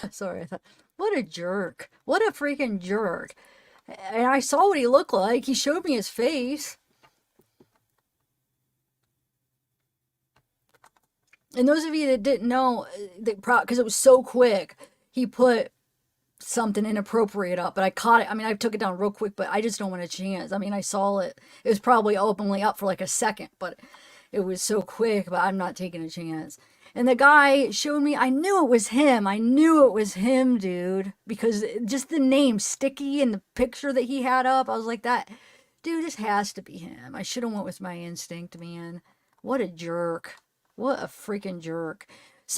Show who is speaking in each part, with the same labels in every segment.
Speaker 1: Sorry, I thought, what a jerk. What a freaking jerk. And I saw what he looked like. He showed me his face. And those of you that didn't know, because it was so quick, he put something inappropriate up, but I caught it. I mean, I took it down real quick, but I just don't want a chance. I mean, I saw it. It was probably openly up for like a second, but it was so quick, but I'm not taking a chance. And the guy showed me, I knew it was him. I knew it was him, dude, because just the name Sticky and the picture that he had up, I was like, that, dude, this has to be him. I should have went with my instinct, man. What a jerk. What a freaking jerk.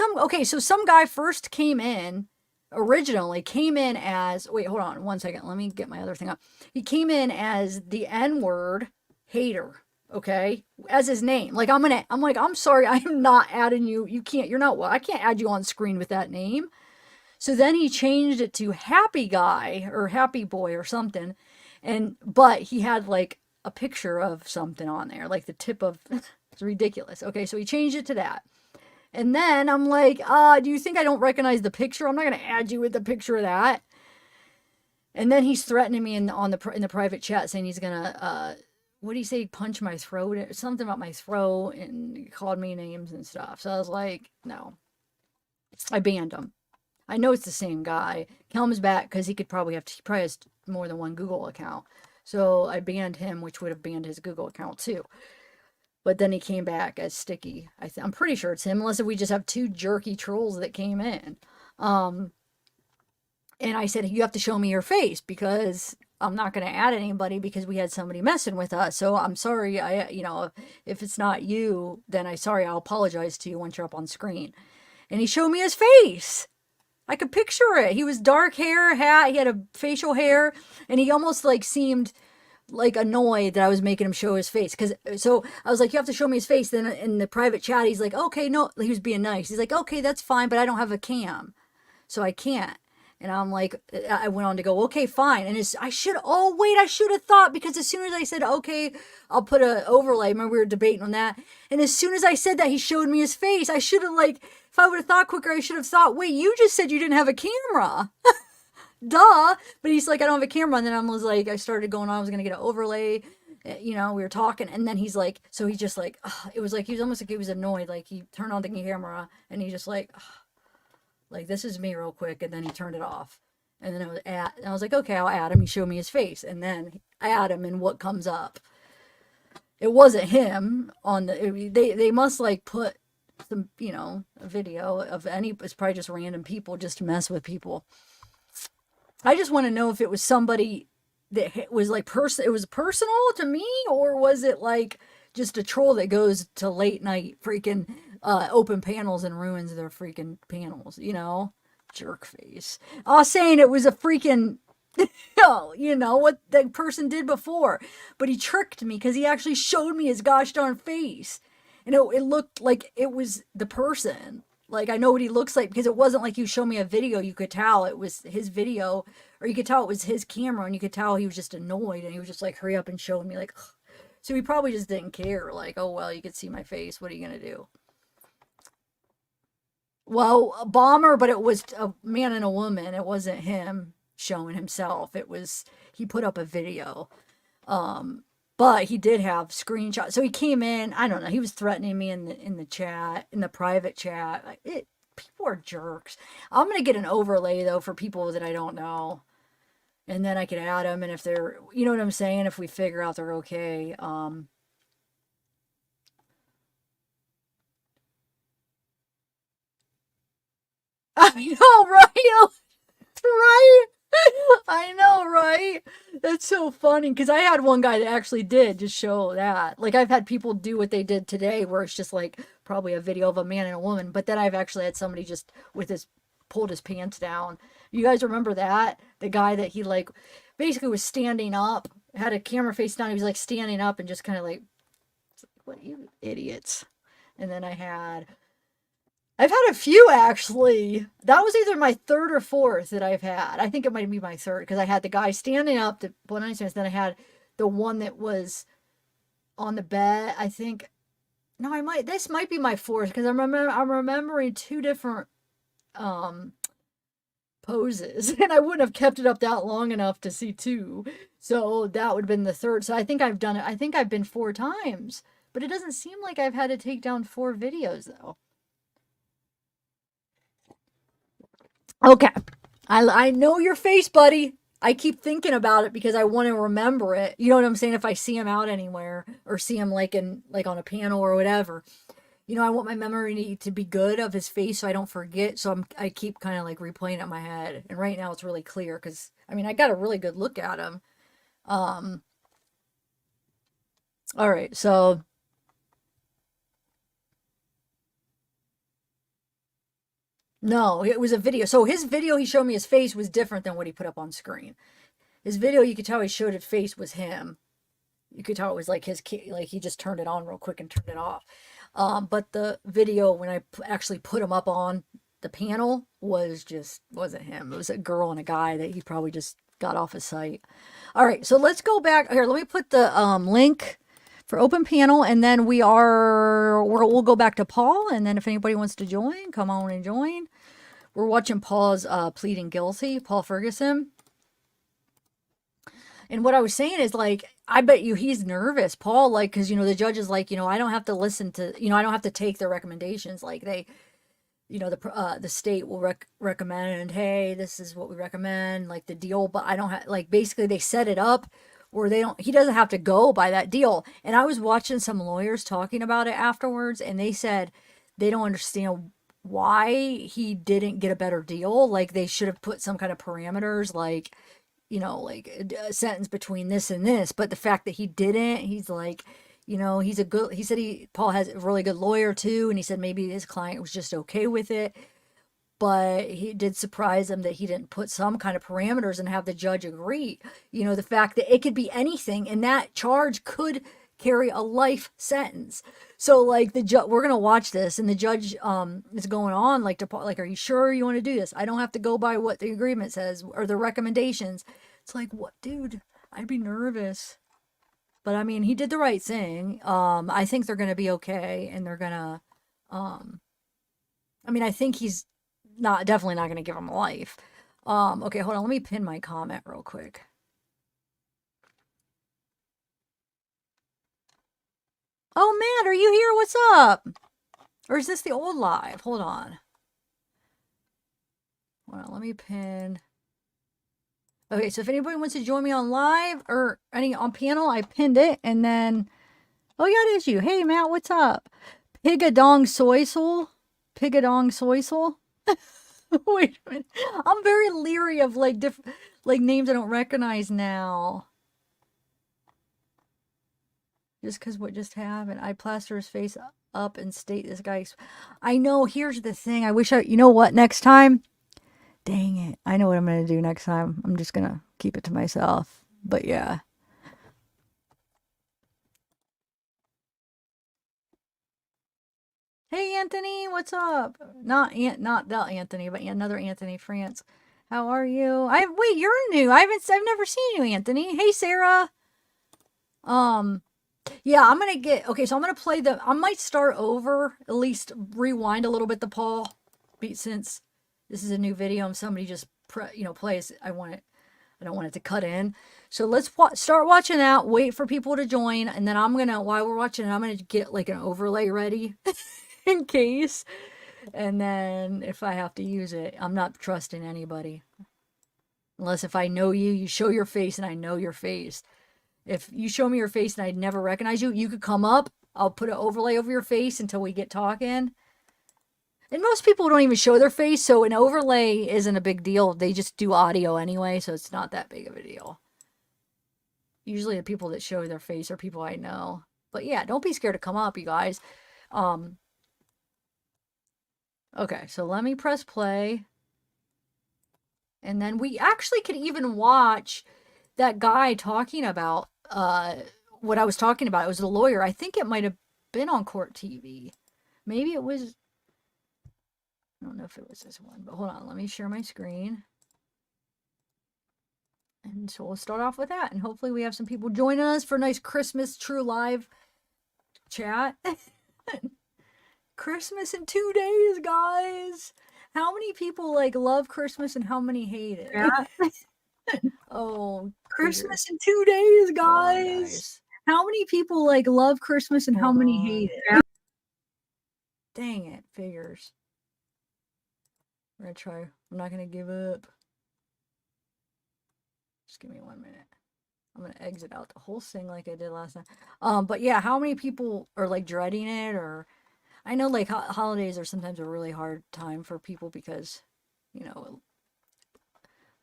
Speaker 1: Okay, so some guy first came in, originally came in as, wait, hold on one second. Let me get my other thing up. He came in as the N word hater, okay, as his name. Like, I'm like, I'm sorry, I am not adding you. You can't, you're not, well, I can't add you on screen with that name. So then he changed it to Happy Guy or Happy Boy or something. But he had like a picture of something on there, like the tip of, it's ridiculous. Okay, so he changed it to that. And then I'm like, do you think I don't recognize the picture? I'm not going to add you with the picture of that. And then he's threatening me in the private chat, saying he's going to, what did he say, punch my throat? Something about my throat, and he called me names and stuff. So I was like, no. I banned him. I know it's the same guy. Comes back because he probably has more than one Google account. So I banned him, which would have banned his Google account too. But then he came back as Sticky. I'm pretty sure it's him, unless if we just have two jerky trolls that came in. Um, and I said, you have to show me your face because I'm not going to add anybody because we had somebody messing with us. So I'm sorry. If it's not you, then I'll apologize to you once you're up on screen. And he showed me his face. I could picture it. He was dark hair, hat. He had a facial hair, and he almost like seemed like annoyed that I was making him show his face. So I was like, you have to show me his face. Then in the private chat, he's like, okay, no, he was being nice. He's like, okay, that's fine, but I don't have a cam, so I can't. And I'm like, I went on to go, okay, fine. And I should have thought, because as soon as I said, okay, I'll put an overlay. Remember we were debating on that. And as soon as I said that, he showed me his face. I should have if I would have thought quicker, I should have thought, wait, you just said you didn't have a camera. Duh. But he's like, I don't have a camera. And then I started going on, I was going to get an overlay. We were talking. And then he's like, so he just like, it was like, he was almost like he was annoyed. Like he turned on the camera and he just like, this is me real quick. And then he turned it off. And then I was like, okay, I'll add him. He showed me his face. And then I add him, and what comes up? It wasn't him they must like put some, a video of it's probably just random people just to mess with people. I just want to know if it was somebody that was like it was personal to me, or was it like just a troll that goes to late night freaking open panels and ruins their freaking panels, jerk face. I was saying it was a freaking what the person did before, but he tricked me because he actually showed me his gosh darn face, and it looked like it was the person. Like, I know what he looks like because it wasn't like you show me a video. You could tell it was his video, or you could tell it was his camera, and you could tell he was just annoyed, and he was just like, hurry up and show me. Like, ugh. So he probably just didn't care. Like, oh, well, you could see my face. What are you going to do? Well, a bomber, but it was a man and a woman. It wasn't him showing himself. He put up a video. But he did have screenshots. So he came in, I don't know, he was threatening me in the chat, in the private chat. People are jerks. I'm going to get an overlay though for people that I don't know. And then I could add them, and if they're, you know what I'm saying, if we figure out they're okay. I know, right? Right? I know, right? That's so funny because I had one guy that actually did just show that. Like, I've had people do what they did today, where it's just like probably a video of a man and a woman, but then I've actually had somebody just pulled his pants down. You guys remember that? The guy that he like basically was standing up, had a camera face down. He was like standing up and just kind of like, what, you idiots. And then I've had a few actually. That was either my third or fourth that I've had. I think it might be my third because I had the guy standing up to pull 90 cents. Then I had the one that was on the bed. I think, no, this might be my fourth because I'm remembering two different poses, and I wouldn't have kept it up that long enough to see two. So that would have been the third. So I think I've done it. I think I've been 4 times, but it doesn't seem like I've had to take down 4 videos though. Okay. I know your face, buddy. I keep thinking about it because I want to remember it. You know what I'm saying? If I see him out anywhere or see him like in like on a panel or whatever, I want my memory to be good of his face so I don't forget. So I keep kind of like replaying it in my head. And right now it's really clear because I mean I got a really good look at him. Um. All right. So no, it was a video. So his video, he showed me his face was different than what he put up on screen. His video, you could tell he showed his face was him. You could tell it was like his kid, like he just turned it on real quick and turned it off. But the video, when I actually put him up on the panel, wasn't him. It was a girl and a guy that he probably just got off his site. All right, so let's go back here. Let me put the link for open panel, and then we'll go back to Paul, and then if anybody wants to join, come on and join. We're watching Paul's pleading guilty, Paul Ferguson. And what I was saying is like, I bet you he's nervous, Paul, like, because, the judge is like, I don't have to listen to, I don't have to take their recommendations. Like the state will recommend, hey, this is what we recommend, like the deal, but I don't have, like, basically they set it up where he doesn't have to go by that deal. And I was watching some lawyers talking about it afterwards, and they said they don't understand why he didn't get a better deal. Like they should have put some kind of parameters, like, like a sentence between this and this. But the fact that he didn't, he's like, he said Paul has a really good lawyer too. And he said maybe his client was just okay with it. But he did surprise him that he didn't put some kind of parameters and have the judge agree. The fact that it could be anything and that charge could carry a life sentence. So like we're going to watch this, and the judge is going on like are you sure you want to do this? I don't have to go by what the agreement says or the recommendations. It's like, what, dude? I'd be nervous. But I mean, he did the right thing. I think they're going to be okay, and they're going to I mean, I think he's definitely not going to give him life. Okay, hold on. Let me pin my comment real quick. Oh, Matt, are you here? What's up? Or is this the old live? Hold on. Well, let me pin. Okay, so if anybody wants to join me on live or on panel, I pinned it. And then, oh yeah, it is you. Hey, Matt, what's up? Pigadong Soysel? Pigadong Soysel? Wait a minute. I'm very leery of like different names I don't recognize now. Just because what just happened. I plaster his face up and state this guy. I know, here's the thing. I wish you know what, next time? Dang it. I know what I'm going to do next time. I'm just going to keep it to myself. But yeah. Hey, Anthony, what's up? Not that Anthony, but another Anthony France. How are you? Wait, you're new. I've never seen you, Anthony. Hey, Sarah. Yeah, I'm gonna okay, so I'm gonna play I might start over, at least rewind a little bit the Paul beat, since this is a new video and somebody just plays. I don't want it to cut in. So let's start watching that, wait for people to join, and then while we're watching it, I'm gonna get like an overlay ready in case. And then if I have to use it, I'm not trusting anybody. Unless if I know you, you show your face and I know your face. If you show me your face and I'd never recognize you, you could come up. I'll put an overlay over your face until we get talking. And most people don't even show their face, so an overlay isn't a big deal. They just do audio anyway, so it's not that big of a deal. Usually the people that show their face are people I know. But yeah, don't be scared to come up, you guys. Okay, so let me press play. And then we actually could even watch that guy talking about what I was talking about. It was the lawyer. I think it might have been on Court TV. Maybe it was. I don't know if it was this one, but hold on. Let me share my screen. And so we'll start off with that. And hopefully we have some people joining us for a nice Christmas True Live chat. Christmas in 2 days, guys. How many people like love Christmas and how many hate it?
Speaker 2: Yeah.
Speaker 1: Oh,
Speaker 2: Christmas in 2 days, guys.
Speaker 1: Oh, nice. How many people like love Christmas and how many hate it?
Speaker 2: Yeah.
Speaker 1: Dang it, figures. We're gonna try. I'm not gonna give up. Just give me 1 minute. I'm gonna exit out the whole thing like I did last time. But yeah, how many people are like dreading it? Or I know like holidays are sometimes a really hard time for people because, you know,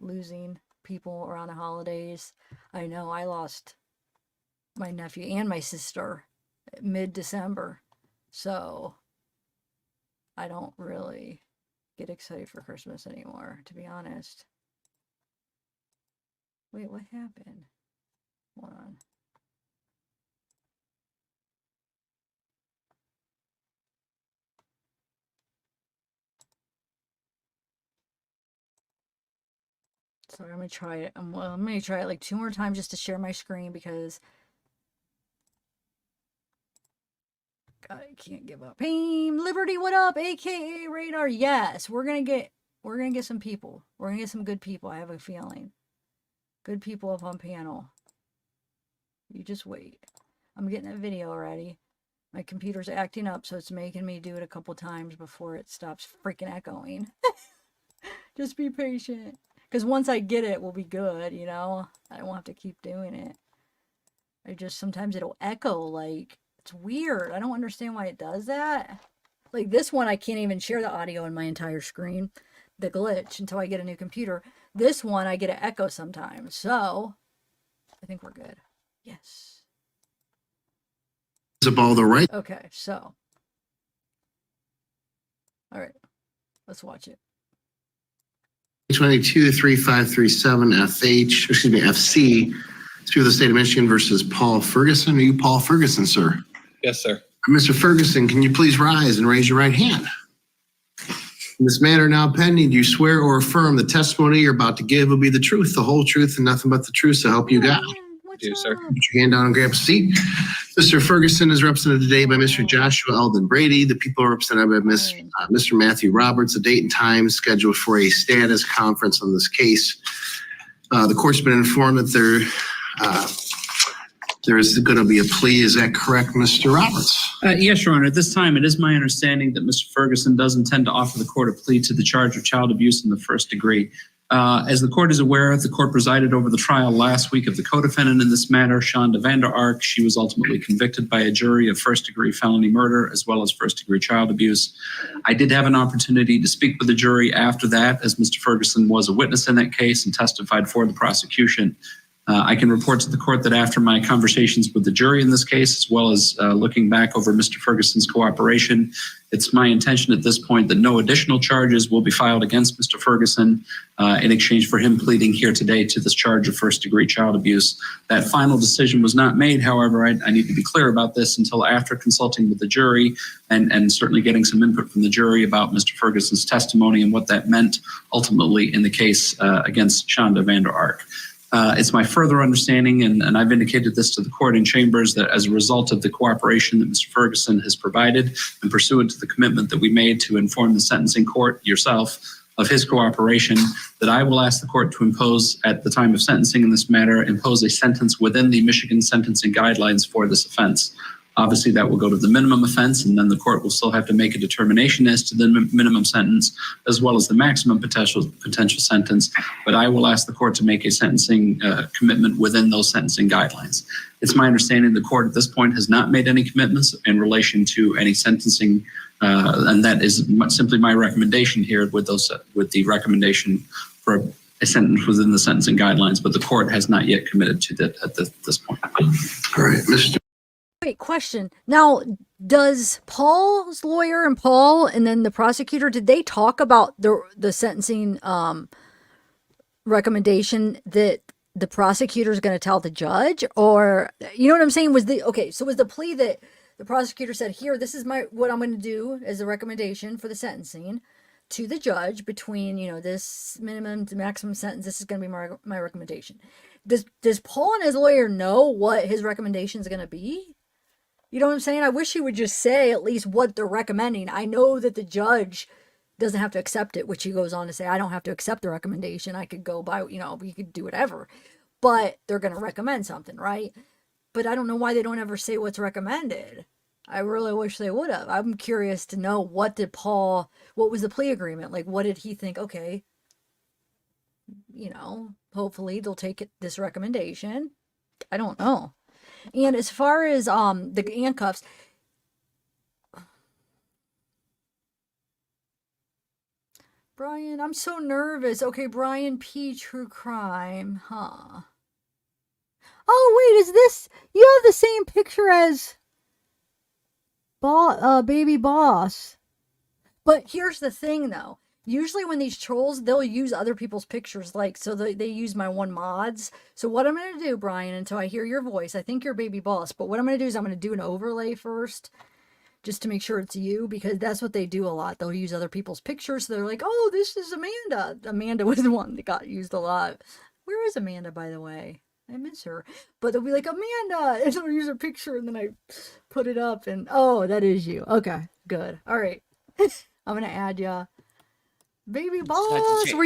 Speaker 1: losing people around the holidays. I know I lost my nephew and my sister mid-December, so I don't really get excited for Christmas anymore, to be honest. Wait, what happened? Hold on. Sorry, I'm gonna try it. I'm gonna try it like 2 more times just to share my screen because God, I can't give up. Team Liberty, what up? AKA Radar. Yes, we're gonna get some people. We're gonna get some good people. I have a feeling. Good people up on panel. You just wait. I'm getting a video ready. My computer's acting up, so it's making me do it a couple times before it stops freaking echoing. Just be patient. Because once I get it, we'll be good, you know? I won't have to keep doing it. Sometimes it'll echo, like, it's weird. I don't understand why it does that. Like this one, I can't even share the audio in my entire screen. The glitch until I get a new computer. This one, I get an echo sometimes. So, I think we're good. Yes.
Speaker 3: All the right.
Speaker 1: Okay, so. All right. Let's watch it.
Speaker 3: 22-3537 FC. Through the state of Michigan versus Paul Ferguson. Are you Paul Ferguson, sir?
Speaker 4: Yes, sir.
Speaker 3: Mr. Ferguson, can you please rise and raise your right hand? In this matter now pending, do you swear or affirm the testimony you're about to give will be the truth, the whole truth, and nothing but the truth, so help you God?
Speaker 4: Do, sir.
Speaker 3: Put your hand down and grab a seat. Mr. Ferguson is represented today by Mr. Joshua Eldon Brady. The people are represented by Mr. Matthew Roberts. The date and time scheduled for a status conference on this case. The court's been informed that there is going to be a plea. Is that correct, Mr. Roberts?
Speaker 5: Yes, Your Honor. At this time, it is my understanding that Mr. Ferguson does intend to offer the court a plea to the charge of child abuse in the first degree. As the court is aware, the court presided over the trial last week of the co-defendant in this matter, Shanda Vander Ark. She was ultimately convicted by a jury of first-degree felony murder as well as first-degree child abuse. I did have an opportunity to speak with the jury after that, as Mr. Ferguson was a witness in that case and testified for the prosecution. I can report to the court that after my conversations with the jury in this case, as well as looking back over Mr. Ferguson's cooperation, it's my intention at this point that no additional charges will be filed against Mr. Ferguson in exchange for him pleading here today to this charge of first-degree child abuse. That final decision was not made. However, I need to be clear about this until after consulting with the jury and certainly getting some input from the jury about Mr. Ferguson's testimony and what that meant ultimately in the case against Shanda Vander Ark. It's my further understanding, and I've indicated this to the court in chambers, that as a result of the cooperation that Mr. Ferguson has provided and pursuant to the commitment that we made to inform the sentencing court, yourself, of his cooperation, that I will ask the court to impose, at the time of sentencing in this matter, impose a sentence within the Michigan sentencing guidelines for this offense. Obviously, that will go to the minimum offense, and then the court will still have to make a determination as to the minimum sentence, as well as the maximum potential sentence. But I will ask the court to make a sentencing commitment within those sentencing guidelines. It's my understanding the court at this point has not made any commitments in relation to any sentencing, and that is simply my recommendation here with the recommendation for a sentence within the sentencing guidelines. But the court has not yet committed to that at this point.
Speaker 3: All right, Mr.
Speaker 1: Wait, question. Now, does Paul's lawyer and Paul and then the prosecutor, did they talk about the sentencing recommendation that the prosecutor is going to tell the judge? Or, you know what I'm saying? Was the plea that the prosecutor said, here, this is what I'm going to do as a recommendation for the sentencing to the judge between, this minimum to maximum sentence, this is going to be my recommendation. Does Paul and his lawyer know what his recommendation is going to be? You know what I'm saying? I wish he would just say at least what they're recommending. I know that the judge doesn't have to accept it, which he goes on to say, I don't have to accept the recommendation. I could go by, we could do whatever. But they're going to recommend something, right? But I don't know why they don't ever say what's recommended. I really wish they would have. I'm curious to know, what was the plea agreement? Like, what did he think? Okay, hopefully they'll take this recommendation. I don't know. And as far as the handcuffs, Brian, I'm so nervous. Okay, Brian P. True Crime, huh? Oh, wait, you have the same picture as Baby Boss. But here's the thing, though. Usually when these trolls, they'll use other people's pictures, so they use my one mods. So what I'm going to do, Brian, until I hear your voice, I think you're Baby Boss, but what I'm going to do is I'm going to do an overlay first, just to make sure it's you, because that's what they do a lot. They'll use other people's pictures. So they're like, oh, this is Amanda. Amanda was the one that got used a lot. Where is Amanda, by the way? I miss her. But they'll be like, Amanda, and they'll use a picture, and then I put it up, and oh, that is you. Okay, good. All right. I'm going to add ya. Baby Boss, were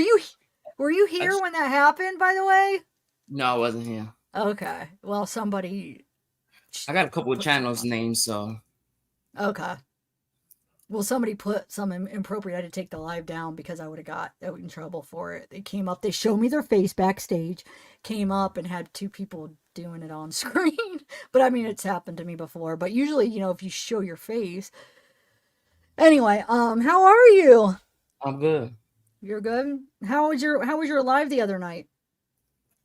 Speaker 1: you here when that happened, by the way?
Speaker 4: No, I wasn't here.
Speaker 1: Okay. Well, somebody...
Speaker 4: I got a couple of channels names, so...
Speaker 1: Okay. Well, somebody put some inappropriate. I had to take the live down because I would have got in trouble for it. They came up, they showed me their face backstage, came up and had two people doing it on screen. But I mean, it's happened to me before. But usually, if you show your face. Anyway, how are you?
Speaker 4: I'm good.
Speaker 1: You're good? How was your live the other night?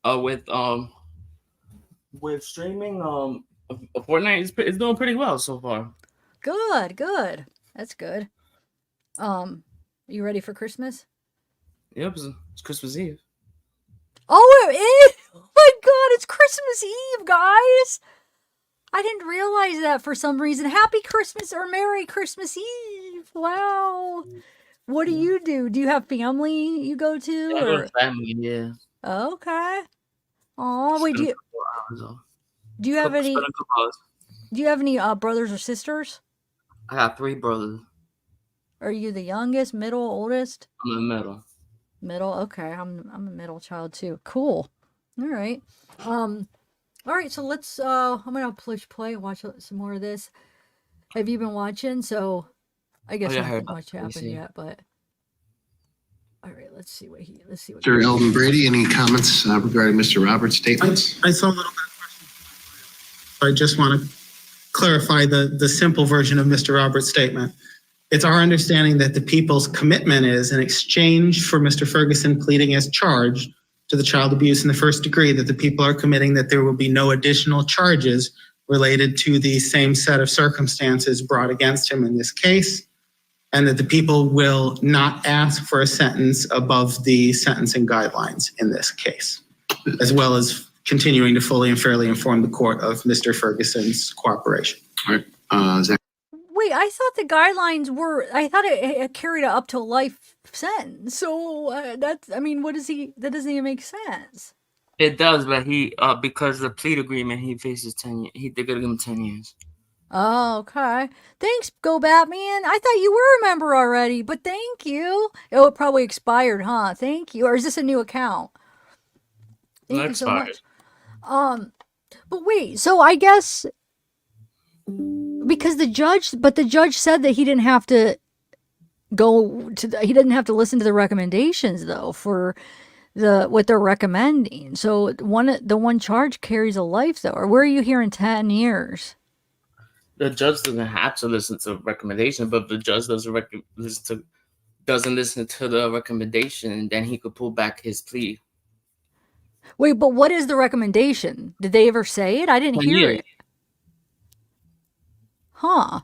Speaker 4: With streaming, Fortnite is doing pretty well so far.
Speaker 1: Good. That's good. You ready for Christmas?
Speaker 4: Yep, it's Christmas Eve.
Speaker 1: Oh, it is! Oh my God, it's Christmas Eve, guys! I didn't realize that for some reason. Happy Christmas or Merry Christmas Eve! Wow. What do you do? Do you have family you go to?
Speaker 4: Yeah, I go to family, yeah.
Speaker 1: Okay. Oh, wait, do you have any? Do you have any brothers or sisters?
Speaker 4: I got 3 brothers.
Speaker 1: Are you the youngest, middle, oldest?
Speaker 4: I'm in the middle.
Speaker 1: Middle. Okay, I'm a middle child too. Cool. All right. All right. So let's. I'm gonna push play. Watch some more of this. Have you been watching? So, I guess nothing much happened yet, but. All right. Let's see what.
Speaker 3: Mr. Eldon Brady, any comments regarding Mr. Roberts' statements?
Speaker 6: I saw a little bit of questions. I just want to clarify the simple version of Mr. Roberts' statement. It's our understanding that the people's commitment is, in exchange for Mr. Ferguson pleading as charged to the child abuse in the first degree, that the people are committing that there will be no additional charges related to the same set of circumstances brought against him in this case, and that the people will not ask for a sentence above the sentencing guidelines in this case, as well as continuing to fully and fairly inform the court of Mr. Ferguson's cooperation.
Speaker 3: All right. Zach.
Speaker 1: Wait, I thought the guidelines were. I thought it carried it up to a life sentence. So that doesn't even make sense.
Speaker 4: It does, but he because of the plea agreement, he faces 10 years. They're gonna give him 10 years.
Speaker 1: Oh, okay. Thanks, Go Batman. I thought you were a member already, but thank you. Oh, it probably expired, huh? Thank you. Or is this a new account? Thank you so much. But wait, so I guess because the judge said that he didn't have to he didn't have to listen to the recommendations though for what they're recommending. So the one charge carries a life though. Or where are you hearing 10 years?
Speaker 4: The judge doesn't have to listen to the recommendation, but if the judge doesn't listen to the recommendation, then he could pull back his plea.
Speaker 1: Wait, but what is the recommendation? Did they ever say it? I didn't hear it. Huh.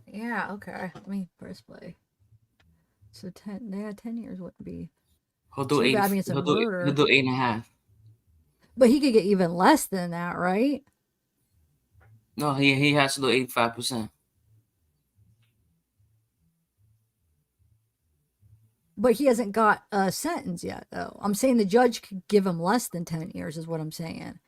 Speaker 1: Yeah, okay. Let me press play. So 10 years wouldn't be.
Speaker 4: He'll do 8. He'll do 8.5.
Speaker 1: But he could get even less than that, right?
Speaker 4: No, he has to do 85%.
Speaker 1: But he hasn't got a sentence yet, though. I'm saying the judge could give him less than 10 years is what I'm saying.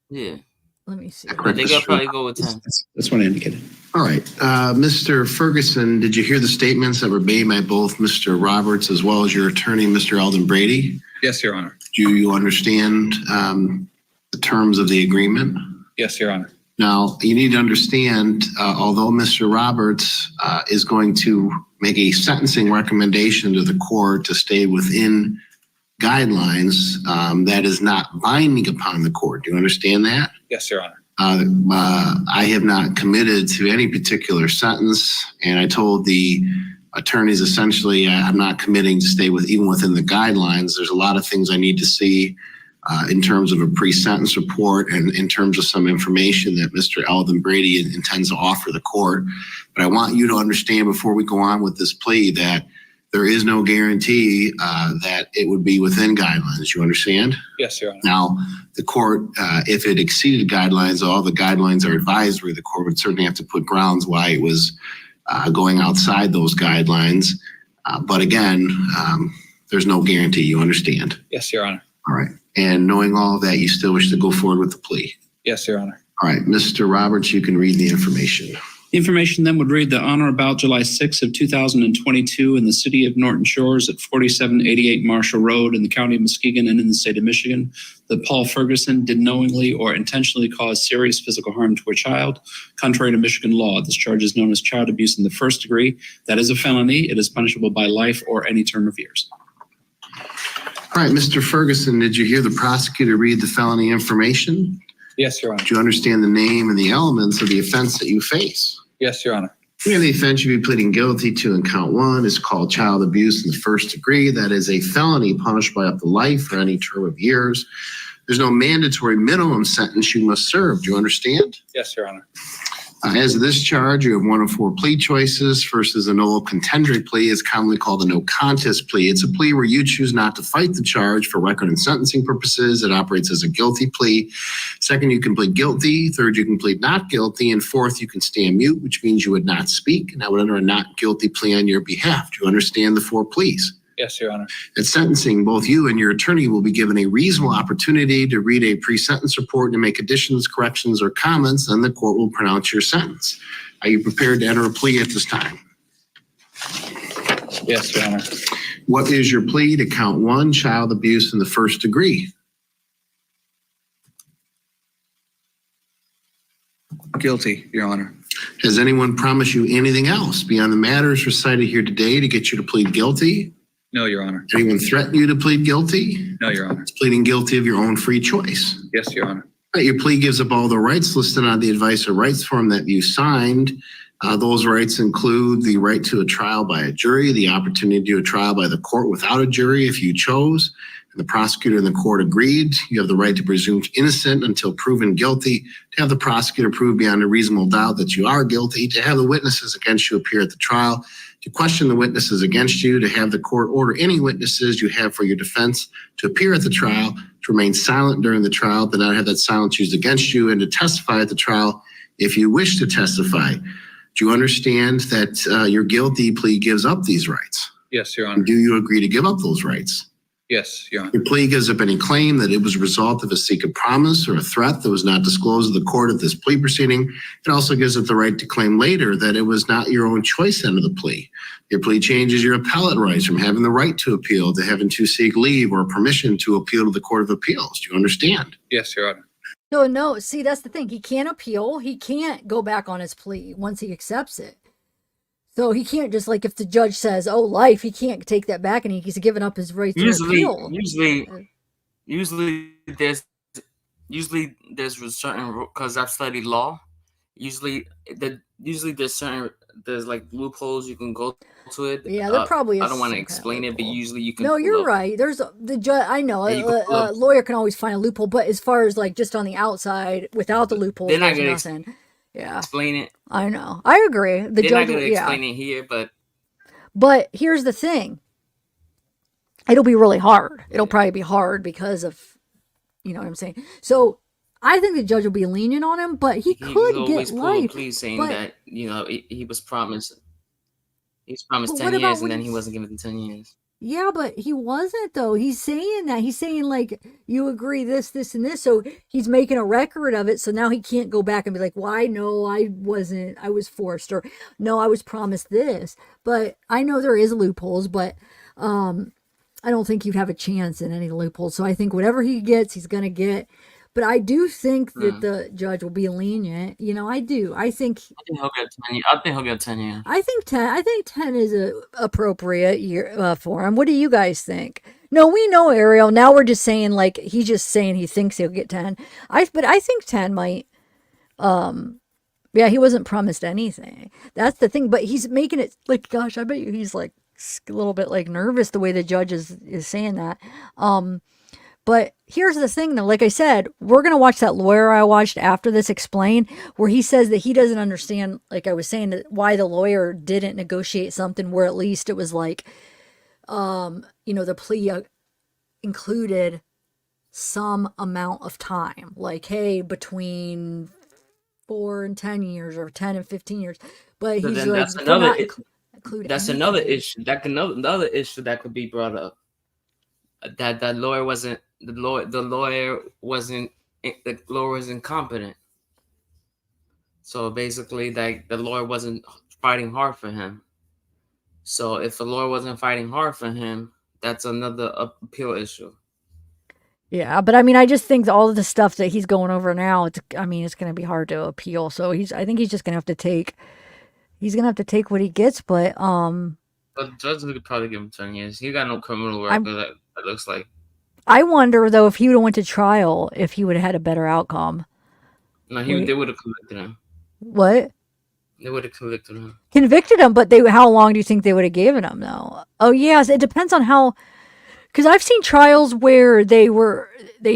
Speaker 4: Yeah.
Speaker 1: Let me see.
Speaker 4: They could probably go with 10.
Speaker 3: That's what I indicated. All right. Mr. Ferguson, did you hear the statements that were made by both Mr. Roberts as well as your attorney, Mr. Eldon Brady?
Speaker 7: Yes, Your Honor.
Speaker 3: Do you understand the terms of the agreement?
Speaker 7: Yes, Your Honor.
Speaker 3: Now, you need to understand, although Mr. Roberts is going to make a sentencing recommendation to the court to stay within guidelines, that is not binding upon the court. Do you understand that?
Speaker 7: Yes, Your Honor.
Speaker 3: I have not committed to any particular sentence, and I told the attorneys essentially I'm not committing to stay even within the guidelines. There's a lot of things I need to see in terms of a pre-sentence report and in terms of some information that Mr. Eldon Brady intends to offer the court. But I want you to understand before we go on with this plea that there is no guarantee that it would be within guidelines. You understand?
Speaker 7: Yes, Your Honor.
Speaker 3: Now, the court, if it exceeded guidelines, all the guidelines are advisory. The court would certainly have to put grounds why it was going outside those guidelines. But again, there's no guarantee. You understand?
Speaker 7: Yes, Your Honor.
Speaker 3: All right. And knowing all of that, you still wish to go forward with the plea?
Speaker 7: Yes, Your Honor.
Speaker 3: All right. Mr. Roberts, you can read the information.
Speaker 5: The information then would read that on or about July 6th of 2022 in the city of Norton Shores at 4788 Marshall Road in the county of Muskegon and in the state of Michigan, that Paul Ferguson did knowingly or intentionally cause serious physical harm to a child. Contrary to Michigan law, this charge is known as child abuse in the first degree. That is a felony. It is punishable by life or any term of years.
Speaker 3: All right, Mr. Ferguson, did you hear the prosecutor read the felony information?
Speaker 7: Yes, Your Honor.
Speaker 3: Do you understand the name and the elements of the offense that you face?
Speaker 7: Yes, Your Honor.
Speaker 3: The offense you'll be pleading guilty to in count one is called child abuse in the first degree. That is a felony punished by up to life or any term of years. There's no mandatory minimum sentence you must serve. Do you understand?
Speaker 7: Yes, Your Honor.
Speaker 3: As of this charge, you have one of four plea choices. First is a nolo contendere plea. It's commonly called a no contest plea. It's a plea where you choose not to fight the charge for record and sentencing purposes. It operates as a guilty plea. Second, you can plead guilty. Third, you can plead not guilty. And fourth, you can stand mute, which means you would not speak. And I would enter a not guilty plea on your behalf. Do you understand the four pleas?
Speaker 7: Yes, Your Honor.
Speaker 3: At sentencing, both you and your attorney will be given a reasonable opportunity to read a pre-sentence report and make additions, corrections, or comments, and the court will pronounce your sentence. Are you prepared to enter a plea at this time?
Speaker 7: Yes, Your Honor.
Speaker 3: What is your plea to count one, child abuse in the first degree?
Speaker 7: Guilty, Your Honor.
Speaker 3: Has anyone promised you anything else beyond the matters recited here today to get you to plead guilty?
Speaker 7: No, Your Honor.
Speaker 3: Anyone threaten you to plead guilty?
Speaker 7: No, Your Honor.
Speaker 3: It's pleading guilty of your own free choice.
Speaker 7: Yes, Your Honor.
Speaker 3: Your plea gives up all the rights listed on the advice or rights form that you signed. Those rights include the right to a trial by a jury, the opportunity to do a trial by the court without a jury if you chose, and the prosecutor and the court agreed. You have the right to presume innocent until proven guilty, to have the prosecutor prove beyond a reasonable doubt that you are guilty, to have the witnesses against you appear at the trial, to question the witnesses against you, to have the court order any witnesses you have for your defense to appear at the trial, to remain silent during the trial, to not have that silence used against you, and to testify at the trial if you wish to testify. Do you understand that your guilty plea gives up these rights?
Speaker 7: Yes, Your Honor.
Speaker 3: Do you agree to give up those rights?
Speaker 7: Yes, Your Honor.
Speaker 3: Your plea gives up any claim that it was a result of a secret promise or a threat that was not disclosed to the court at this plea proceeding. It also gives up the right to claim later that it was not your own choice under the plea. Your plea changes your appellate rights from having the right to appeal to having to seek leave or permission to appeal to the Court of Appeals. Do you understand?
Speaker 7: Yes, Your Honor.
Speaker 1: No, see, that's the thing. He can't appeal. He can't go back on his plea once he accepts it. So he can't just, like, if the judge says, oh, life, he can't take that back and he's given up his right to appeal.
Speaker 4: Usually there's certain, because I've studied law, usually there's like loopholes you can go to it.
Speaker 1: Yeah, there probably is.
Speaker 4: I don't want to explain it, but usually you can.
Speaker 1: No, you're right. There's the judge. I know a lawyer can always find a loophole, but as far as like just on the outside without the loophole,
Speaker 4: they're not
Speaker 1: there's
Speaker 4: gonna
Speaker 1: nothing. Yeah,
Speaker 4: explain it.
Speaker 1: I know. I agree.
Speaker 4: They're not gonna explain it here,
Speaker 1: but here's the thing. It'll be really hard. It'll probably be hard because of, you know what I'm saying. So I think the judge will be lenient on him, but he could get life.
Speaker 4: Please saying that he was promised. He's promised 10 years, and then he wasn't given 10 years.
Speaker 1: Yeah, but he wasn't though. He's saying that. He's saying like you agree this, this, and this. So he's making a record of it. So now he can't go back and be like, "Why? No, I wasn't. I was forced," or "No, I was promised this." But I know there is loopholes, but I don't think you'd have a chance in any loopholes. So I think whatever he gets, he's gonna get. But I do think that the judge will be lenient. You know, I do. I think
Speaker 4: I think he'll get 10 years. I think he'll get 10 years.
Speaker 1: I think 10. I think 10 is a appropriate year for him. What do you guys think? No, we know Ariel. Now we're just saying like he's just saying he thinks he'll get 10. But I think 10 might. Yeah, he wasn't promised anything. That's the thing. But he's making it like, gosh, I bet you he's like a little bit like nervous the way the judge is saying that. But here's the thing, though. Like I said, we're going to watch that lawyer I watched after this explain where he says that he doesn't understand, like I was saying, why the lawyer didn't negotiate something where at least it was like, the plea included some amount of time. Like, hey, between 4 and 10 years or 10 and 15 years. But
Speaker 4: So
Speaker 1: he's
Speaker 4: then
Speaker 1: like,
Speaker 4: that's another
Speaker 1: include
Speaker 4: that's
Speaker 1: anything.
Speaker 4: another issue. Another issue that could be brought up. That lawyer wasn't the lawyer wasn't incompetent. So basically, like the lawyer wasn't fighting hard for him. So if the lawyer wasn't fighting hard for him, that's another appeal issue.
Speaker 1: Yeah, but I mean, I just think all of the stuff that he's going over now, it's going to be hard to appeal. So I think he's just going to have to take, what he gets. But
Speaker 4: the judge could probably give him 10 years. He got no criminal record. That looks like.
Speaker 1: I wonder though if he would have went to trial, if he would have had a better outcome.
Speaker 4: No, they would have convicted him.
Speaker 1: What?
Speaker 4: They would have convicted him.
Speaker 1: Convicted him, but how long do you think they would have given him though? Oh yes, it depends on how. Because I've seen trials where they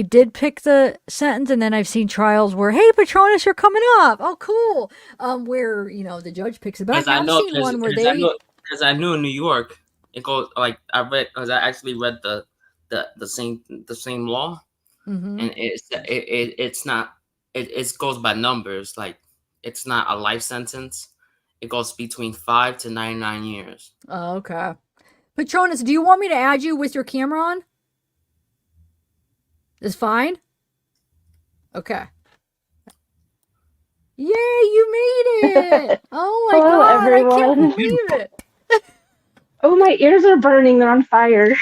Speaker 1: did pick the sentence, and then I've seen trials where, hey, Patronus, you're coming up. Oh, cool. Where the judge picks it back.
Speaker 4: Because I knew in New York, it goes like because I actually read the same law, and it's not it goes by numbers. Like it's not a life sentence. It goes between 5 to 99 years.
Speaker 1: Oh, okay. Patronus, do you want me to add you with your camera on? It's fine? Okay. Yay, you made it! Oh my
Speaker 8: Hello,
Speaker 1: god,
Speaker 8: everyone.
Speaker 1: I can't believe it.
Speaker 8: Oh, my ears are burning. They're on fire.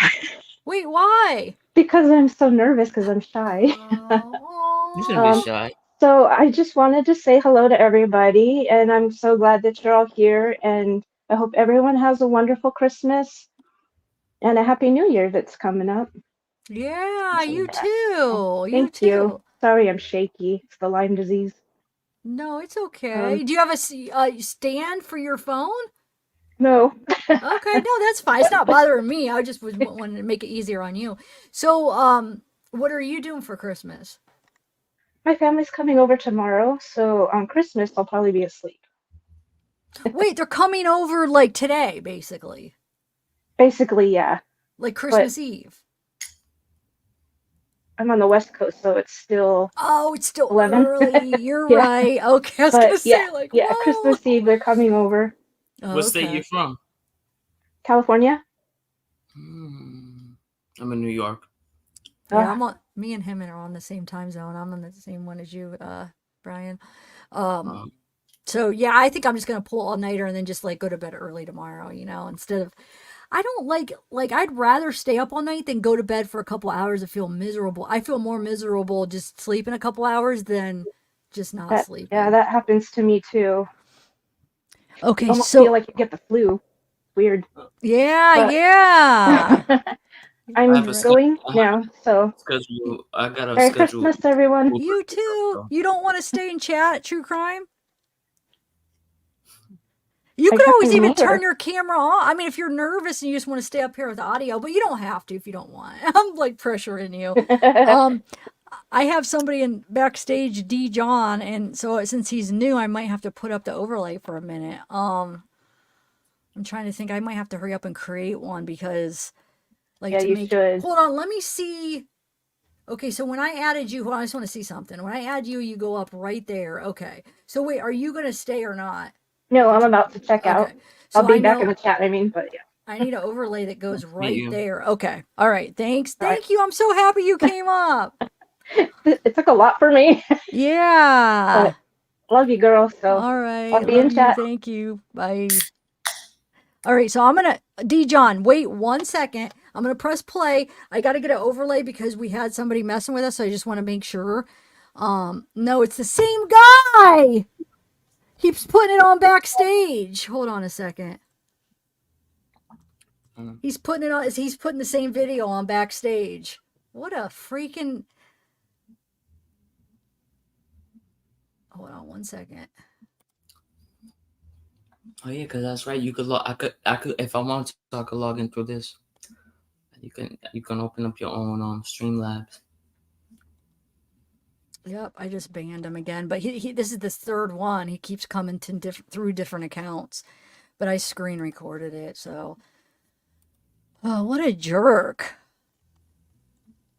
Speaker 1: Wait, why?
Speaker 8: Because I'm so nervous because I'm shy.
Speaker 4: You shouldn't be shy.
Speaker 8: So I just wanted to say hello to everybody, and I'm so glad that you're all here, and I hope everyone has a wonderful Christmas and a Happy New Year that's coming up.
Speaker 1: Yeah, you too.
Speaker 8: Thank you. Sorry, I'm shaky. It's the Lyme disease.
Speaker 1: No, it's okay. Do you have a stand for your phone?
Speaker 8: No.
Speaker 1: Okay, no, that's fine. It's not bothering me. I just wanted to make it easier on you. So, what are you doing for Christmas?
Speaker 8: My family's coming over tomorrow, so on Christmas I'll probably be asleep.
Speaker 1: Wait, they're coming over like today, basically.
Speaker 8: Basically, yeah.
Speaker 1: Like Christmas Eve.
Speaker 8: I'm on the West Coast, so it's still.
Speaker 1: Oh, it's still
Speaker 8: 11.
Speaker 1: early. You're
Speaker 8: Yeah.
Speaker 1: right. Okay, I was gonna say like,
Speaker 8: yeah,
Speaker 1: whoa.
Speaker 8: Christmas Eve they're coming over.
Speaker 1: Oh,
Speaker 4: What state you from?
Speaker 8: California.
Speaker 4: I'm in New York.
Speaker 1: Yeah, me and him are on the same time zone. I'm on the same one as you, Brian. So yeah, I think I'm just gonna pull all nighter and then just like go to bed early tomorrow. Instead of, I don't like I'd rather stay up all night than go to bed for a couple hours and feel miserable. I feel more miserable just sleeping a couple hours than just not sleeping.
Speaker 8: Yeah, that happens to me too.
Speaker 1: Okay,
Speaker 8: I almost
Speaker 1: so
Speaker 8: feel like you get the flu. Weird.
Speaker 1: Yeah, yeah.
Speaker 8: I'm going now, so.
Speaker 4: I got a
Speaker 8: Merry
Speaker 4: schedule.
Speaker 8: Christmas, everyone.
Speaker 1: You too. You don't want to stay and chat true crime? You could always even turn your camera on. I mean, if you're nervous and you just want to stay up here with audio, but you don't have to if you don't want. I'm like pressuring you. I have somebody in backstage, D. John, and so since he's new, I might have to put up the overlay for a minute. I'm trying to think. I might have to hurry up and create one because,
Speaker 8: should.
Speaker 1: Hold on, let me see. Okay, so when I added you, I just want to see something. When I add you, you go up right there. Okay. So wait, are you going to stay or not?
Speaker 8: No, I'm about to check out.
Speaker 1: So
Speaker 8: I'll be back in the chat, but yeah.
Speaker 1: I need an overlay that goes right
Speaker 4: you.
Speaker 1: there. Okay. All right. Thanks. Thank you. I'm so happy you came up.
Speaker 8: It took a lot for me,
Speaker 1: Yeah.
Speaker 8: but love you, girl. So
Speaker 1: All right.
Speaker 8: I'll be in
Speaker 1: Love you.
Speaker 8: chat.
Speaker 1: Thank you. Bye. All right. So I'm going to, D. John, wait 1 second. I'm going to press play. I got to get an overlay because we had somebody messing with us. So I just want to make sure. No, it's the same guy. Keeps putting it on backstage. Hold on a second. He's putting it on. He's putting the same video on backstage. What a freaking. Hold on 1 second.
Speaker 4: Oh yeah, because that's right. You could log. I could, if I want to, I could log in through this. You can open up your own Streamlabs.
Speaker 1: Yep, I just banned him again. But he this is the third one. He keeps coming to through different accounts. But I screen recorded it, so. Oh, what a jerk.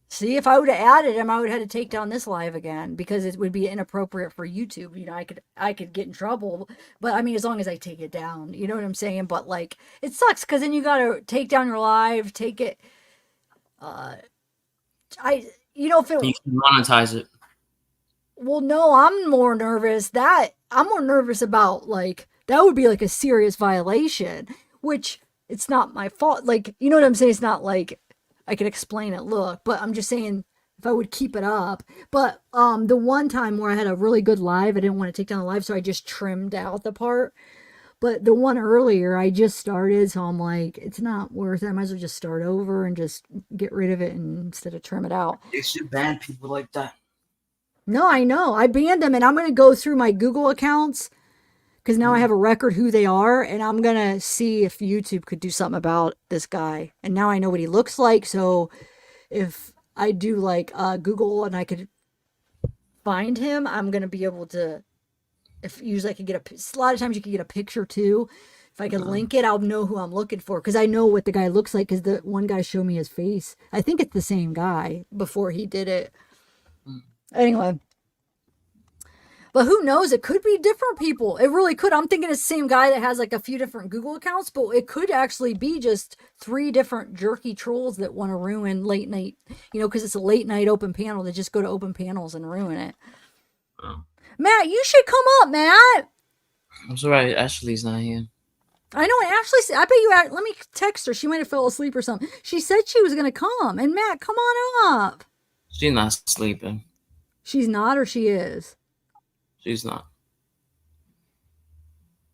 Speaker 1: See, if I would have added him, I would have had to take down this live again because it would be inappropriate for YouTube. You know, I could get in trouble, but I mean, as long as I take it down, you know what I'm saying? But like, it sucks because then you got to take down your live, take it. If it.
Speaker 4: You can monetize it.
Speaker 1: Well, no, I'm more nervous about like, that would be like a serious violation, which it's not my fault. Like, you know what I'm saying? It's not like I can explain it, look, but I'm just saying if I would keep it up. But the one time where I had a really good live, I didn't want to take down the live, so I just trimmed out the part. But the one earlier, I just started, so I'm like, it's not worth it. I might as well just start over and just get rid of it instead of trim it out.
Speaker 4: They should ban people like that.
Speaker 1: No, I know. I banned them, and I'm going to go through my Google accounts because now I have a record who they are, and I'm going to see if YouTube could do something about this guy. And now I know what he looks like, so if I do like Google and I could find him, I'm going to be able to, usually I could get a lot of times you can get a picture too. If I could link it, I'll know who I'm looking for because I know what the guy looks like because the one guy showed me his face. I think it's the same guy before he did it. Anyway. But who knows? It could be different people. It really could. I'm thinking it's the same guy that has like a few different Google accounts, but it could actually be just 3 different jerky trolls that want to ruin late night, because it's a late night open panel. They just go to open panels and ruin it.
Speaker 4: Oh.
Speaker 1: Matt, you should come up, Matt.
Speaker 4: I'm sorry, Ashley's not here.
Speaker 1: I know, and Ashley said, I bet you, let me text her. She might have fell asleep or something. She said she was going to come. And Matt, come on up.
Speaker 4: She's not sleeping.
Speaker 1: She's not, or she is?
Speaker 4: She's not.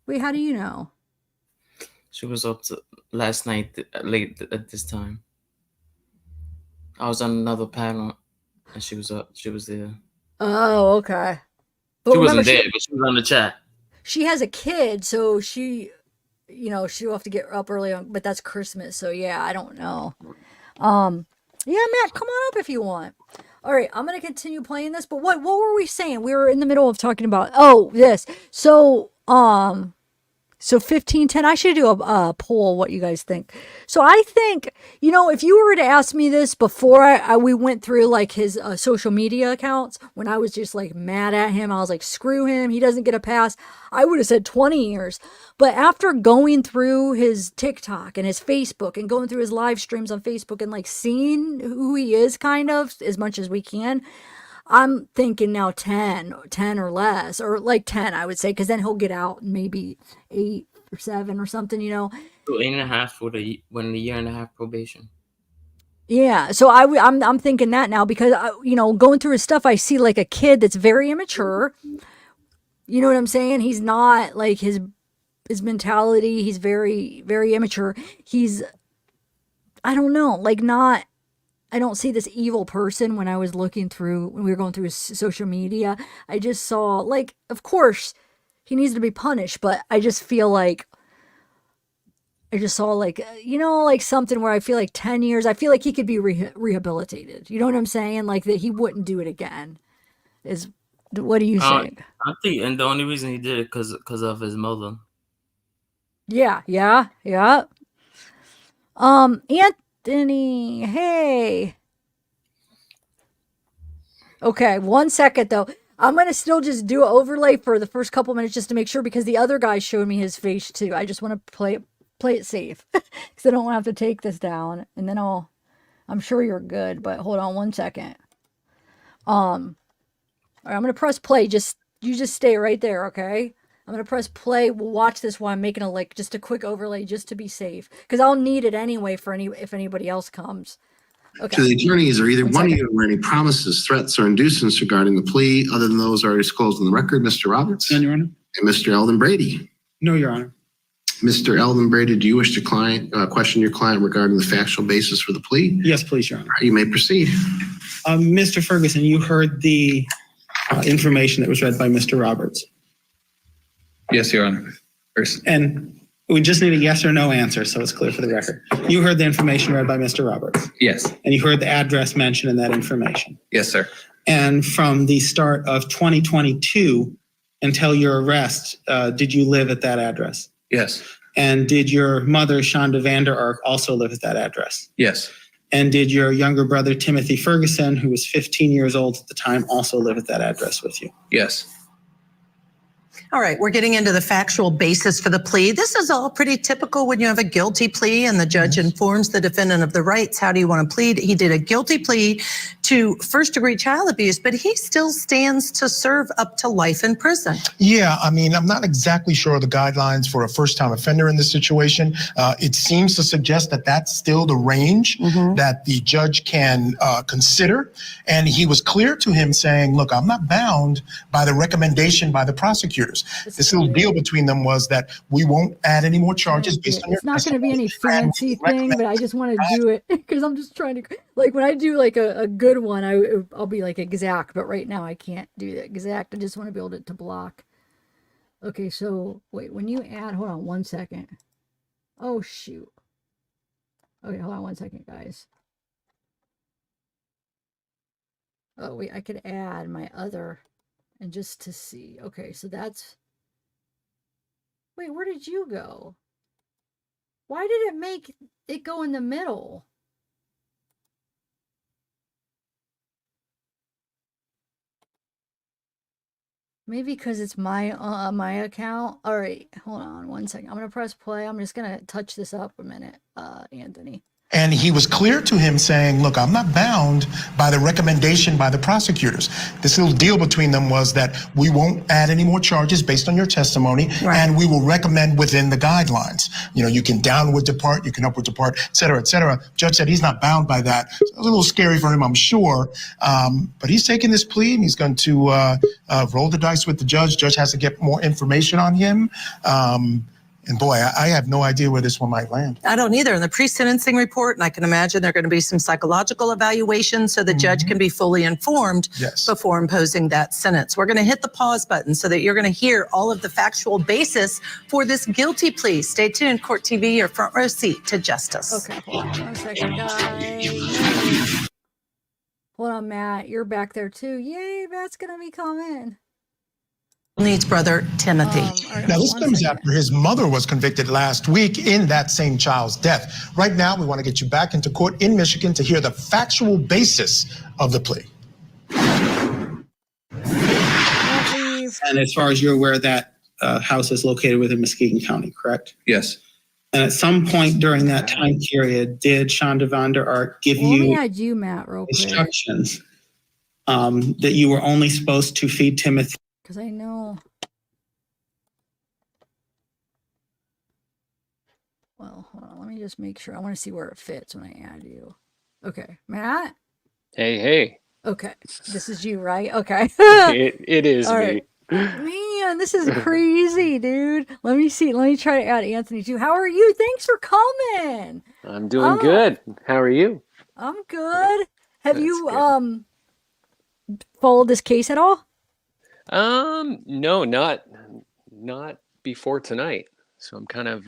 Speaker 1: Wait, how do you know?
Speaker 4: She was up to last night late at this time. I was on another panel, and she was up. She was there.
Speaker 1: Oh, okay. But
Speaker 4: she wasn't there, but she was on the chat.
Speaker 1: She has a kid, so she'll have to get up early on. But that's Christmas, so yeah, I don't know. Yeah, Matt, come on up if you want. All right, I'm going to continue playing this, but what were we saying? We were in the middle of talking about, this. So 1510, I should do a poll, what you guys think. So I think, if you were to ask me this before we went through like his social media accounts, when I was just like mad at him, I was like, screw him, he doesn't get a pass, I would have said 20 years. But after going through his TikTok and his Facebook and going through his live streams on Facebook and like seeing who he is kind of as much as we can, I'm thinking now 10 or less, or like 10, I would say, because then he'll get out in maybe 8 or 7 or something,
Speaker 4: So 8.5 for the 1.5 year probation.
Speaker 1: Yeah, so I'm thinking that now because going through his stuff, I see like a kid that's very immature. You know what I'm saying? He's not like his mentality. He's very, very immature. He's, I don't know, like not. I don't see this evil person when we were going through his social media. I just saw, like, of course, he needs to be punished, but I just feel like, I just saw, like, like something where I feel like 10 years, I feel like he could be rehabilitated. You know what I'm saying? Like, that he wouldn't do it again. What do you think?
Speaker 4: I think, and the only reason he did it because of his mother.
Speaker 1: Yeah. Anthony, hey. Okay, 1 second though. I'm going to still just do an overlay for the first couple minutes just to make sure because the other guy showed me his face too. I just want to play play it safe because I don't want to have to take this down, and then I'm sure you're good, but hold on one second. All right, I'm gonna press play. You just stay right there, okay? I'm gonna press play. We'll watch this while I'm making just a quick overlay just to be safe, because I'll need it anyway if anybody else comes. Okay.
Speaker 3: To the attorneys, are either
Speaker 1: One
Speaker 3: one of
Speaker 1: second.
Speaker 3: you aware of any promises, threats, or inducements regarding the plea other than those already disclosed in the record? Mr. Roberts
Speaker 5: None, Your Honor.
Speaker 3: and Mr. Eldon Brady.
Speaker 6: No, Your Honor.
Speaker 3: Mr. Eldon Brady, do you wish to question your client regarding the factual basis for the plea?
Speaker 6: Yes, please, Your Honor.
Speaker 3: All right, you may proceed.
Speaker 6: Mr. Ferguson, you heard the information that was read by Mr. Roberts.
Speaker 7: Yes, Your Honor. First,
Speaker 6: And we just need a yes or no answer, so it's clear for the record. You heard the information read by Mr. Roberts,
Speaker 7: yes.
Speaker 6: and you heard the address mentioned in that information.
Speaker 7: Yes, sir.
Speaker 6: And from the start of 2022 until your arrest, did you live at that address?
Speaker 7: Yes.
Speaker 6: And did your mother, Shanda Vander Ark, also live at that address?
Speaker 7: Yes.
Speaker 6: And did your younger brother, Timothy Ferguson, who was 15 years old at the time, also live at that address with you?
Speaker 7: Yes.
Speaker 9: All right, we're getting into the factual basis for the plea. This is all pretty typical when you have a guilty plea and the judge informs the defendant of the rights. How do you want to plead? He did a guilty plea to first-degree child abuse, but he still stands to serve up to life in prison.
Speaker 10: Yeah, I mean, I'm not exactly sure of the guidelines for a first-time offender in this situation. It seems to suggest that that's still the range that the judge can consider. And he was clear to him saying, look, I'm not bound by the recommendation by the prosecutors. This little deal between them was that we won't add any more charges based on your
Speaker 1: It's not going to be any
Speaker 10: testimony, and we
Speaker 1: fancy thing, but I just want to do it because I'm just trying to, like, when I do like a good one, I'll be like exact, but right now I can't do that exact. I just want to be able to block. Okay, so wait, when you add, hold on one second. Oh, shoot. Okay, hold on one second, guys. Oh, wait, I could add my other, and just to see. Okay, so that's, wait, where did you go? Why did it make it go in the middle? Maybe because it's my my account. All right, hold on one second. I'm gonna press play. I'm just gonna touch this up a minute, Anthony.
Speaker 10: And he was clear to him saying, look, I'm not bound by the recommendation by the prosecutors. This little deal between them was that we won't add any more charges based on your testimony, and we will recommend within the guidelines. You know, you can downward depart, you can upward depart, et cetera, et cetera. Judge said he's not bound by that. So it was a little scary for him, I'm sure. But he's taking this plea and he's going to roll the dice with the judge. Judge has to get more information on him. And boy, I have no idea where this one might land.
Speaker 9: I don't either. In the pre-sentencing report, and I can imagine there are going to be some psychological evaluations so the judge can be fully informed before imposing that sentence. We're going to hit the pause button so that you're going to hear all of the factual basis for this guilty plea. Stay tuned. Court TV, your front row seat to justice.
Speaker 1: Okay, hold on one second, guys. Hold on, Matt. You're back there too. Yay, Matt's gonna be coming.
Speaker 9: Needs brother Timothy.
Speaker 10: Now, this comes after his mother was convicted last week in that same child's death. Right now, we want to get you back into court in Michigan to hear the factual basis of the plea.
Speaker 6: And as far as you're aware, that house is located within Muskegon County, correct?
Speaker 7: Yes.
Speaker 6: And at some point during that time period, did Shanda Vander Ark give
Speaker 1: Let me
Speaker 6: you
Speaker 1: add you, Matt, real quick.
Speaker 6: instructions that you were only supposed to feed Timothy?
Speaker 1: Because I know. Well, hold on. Let me just make sure. I want to see where it fits when I add you. Okay, Matt.
Speaker 11: Hey.
Speaker 1: Okay, this is you, right? Okay.
Speaker 11: It is
Speaker 1: All
Speaker 11: me.
Speaker 1: right. Man, this is crazy, dude. Let me see. Let me try to add Anthony too. How are you? Thanks for coming.
Speaker 11: I'm doing good. How are you?
Speaker 1: I'm good. Have you followed this case at all?
Speaker 11: No, not before tonight. So I'm kind of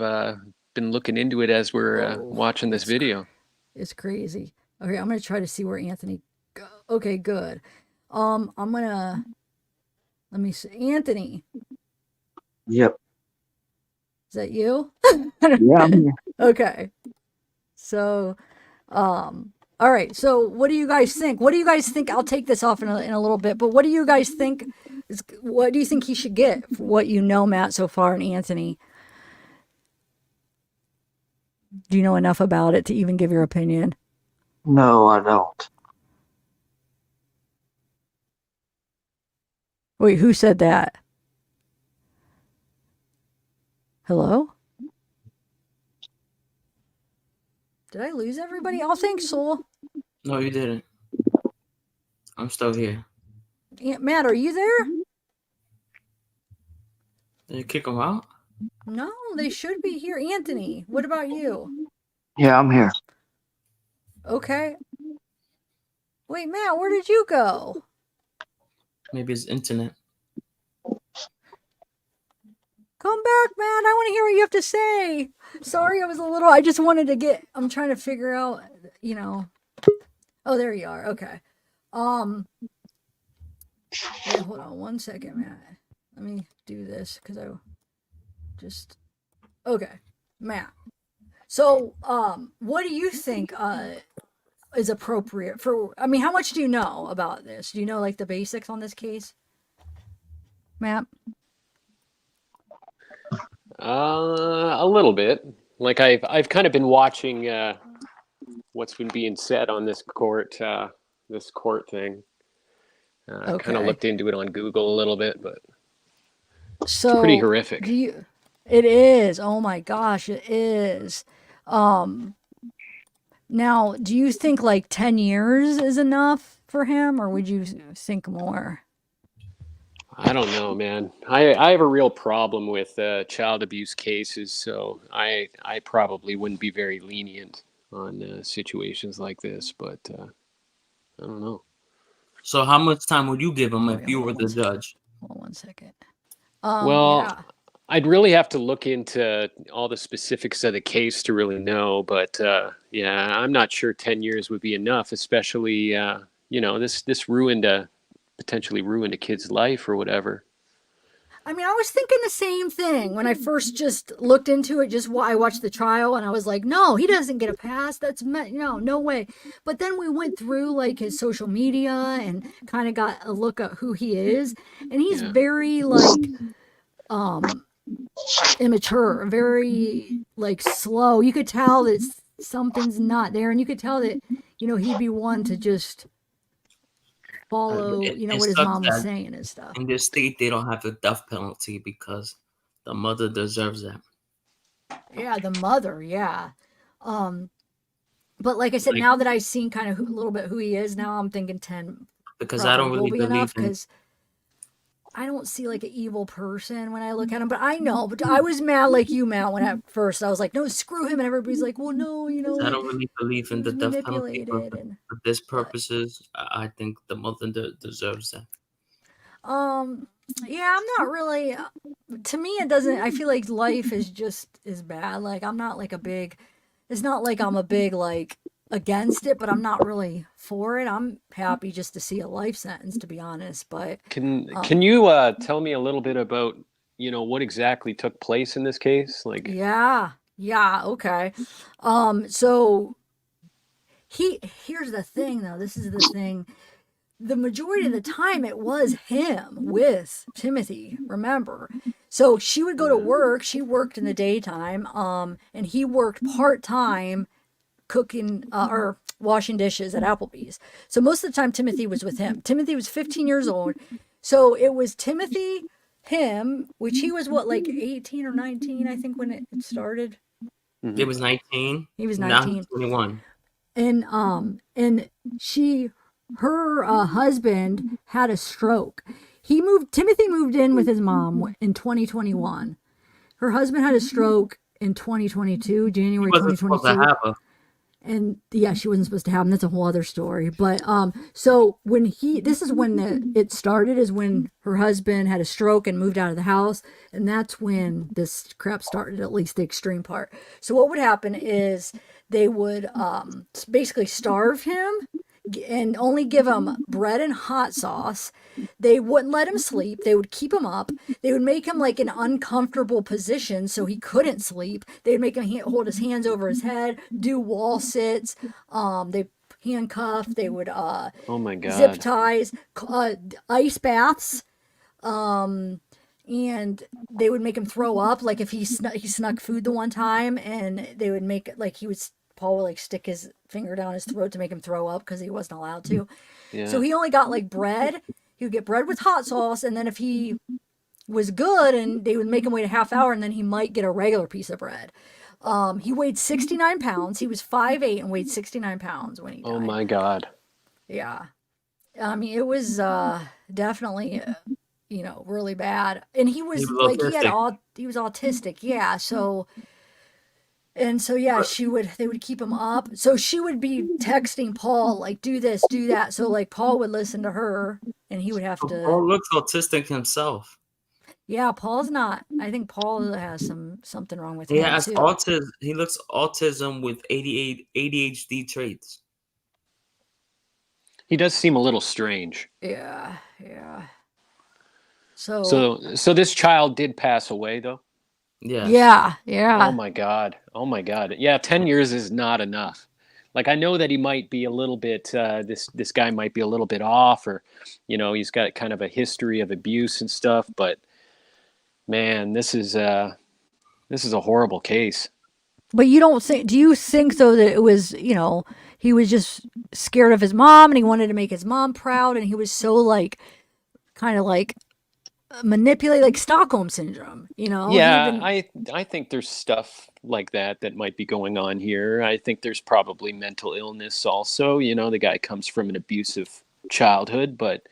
Speaker 11: been looking into it as we're watching this video.
Speaker 1: It's crazy. Okay, I'm gonna try to see where Anthony. Okay, good. I'm gonna. Let me see, Anthony.
Speaker 12: Yep.
Speaker 1: Is that you?
Speaker 12: Yeah, I'm here.
Speaker 1: Okay. So, all right. So, what do you guys think? What do you guys think? I'll take this off in a little bit. But what do you guys think? What do you think he should get? For what you know, Matt, so far, and Anthony. Do you know enough about it to even give your opinion?
Speaker 12: No, I don't.
Speaker 1: Wait, who said that? Hello? Did I lose everybody? Oh, thanks, Soul.
Speaker 4: No, you didn't. I'm still here.
Speaker 1: Matt, are you there?
Speaker 4: Did you kick him out?
Speaker 1: No, they should be here. Anthony, what about you?
Speaker 12: Yeah, I'm here.
Speaker 1: Okay. Wait, Matt, where did you go?
Speaker 4: Maybe it's internet.
Speaker 1: Come back, Matt. I want to hear what you have to say. Sorry, I just wanted to I'm trying to figure out, Oh, there you are. Okay. Wait, hold on one second, Matt. Let me do this because okay, Matt. So, what do you think is appropriate how much do you know about this? Do you know like the basics on this case, Matt?
Speaker 11: A little bit. Like I've kind of been watching what's been being said on this court thing.
Speaker 1: Okay.
Speaker 11: Kind of looked into it on Google a little bit, but
Speaker 1: So
Speaker 11: it's pretty horrific.
Speaker 1: It is. Oh my gosh, it is. Now, do you think like 10 years is enough for him, or would you think more?
Speaker 11: I don't know, man. I have a real problem with child abuse cases, so I probably wouldn't be very lenient on situations like this, but I don't know.
Speaker 4: So how much time would you give him if you were the judge?
Speaker 1: Hold on one second.
Speaker 11: Well,
Speaker 1: Yeah.
Speaker 11: I'd really have to look into all the specifics of the case to really know, but yeah, I'm not sure 10 years would be enough, especially this potentially ruined a kid's life or whatever.
Speaker 1: I mean, I was thinking the same thing when I first just looked into it. I watched the trial and I was like, no, he doesn't get a pass. No way. But then we went through like his social media and kind of got a look at who he is, and he's very like immature, very like slow. You could tell that something's not there, and you could tell that he'd be one to just follow what his mom was saying and stuff.
Speaker 4: In this state, they don't have the death penalty because the mother deserves that.
Speaker 1: Yeah, the mother, yeah. But like I said, now that I've seen kind of a little bit who he is, now I'm thinking 10
Speaker 4: because I don't really believe
Speaker 1: because I don't see like an evil person when I look at him, but I was mad like you, Matt, when at first I was like, no, screw him, and everybody's like, well, no,
Speaker 4: I don't really believe in the death penalty, but for this purposes, I think the mother deserves that.
Speaker 1: Yeah, I'm not really. To me, it doesn't. I feel like life is bad. Like I'm not like it's not like I'm a big like against it, but I'm not really for it. I'm happy just to see a life sentence, to be honest. But
Speaker 11: can you tell me a little bit about what exactly took place in this case? Like
Speaker 1: yeah, okay. So here's the thing, though. This is the thing. The majority of the time it was him with Timothy, remember? So she would go to work. She worked in the daytime, and he worked part-time cooking or washing dishes at Applebee's. So most of the time Timothy was with him. Timothy was 15 years old. So it was Timothy, him, which he was what, like 18 or 19, I think, when it started.
Speaker 4: Mm-hmm. He was 19.
Speaker 1: He was 19.
Speaker 4: Now he's 21.
Speaker 1: And her husband had a stroke. Timothy moved in with his mom in 2021. Her husband had a stroke in 2022, January 2022. And yeah, she wasn't supposed to have him. That's a whole other story. But so this is when it started, is when her husband had a stroke and moved out of the house, and that's when this crap started, at least the extreme part. So what would happen is they would basically starve him and only give him bread and hot sauce. They wouldn't let him sleep. They would keep him up. They would make him like an uncomfortable position so he couldn't sleep. They'd make him hold his hands over his head, do wall sits. They handcuff. They would oh
Speaker 11: my God.
Speaker 1: zip ties, ice baths. and they would make him throw up. Like if he snuck food the one time, and they would make like Paul would like stick his finger down his throat to make him throw up because he wasn't allowed to.
Speaker 11: Yeah.
Speaker 1: So he only got like bread. He would get bread with hot sauce, and then if he was good, and they would make him wait a half hour, and then he might get a regular piece of bread. He weighed 69 pounds. He was 5'8" and weighed 69 pounds when he died.
Speaker 11: Oh my God.
Speaker 1: Yeah. I mean, it was definitely, really bad. And he was like, he was autistic. Yeah. So, yeah, they would keep him up. So she would be texting Paul, like, do this, do that. So like Paul would listen to her, and he would have to.
Speaker 4: Paul looks autistic himself.
Speaker 1: Yeah, Paul's not. I think Paul has something wrong with him.
Speaker 4: He has
Speaker 1: too.
Speaker 4: autism. He looks autism with ADHD traits.
Speaker 11: He does seem a little strange.
Speaker 1: Yeah. So
Speaker 11: this child did pass away, though?
Speaker 1: Yeah.
Speaker 11: Oh my God. Yeah, 10 years is not enough. Like, I know that he might be a little bit, this guy might be a little bit off, or, he's got kind of a history of abuse and stuff, but man, this is a horrible case.
Speaker 1: But do you think though that it was, he was just scared of his mom, and he wanted to make his mom proud, and he was so like, kind of like manipulate, like Stockholm syndrome,
Speaker 11: Yeah, I think there's stuff like that might be going on here. I think there's probably mental illness also. The guy comes from an abusive childhood, but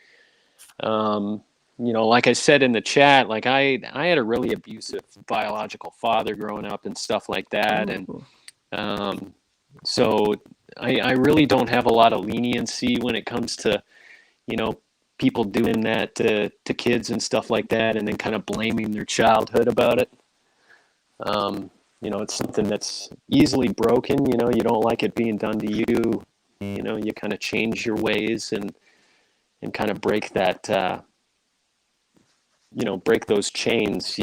Speaker 11: like I said in the chat, like I had a really abusive biological father growing up and stuff like that.
Speaker 1: Ooh.
Speaker 11: And so I really don't have a lot of leniency when it comes to, people doing that to kids and stuff like that, and then kind of blaming their childhood about it. It's something that's easily broken. You don't like it being done to you. You kind of change your ways and kind of break that, break those chains,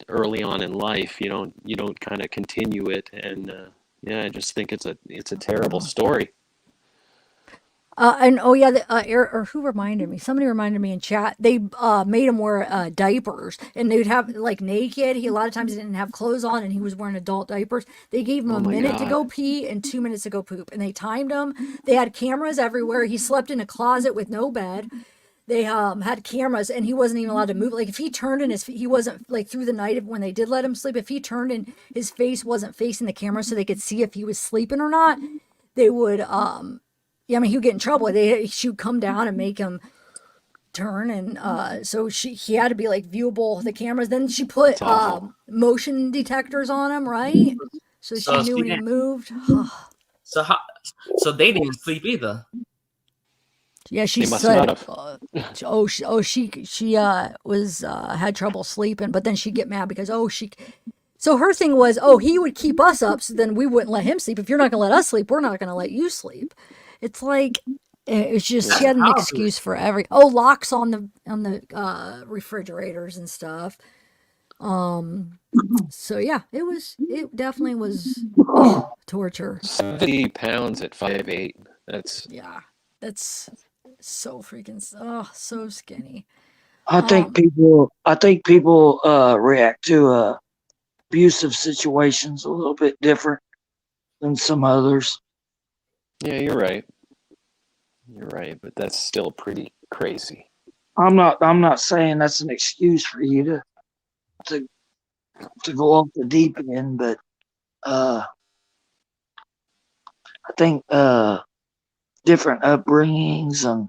Speaker 11: early on in life. You don't kind of continue it. And I just think it's a terrible story.
Speaker 1: And who reminded me? Somebody reminded me in chat. They made him wear diapers, and they would have like naked. A lot of times he didn't have clothes on, and he was wearing adult diapers. They gave him a minute to go pee and 2 minutes to go poop, and they timed him. They had cameras everywhere. He slept in a closet with no bed. They had cameras, and he wasn't even allowed to move. Like if he turned in he wasn't like through the night when they did let him sleep. If he turned in, his face wasn't facing the camera, so they could see if he was sleeping or not. They would he would get in trouble. She would come down and make him turn, and so he had to be like viewable, the cameras. Then she put motion detectors on him, right? So she knew when he moved.
Speaker 4: So they didn't sleep either.
Speaker 1: Yeah, she said, she was had trouble sleeping, but then she'd get mad because so her thing was, he would keep us up, so then we wouldn't let him sleep. If you're not gonna let us sleep, we're not gonna let you sleep. It's like it's just she had an excuse for locks on the refrigerators and stuff. So yeah, it definitely was torture.
Speaker 11: 70 pounds at 5'8". That's
Speaker 1: so freaking so skinny.
Speaker 12: I think people react to abusive situations a little bit different than some others.
Speaker 11: Yeah, you're right. But that's still pretty crazy.
Speaker 12: I'm not saying that's an excuse for you to go off the deep end, but I think different upbringings and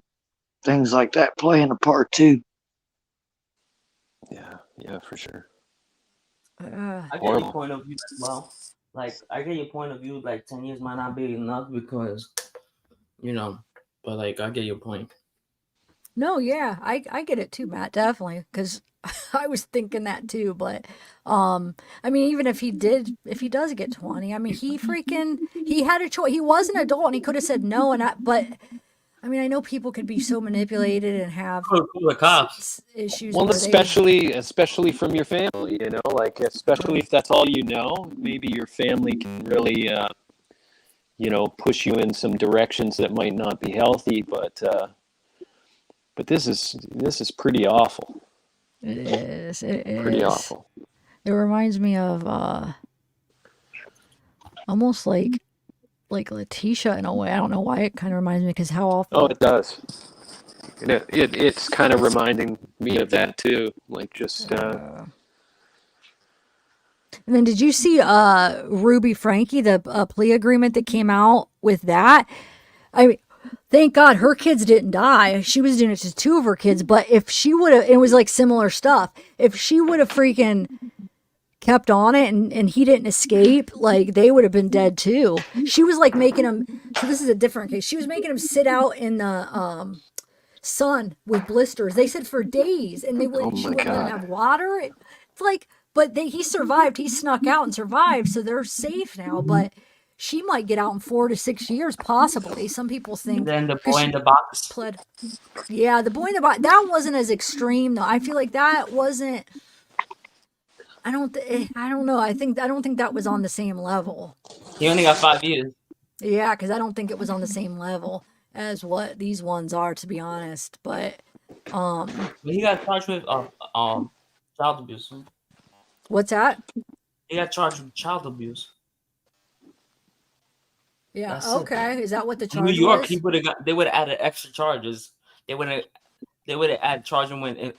Speaker 12: things like that playing a part too.
Speaker 11: Yeah, for sure.
Speaker 4: I get your point of view as well. Like, I get your point of view. Like, 10 years might not be enough because, but like, I get your point.
Speaker 1: No, yeah, I get it too, Matt, definitely, because I was thinking that too. But even if he does get 20, he had a choice. He was an adult, and he could have said no, but I know people could be so manipulated and have issues.
Speaker 11: Well, especially from your family, like especially if that's all you know, maybe your family can really, push you in some directions that might not be healthy. But this is pretty awful.
Speaker 1: It is. It
Speaker 11: Pretty
Speaker 1: is.
Speaker 11: awful.
Speaker 1: It reminds me of almost like Letitia in a way. I don't know why it kind of reminds me because how
Speaker 11: Oh,
Speaker 1: awful.
Speaker 11: it does. It's kind of reminding me of that too. Like just
Speaker 1: And then did you see Ruby Franke, the plea agreement that came out with that? I mean, thank God her kids didn't die. She was doing it to two of her kids, but if she would have, it was like similar stuff. If she would have freaking kept on it and he didn't escape, like they would have been dead too. She was like making him, so this is a different case. She was making him sit out in the sun with blisters. They said for days, and they
Speaker 11: Oh
Speaker 1: would she
Speaker 11: my
Speaker 1: wouldn't let him
Speaker 11: God.
Speaker 1: have water. It's like, but he survived. He snuck out and survived, so they're safe now. But she might get out in 4 to 6 years, possibly. Some people think
Speaker 4: Then the
Speaker 1: 'cause
Speaker 4: boy
Speaker 1: she
Speaker 4: in the box.
Speaker 1: pled. Yeah, the boy in the box. That wasn't as extreme though. I feel like that wasn't. I don't know. I don't think that was on the same level.
Speaker 4: He only got 5 years.
Speaker 1: Yeah, because I don't think it was on the same level as what these ones are, to be honest. But
Speaker 4: But he got charged with child abuse.
Speaker 1: what's that?
Speaker 4: He got charged with child abuse.
Speaker 1: Yeah.
Speaker 4: That's it.
Speaker 1: Okay. Is that what the
Speaker 4: In New
Speaker 1: charge
Speaker 4: York,
Speaker 1: was?
Speaker 4: he would have got. They would have added extra charges. They would have added charging with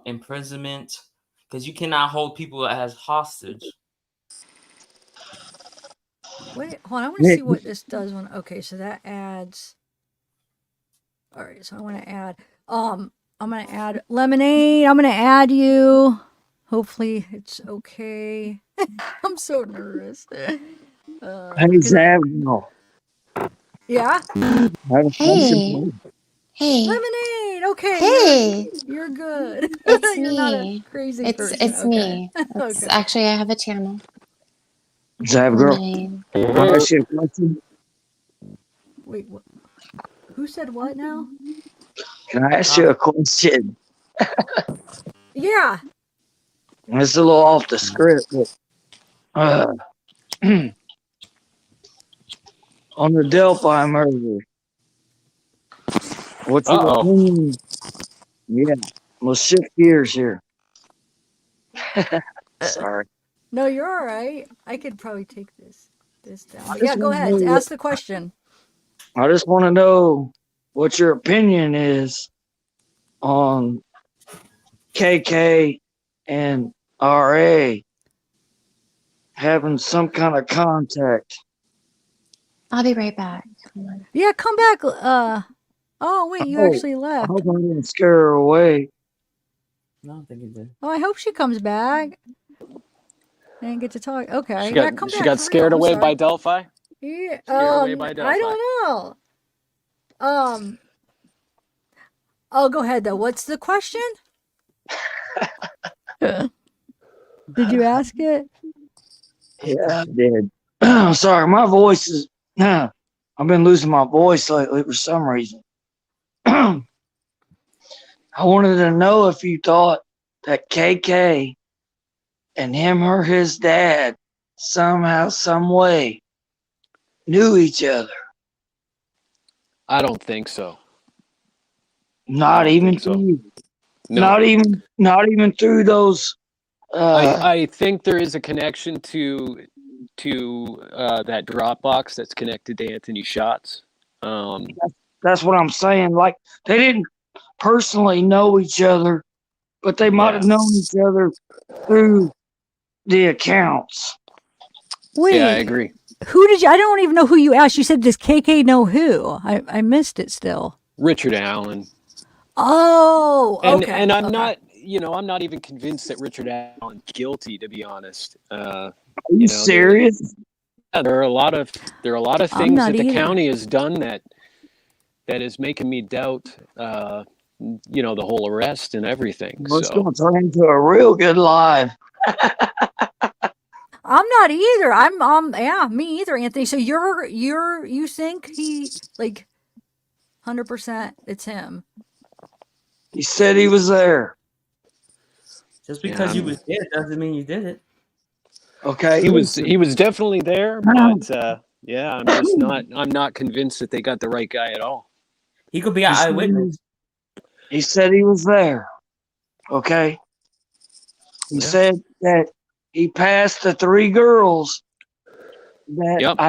Speaker 4: imprisonment, because you cannot hold people as hostage.
Speaker 1: Wait, hold on. I want to see what this does when. Okay, so that adds. All right, so I want to add. I'm gonna add Lemonade. I'm gonna add you. Hopefully it's okay. I'm so nervous.
Speaker 12: Hey,
Speaker 1: 'Cause
Speaker 12: zavgirl.
Speaker 1: yeah.
Speaker 13: Hey. Hey.
Speaker 1: Lemonade. Okay.
Speaker 13: Hey.
Speaker 1: You're good.
Speaker 13: It's
Speaker 1: You're not a
Speaker 13: me.
Speaker 1: crazy
Speaker 13: It's
Speaker 1: person.
Speaker 13: it's
Speaker 1: Okay.
Speaker 13: me. It's
Speaker 1: Okay.
Speaker 13: actually I have a channel.
Speaker 12: Zavgirl.
Speaker 13: Lemonade.
Speaker 12: Can I ask you a question?
Speaker 1: Wait. What? Who said what now?
Speaker 12: Can I ask you a question?
Speaker 1: Yeah.
Speaker 12: It's a little off the script, but on the Delphi murder, what's your
Speaker 11: Uh-oh.
Speaker 12: opinion? Yeah, let's shift gears here. Sorry.
Speaker 1: No, you're all right. I could probably take this down.
Speaker 12: I
Speaker 1: But
Speaker 12: just
Speaker 1: yeah, go
Speaker 12: wanna
Speaker 1: ahead.
Speaker 12: know
Speaker 1: Ask the question.
Speaker 12: I just want to know what your opinion is on KK and RA having some kind of contact.
Speaker 13: I'll be right back.
Speaker 1: Yeah, come back. Oh wait, you actually
Speaker 12: I
Speaker 1: left.
Speaker 12: hope I didn't scare her away.
Speaker 4: No, I don't think he did.
Speaker 1: Oh, I hope she comes back and get to talk. Okay,
Speaker 11: She
Speaker 1: yeah,
Speaker 11: got
Speaker 1: come
Speaker 11: she
Speaker 1: back
Speaker 11: got
Speaker 1: for
Speaker 11: scared
Speaker 1: real. I'm
Speaker 11: away
Speaker 1: sorry.
Speaker 11: by Delphi.
Speaker 1: Yeah,
Speaker 11: Scared away by
Speaker 1: I
Speaker 11: Delphi.
Speaker 1: don't know. Oh, go ahead though. What's the question? Did you ask it?
Speaker 12: Yeah, I did. Sorry, my voice is. I've been losing my voice lately for some reason. I wanted to know if you thought that KK and him or his dad somehow, some way knew each other.
Speaker 11: I don't think so.
Speaker 12: Not even through,
Speaker 11: No.
Speaker 12: not even through those.
Speaker 11: I think there is a connection to that Dropbox that's connected to Anthony's shots.
Speaker 12: That's what I'm saying. Like they didn't personally know each other, but they might have known each other through the accounts.
Speaker 1: Wait.
Speaker 11: Yeah, I agree.
Speaker 1: Who did you? I don't even know who you asked. You said, does KK know who? I missed it still.
Speaker 11: Richard Allen.
Speaker 1: Oh, okay.
Speaker 11: And I'm
Speaker 1: okay.
Speaker 11: not, I'm not even convinced that Richard Allen's guilty, to be honest.
Speaker 12: Are you serious?
Speaker 11: There are a lot of
Speaker 1: I'm
Speaker 11: things
Speaker 1: not
Speaker 11: that the
Speaker 1: either.
Speaker 11: county has done that is making me doubt, the whole arrest and everything.
Speaker 12: Well, it's
Speaker 11: So
Speaker 12: going to turn into a real good live.
Speaker 1: I'm not either. Yeah, me either, Anthony. So you think he, like, 100% it's him?
Speaker 12: He said he was there.
Speaker 4: Just because you was there doesn't mean you did it.
Speaker 12: Okay.
Speaker 11: he was definitely there, but yeah, I'm not convinced that they got the right guy at all.
Speaker 4: He could be an eyewitness.
Speaker 12: He said he was there. Okay. He said that he passed the 3 girls that not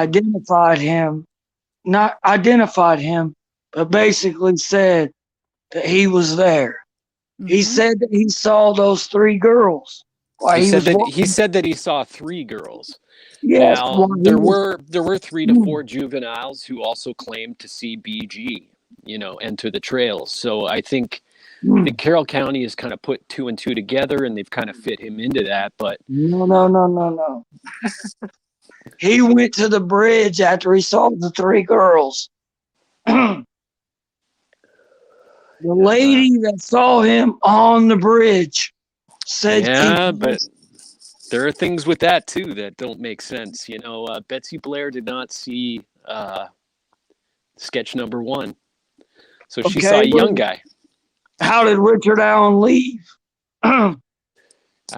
Speaker 12: identified him, but basically said that he was there. He said that he saw those 3 girls while he was walking.
Speaker 11: He said that he saw 3 girls.
Speaker 12: Yes,
Speaker 11: Now
Speaker 12: while he was,
Speaker 11: there were 3 to 4 juveniles who also claimed to see BG, enter the trails. So I think Carroll County has kind of put 2 and 2 together, and they've kind of fit him into that. But
Speaker 12: no. He went to the bridge after he saw the 3 girls. The lady that saw him on the bridge said,
Speaker 11: but there are things with that too that don't make sense. Betsy Blair did not see sketch number 1, so she saw a young guy.
Speaker 12: How did Richard Allen leave?
Speaker 11: I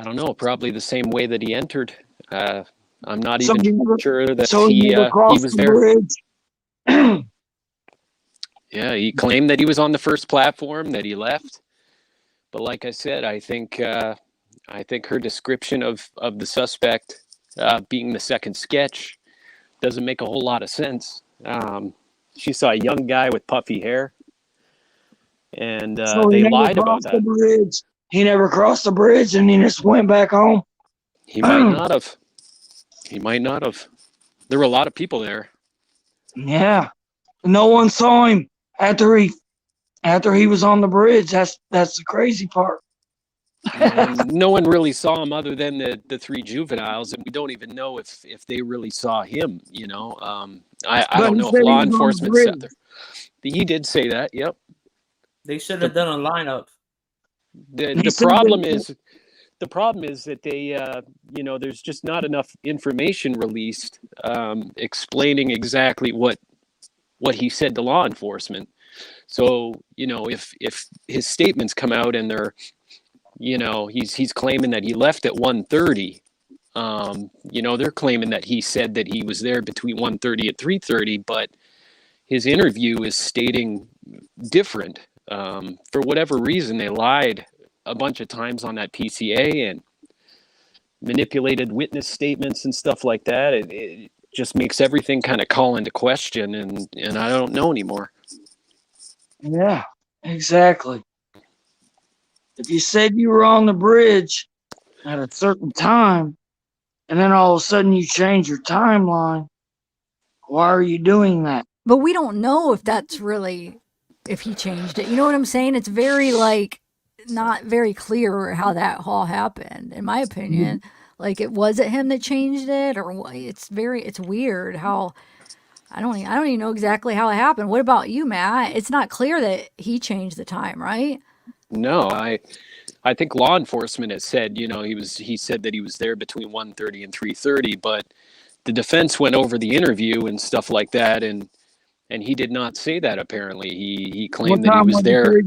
Speaker 11: don't know. Probably the same way that he entered. I'm not even sure that he was there.
Speaker 12: Bridge.
Speaker 11: Yeah, he claimed that he was on the first platform, that he left. But like I said, I think her description of the suspect being the second sketch doesn't make a whole lot of sense. She saw a young guy with puffy hair, and they lied about that.
Speaker 12: Bridge. He never crossed the bridge, and he just went back home.
Speaker 11: He might not have. There were a lot of people there.
Speaker 12: Yeah, no one saw him after he was on the bridge. That's the crazy part.
Speaker 11: No one really saw him other than the 3 juveniles, and we don't even know if they really saw him. I don't know if law enforcement said there. He did say that. Yep.
Speaker 4: They should have done a lineup.
Speaker 11: The problem is that they, there's just not enough information released explaining exactly what he said to law enforcement. So, if his statements come out and they're, he's claiming that he left at 1:30, they're claiming that he said that he was there between 1:30 and 3:30, but his interview is stating different. For whatever reason, they lied a bunch of times on that PCA and manipulated witness statements and stuff like that. It just makes everything kind of call into question, and I don't know anymore.
Speaker 12: Yeah, exactly. If you said you were on the bridge at a certain time, and then all of a sudden you change your timeline, why are you doing that?
Speaker 1: But we don't know if that's really, if he changed it. You know what I'm saying? It's very, not very clear how that all happened, in my opinion. It was it him that changed it, or what? It's weird how, I don't even know exactly how it happened. What about you, Matt? It's not clear that he changed the time, right?
Speaker 11: No, I think law enforcement has said, he said that he was there between 1:30 and 3:30, but the defense went over the interview and stuff like that, and he did not say that. Apparently, he claimed that he was there.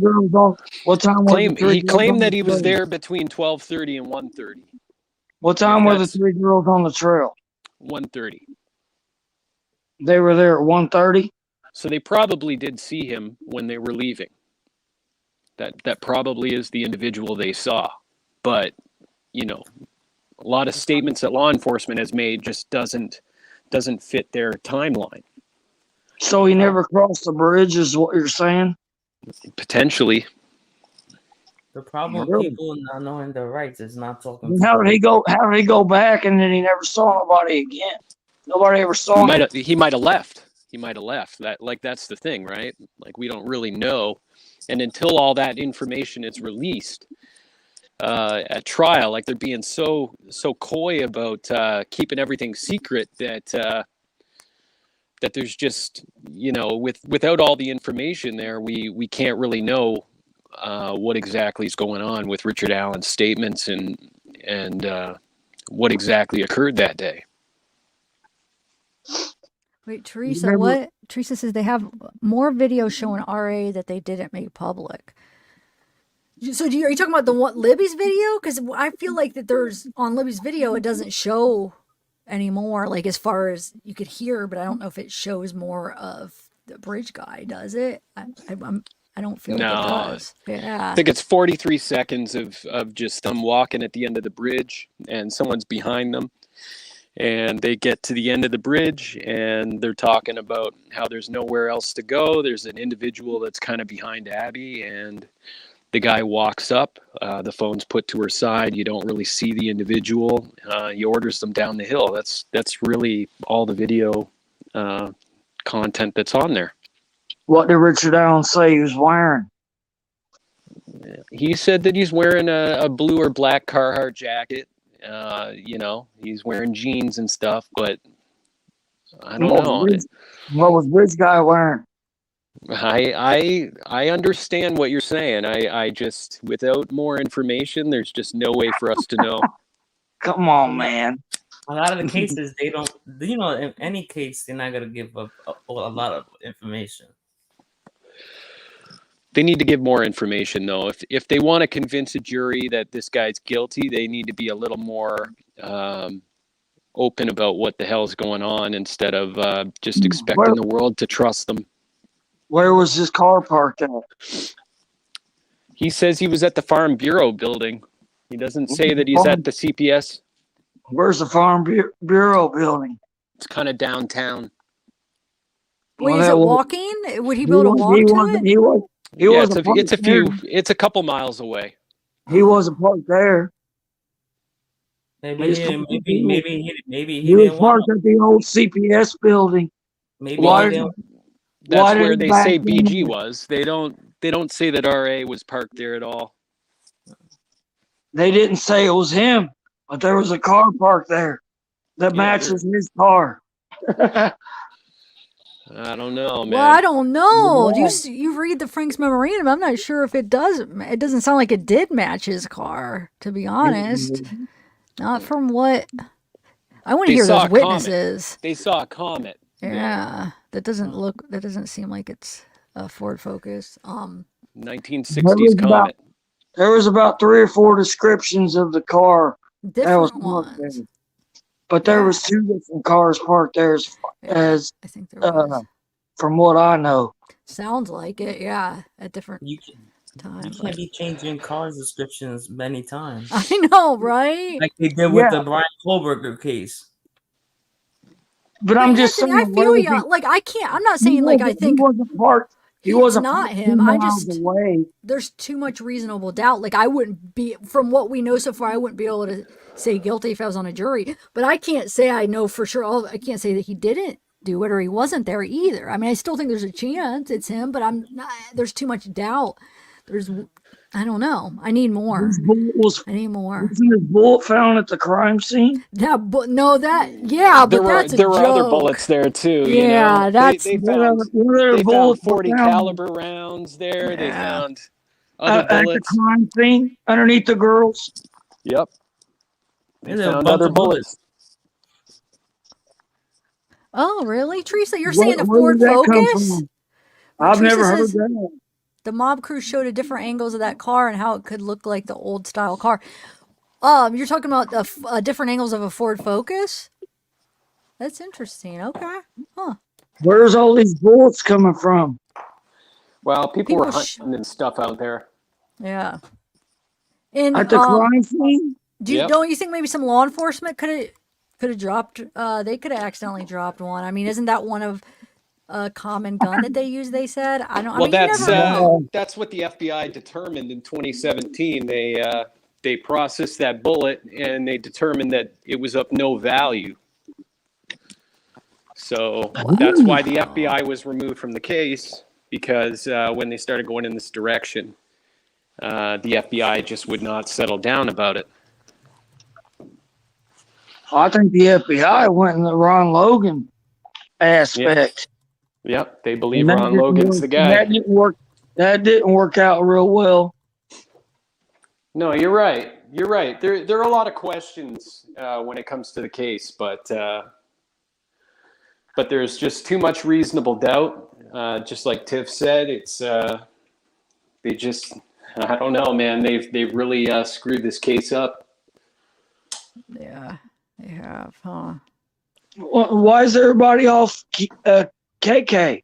Speaker 12: What time?
Speaker 11: He claimed that he was there between 12:30 and 1:30.
Speaker 12: What time were the 3 girls on the trail?
Speaker 11: 1:30.
Speaker 12: They were there at 1:30.
Speaker 11: So they probably did see him when they were leaving. That probably is the individual they saw, but a lot of statements that law enforcement has made just doesn't fit their timeline.
Speaker 12: So he never crossed the bridge, is what you're saying?
Speaker 11: Potentially.
Speaker 4: The problem with people not knowing their rights is not talking.
Speaker 12: How did he go back and then he never saw nobody again? Nobody ever saw him.
Speaker 11: He might have left. That's the thing, right? We don't really know. And until all that information is released at trial, they're being so coy about keeping everything secret that there's just, without all the information there, we can't really know what exactly is going on with Richard Allen's statements and what exactly occurred that day.
Speaker 1: Wait, Teresa, what? Teresa says they have more videos showing RA that they didn't make public. So are you talking about Libby's video? Because I feel like that there's, on Libby's video, it doesn't show anymore, as far as you could hear, but I don't know if it shows more of the bridge guy, does it? I don't feel like it
Speaker 11: No,
Speaker 1: does.
Speaker 11: I
Speaker 1: Yeah.
Speaker 11: think it's 43 seconds of just them walking at the end of the bridge and someone's behind them. And they get to the end of the bridge and they're talking about how there's nowhere else to go. There's an individual that's kind of behind Abby, and the guy walks up. The phone's put to her side. You don't really see the individual. He orders them down the hill. That's really all the video content that's on there.
Speaker 12: What did Richard Allen say he was wearing?
Speaker 11: He said that he's wearing a blue or black Carhartt jacket. He's wearing jeans and stuff, but I don't know.
Speaker 12: What was this guy wearing?
Speaker 11: I understand what you're saying. I just, without more information, there's just no way for us to know.
Speaker 12: Come on, man.
Speaker 4: A lot of the cases, they don't, in any case, they're not going to give up a lot of information.
Speaker 11: They need to give more information, though. If they want to convince a jury that this guy's guilty, they need to be a little more open about what the hell's going on instead of just expecting the world to trust them.
Speaker 12: Where was his car parked at?
Speaker 11: He says he was at the Farm Bureau building. He doesn't say that he's at the CPS.
Speaker 12: Where's the Farm Bureau building?
Speaker 11: It's kind of downtown.
Speaker 1: Wait, is it walking? Would he be able to walk to it?
Speaker 11: It's a couple miles away.
Speaker 12: He wasn't parked there.
Speaker 4: Maybe he
Speaker 12: was parked at the old CPS building.
Speaker 11: That's where they say BG was. They don't say that RA was parked there at all.
Speaker 12: They didn't say it was him, but there was a car parked there that matches his car.
Speaker 11: I don't know, man.
Speaker 1: Well, I don't know. You read the Frank's memorandum. I'm not sure if it does. It doesn't sound like it did match his car, to be honest. Not from what I want to hear those witnesses.
Speaker 11: They saw a Comet.
Speaker 1: Yeah, that doesn't seem like it's a Ford Focus.
Speaker 11: 1960s Comet.
Speaker 12: There was about 3 or 4 descriptions of the car.
Speaker 1: Different ones.
Speaker 12: But there was 2 different cars parked there as
Speaker 1: I think there was.
Speaker 12: From what I know.
Speaker 1: Sounds like it, yeah. At different times.
Speaker 4: You can't be changing car descriptions many times.
Speaker 1: I know, right?
Speaker 4: Like they did with the Brian Kohlberger case.
Speaker 12: But I'm just saying.
Speaker 1: I feel you. Like, I can't. I'm not saying like I think
Speaker 12: he wasn't parked. He wasn't
Speaker 1: not him. There's too much reasonable doubt. Like, I wouldn't be, from what we know so far, I wouldn't be able to say guilty if I was on a jury. But I can't say I know for sure. I can't say that he didn't do it or he wasn't there either. I mean, I still think there's a chance it's him, but there's too much doubt. I don't know. I need more. I need more.
Speaker 12: Wasn't his bullet found at the crime scene?
Speaker 1: There were
Speaker 11: other bullets there too.
Speaker 1: Yeah, that's
Speaker 11: they found 40 caliber rounds there. Yeah. They found other bullets
Speaker 12: at the crime scene underneath the girls.
Speaker 11: Yep. They found other bullets.
Speaker 1: Oh, really, Teresa? You're saying a Ford Focus?
Speaker 12: I've never heard that.
Speaker 1: The mob crew showed a different angles of that car and how it could look like the old style car. You're talking about the different angles of a Ford Focus? That's interesting. Okay. Huh.
Speaker 12: Where's all these bullets coming from?
Speaker 11: Well, people were hunting and stuff out there.
Speaker 1: Yeah. And
Speaker 12: at the crime scene?
Speaker 1: Don't you think maybe some law enforcement could have dropped? They could have accidentally dropped one. I mean, isn't that one of a common gun that they use? They said.
Speaker 11: That's what the FBI determined in 2017. They processed that bullet and they determined that it was of no value. So that's why the FBI was removed from the case, because when they started going in this direction, the FBI just would not settle down about it.
Speaker 12: I think the FBI went in the Ron Logan aspect.
Speaker 11: Yep, they believe Ron Logan's the guy.
Speaker 12: That didn't work out real well.
Speaker 11: No, you're right. You're right. There are a lot of questions when it comes to the case, but there's just too much reasonable doubt. Just like Tiff said, it's they just, I don't know, man. They've really screwed this case up.
Speaker 1: Yeah, they have, huh?
Speaker 12: Why is everybody off KK?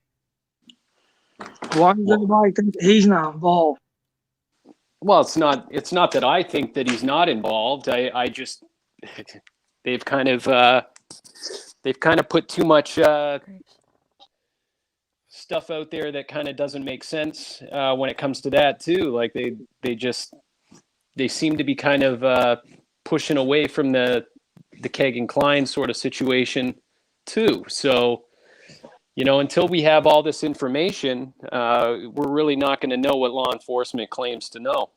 Speaker 12: Why does everybody think that he's not involved?
Speaker 11: Well, it's not that I think that he's not involved. I just they've kind of put too much stuff out there that kind of doesn't make sense when it comes to that too. Like they seem to be kind of pushing away from the Kagan Klein sort of situation too. So, until we have all this information, we're really not going to know what law enforcement claims to know.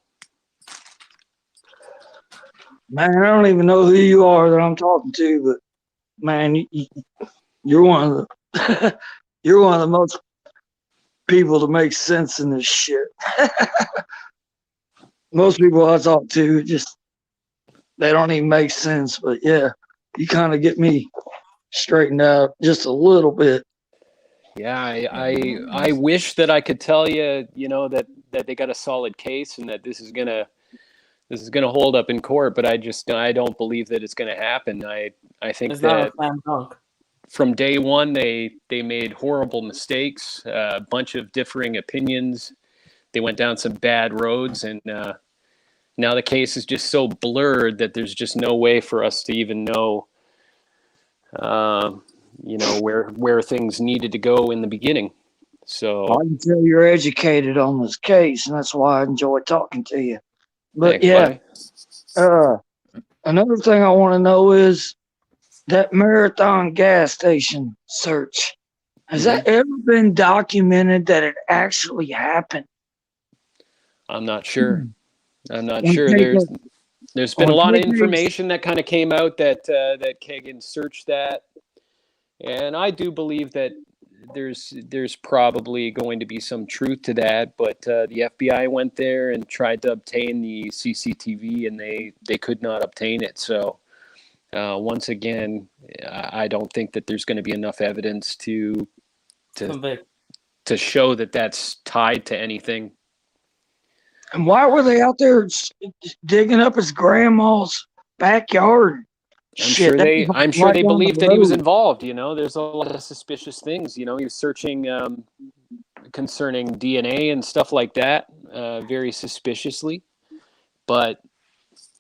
Speaker 12: Man, I don't even know who you are that I'm talking to, but man, you're one of the you're one of the most people to make sense in this shit. Most people I talk to just they don't even make sense. But yeah, you kind of get me straightened out just a little bit.
Speaker 11: Yeah, I wish that I could tell you, that they got a solid case and that this is gonna hold up in court, but I don't believe that it's gonna happen. I think
Speaker 4: It's not
Speaker 11: that
Speaker 4: a slam dunk.
Speaker 11: from day one they made horrible mistakes, a bunch of differing opinions. They went down some bad roads, and now the case is just so blurred that there's just no way for us to even know, where things needed to go in the beginning. So
Speaker 12: I can tell you're educated on this case, and that's why I enjoy talking to you. But
Speaker 11: thanks,
Speaker 12: yeah,
Speaker 11: buddy.
Speaker 12: another thing I want to know is that Marathon gas station search. Has that ever been documented that it actually happened?
Speaker 11: I'm not sure. There's been a lot of information that kind of came out that Kagan searched that, and I do believe that there's probably going to be some truth to that. But the FBI went there and tried to obtain the CCTV, and they could not obtain it. So once again, I don't think that there's going to be enough evidence to show that that's tied to anything.
Speaker 12: And why were they out there digging up his grandma's backyard?
Speaker 11: I'm sure they believed that he was involved. There's a lot of suspicious things. He was searching concerning DNA and stuff like that, very suspiciously. But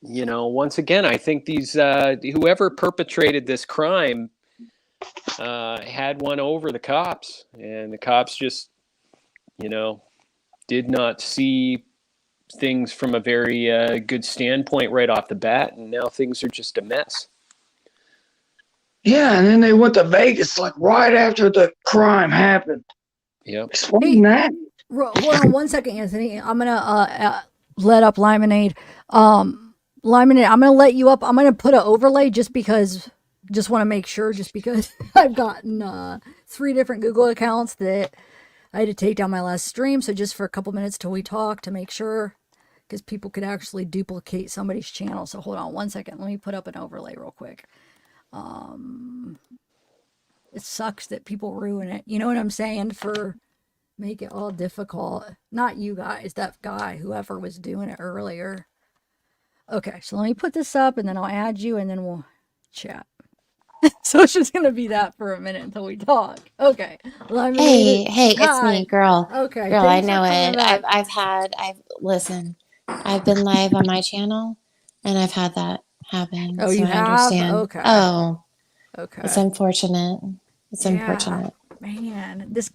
Speaker 11: once again, I think these whoever perpetrated this crime had one over the cops, and the cops just did not see things from a very good standpoint right off the bat, and now things are just a mess.
Speaker 12: Yeah, and then they went to Vegas like right after the crime happened.
Speaker 11: Yep.
Speaker 12: Explain that.
Speaker 1: Hold on 1 second, Anthony. I'm gonna let up Limonade. Limonade, I'm gonna let you up. I'm gonna put an overlay just because. Just want to make sure, just because I've gotten 3 different Google accounts that I had to take down my last stream. So just for a couple minutes till we talk to make sure, because people could actually duplicate somebody's channel. So hold on 1 second. Let me put up an overlay real quick. It sucks that people ruin it. You know what I'm saying? Make it all difficult. Not you guys, that guy, whoever was doing it earlier. Okay, so let me put this up and then I'll add you and then we'll chat. So it's just gonna be that for a minute until we talk. Okay.
Speaker 13: Hey, it's me, girl.
Speaker 1: Okay.
Speaker 13: Girl, I know it. Listen, I've been live on my channel and I've had that happen.
Speaker 1: Oh,
Speaker 13: so
Speaker 1: you
Speaker 13: I
Speaker 1: have?
Speaker 13: understand.
Speaker 1: Okay.
Speaker 13: Oh.
Speaker 1: Okay.
Speaker 13: It's unfortunate. It's unfortunate.
Speaker 1: Man, this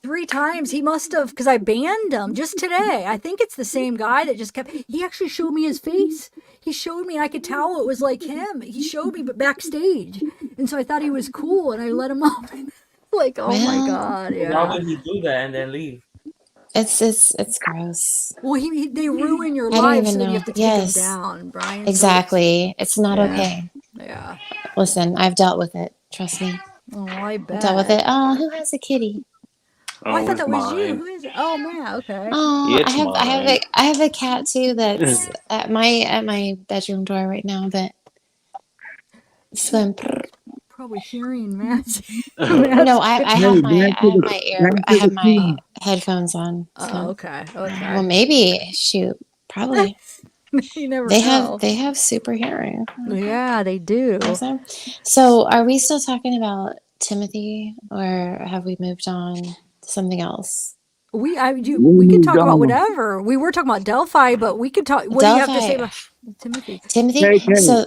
Speaker 1: 3 times he must have, because I banned him just today. I think it's the same guy that just kept, he actually showed me his face. He showed me, I could tell it was like him. He showed me, but backstage. And so I thought he was cool and I let him up. Like, oh my God. Yeah.
Speaker 4: How did he do that and then leave?
Speaker 13: It's gross.
Speaker 1: Well, they ruin your
Speaker 13: I don't
Speaker 1: life
Speaker 13: even
Speaker 1: so
Speaker 13: know.
Speaker 1: that you have to take them down, Brian.
Speaker 13: Exactly. It's not okay.
Speaker 1: Yeah.
Speaker 13: Listen, I've dealt with it. Trust me.
Speaker 1: Oh, I bet.
Speaker 13: I've dealt with it. Oh, who has a kitty?
Speaker 1: Oh, I thought that was you. Who is it? Oh man, okay.
Speaker 13: Oh, I have a cat too that's at my bedroom door right now that swim.
Speaker 1: Probably hearing Massey.
Speaker 13: No, I have my headphones on. So.
Speaker 1: Oh, okay.
Speaker 13: Well, maybe probably.
Speaker 1: You never
Speaker 13: they
Speaker 1: know.
Speaker 13: have super hearing.
Speaker 1: Yeah, they do.
Speaker 13: So, are we still talking about Timothy, or have we moved on something else?
Speaker 1: We can talk about whatever. We were talking about Delphi, but we could talk. What do you have to say about Timothy?
Speaker 13: Timothy? So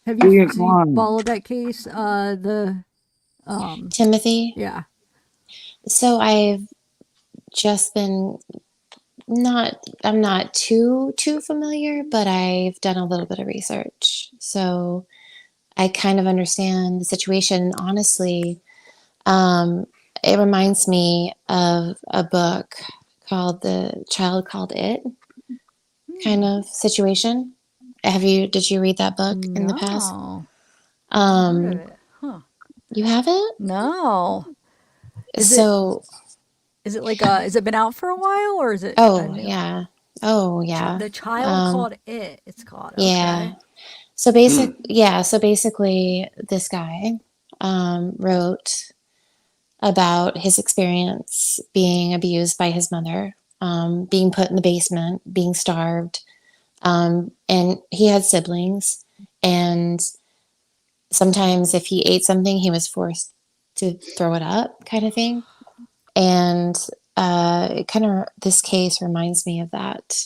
Speaker 1: have you followed that case?
Speaker 13: Timothy?
Speaker 1: Yeah.
Speaker 13: So I've just been I'm not too familiar, but I've done a little bit of research. So I kind of understand the situation. Honestly, it reminds me of a book called The Child Called It kind of situation. Did you read that book in the past?
Speaker 1: Huh.
Speaker 13: You haven't?
Speaker 1: No. Is it like has it been out for a while or is it?
Speaker 13: Oh yeah.
Speaker 1: The Child Called It. It's called.
Speaker 13: Yeah.
Speaker 1: Okay.
Speaker 13: So basically this guy wrote about his experience being abused by his mother, being put in the basement, being starved, and he had siblings, and sometimes if he ate something, he was forced to throw it up, kind of thing. And this case reminds me of that,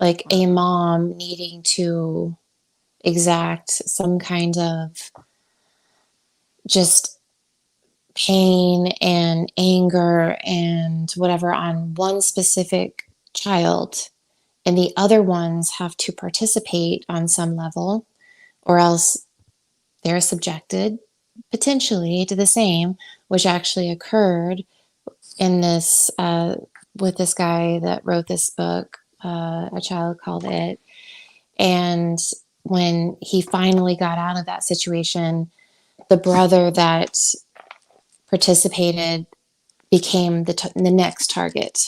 Speaker 13: like a mom needing to exact some kind of just pain and anger and whatever on one specific child, and the other ones have to participate on some level, or else they're subjected potentially to the same, which actually occurred in this with this guy that wrote this book, A Child Called It. And when he finally got out of that situation, the brother that participated became the next target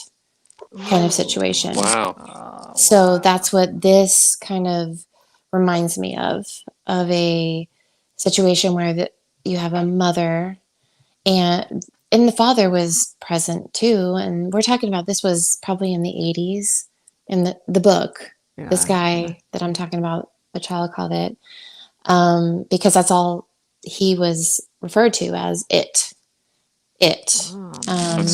Speaker 13: kind of situation.
Speaker 11: Wow.
Speaker 13: So that's what this kind of reminds me of a situation where you have a mother and the father was present too. And we're talking about, this was probably in the 80s in the book.
Speaker 1: Yeah.
Speaker 13: This guy that I'm talking about, A Child Called It, because that's all he was referred to as it.
Speaker 11: That's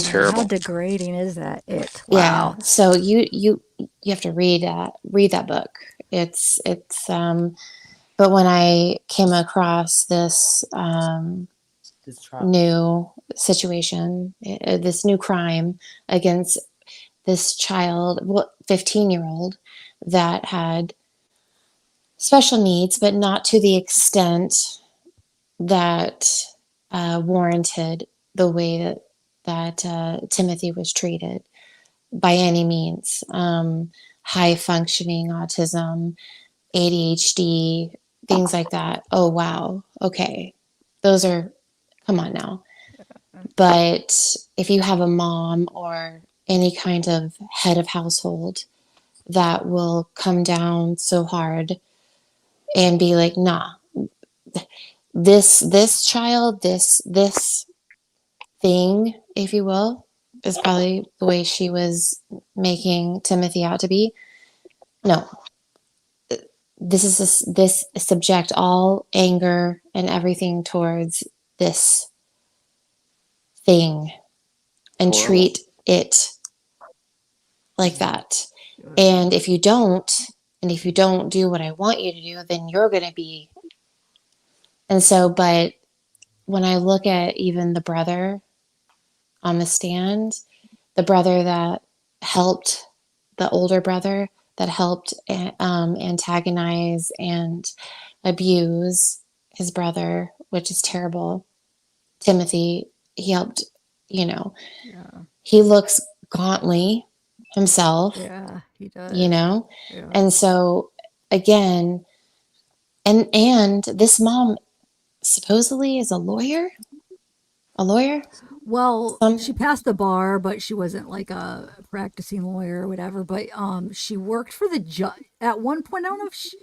Speaker 11: terrible.
Speaker 1: How degrading is that? It.
Speaker 13: Yeah.
Speaker 1: Wow.
Speaker 13: So you have to read that book. It's but when I came across this new situation, this new crime against this child, 15-year-old that had special needs, but not to the extent that warranted the way that Timothy was treated by any means. High functioning autism, ADHD, things like that. Oh, wow. Okay. Those are, come on now. But if you have a mom or any kind of head of household that will come down so hard and be like, nah, this child, this thing, if you will, is probably the way she was making Timothy out to be. No, this subject all anger and everything towards this thing and treat it like that. And if you don't do what I want you to do, then you're going to be. And so, but when I look at even the brother on the stand, the brother that helped, the older brother that helped antagonize and abuse his brother, which is terrible. Timothy, he helped, he looks gauntly himself.
Speaker 1: Yeah, he does.
Speaker 13: Yeah. And so again, and this mom supposedly is a lawyer.
Speaker 1: Well, she passed the bar, but she wasn't like a practicing lawyer or whatever. But she worked for the judge at one point. I don't know if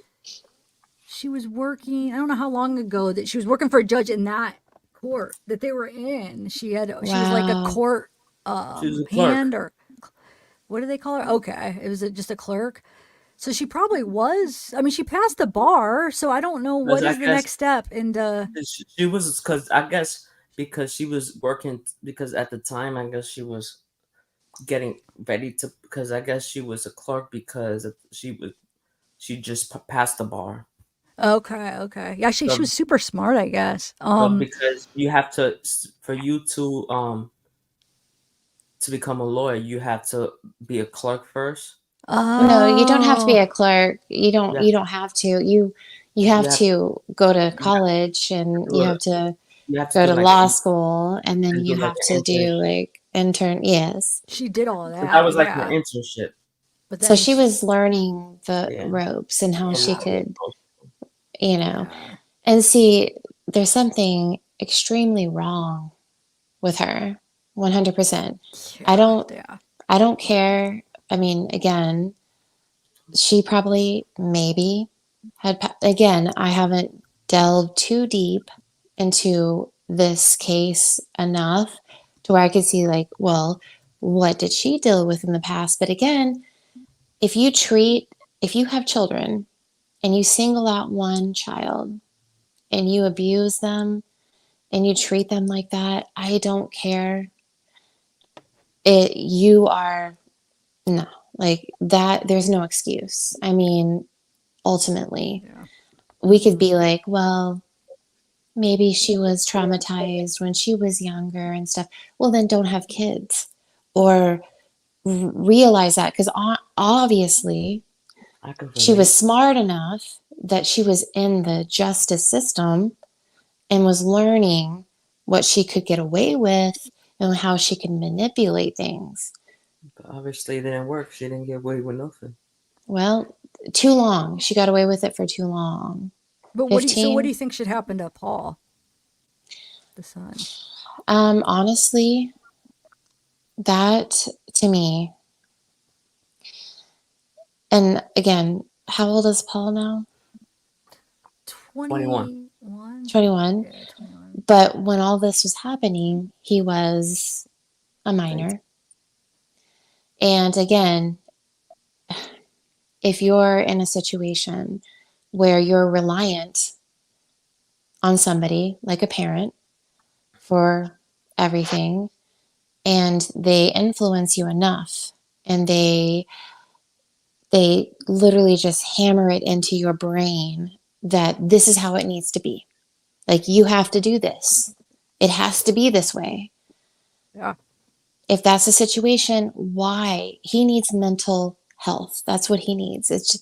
Speaker 1: she was working. I don't know how long ago that she was working for a judge in that court that they were in. She was like a court hand, or what do they call her? Okay, it was just a clerk. So she probably was. I mean, she passed the bar, so I don't know what is the next step. And
Speaker 4: she was, because I guess because she was working, because at the time I guess she was getting ready to, because I guess she was a clerk because she just passed the bar.
Speaker 1: Okay, okay. Yeah, she
Speaker 4: So,
Speaker 1: was super smart, I guess.
Speaker 4: so because you have to, for you to become a lawyer, you have to be a clerk first.
Speaker 13: No, you don't have to be
Speaker 1: Oh,
Speaker 13: a clerk. You don't have to. You have
Speaker 4: You have
Speaker 13: to go to
Speaker 4: you have
Speaker 13: college, and
Speaker 4: to do a you have to
Speaker 13: go
Speaker 4: do
Speaker 13: to
Speaker 4: like
Speaker 13: law school, and then
Speaker 4: and do
Speaker 13: you
Speaker 4: like
Speaker 13: have
Speaker 4: an
Speaker 13: to do
Speaker 4: internship.
Speaker 13: like intern. Yes.
Speaker 1: she did all of
Speaker 4: So that
Speaker 1: that,
Speaker 4: was like her
Speaker 1: yeah.
Speaker 4: internship.
Speaker 1: But
Speaker 13: So
Speaker 1: then
Speaker 13: she was learning the
Speaker 4: Yeah.
Speaker 13: ropes and how
Speaker 4: A
Speaker 13: she
Speaker 4: lot of
Speaker 13: could,
Speaker 4: those.
Speaker 1: yeah.
Speaker 13: and see, there's something extremely wrong with her. 100%. I don't
Speaker 1: Yeah.
Speaker 13: I don't care. I mean, again, she probably maybe had again, I haven't delved too deep into this case enough to where I could see like, well, what did she deal with in the past? But again, if you have children and you single out one child and you abuse them and you treat them like that, I don't care. You are, no, like that, there's no excuse. I mean, ultimately, we could be like, well, maybe she was traumatized when she was younger and stuff. Well, then don't have kids, or realize that, because obviously
Speaker 4: I could
Speaker 13: she was
Speaker 4: relate.
Speaker 13: smart enough that she was in the justice system and was learning what she could get away with and how she could manipulate things.
Speaker 4: But obviously it didn't work. She didn't get away with nothing.
Speaker 13: Well, too long. She got away with it for too long.
Speaker 1: But what do you
Speaker 13: 15?
Speaker 1: think should happen to Paul, the son?
Speaker 13: Honestly, that to me, and again, how old is Paul now?
Speaker 4: 21.
Speaker 13: 21.
Speaker 1: Yeah, 21.
Speaker 13: But when all this was happening, he was a minor. And again, if you're in a situation where you're reliant on somebody like a parent for everything, and they influence you enough, and they literally just hammer it into your brain that this is how it needs to be. Like, you have to do this. It has to be this way.
Speaker 1: Yeah.
Speaker 13: If that's the situation, why? He needs mental health. That's what he needs. It's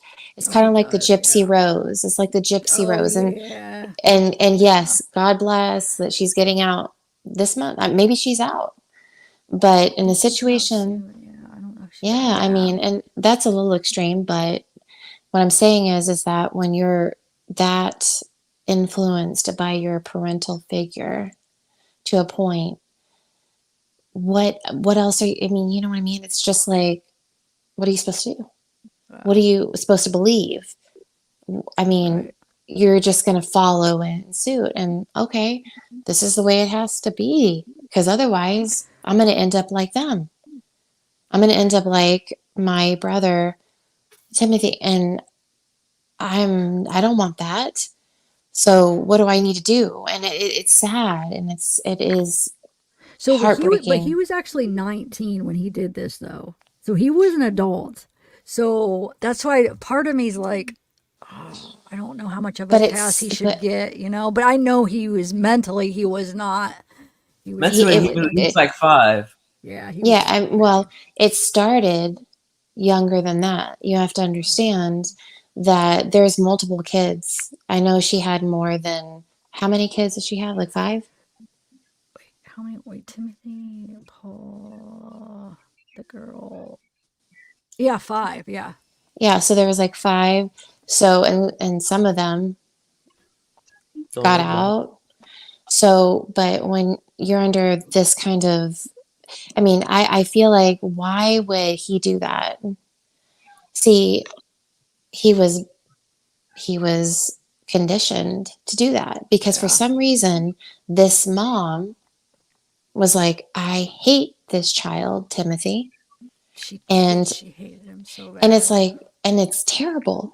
Speaker 13: kind of like the gypsy rose. It's like the gypsy rose.
Speaker 1: Yeah.
Speaker 13: And yes, God bless that she's getting out this month. Maybe she's out. But in a situation, yeah, I mean, and that's a little extreme, but what I'm saying is that when you're that influenced by your parental figure to a point, what else are you, I mean, you know what I mean? It's just like, what are you supposed to do? What are you supposed to believe? I mean, you're just going to follow in suit, and okay, this is the way it has to be, because otherwise I'm going to end up like them. I'm going to end up like my brother Timothy, and I don't want that. So what do I need to do? And it's sad, and it is
Speaker 1: So, but he
Speaker 13: heartbreaking.
Speaker 1: was actually 19 when he did this, though. So he was an adult. So that's why part of me is like, oh, I don't know how much of a
Speaker 13: But
Speaker 1: pass he should get, you know. But I know he was mentally, he was not. He was
Speaker 4: Mentally, he was at least like 5.
Speaker 1: Yeah.
Speaker 13: Well, it started younger than that. You have to understand that there's multiple kids. I know she had more than, how many kids did she have? Like 5?
Speaker 1: How many? Wait, Timothy, Paul, the girl. Yeah, 5. Yeah.
Speaker 13: Yeah, so there was like 5. So and some of them got out. So, but when you're under this kind of, I mean, I feel like, why would he do that? See, he was conditioned to do that because for some reason this mom was like, I hate this child, Timothy.
Speaker 1: She hated him so bad.
Speaker 13: And it's like, and it's terrible.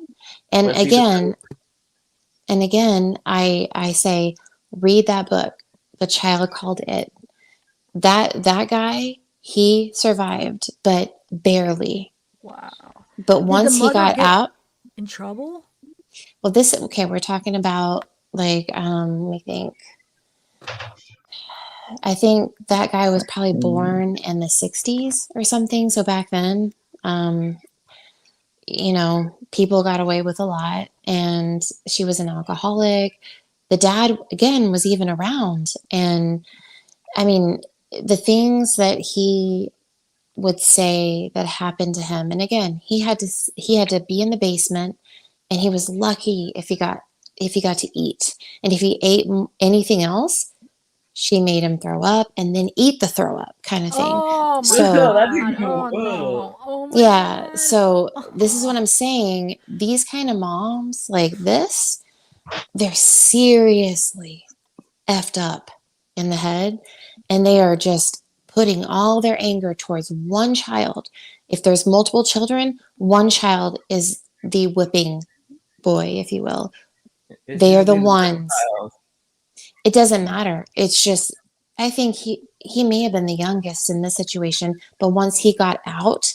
Speaker 13: And again, I say, read that book, the child called it. That guy, he survived, but barely.
Speaker 1: Wow.
Speaker 13: But
Speaker 1: Did the
Speaker 13: once he
Speaker 1: mother
Speaker 13: got
Speaker 1: get
Speaker 13: out,
Speaker 1: in trouble?
Speaker 13: well, we're talking about like, let me think. I think that guy was probably born in the 60s or something. So back then, people got away with a lot, and she was an alcoholic. The dad, again, was even around. And I mean, the things that he would say that happened to him, and again, he had to be in the basement, and he was lucky if he got to eat. And if he ate anything else, she made him throw up and then eat the throw up kind of thing.
Speaker 1: Oh my
Speaker 13: So
Speaker 1: God. Oh no. Oh my
Speaker 13: yeah,
Speaker 1: God.
Speaker 13: so this is what I'm saying. These kind of moms like this, they're seriously effed up in the head, and they are just putting all their anger towards one child. If there's multiple children, one child is the whipping boy, if you will.
Speaker 4: It's
Speaker 13: They are the
Speaker 4: usually the first
Speaker 13: ones.
Speaker 4: child.
Speaker 13: It doesn't matter. It's just, I think he may have been the youngest in this situation, but once he got out,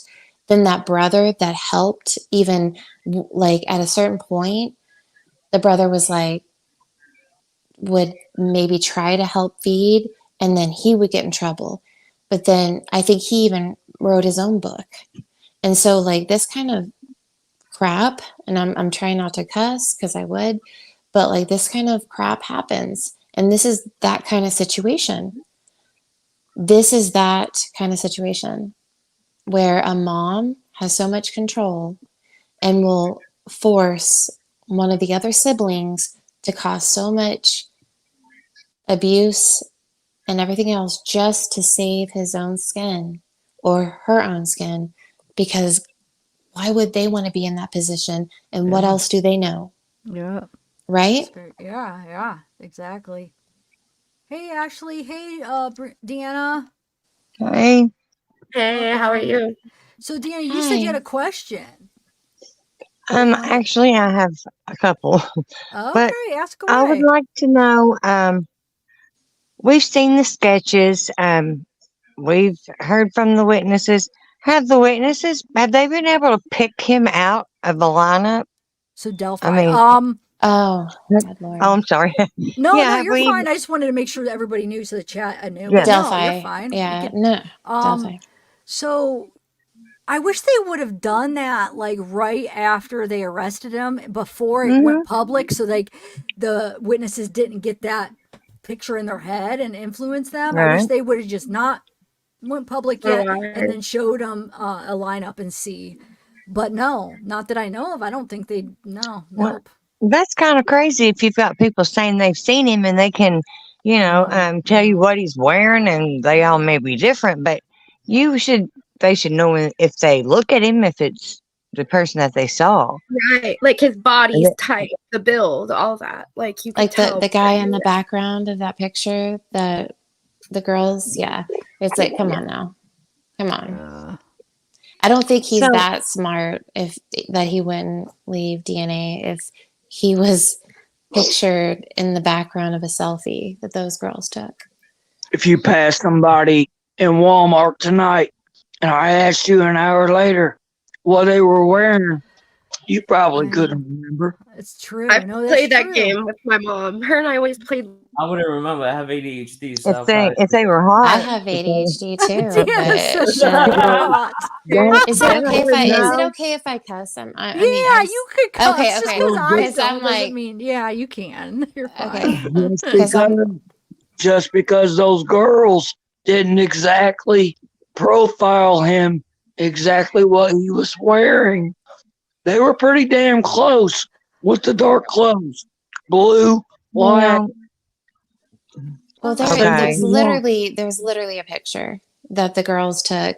Speaker 13: then that brother that helped, even like at a certain point, the brother was like, would maybe try to help feed, and then he would get in trouble. But then I think he even wrote his own book. And so like this kind of crap, and I'm trying not to cuss because I would, but like this kind of crap happens. And this is that kind of situation. This is that kind of situation where a mom has so much control and will force one of the other siblings to cause so much abuse and everything else just to save his own skin or her own skin, because why would they want to be in that position, and what else do they know?
Speaker 1: Yeah.
Speaker 13: Right?
Speaker 1: Yeah, exactly. Hey, Ashley. Hey, Deanna.
Speaker 14: Hey.
Speaker 15: Hey, how are you?
Speaker 1: So, Deanna, you said you had
Speaker 13: Hi.
Speaker 1: a question. You want to?
Speaker 14: Actually, I have a couple, but
Speaker 1: Okay, ask
Speaker 14: I would
Speaker 1: away.
Speaker 14: like to know, we've seen the sketches, we've heard from the witnesses. Have they been able to pick him out of the lineup?
Speaker 1: So Delphi.
Speaker 14: I mean,
Speaker 13: Oh, good
Speaker 14: oh,
Speaker 13: Lord.
Speaker 14: I'm sorry.
Speaker 1: No,
Speaker 14: Yeah,
Speaker 1: you're fine. I just wanted to make sure that everybody knew, so the chat knew.
Speaker 14: Yeah.
Speaker 1: But no, you're
Speaker 13: Delphi.
Speaker 1: fine.
Speaker 13: Yeah, no, Delphi.
Speaker 1: So I wish they would have done that like right after they arrested him, before it went public, so like the witnesses didn't get that picture in their head and influence them. I wish
Speaker 14: Right.
Speaker 1: they would have just not went public yet
Speaker 15: Right.
Speaker 1: and then showed them a lineup and see. But no, not that I know of. I don't think they. No,
Speaker 14: Well,
Speaker 1: nope.
Speaker 14: that's kind of crazy if you've got people saying they've seen him and they can, tell you what he's wearing, and they all may be different, but they should know if they look at him, if it's the person that they saw.
Speaker 15: Right. Like his body's type, the build, all that. Like you could
Speaker 13: Like
Speaker 15: tell.
Speaker 13: the guy in the background of that picture, the girls, yeah. It's like, come on now. Come on. I don't think he's
Speaker 14: So-
Speaker 13: that smart that he wouldn't leave DNA if he was pictured in the background of a selfie that those girls took.
Speaker 12: If you pass somebody in Walmart tonight and I asked you an hour later what they were wearing, you probably couldn't remember.
Speaker 1: It's true.
Speaker 15: I
Speaker 1: No, that's
Speaker 15: played that
Speaker 1: true.
Speaker 15: game with my mom. Her and I always played.
Speaker 4: I wouldn't remember. I have ADHD. So
Speaker 14: If they were hot,
Speaker 13: I have ADHD too,
Speaker 1: Deanna
Speaker 13: but
Speaker 1: says hot.
Speaker 13: is it okay if I cuss? I mean,
Speaker 1: You could cuss.
Speaker 13: Okay,
Speaker 1: Just
Speaker 13: okay.
Speaker 1: because I
Speaker 13: Because
Speaker 1: don't
Speaker 13: I'm
Speaker 1: doesn't
Speaker 13: like,
Speaker 1: mean you can. You're fine.
Speaker 13: okay.
Speaker 12: Just because those girls didn't exactly profile him exactly what he was wearing, they were pretty damn close with the dark clothes. Blue, white.
Speaker 13: Well, there's literally a picture that the girls took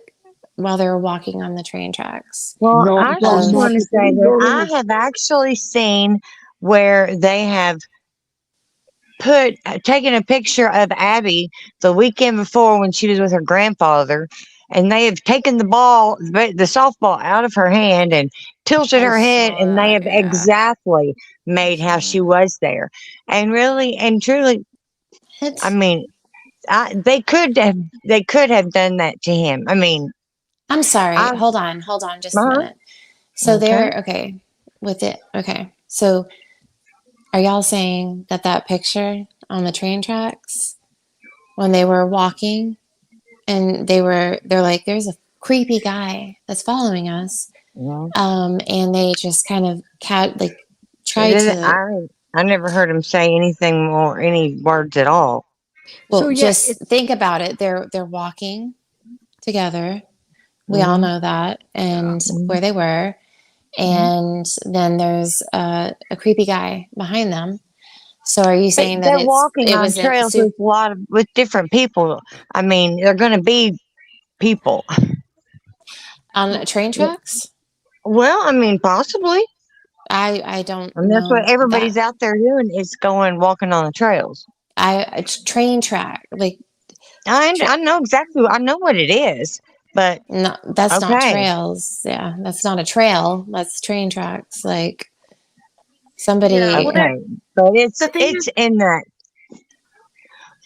Speaker 13: while they were walking on the train tracks.
Speaker 14: Well, I just want to say that I have actually seen where they have taken a picture of Abby the weekend before when she was with her grandfather, and they have taken the softball out of her hand and tilted her head, and they have exactly made how she was there. And really and truly, I mean, They could have done that to him. I mean,
Speaker 13: I'm sorry.
Speaker 14: I,
Speaker 13: Hold on just a
Speaker 14: uh-huh.
Speaker 13: minute. So
Speaker 14: Okay.
Speaker 13: they're okay with it. Okay. So are y'all saying that picture on the train tracks when they were walking and they're like, there's a creepy guy that's following us. And they just kind of tried to.
Speaker 14: I never heard him say anything more, any words at all.
Speaker 13: Well,
Speaker 1: So, yeah,
Speaker 13: just think about it. They're walking together. We all know that, and where they were. And then there's a creepy guy behind them. So are you saying that
Speaker 14: they're walking on trails with different people? I mean, they're going to be people
Speaker 13: on train tracks?
Speaker 14: Well, I mean, possibly.
Speaker 13: I don't
Speaker 14: And that's
Speaker 13: know
Speaker 14: what everybody's
Speaker 13: that.
Speaker 14: out there doing is walking on the trails.
Speaker 13: Train track, like
Speaker 14: I know exactly. I know what it is, but
Speaker 13: no, that's not
Speaker 14: okay.
Speaker 13: trails. Yeah, that's not a trail. That's train tracks. Like somebody.
Speaker 14: Yeah, okay, but it's in that.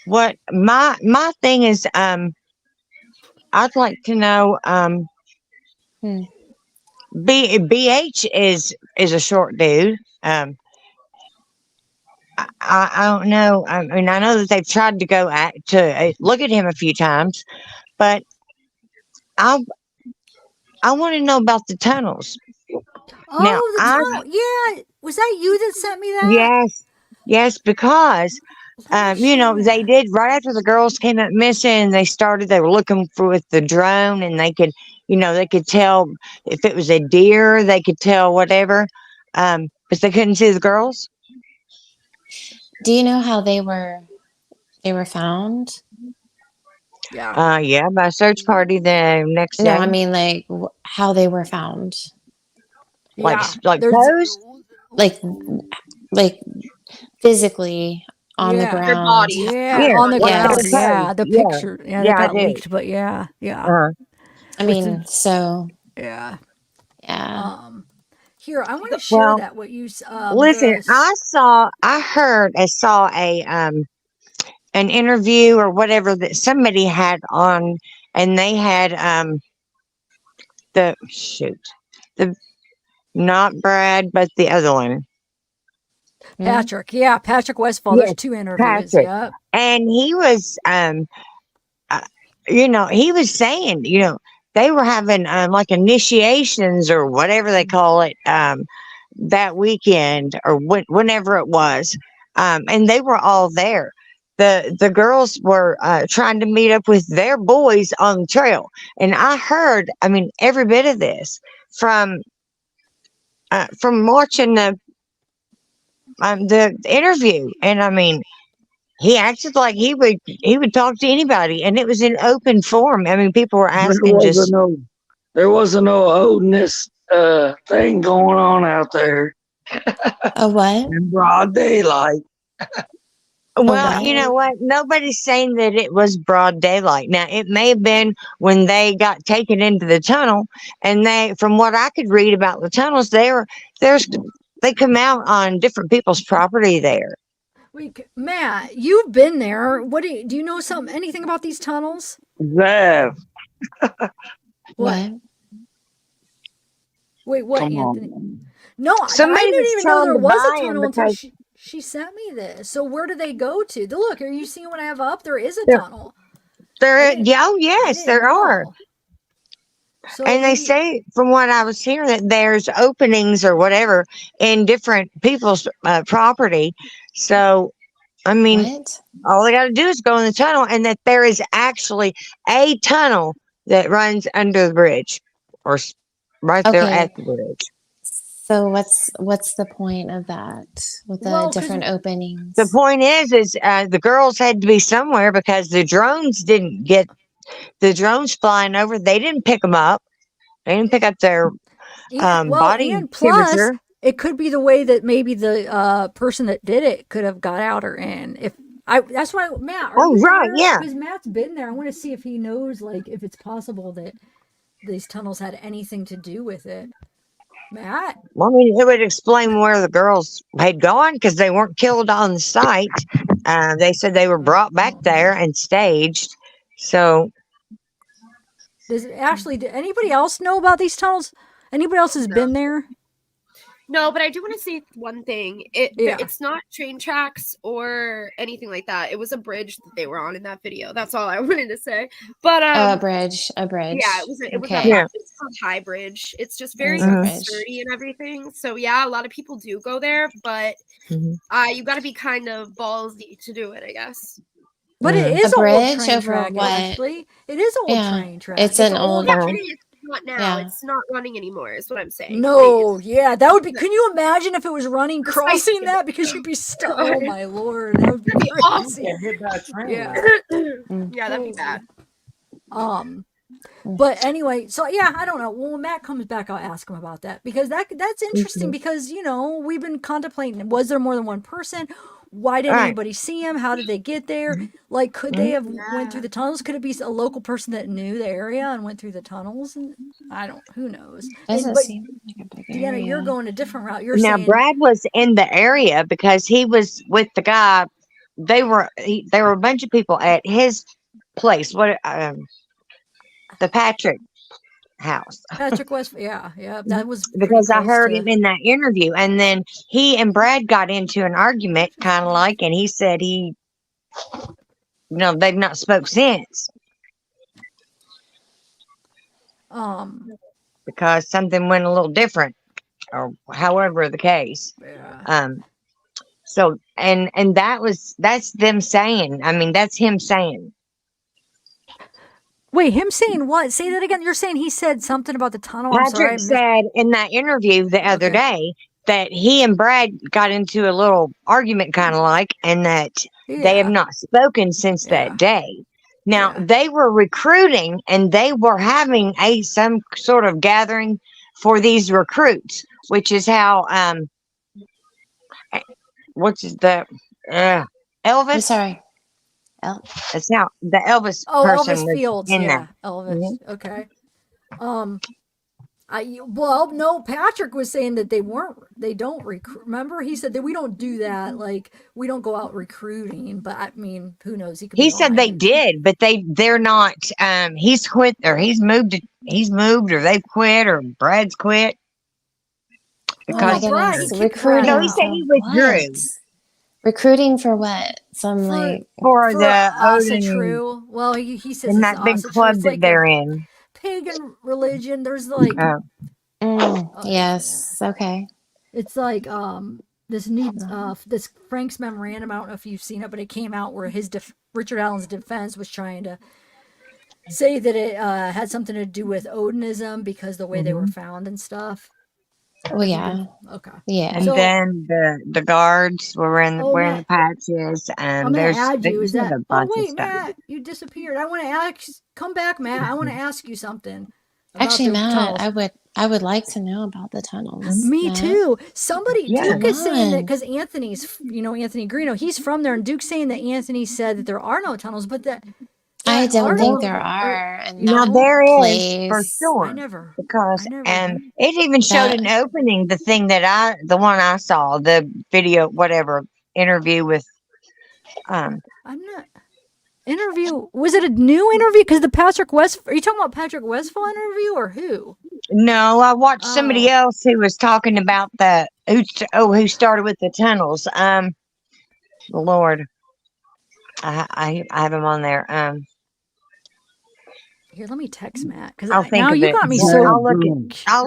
Speaker 14: What my thing is, I'd like to know, BH is a short dude. I don't know. I mean, I know that they've tried to go to look at him a few times, but I want to know about the tunnels. Now,
Speaker 1: Oh, the tunnel. Yeah. Was that you that sent me that?
Speaker 14: yes, because they did right after the girls came up missing. They were looking with the drone, and they could tell if it was a deer. They could tell whatever, but they couldn't see the girls.
Speaker 13: Do you know how they were found?
Speaker 1: Yeah.
Speaker 14: By a search party the next day.
Speaker 13: No, I mean like how they were found.
Speaker 14: Like clothes?
Speaker 13: Like physically on the ground.
Speaker 15: Their bodies.
Speaker 1: Yeah, on the ground.
Speaker 13: Yes.
Speaker 1: Yeah, the picture. Yeah, that got leaked, but yeah.
Speaker 13: I mean, so
Speaker 1: yeah.
Speaker 13: Yeah.
Speaker 1: Here, I want to share that what you
Speaker 14: listen, I saw an interview or whatever that somebody had on, and they had the not Brad, but the other one.
Speaker 1: Patrick. Yeah, Patrick Westfall. There's two interviews.
Speaker 14: Patrick.
Speaker 1: Yep.
Speaker 14: And he was he was saying, they were having like initiations or whatever they call it that weekend or whenever it was, and they were all there. The girls were trying to meet up with their boys on the trail, and I heard, I mean, every bit of this from watching the interview, and I mean, he acted like he would talk to anybody, and it was in open forum. I mean, people were asking
Speaker 12: there wasn't no oldness thing going on out there.
Speaker 13: A what?
Speaker 12: In broad daylight.
Speaker 14: Well, you know what? Nobody's saying that it was broad daylight. Now, it may have been when they got taken into the tunnel, and from what I could read about the tunnels, they come out on different people's property there.
Speaker 1: Wait, Matt, you've been there. What do you know anything about these tunnels?
Speaker 12: Zev.
Speaker 1: What? Wait, what,
Speaker 12: Come
Speaker 1: Anthony?
Speaker 12: on.
Speaker 1: No,
Speaker 14: Somebody
Speaker 1: I didn't
Speaker 14: was
Speaker 1: even know there
Speaker 14: trying to
Speaker 1: was
Speaker 14: buy
Speaker 1: a
Speaker 14: 'em
Speaker 1: tunnel until
Speaker 14: because-
Speaker 1: she sent me this. So where do they go to? Look, are you seeing what I have up? There is a
Speaker 14: There-
Speaker 1: tunnel.
Speaker 14: Yes, there are.
Speaker 1: So
Speaker 14: And they say, from what I was hearing, that there's openings or whatever in different people's property. So, I mean, all they got to do is go in the tunnel, and that there is actually a tunnel that runs under the bridge, or right there
Speaker 13: Okay.
Speaker 14: at the bridge.
Speaker 13: So what's the point of that with the different openings?
Speaker 14: The point is the girls had to be somewhere because the drones didn't get the drones flying over. They didn't pick them up. They didn't pick up their body
Speaker 1: and plus,
Speaker 14: temperature.
Speaker 1: it could be the way that maybe the person that did it could have got out or in. That's why Matt.
Speaker 14: Yeah.
Speaker 1: Because Matt's been there. I want to see if he knows, like, if it's possible that these tunnels had anything to do with it. Matt.
Speaker 14: Well, I mean, it would explain where the girls had gone because they weren't killed on the site. They said they were brought back there and staged. So
Speaker 1: Does Ashley? Did anybody else know about these tunnels? Anybody else has been there?
Speaker 15: No, but I do want to say one thing. It's not train tracks or anything like that. It was a bridge that they were on in that video. That's all I wanted to say. But
Speaker 13: a bridge.
Speaker 15: Yeah, it was.
Speaker 13: Okay.
Speaker 15: It's called High Bridge. It's just very
Speaker 13: Mhm.
Speaker 15: sturdy and everything. So yeah, a lot of people do go there, but you got to be kind of ballsy to do it, I guess.
Speaker 1: But it is
Speaker 13: A
Speaker 1: an old
Speaker 13: bridge
Speaker 1: train
Speaker 13: over
Speaker 1: track,
Speaker 13: what?
Speaker 1: Ashley. It is an old
Speaker 13: Yeah,
Speaker 1: train track.
Speaker 13: it's an old.
Speaker 15: It's not now.
Speaker 13: Yeah.
Speaker 15: It's not running anymore. Is what I'm saying.
Speaker 1: No, yeah, that would be. Can you imagine if it was running, crossing
Speaker 15: Precisely.
Speaker 1: that? Because you'd be stuck. Oh my lord, that would be crazy.
Speaker 6: Hit that train.
Speaker 1: Yeah.
Speaker 15: Yeah, that'd be bad.
Speaker 1: But anyway, so yeah, I don't know. Well, when Matt comes back, I'll ask him about that because that's interesting because we've been contemplating, was there more than one person? Why didn't anybody see him? How did they get there? Like, could they have went through the tunnels? Could it be a local person that knew the area and went through the tunnels? And who knows?
Speaker 13: Doesn't seem like a big
Speaker 1: Deanna,
Speaker 13: area.
Speaker 1: you're going a different route. You're
Speaker 14: now
Speaker 1: saying
Speaker 14: Brad was in the area because he was with the guy. There were a bunch of people at his place. The Patrick house.
Speaker 1: Patrick West. Yeah, that was
Speaker 14: Because I
Speaker 1: pretty
Speaker 14: heard
Speaker 1: close
Speaker 14: him in that interview, and then he and Brad got into an argument, kind of like, and he said they've not spoke since because something went a little different, or however the case.
Speaker 1: Yeah.
Speaker 14: So and that's them saying. I mean, that's him saying.
Speaker 1: Wait, him saying what? Say that again. You're saying he said something about the tunnel. I'm sorry,
Speaker 14: Patrick said in that interview the other day that he and Brad got into a little argument, kind of like, and that they have not spoken since that day. Now they were recruiting and they were having some sort of gathering for these recruits, which is how Elvis?
Speaker 13: I'm sorry.
Speaker 14: That's how the Elvis person
Speaker 1: Elvis
Speaker 14: was
Speaker 1: Fields.
Speaker 14: in
Speaker 1: Yeah,
Speaker 14: there.
Speaker 1: Elvis. Okay. No, Patrick was saying that they don't recruit. Remember, he said that we don't do that. Like, we don't go out recruiting. But I mean, who knows?
Speaker 14: He said they did, but they're not. He's quit, or he's moved, or they've quit, or Brad's quit. Because
Speaker 13: Recruiting.
Speaker 14: No, he said he withdrew.
Speaker 13: Recruiting for what?
Speaker 14: For the
Speaker 1: Asa
Speaker 14: Odin,
Speaker 1: True. Well, he says
Speaker 14: in
Speaker 1: it's
Speaker 14: that big
Speaker 1: Asa True.
Speaker 14: club
Speaker 1: It's
Speaker 14: that
Speaker 1: like
Speaker 14: they're
Speaker 1: a
Speaker 14: in.
Speaker 1: pagan religion. There's like
Speaker 13: Yes. Okay.
Speaker 1: it's like this new this Frank's memorandum. I don't know if you've seen it, but it came out where Richard Allen's defense was trying to say that it had something to do with Odinism because the way they were found and stuff.
Speaker 13: Well, yeah.
Speaker 1: Okay.
Speaker 13: Yeah.
Speaker 14: And then the guards were wearing the patches, and
Speaker 1: I'm gonna
Speaker 14: there's
Speaker 1: add you. Is
Speaker 14: there's
Speaker 1: that?
Speaker 14: a bunch
Speaker 1: Oh
Speaker 14: of
Speaker 1: wait,
Speaker 14: stuff.
Speaker 1: Matt, you disappeared. I want to ask. Come back, Matt. I want to ask you something. about
Speaker 13: Actually,
Speaker 1: the
Speaker 13: Matt,
Speaker 1: tunnels.
Speaker 13: I would like to know about the tunnels.
Speaker 1: Me
Speaker 13: Matt.
Speaker 1: too. Somebody, Duke
Speaker 13: Come
Speaker 1: is saying that
Speaker 13: on.
Speaker 1: because Anthony's, Anthony Greeno, he's from there, and Duke's saying that Anthony said that there are no tunnels, but that
Speaker 13: I don't think
Speaker 1: article-
Speaker 13: there are. And
Speaker 14: Now
Speaker 13: no
Speaker 14: there is
Speaker 13: place.
Speaker 14: for sure.
Speaker 1: I never.
Speaker 14: Because
Speaker 1: never
Speaker 14: it even showed
Speaker 13: That-
Speaker 14: an opening. The one I saw, the video, whatever interview with.
Speaker 1: I'm not. Interview, was it a new interview? Because the Patrick West, are you talking about Patrick Westphal interview or who?
Speaker 14: No, I watched somebody else who was talking about who started with the tunnels. Lord, I have him on there.
Speaker 1: Here, let me text Matt because
Speaker 14: I'll think
Speaker 1: now
Speaker 14: of
Speaker 1: you
Speaker 14: it.
Speaker 1: got me so.
Speaker 14: I'll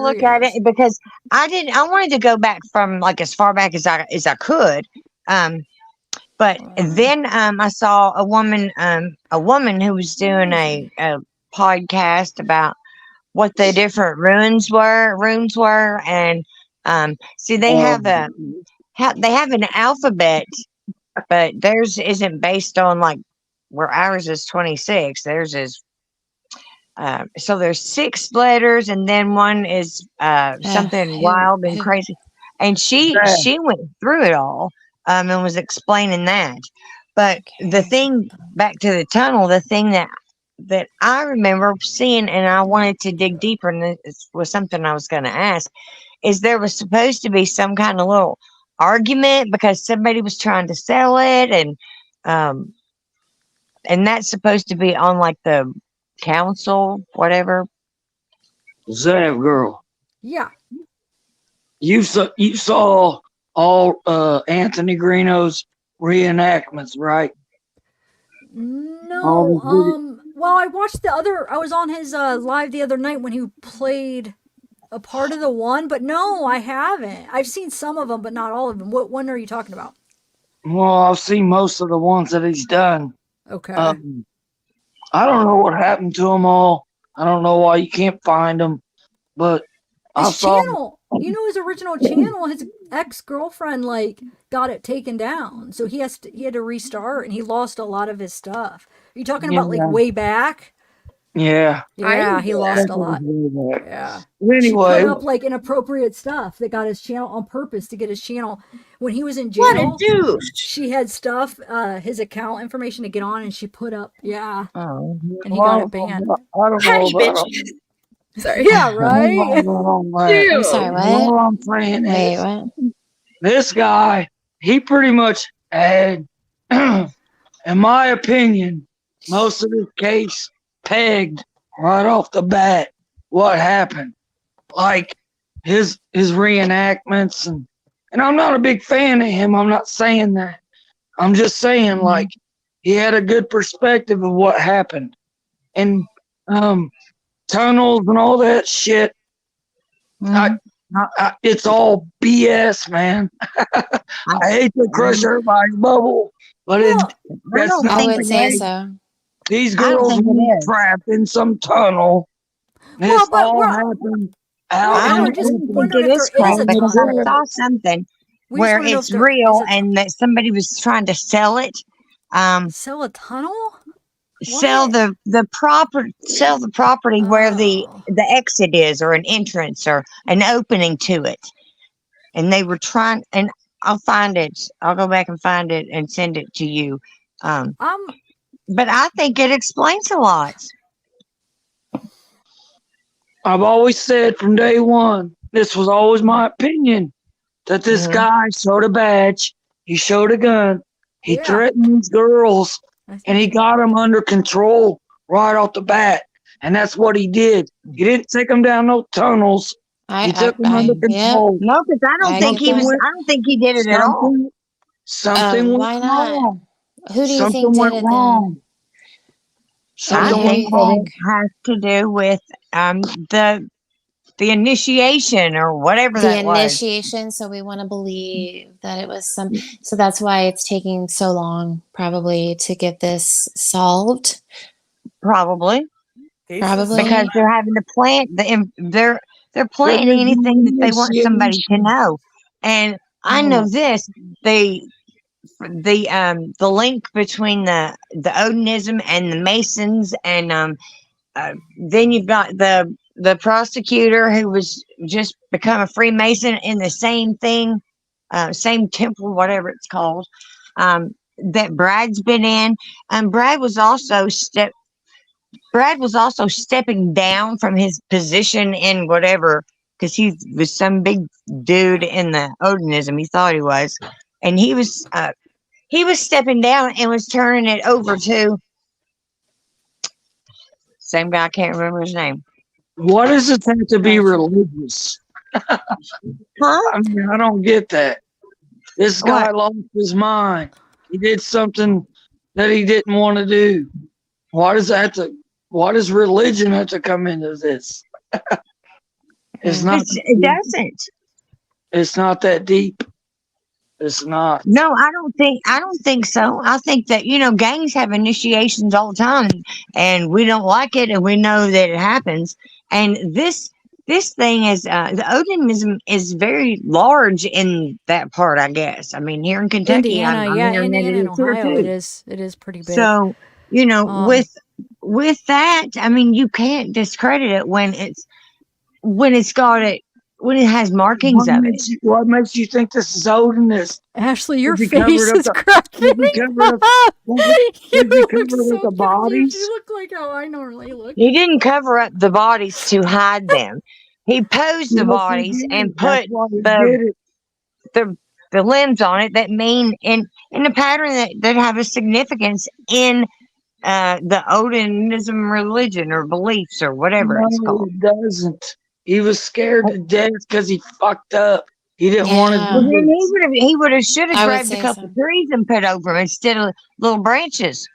Speaker 14: look at it because I wanted to go back from like as far back as I could. But then I saw a woman who was doing a podcast about what the different rooms were, and see they have they have an alphabet, but theirs isn't based on like where ours is 26. Theirs is so there's 6 letters, and then one is something wild and crazy. And she went through it all and was explaining that. But the thing back to the tunnel, the thing that I remember seeing, and I wanted to dig deeper, and this was something I was going to ask, is there was supposed to be some kind of little argument because somebody was trying to sell it, and and that's supposed to be on like the council, whatever.
Speaker 12: Zavgirl,
Speaker 1: Yeah.
Speaker 12: you saw all Anthony Greeno's reenactments, right?
Speaker 1: No. Well, I watched I was on his live the other night when he played a part of the one, but no, I haven't. I've seen some of them, but not all of them. What one are you talking about?
Speaker 12: Well, I've seen most of the ones that he's done.
Speaker 1: Okay.
Speaker 12: I don't know what happened to them all. I don't know why you can't find them, but I
Speaker 1: His
Speaker 12: saw.
Speaker 1: channel, his original channel, his ex-girlfriend got it taken down, so he had to restart, and he lost a lot of his stuff. Are you talking about
Speaker 12: Yeah.
Speaker 1: way back?
Speaker 12: Yeah.
Speaker 1: Yeah, he lost a lot.
Speaker 12: Yeah.
Speaker 1: Yeah.
Speaker 12: Anyway,
Speaker 1: She put up inappropriate stuff that got his channel on purpose to get his channel. When he was in jail,
Speaker 15: What a douche.
Speaker 1: She had stuff, his account information to get on, and she put up,
Speaker 14: Oh.
Speaker 1: And he got it banned.
Speaker 12: I don't
Speaker 15: Petty
Speaker 12: know about
Speaker 15: bitch. Sorry.
Speaker 1: Yeah, right?
Speaker 13: I'm sorry, what?
Speaker 12: All I'm saying
Speaker 13: Wait,
Speaker 12: is,
Speaker 13: what?
Speaker 12: this guy, he pretty much had, in my opinion, most of his case pegged right off the bat what happened. Like his reenactments, and I'm not a big fan of him. I'm not saying that. I'm just saying he had a good perspective of what happened. And tunnels and all that shit. It's all BS, man. I hate to crush everybody's bubble, but that's not
Speaker 13: I would
Speaker 12: the
Speaker 13: say
Speaker 12: case.
Speaker 13: so.
Speaker 12: These girls were trapped in some tunnel. This all happened
Speaker 14: I
Speaker 12: out
Speaker 14: don't
Speaker 12: in
Speaker 14: think it is crap because I saw something where it's real and that somebody was trying to sell it.
Speaker 1: Sell a tunnel?
Speaker 14: Sell the property where the exit is, or an entrance, or an opening to it. And they were trying, and I'll find it. I'll go back and find it and send it to you. But I think it explains a lot.
Speaker 12: I've always said from day one, this was always my opinion, that this guy showed a badge, he showed a gun, he threatened these girls, and he got them under control right off the bat. And that's what he did. He didn't take them down no tunnels. He took them under control.
Speaker 14: No, because I don't think he did it at all.
Speaker 12: Something
Speaker 13: why
Speaker 12: went
Speaker 13: not?
Speaker 12: wrong.
Speaker 13: Who do you
Speaker 12: Something
Speaker 13: think did
Speaker 12: went
Speaker 13: it
Speaker 12: wrong.
Speaker 13: then?
Speaker 14: I
Speaker 12: Something
Speaker 14: think
Speaker 12: went
Speaker 14: that
Speaker 12: wrong.
Speaker 14: it has to do with the initiation or whatever
Speaker 13: The
Speaker 14: that was.
Speaker 13: initiation, so we want to believe that it was so that's why it's taking so long probably to get this solved.
Speaker 14: Probably because they're having to plant they're planting anything that they want somebody to know. And I know this, the link between the Odinism and the Masons, and then you've got the prosecutor who was just become a Freemason in the same thing, same temple, whatever it's called, that Brad's been in. And Brad was also stepping down from his position in whatever, because he was some big dude in the Odinism. He thought he was, and he was stepping down and was turning it over to same guy. I can't remember his name.
Speaker 12: What does it take to be religious? I mean, I don't get that. This guy lost his mind. He did something that he didn't want to do. Why does religion have to come into this?
Speaker 14: It doesn't.
Speaker 12: It's not that deep. It's not.
Speaker 14: No, I don't think so. I think that, gangs have initiations all the time, and we don't like it, and we know that it happens. And this thing is, the Odinism is very large in that part, I guess. I mean, here in Kentucky,
Speaker 1: Indiana,
Speaker 14: I'm hearing that
Speaker 1: Indiana and
Speaker 14: here
Speaker 1: Ohio,
Speaker 14: too.
Speaker 1: it is pretty big.
Speaker 14: So, with that, I mean, you can't discredit it when it has markings of it.
Speaker 12: What makes you think this is Odinist?
Speaker 1: Ashley, your face is cracking.
Speaker 12: You look the bodies.
Speaker 1: You look like how I normally look.
Speaker 14: He didn't cover up the bodies to hide them. He posed the bodies and put the limbs on it that mean in the pattern that have a significance in the Odinism religion or beliefs or whatever it's
Speaker 12: No,
Speaker 14: called.
Speaker 12: it doesn't. He was scared to death because he fucked up. He didn't want to
Speaker 14: Well,
Speaker 12: do
Speaker 14: then
Speaker 12: this.
Speaker 14: he should
Speaker 13: I
Speaker 14: have
Speaker 13: would
Speaker 14: grabbed a
Speaker 13: say
Speaker 14: couple
Speaker 13: so.
Speaker 14: trees and put over him instead of little branches.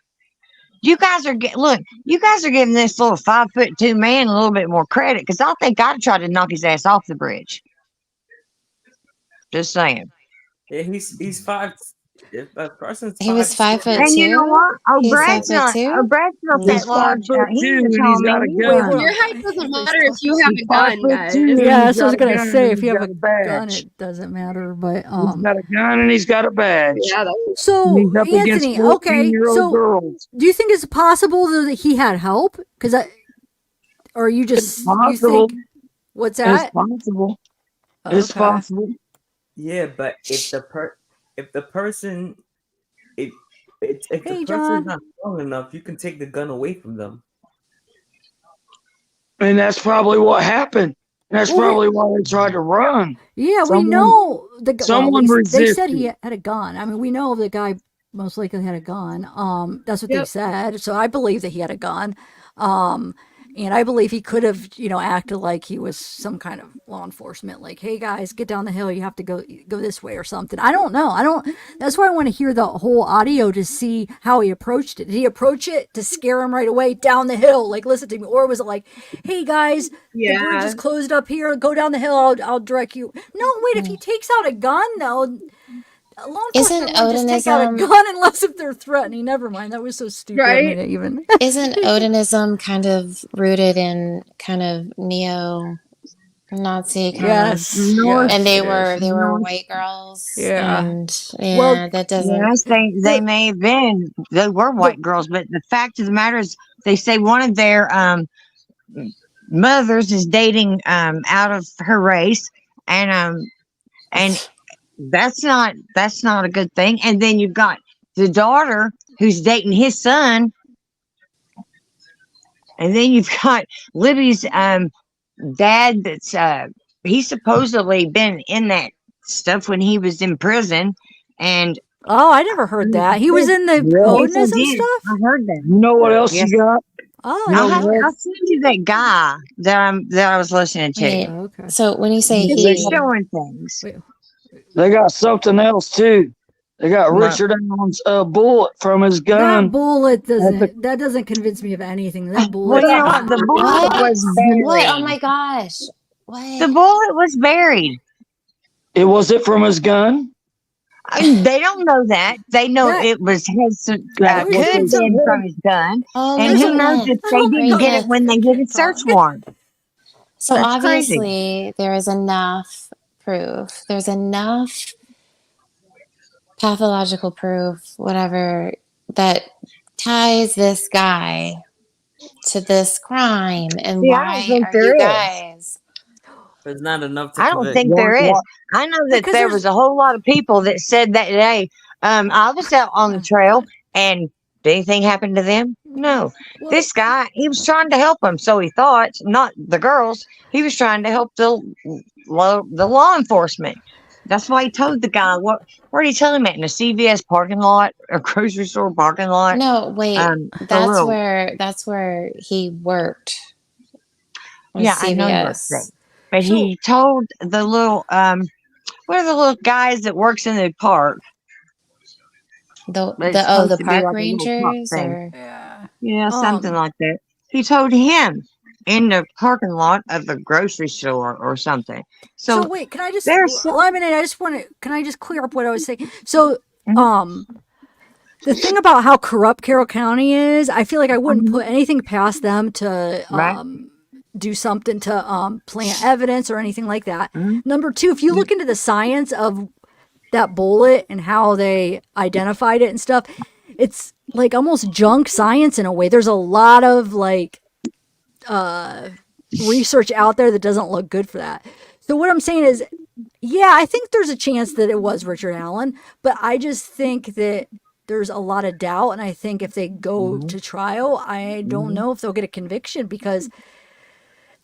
Speaker 14: You guys are you guys are giving this little 5'2" man a little bit more credit because I think I'd try to knock his ass off the bridge. Just saying.
Speaker 4: Yeah, he's 5. If a person's
Speaker 13: He was
Speaker 4: 5'2",
Speaker 14: And you know
Speaker 13: 5'2".
Speaker 14: what?
Speaker 13: He's 5'2".
Speaker 14: Brad's not
Speaker 12: He's
Speaker 14: that large. He's a
Speaker 12: 5'2" and
Speaker 14: tall
Speaker 12: he's got a
Speaker 14: man.
Speaker 1: Wait, hold
Speaker 12: gun.
Speaker 15: Your
Speaker 1: on.
Speaker 15: height doesn't matter if you have
Speaker 12: He's
Speaker 15: a gun,
Speaker 12: 5'2"
Speaker 15: guys.
Speaker 12: and
Speaker 1: Yeah,
Speaker 12: he's
Speaker 1: that's what I was
Speaker 12: got a
Speaker 1: gonna
Speaker 12: gun
Speaker 1: say.
Speaker 12: and
Speaker 1: If
Speaker 12: he's
Speaker 1: you have
Speaker 12: got
Speaker 1: a
Speaker 12: a
Speaker 1: gun,
Speaker 12: badge.
Speaker 1: it doesn't matter. But
Speaker 12: He's got a gun and he's got a badge.
Speaker 15: Yeah,
Speaker 1: so
Speaker 12: And he's up against
Speaker 1: Anthony, okay,
Speaker 12: 14-year-old
Speaker 1: so
Speaker 12: girls.
Speaker 1: do you think it's possible that he had help? Or you
Speaker 12: It's
Speaker 1: just
Speaker 12: possible.
Speaker 1: think what's
Speaker 12: It's
Speaker 1: that?
Speaker 12: possible. It's
Speaker 1: Okay.
Speaker 12: possible.
Speaker 4: Yeah, but if the person if the
Speaker 1: Hey,
Speaker 4: person's
Speaker 1: John.
Speaker 4: not strong enough, you can take the gun away from them.
Speaker 12: And that's probably what happened. That's
Speaker 1: Well,
Speaker 12: probably why they tried to run.
Speaker 1: Yeah, we
Speaker 12: Someone,
Speaker 1: know well, at
Speaker 12: someone
Speaker 1: least they said he
Speaker 12: resisted.
Speaker 1: had a gun. I mean, we know the guy most likely had a gun. That's what they
Speaker 15: Yep.
Speaker 1: said. So I believe that he had a gun. And I believe he could have, acted like he was some kind of law enforcement, like, hey guys, get down the hill. You have to go this way or something. I don't know. That's why I want to hear the whole audio to see how he approached it. Did he approach it to scare him right away down the hill? Like, listen to me. Or was it like, hey guys, the bridge is
Speaker 15: Yeah.
Speaker 1: closed up here. Go down the hill. I'll direct you. No, wait, if he takes out a gun, though, law
Speaker 13: Isn't
Speaker 1: enforcement won't just take out a
Speaker 13: Odinism
Speaker 1: gun unless if they're threatening. Never mind. That was so stupid. I
Speaker 15: Right?
Speaker 1: mean, even.
Speaker 13: isn't Odinism kind of rooted in kind of neo-Nazi kind
Speaker 1: Yes.
Speaker 13: of,
Speaker 14: North,
Speaker 13: and
Speaker 1: Yes, it is.
Speaker 13: they were
Speaker 14: North.
Speaker 13: white girls,
Speaker 1: Yeah.
Speaker 13: and
Speaker 1: Well,
Speaker 13: yeah, that doesn't.
Speaker 14: Yes, they may have been. They were
Speaker 1: the
Speaker 14: white girls, but the fact of the matter is, they say one of their mothers is dating out of her race, and that's not a good thing. And then you've got the daughter who's dating his son, and then you've got Libby's dad. That's he's supposedly been in that stuff when he was in prison, and
Speaker 1: Oh, I never heard that. He was in the
Speaker 12: Yeah.
Speaker 14: yes, I
Speaker 1: Odinism
Speaker 14: did.
Speaker 1: stuff?
Speaker 14: I heard that.
Speaker 12: You know what else
Speaker 14: Yes.
Speaker 12: you got?
Speaker 1: Oh,
Speaker 12: You know
Speaker 1: I
Speaker 12: what
Speaker 14: I'll
Speaker 12: else?
Speaker 14: send you that guy that I was listening to.
Speaker 13: Wait,
Speaker 1: okay.
Speaker 13: so when you say
Speaker 14: Just
Speaker 12: They,
Speaker 14: for
Speaker 13: he,
Speaker 14: showing things.
Speaker 1: Wait.
Speaker 12: they got something else too. They got
Speaker 14: What?
Speaker 12: Richard Allen's bullet from his
Speaker 1: That
Speaker 12: gun.
Speaker 1: bullet
Speaker 12: At the,
Speaker 1: doesn't convince me of anything. That
Speaker 14: Well,
Speaker 1: bullet
Speaker 14: you know what? The bullet
Speaker 13: what?
Speaker 14: was
Speaker 13: What? Oh
Speaker 14: buried.
Speaker 13: my gosh!
Speaker 14: The
Speaker 13: What?
Speaker 14: bullet was buried.
Speaker 12: was it from his gun?
Speaker 14: They don't know that. They know
Speaker 1: that
Speaker 14: it was his.
Speaker 12: That's
Speaker 1: there's
Speaker 12: what
Speaker 14: Could
Speaker 12: they
Speaker 14: have
Speaker 1: some
Speaker 14: been
Speaker 12: said.
Speaker 14: from his gun,
Speaker 13: Oh
Speaker 14: and
Speaker 13: my
Speaker 14: who knows
Speaker 13: goodness!
Speaker 14: if they didn't get it
Speaker 13: Greatness.
Speaker 14: when they did a search warrant.
Speaker 13: So
Speaker 14: That's crazy.
Speaker 13: obviously there is enough proof. There's enough pathological proof, whatever, that ties this guy to this crime. And
Speaker 14: See, I don't
Speaker 13: why
Speaker 14: think
Speaker 13: are
Speaker 14: there
Speaker 13: you
Speaker 14: is.
Speaker 13: guys?
Speaker 4: There's not enough to
Speaker 14: I don't
Speaker 4: convict.
Speaker 14: think there is.
Speaker 12: What?
Speaker 14: I know that
Speaker 1: because
Speaker 14: there
Speaker 1: there's
Speaker 14: was a whole lot of people that said that day. I was out on the trail, and did anything happen to them? No.
Speaker 1: well,
Speaker 14: This guy, he was trying to help them, so he thought. Not the girls. He was trying to help the law enforcement. That's why he told the guy. Where did he tell him at? In a CVS parking lot, a grocery store parking lot.
Speaker 13: No, wait.
Speaker 14: A
Speaker 13: That's
Speaker 14: little.
Speaker 13: where he worked. Was
Speaker 14: Yeah, I know you were saying.
Speaker 13: CVS.
Speaker 14: But
Speaker 1: so
Speaker 14: he told the little what are the little guys that works in the park? But it's
Speaker 13: The
Speaker 14: supposed to be
Speaker 13: park
Speaker 14: like a little pop
Speaker 13: rangers,
Speaker 14: thing.
Speaker 13: or
Speaker 14: Yeah, something like that. He told him in the parking lot of a grocery store or something.
Speaker 1: so
Speaker 14: So
Speaker 1: wait, can I just
Speaker 14: there's some.
Speaker 1: Lemonade? Can I just clear up what I was saying? So
Speaker 14: Mhm,
Speaker 1: the thing about how corrupt Carroll County is, I feel like I wouldn't
Speaker 14: mhm,
Speaker 1: put anything past them to
Speaker 14: right?
Speaker 1: do something to plant evidence or anything like that.
Speaker 14: Mhm,
Speaker 1: Number two, if you look into the science of that bullet and how they identified it and stuff, it's like almost junk science in a way. There's a lot of like research out there that doesn't look good for that. So what I'm saying is, yeah, I think there's a chance that it was Richard Allen, but I just think that there's a lot of doubt, and I think if they go
Speaker 14: mhm,
Speaker 1: to trial, I don't
Speaker 14: mhm.
Speaker 1: know if they'll get a conviction because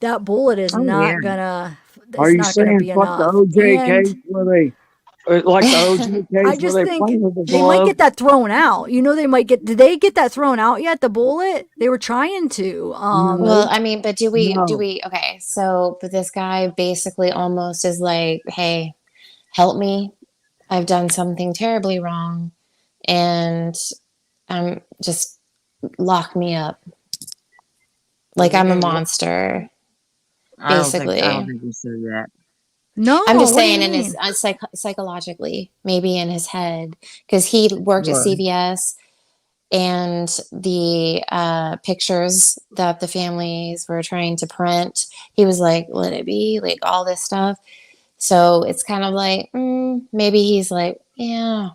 Speaker 1: that bullet is
Speaker 14: Oh yeah.
Speaker 1: not gonna
Speaker 12: Are
Speaker 1: it's
Speaker 12: you
Speaker 1: not gonna
Speaker 12: saying
Speaker 1: be
Speaker 12: fuck the
Speaker 1: enough.
Speaker 12: OJ case
Speaker 1: And
Speaker 12: where they Like the OJ
Speaker 1: I
Speaker 12: case
Speaker 1: just
Speaker 12: where they
Speaker 1: think
Speaker 12: planted the
Speaker 1: they might
Speaker 12: glove.
Speaker 1: get that thrown out. You know, they might get. Did they get that thrown out yet? The bullet? They were trying to.
Speaker 13: Well, I mean, but do we,
Speaker 12: No.
Speaker 13: okay, so, but this guy basically almost is like, hey, help me. I've done something terribly wrong. And just lock me up. Like I'm a monster,
Speaker 14: I don't
Speaker 13: basically.
Speaker 14: think he said that.
Speaker 1: No,
Speaker 13: I'm just
Speaker 1: what do you
Speaker 13: saying in
Speaker 1: mean?
Speaker 13: his psychologically, maybe in his head, because he worked at
Speaker 14: Right.
Speaker 13: CVS, and the pictures that the families were trying to print, he was like, let it be, like all this stuff. So it's kind of like, maybe he's like, yeah,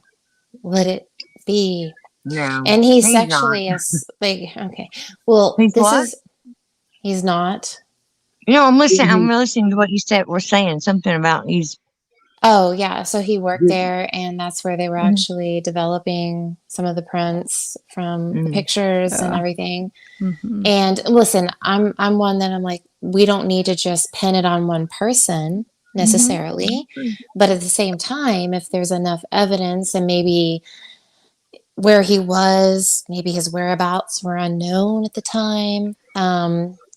Speaker 13: let it be.
Speaker 14: No,
Speaker 13: And he's
Speaker 14: he's not.
Speaker 13: sexually like, okay, well,
Speaker 14: He's
Speaker 13: this
Speaker 14: what?
Speaker 13: is, he's not.
Speaker 14: I'm listening. I'm listening to what you said. We're saying something about he's.
Speaker 13: Oh, yeah. So he worked there, and that's where they were
Speaker 14: Mhm.
Speaker 13: actually developing some of the prints from the pictures and
Speaker 1: Yeah.
Speaker 13: everything.
Speaker 1: Mhm.
Speaker 13: And listen, I'm one that I'm like, we don't need to just pin it on one person necessarily, but at the same time, if there's enough evidence and maybe where he was, maybe his whereabouts were unknown at the time,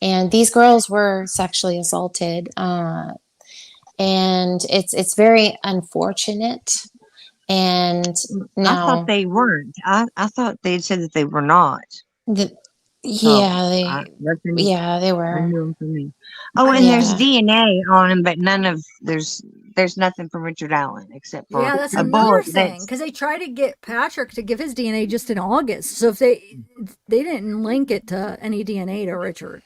Speaker 13: and these girls were sexually assaulted. And it's very unfortunate. And
Speaker 14: I thought
Speaker 13: now,
Speaker 14: they weren't. I thought they had said that they were not.
Speaker 13: yeah,
Speaker 14: That's
Speaker 13: they were.
Speaker 14: new for me. Oh, and there's DNA on him, but there's nothing from Richard Allen except for
Speaker 1: Yeah, that's
Speaker 14: a
Speaker 1: another
Speaker 14: bullet.
Speaker 1: thing because they tried to get Patrick to give his DNA just in August. So if they didn't link it to any DNA to Richard,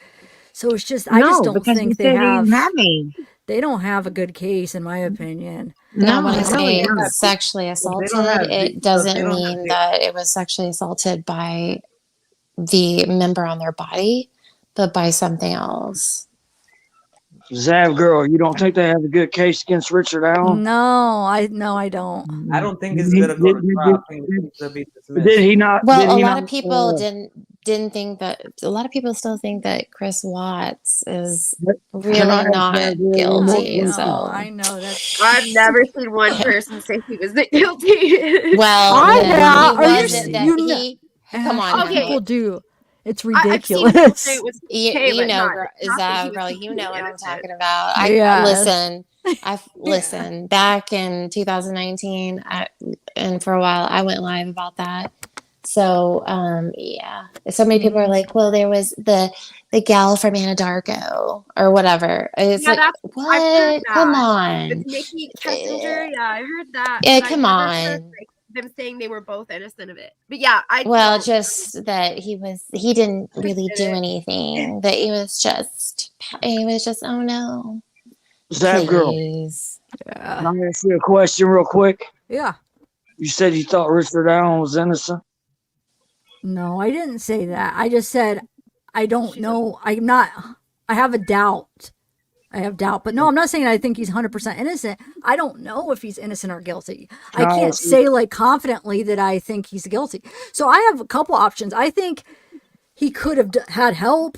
Speaker 1: so it's just I just
Speaker 14: No,
Speaker 1: don't
Speaker 14: because
Speaker 1: think
Speaker 14: they said they didn't have any.
Speaker 1: they don't have a good case in my opinion.
Speaker 13: Now, when
Speaker 14: No,
Speaker 13: I
Speaker 14: they really
Speaker 13: say
Speaker 14: don't.
Speaker 13: sexually
Speaker 7: If they don't
Speaker 13: assaulted,
Speaker 7: have
Speaker 13: it
Speaker 7: the-
Speaker 13: doesn't
Speaker 7: if they don't have
Speaker 13: mean
Speaker 7: the-
Speaker 13: that it was sexually assaulted by the member on their body, but by something else.
Speaker 12: Zavgirl, you don't think they have a good case against Richard Allen?
Speaker 1: No, I don't.
Speaker 7: I don't think it's gonna go to trial. I think it's gonna be dismissed.
Speaker 12: Did he not?
Speaker 13: Well,
Speaker 12: Did
Speaker 13: a
Speaker 12: he
Speaker 13: lot
Speaker 12: not?
Speaker 13: of people didn't think that. A lot of people still think that Chris Watts is
Speaker 12: Can I
Speaker 13: really
Speaker 12: ask
Speaker 13: not
Speaker 12: Zavgirl one more
Speaker 13: guilty.
Speaker 12: question?
Speaker 13: So,
Speaker 1: I know that's.
Speaker 15: I've never seen one person say he was guilty.
Speaker 13: well,
Speaker 1: I
Speaker 13: then
Speaker 1: have.
Speaker 13: he
Speaker 1: Are you?
Speaker 13: wasn't that
Speaker 1: You know,
Speaker 13: he. Come on
Speaker 1: Ashley,
Speaker 13: now.
Speaker 1: people do. It's
Speaker 15: I've seen people
Speaker 1: ridiculous.
Speaker 15: say it was
Speaker 13: You
Speaker 15: Taylor,
Speaker 13: know,
Speaker 15: not
Speaker 13: girl, is
Speaker 15: that
Speaker 13: that
Speaker 15: he was
Speaker 13: girl? You
Speaker 15: completely
Speaker 13: know what I'm
Speaker 15: innocent.
Speaker 13: talking about.
Speaker 1: Yes.
Speaker 13: I've listened back in 2019, and for a while I went live about that. So, yeah, so many people are like, well, there was the gal from Anadarko or whatever. It's like,
Speaker 15: I've heard
Speaker 13: what? Come
Speaker 15: that.
Speaker 13: on.
Speaker 15: With Nikki Kessinger, yeah, I heard that.
Speaker 13: Yeah,
Speaker 15: but
Speaker 13: come
Speaker 15: I never heard
Speaker 13: on.
Speaker 15: them saying they were both innocent of it. But yeah, I
Speaker 13: Well,
Speaker 15: don't.
Speaker 13: just that he didn't really do anything. That he was just, oh no.
Speaker 12: Zavgirl,
Speaker 13: Please.
Speaker 12: can I ask you a question real quick?
Speaker 1: Yeah.
Speaker 12: You said you thought Richard Allen was innocent.
Speaker 1: No, I didn't say that. I just said I don't know. I'm not. I have a doubt. I have doubt, but no, I'm not saying I think he's 100% innocent. I don't know if he's innocent or guilty. I can't say like confidently that I think he's guilty. So I have a couple options. I think he could have had help.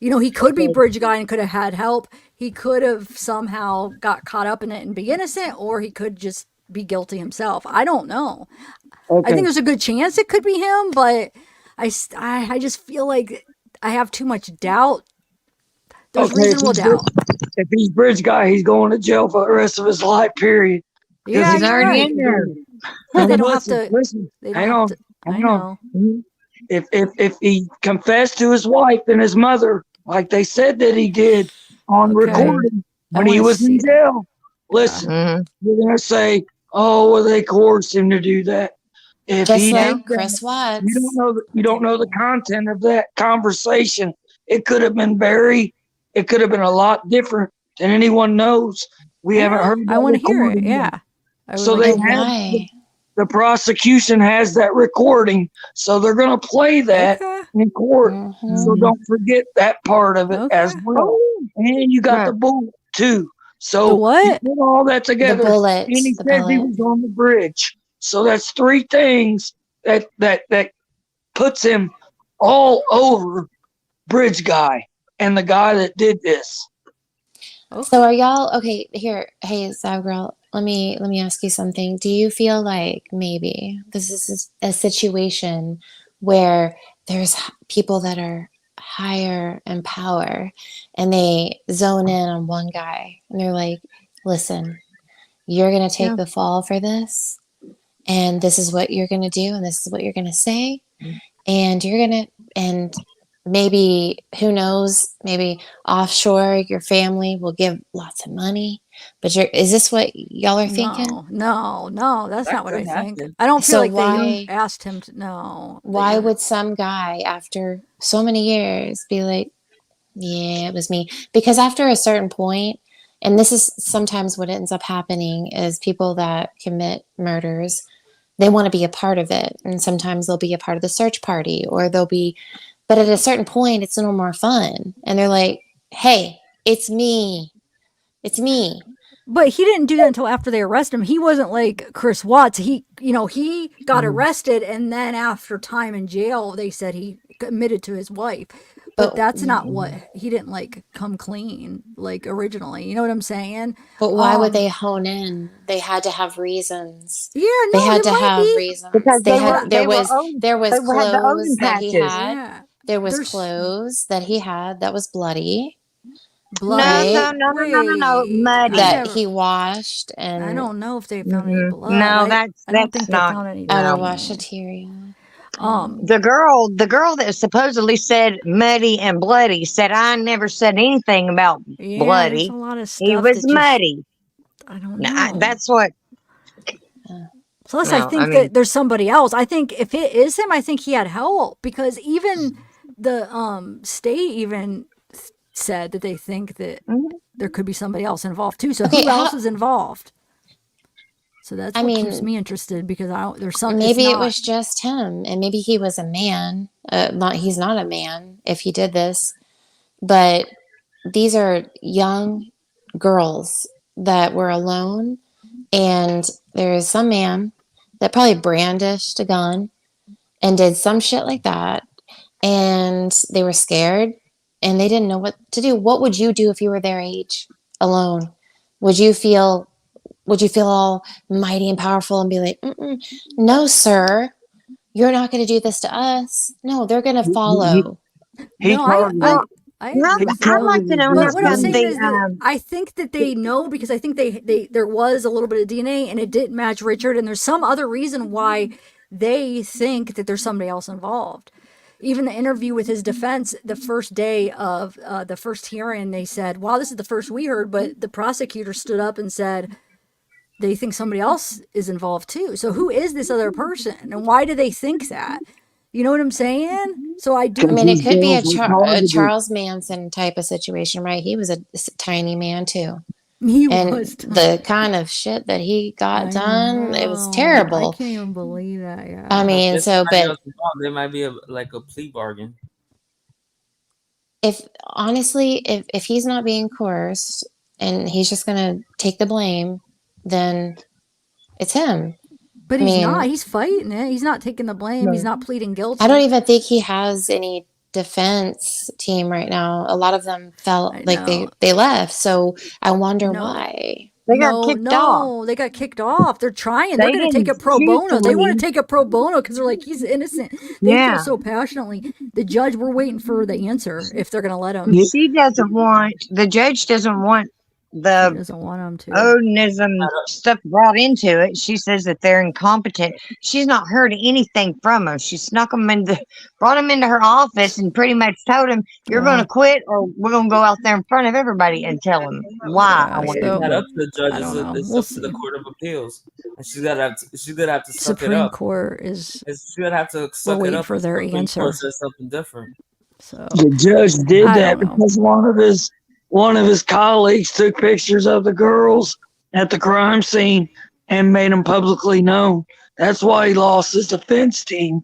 Speaker 1: You know, he could be bridge guy and could have had help. He could have somehow got caught up in it and be innocent, or he could just be guilty himself. I don't know. I think there's a good chance it could be him, but I just feel like I have too much doubt. There's reasonable doubt.
Speaker 12: If he's bridge guy, he's going to jail for the rest of his life, period.
Speaker 1: Yeah,
Speaker 14: He's
Speaker 1: you're
Speaker 14: already
Speaker 1: right.
Speaker 14: in there.
Speaker 1: But they don't have to.
Speaker 12: Listen,
Speaker 1: They don't
Speaker 12: hang
Speaker 1: have
Speaker 12: on.
Speaker 1: to.
Speaker 12: Hang
Speaker 1: I
Speaker 12: on.
Speaker 1: know.
Speaker 12: If he confessed to his wife and his mother, like they said that he did on recording when he was in jail, listen, you're gonna say, "Oh, well, they coerced him to do that." If
Speaker 13: Just
Speaker 12: he
Speaker 13: like
Speaker 12: did
Speaker 13: Chris
Speaker 12: that,
Speaker 13: Watts.
Speaker 12: you don't know the content of that conversation. It could have been it could have been a lot different than anyone knows. We haven't heard that
Speaker 1: I want to hear it.
Speaker 12: recording yet.
Speaker 1: Yeah.
Speaker 12: So they have the prosecution has that recording, so they're going to play that in court. So don't forget that part of it as well. And you got the bullet too. So
Speaker 1: The what?
Speaker 12: you put all that together.
Speaker 13: The bullet.
Speaker 12: And he
Speaker 13: The
Speaker 12: says he
Speaker 13: bullet.
Speaker 12: was on the bridge. So that's three things that puts him all over bridge guy and the guy that did this.
Speaker 13: So are y'all okay? Here, hey, Zavgirl, let me ask you something. Do you feel like maybe this is a situation where there's people that are higher in power and they zone in on one guy and they're like, listen, you're going to take the fall for this, and this is what you're going to do, and this is what you're going to say, and you're going to, and maybe, who knows, maybe offshore your family will give lots of money, but is this what y'all are thinking?
Speaker 1: No, that's
Speaker 7: That
Speaker 1: not what
Speaker 7: could
Speaker 1: I think.
Speaker 7: happen.
Speaker 1: I don't feel
Speaker 13: So
Speaker 1: like they
Speaker 13: why
Speaker 1: asked him to. No,
Speaker 13: why would some guy after so many years be like, yeah, it was me? Because after a certain point, and this is sometimes what ends up happening, is people that commit murders, they want to be a part of it, and sometimes they'll be a part of the search party, or they'll be, but at a certain point it's no more fun, and they're like, hey, it's me.
Speaker 1: But he didn't do that until after they arrested him. He wasn't like Chris Watts. He got arrested, and then after time in jail, they said he admitted to his wife. But that's not what he didn't like come clean like originally. You know what I'm saying?
Speaker 13: But why would they hone in? They had to have reasons.
Speaker 1: Yeah, no,
Speaker 13: they had
Speaker 1: it
Speaker 13: to
Speaker 1: might
Speaker 13: have
Speaker 1: be
Speaker 13: reasons.
Speaker 14: Because
Speaker 13: There
Speaker 14: they
Speaker 13: was
Speaker 14: had the
Speaker 13: clothes
Speaker 14: Odin
Speaker 13: that he
Speaker 14: patches.
Speaker 13: had.
Speaker 1: Yeah.
Speaker 13: There was
Speaker 1: There's
Speaker 13: clothes that he had that was bloody.
Speaker 1: bloody.
Speaker 14: No, muddy.
Speaker 13: That he washed, and
Speaker 1: I don't know if they found any blood.
Speaker 14: No,
Speaker 1: I don't think
Speaker 14: that's
Speaker 1: they
Speaker 14: not.
Speaker 1: found any
Speaker 13: outer
Speaker 14: No.
Speaker 13: washateria.
Speaker 14: The girl that supposedly said muddy and bloody said, I never said anything about
Speaker 1: yeah,
Speaker 14: bloody.
Speaker 1: there's a lot of stuff
Speaker 14: He was
Speaker 1: that just,
Speaker 14: muddy.
Speaker 1: I don't
Speaker 14: No,
Speaker 1: know.
Speaker 14: that's what.
Speaker 1: Plus,
Speaker 14: No,
Speaker 1: I think that there's somebody else. I think if it is him, I think he had help, because even the state even said that they think that there could be somebody else involved too. So
Speaker 13: Okay,
Speaker 1: who else is involved? So that's
Speaker 13: I
Speaker 1: what
Speaker 13: mean,
Speaker 1: keeps me interested, because there's some.
Speaker 13: maybe it was just him, and maybe he was a man. He's not a man if he did this, but these are young girls that were alone, and there's some man that probably brandished a gun and did some shit like that, and they were scared and they didn't know what to do. What would you do if you were their age, alone? Would you feel all mighty and powerful and be like, no, sir, you're not going to do this to us? No, they're going to follow.
Speaker 1: No, I agree with
Speaker 14: I'd
Speaker 1: you.
Speaker 14: like to know
Speaker 1: What
Speaker 14: how
Speaker 1: I'm saying
Speaker 14: they.
Speaker 1: is that I think that they know, because I think there was a little bit of DNA and it didn't match Richard, and there's some other reason why they think that there's somebody else involved. Even the interview with his defense, the first day of the first hearing, they said, "Wow, this is the first we heard," but the prosecutor stood up and said they think somebody else is involved too. So who is this other person, and why do they think that? You know what I'm saying? So I do.
Speaker 13: I mean, it could be a Charles Manson type of situation, right? He was a tiny man too.
Speaker 1: He
Speaker 13: and
Speaker 1: was
Speaker 13: the kind of shit that he got done, it was terrible.
Speaker 1: I can't even believe that. Yeah.
Speaker 13: I mean,
Speaker 7: If
Speaker 13: so,
Speaker 7: somebody
Speaker 13: but
Speaker 7: else involved, there might be like a plea bargain.
Speaker 13: if honestly, if he's not being coerced and he's just gonna take the blame, then it's him.
Speaker 1: But he's not. He's fighting it. He's not taking the blame. He's not pleading guilty.
Speaker 13: I don't even think he has any defense team right now. A lot of them felt like they left. So I wonder why.
Speaker 14: They got kicked off.
Speaker 1: They got kicked off. They're trying. They're going to take it pro bono. They want to take it pro bono because they're like, he's innocent. They feel so passionately. The judge, we're waiting for the answer if they're going to let him.
Speaker 14: The judge doesn't want the Odinism stuff brought into it. She says that they're incompetent. She's not heard anything from them. She brought them into her office and pretty much told them, you're going to quit, or we're going to go out there in front of everybody and tell them why.
Speaker 7: It's not up to the judge. It's up to the Court of Appeals, and she's gonna have to suck it
Speaker 1: Supreme
Speaker 7: up.
Speaker 1: Court is.
Speaker 7: She's gonna have to suck it up
Speaker 1: for their answer.
Speaker 7: Court says something different.
Speaker 1: So
Speaker 12: the judge did that because one of his colleagues took pictures of the girls at the crime scene and made them publicly known. That's why he lost his defense team.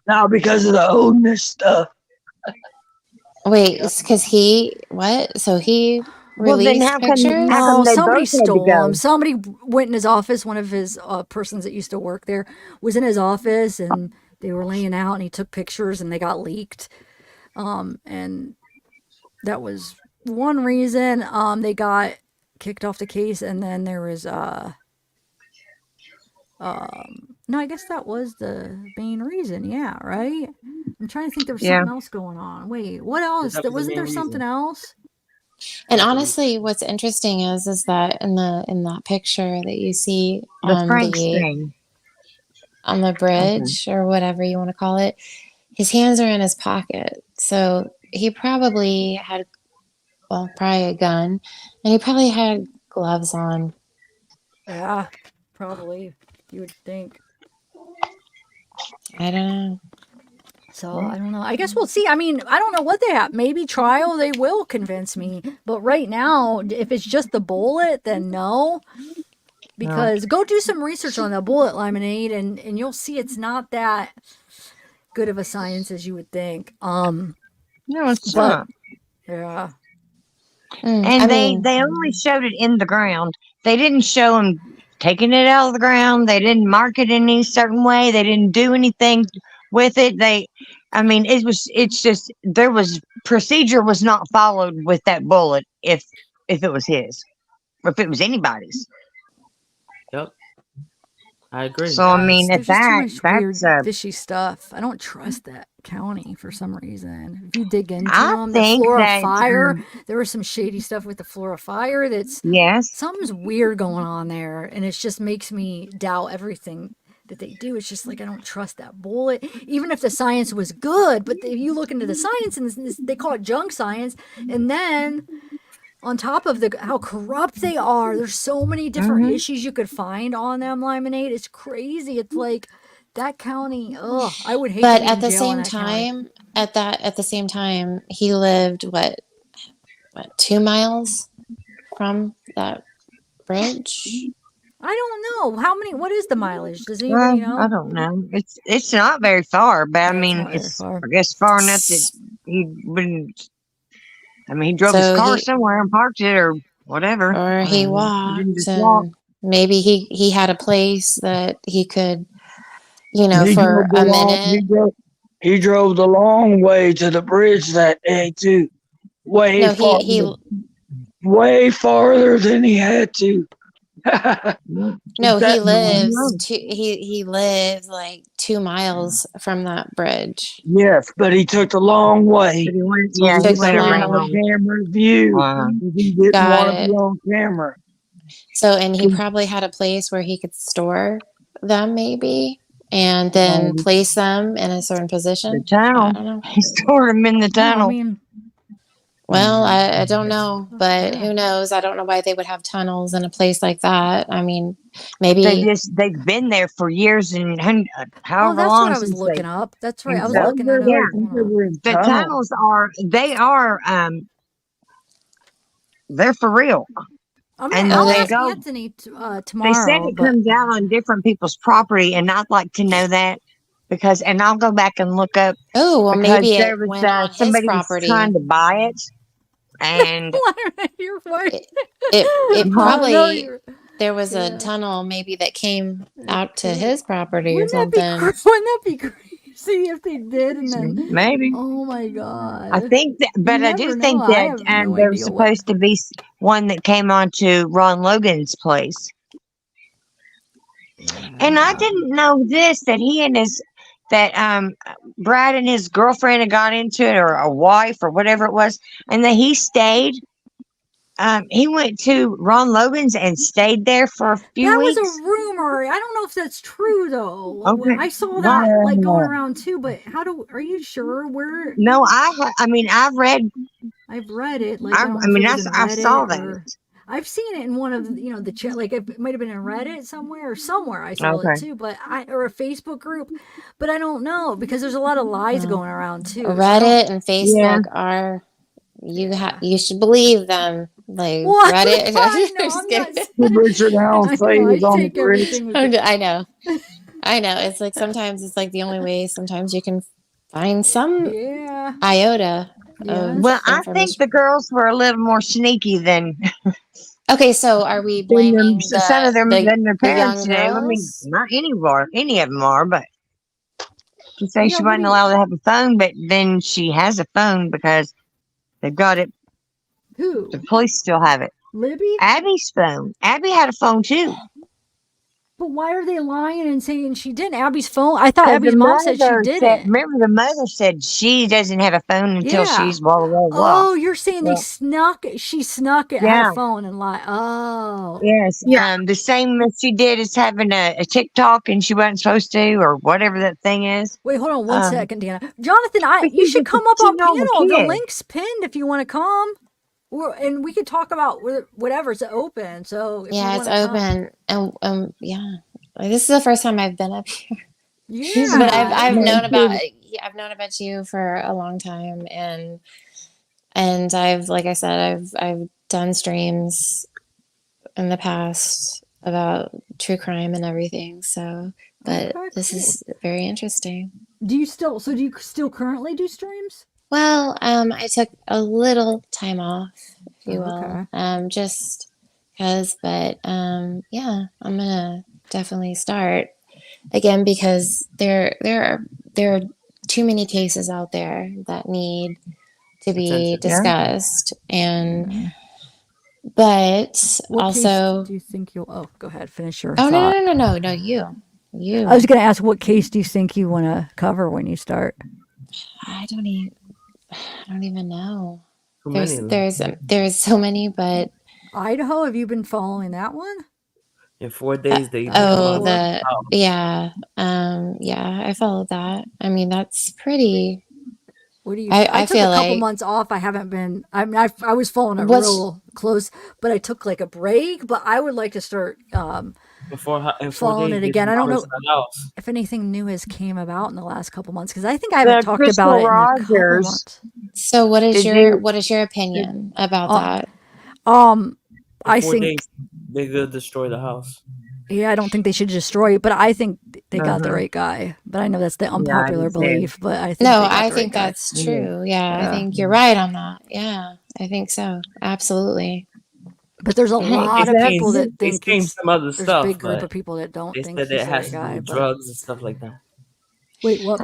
Speaker 12: Not because of the Odinist stuff.
Speaker 13: Wait, it's because So he released pictures?
Speaker 1: Somebody stole them. Somebody went in his office. One of his persons that used to work there was in his office, and they were laying out, and he took pictures, and they got leaked. And that was one reason. They got kicked off the case, and then there was no, I guess that was the main reason. Yeah, right. I'm trying to think. There was
Speaker 14: Yeah.
Speaker 1: something else going on. Wait, what else?
Speaker 7: That was the
Speaker 1: Wasn't
Speaker 7: main
Speaker 1: there something
Speaker 7: reason.
Speaker 1: else?
Speaker 13: And honestly, what's interesting is that in that picture that you see
Speaker 14: The Franks thing.
Speaker 13: on the bridge or whatever you want to call it, his hands are in his pocket. So he probably had, well, probably a gun, and he probably had gloves on.
Speaker 1: Yeah, probably. You would think.
Speaker 13: I don't know.
Speaker 1: So I don't know. I guess we'll see. I mean, I don't know what they have. Maybe trial they will convince me. But right now, if it's just the bullet, then no. Because go do some research on the bullet lemonade, and you'll see it's not that good of a science as you would think.
Speaker 14: No, it's
Speaker 1: but
Speaker 14: not.
Speaker 1: yeah.
Speaker 14: And they only showed it in the ground. They didn't show him taking it out of the ground. They didn't mark it in any certain way. They didn't do anything with it. It's just there was procedure was not followed with that bullet if it was his or if it was anybody's.
Speaker 4: Yep. I agree.
Speaker 14: So I mean,
Speaker 1: there's just too much weird,
Speaker 14: that's
Speaker 1: fishy stuff. I don't trust that county for some reason. If you dig into
Speaker 14: I
Speaker 1: them, the
Speaker 14: think
Speaker 1: Flora
Speaker 14: that,
Speaker 1: fire, there was some shady stuff with the Flora fire. That's something's weird going on there, and it just makes me doubt everything that they do. It's just like I don't trust that bullet, even if the science was good. But if you look into the science, and they call it junk science, and then on top of how corrupt they are, there's so many different issues you could find on them. Lemonade, it's crazy. It's like that county. Oh, I would hate.
Speaker 13: But
Speaker 1: to be
Speaker 13: at
Speaker 1: in
Speaker 13: the
Speaker 1: jail in
Speaker 13: same
Speaker 1: that county.
Speaker 13: time, at the same time, he lived what 2 miles from that bridge.
Speaker 1: I don't know how many. What is the mileage? Does anybody know?
Speaker 14: I don't know. It's not very far, but I mean, it's I guess far enough that he wouldn't. I mean, he drove his car somewhere and parked it or whatever.
Speaker 13: Or he
Speaker 14: walked.
Speaker 13: and maybe he had a place that he could,
Speaker 12: He
Speaker 13: for
Speaker 12: drove the
Speaker 13: a
Speaker 12: long-
Speaker 13: minute.
Speaker 12: He drove the long way to the bridge that day too. Way farther than he had to.
Speaker 13: No, he
Speaker 12: That-
Speaker 13: he lived like 2 miles from that bridge.
Speaker 12: Yes, but he took the long way.
Speaker 14: He went
Speaker 12: around the camera view. He didn't
Speaker 13: Got
Speaker 12: want to be on camera.
Speaker 13: So, and he probably had a place where he could store them, maybe, and then place them in a certain position.
Speaker 14: The tunnel.
Speaker 13: I don't know.
Speaker 14: He stored them in the tunnel.
Speaker 13: Well, I don't know, but who knows? I don't know why they would have tunnels in a place like that. I mean, maybe
Speaker 14: they've been there for years and however
Speaker 1: that's
Speaker 14: long.
Speaker 1: what I was
Speaker 14: since
Speaker 1: looking
Speaker 14: they-
Speaker 1: up. That's right. I was
Speaker 14: So,
Speaker 1: looking it up.
Speaker 14: The tunnels they're for real.
Speaker 1: I'm
Speaker 14: And
Speaker 1: gonna
Speaker 14: they
Speaker 1: ask
Speaker 14: go-
Speaker 1: Anthony tomorrow.
Speaker 14: They said it
Speaker 1: but-
Speaker 14: comes out on different people's property, and I'd like to know that because, and I'll go back and look up.
Speaker 13: Oh, well,
Speaker 14: because
Speaker 13: maybe
Speaker 14: there
Speaker 13: it
Speaker 14: was
Speaker 13: went on his
Speaker 14: somebody was
Speaker 13: property.
Speaker 14: trying to buy it, and
Speaker 1: You're right.
Speaker 13: It probably
Speaker 1: No,
Speaker 13: there was a tunnel maybe that came out to his property or
Speaker 1: Wouldn't that
Speaker 13: something.
Speaker 1: wouldn't that be crazy if they did? And then
Speaker 14: maybe.
Speaker 1: Oh my god.
Speaker 14: I think that, but I do
Speaker 1: never
Speaker 14: think
Speaker 1: know. I
Speaker 14: that,
Speaker 1: have
Speaker 14: and
Speaker 1: no
Speaker 14: there was
Speaker 1: idea what-
Speaker 14: supposed to be one that came onto Ron Logan's place. And I didn't know this, that he and Brad and his girlfriend had got into it, or a wife or whatever it was, and that he stayed. He went to Ron Logan's and stayed there for a few
Speaker 1: That
Speaker 14: weeks.
Speaker 1: was a rumor. I don't know if that's true though.
Speaker 14: Okay.
Speaker 1: I saw that like going around too, but are you sure? Where?
Speaker 14: No, I've read.
Speaker 1: I've read it. Like
Speaker 14: I
Speaker 1: don't know if it was in
Speaker 14: I saw
Speaker 1: Reddit
Speaker 14: that.
Speaker 1: or- I've seen it in one of the chat. Like it might have been in Reddit somewhere I saw it too, but or a Facebook group, but I don't know because there's a lot of lies going around too. so I
Speaker 13: Reddit
Speaker 1: don't-
Speaker 13: and Facebook are you should believe them. Like
Speaker 1: What?
Speaker 13: Reddit.
Speaker 1: I know,
Speaker 13: Just
Speaker 1: I'm
Speaker 13: kidding.
Speaker 1: not-
Speaker 12: Richard Allen say was on the
Speaker 1: take
Speaker 12: bridge.
Speaker 1: everything with
Speaker 13: I know. It's like sometimes it's like the only way. Sometimes you can find some
Speaker 1: Yeah.
Speaker 13: iota.
Speaker 1: Yeah.
Speaker 13: Of
Speaker 14: Well, I think
Speaker 13: information.
Speaker 14: the girls were a little more sneaky than
Speaker 13: Okay, so are we blaming
Speaker 14: some of them than their parents
Speaker 13: young
Speaker 14: do. I mean,
Speaker 13: girls?
Speaker 14: not any of them are, but she say
Speaker 1: Yeah,
Speaker 14: she
Speaker 1: what
Speaker 14: wasn't
Speaker 1: do you-
Speaker 14: allowed to have a phone, but then she has a phone because they've got it.
Speaker 1: Who?
Speaker 14: The police still have it.
Speaker 1: Libby?
Speaker 14: Abby's phone. Abby had a phone too.
Speaker 1: But why are they lying and saying she didn't? Abby's phone? I thought
Speaker 14: Because
Speaker 1: Abby's mom said she didn't.
Speaker 14: remember the mother said she doesn't have a phone until
Speaker 1: Yeah.
Speaker 14: she's blah, blah, blah.
Speaker 1: Oh, you're saying
Speaker 14: Yeah.
Speaker 1: she snuck it, had
Speaker 14: Yeah.
Speaker 1: a phone and lied. Oh.
Speaker 14: Yes.
Speaker 15: Yeah.
Speaker 14: The same that she did is having a TikTok and she wasn't supposed to, or whatever that thing is.
Speaker 1: Wait, hold on one second, Deanna. Jonathan, you should come up on panel. The link's pinned if you want to come. And we could talk about whatever. It's open. So if
Speaker 13: Yeah,
Speaker 1: you
Speaker 13: it's
Speaker 1: wanna
Speaker 13: open. And yeah. Like, this is the first time I've been up here.
Speaker 1: Yeah.
Speaker 13: But I've known about you for a long time, and I've, like I said, I've done streams in the past about true crime and everything. So, but this is very interesting.
Speaker 1: Do you still currently do streams?
Speaker 13: Well, I took a little time off, if you will, just because, but yeah, I'm gonna definitely start again because there are too many cases out there that need to be discussed, and but
Speaker 1: What
Speaker 13: also,
Speaker 1: case do you think you'll? Oh, go ahead, finish your
Speaker 13: oh
Speaker 1: thought.
Speaker 13: no, you.
Speaker 1: I was going to ask what case do you think you want to cover when you start?
Speaker 13: I don't even know.
Speaker 7: Too many.
Speaker 13: There's so many, but
Speaker 1: Idaho, have you been following that one?
Speaker 7: In 4 days, they
Speaker 13: yeah, I followed that. I mean, that's pretty.
Speaker 1: What do you?
Speaker 13: I
Speaker 1: took
Speaker 13: feel
Speaker 1: a couple
Speaker 13: like
Speaker 1: months off. I haven't been. I mean, I was following it
Speaker 13: What's-
Speaker 1: real close, but I took like a break. But I would like to start
Speaker 7: in 4
Speaker 1: following
Speaker 7: days,
Speaker 1: it
Speaker 7: they
Speaker 1: again. I don't know
Speaker 7: demolished the house.
Speaker 1: if anything new has came about in the last couple months because I think I haven't talked about it in a couple months.
Speaker 13: So what is your opinion about that?
Speaker 1: I
Speaker 7: In 4
Speaker 1: think
Speaker 7: days, they could destroy the house.
Speaker 1: I don't think they should destroy it, but I think they got the right guy. But I know that's the unpopular belief, but I think
Speaker 13: No,
Speaker 1: they got
Speaker 13: I
Speaker 1: the
Speaker 13: think
Speaker 1: right guy.
Speaker 13: that's true. Yeah, I think you're right on that. Yeah, I think so. Absolutely.
Speaker 1: But there's a lot of people that
Speaker 7: They
Speaker 1: think
Speaker 7: seen
Speaker 1: it's
Speaker 7: some other
Speaker 1: there's
Speaker 7: stuff,
Speaker 1: a big group
Speaker 7: but
Speaker 1: of people that don't
Speaker 7: they
Speaker 1: think
Speaker 7: said
Speaker 1: he's
Speaker 7: it
Speaker 1: the
Speaker 7: has
Speaker 1: right
Speaker 7: to do
Speaker 1: guy.
Speaker 7: with
Speaker 1: But
Speaker 7: drugs and stuff like that.
Speaker 1: wait, what?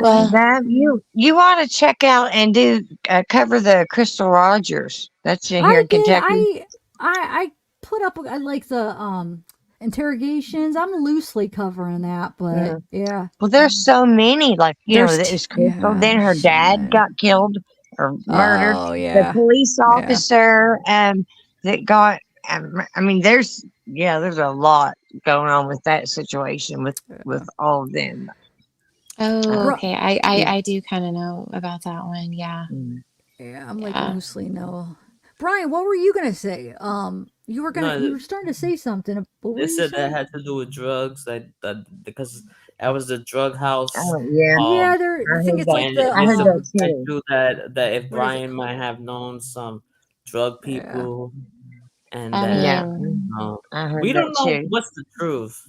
Speaker 14: You ought to check out and do cover the Crystal Rogers. That's here
Speaker 1: I
Speaker 14: in
Speaker 1: did.
Speaker 14: Kentucky.
Speaker 1: I put up. I like the interrogations. I'm loosely covering that, but yeah.
Speaker 14: Well, there's so many. Like
Speaker 1: There's
Speaker 14: it was Crystal. Then her dad got killed or murdered.
Speaker 1: Oh
Speaker 14: The
Speaker 1: yeah.
Speaker 14: police
Speaker 1: Yeah.
Speaker 14: officer that got. I mean, there's a lot going on with that situation with all of them.
Speaker 13: Oh, okay.
Speaker 14: yeah.
Speaker 13: I do kind of know about that one. Yeah.
Speaker 1: Yeah, I'm like loosely know. Brian, what were you gonna say? You were starting to say something. What were
Speaker 7: They
Speaker 1: you
Speaker 7: said
Speaker 1: saying?
Speaker 7: that had to do with drugs, because that was the drug house.
Speaker 14: Oh yeah.
Speaker 1: Yeah, I think it's like the
Speaker 14: I heard that too.
Speaker 7: Do that if
Speaker 1: What is it
Speaker 7: Brian might have known some drug people, and
Speaker 13: I
Speaker 7: that
Speaker 13: mean,
Speaker 14: I heard
Speaker 7: we don't
Speaker 14: that
Speaker 7: know
Speaker 14: too.
Speaker 7: what's the truth.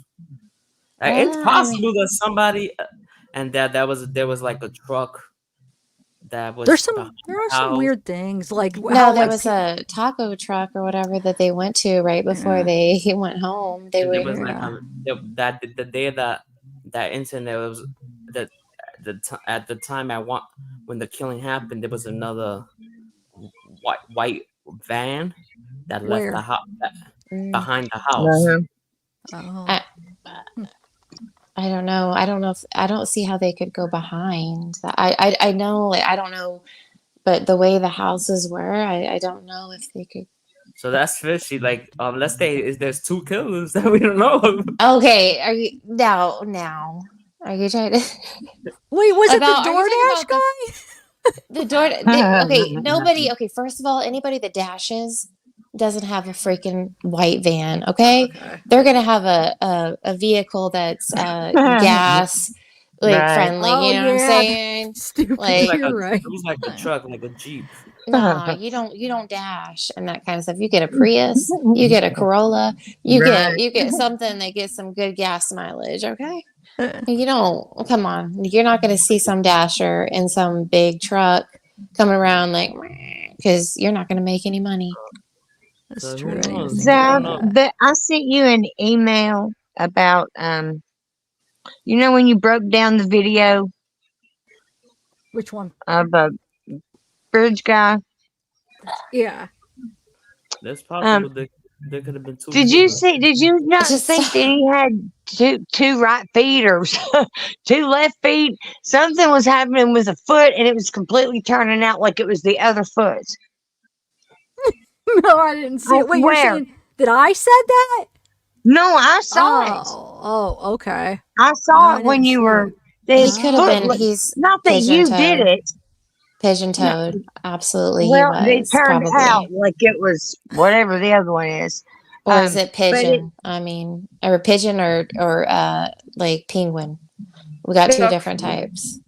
Speaker 7: It's possible that somebody, and there was like a truck that was
Speaker 1: there are some weird things like
Speaker 13: no, there was a taco truck or whatever that they went to right before they went home. They were
Speaker 7: It was like the day that incident was that at the time when the killing happened, there was another white van that left the house behind the house.
Speaker 1: Oh.
Speaker 13: I don't know. I don't see how they could go behind. I know, like, I don't know, but the way the houses were, I don't know if they could.
Speaker 7: So that's fishy. Like, let's say there's 2 killers that we don't know of.
Speaker 13: Okay, are you now? Are you trying to?
Speaker 1: Wait, was it the
Speaker 13: are you
Speaker 1: DoorDash
Speaker 13: talking
Speaker 1: guy?
Speaker 13: The door. Okay, nobody. Okay, first of all, anybody that dashes doesn't have a freaking white van. Okay, they're gonna have a vehicle that's gas friendly.
Speaker 1: Oh,
Speaker 13: you know what I'm
Speaker 1: yeah.
Speaker 13: saying?
Speaker 1: Stupid.
Speaker 13: Like,
Speaker 1: You're right.
Speaker 7: It was like a truck, like a Jeep.
Speaker 13: nah, you don't dash and that kind of stuff. You get a Prius, you get a Corolla, you get something that gets some good gas mileage. Okay. You don't, come on. You're not going to see some dasher in some big truck coming around like, because you're not going to make any money.
Speaker 1: That's true.
Speaker 14: Zav, I sent you an email about, when you broke down the video.
Speaker 1: Which one?
Speaker 14: Of a bridge guy.
Speaker 1: Yeah.
Speaker 7: That's possible. There could have been two.
Speaker 14: Did you see? Did you not
Speaker 13: just
Speaker 14: think that he had two right feet or two left feet? Something was happening with a foot, and it was completely turning out like it was the other foot.
Speaker 1: No, I didn't see
Speaker 14: I
Speaker 1: it. Wait, you're
Speaker 14: swear.
Speaker 1: saying that I said that?
Speaker 14: No, I saw it.
Speaker 1: Oh, okay.
Speaker 14: I
Speaker 1: No,
Speaker 14: saw
Speaker 1: I
Speaker 14: it when
Speaker 1: didn't
Speaker 14: you
Speaker 1: see
Speaker 14: were.
Speaker 1: it.
Speaker 13: he
Speaker 14: His
Speaker 13: could have
Speaker 14: foot.
Speaker 13: been. He's
Speaker 14: Not that you did
Speaker 13: pigeon-toed.
Speaker 14: it. No,
Speaker 13: Pigeon-toed. Absolutely, he
Speaker 14: well, it
Speaker 13: was
Speaker 14: turned out
Speaker 13: probably.
Speaker 14: like it was whatever the other one is.
Speaker 13: Or is it
Speaker 14: But it,
Speaker 13: pigeon? I mean, or pigeon or like penguin. We got two
Speaker 15: Duck.
Speaker 13: different types.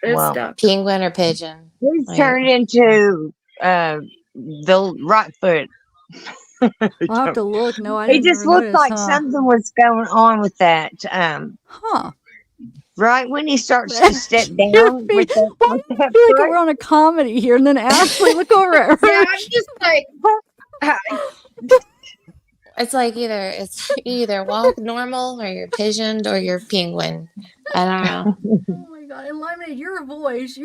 Speaker 15: It's
Speaker 14: well,
Speaker 15: duck.
Speaker 13: Penguin or pigeon.
Speaker 14: he's
Speaker 13: Like,
Speaker 14: turned into the right foot.
Speaker 1: I'll have to look. No, I
Speaker 14: It
Speaker 1: didn't
Speaker 14: just
Speaker 1: ever
Speaker 14: looked
Speaker 1: notice,
Speaker 14: like
Speaker 1: huh?
Speaker 14: something was going on with that.
Speaker 1: Huh.
Speaker 14: Right when he starts to step
Speaker 1: Why
Speaker 14: down
Speaker 1: do
Speaker 14: with that
Speaker 1: you feel like we're on a comedy here? And then Ashley, look over at her.
Speaker 15: Yeah, I'm just like.
Speaker 13: it's like it's either walk normal or you're pigeoned or you're penguin. I don't know.
Speaker 1: Oh my god, and Lemonade, your voice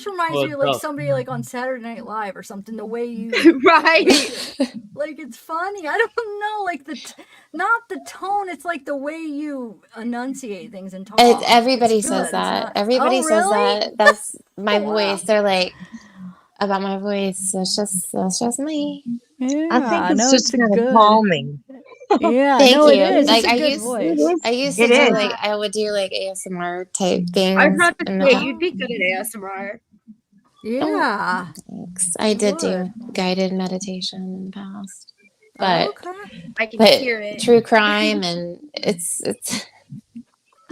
Speaker 1: reminds me of like somebody like on Saturday Night Live or something. The way you
Speaker 15: Right.
Speaker 1: like it's funny. I don't know, like not the tone. It's like the way you enunciate things and talk.
Speaker 13: Everybody
Speaker 1: It's
Speaker 13: says
Speaker 1: good.
Speaker 13: that.
Speaker 1: It's not-
Speaker 13: Everybody
Speaker 1: Oh,
Speaker 13: says
Speaker 1: really?
Speaker 13: that. That's my
Speaker 1: Wow.
Speaker 13: voice. They're like about my voice. That's just me.
Speaker 1: Yeah,
Speaker 14: I think it's
Speaker 1: no,
Speaker 14: just
Speaker 1: it's a
Speaker 14: kind of
Speaker 1: good.
Speaker 14: calming.
Speaker 1: Yeah,
Speaker 13: Thank
Speaker 1: no, it
Speaker 13: you.
Speaker 1: is.
Speaker 13: Like
Speaker 1: It's a good voice.
Speaker 13: I used
Speaker 14: It
Speaker 13: to do
Speaker 14: is.
Speaker 13: like I would do like ASMR type
Speaker 15: I
Speaker 13: things
Speaker 15: thought to
Speaker 13: in the
Speaker 15: say
Speaker 13: past.
Speaker 15: you'd be good at ASMR.
Speaker 1: Yeah.
Speaker 13: Thanks. I did do guided meditation in the past. But
Speaker 1: Okay.
Speaker 15: I can
Speaker 13: but
Speaker 15: hear it.
Speaker 13: true crime and it's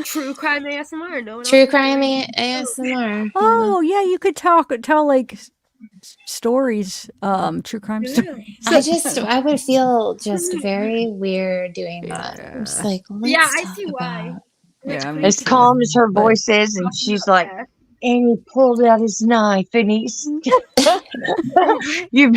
Speaker 15: True crime ASMR. No one
Speaker 13: true
Speaker 15: else is
Speaker 13: crime
Speaker 15: doing it.
Speaker 13: ASMR.
Speaker 1: Oh yeah, you could tell like stories, true crime stories.
Speaker 13: I would feel just very weird doing that. I'm just like, let's
Speaker 15: Yeah, I
Speaker 13: talk
Speaker 15: see why.
Speaker 13: about.
Speaker 1: Yeah, me
Speaker 14: As
Speaker 1: too.
Speaker 14: calm as her
Speaker 1: But
Speaker 14: voice is, and she's like, and he pulled out his knife, and he's. you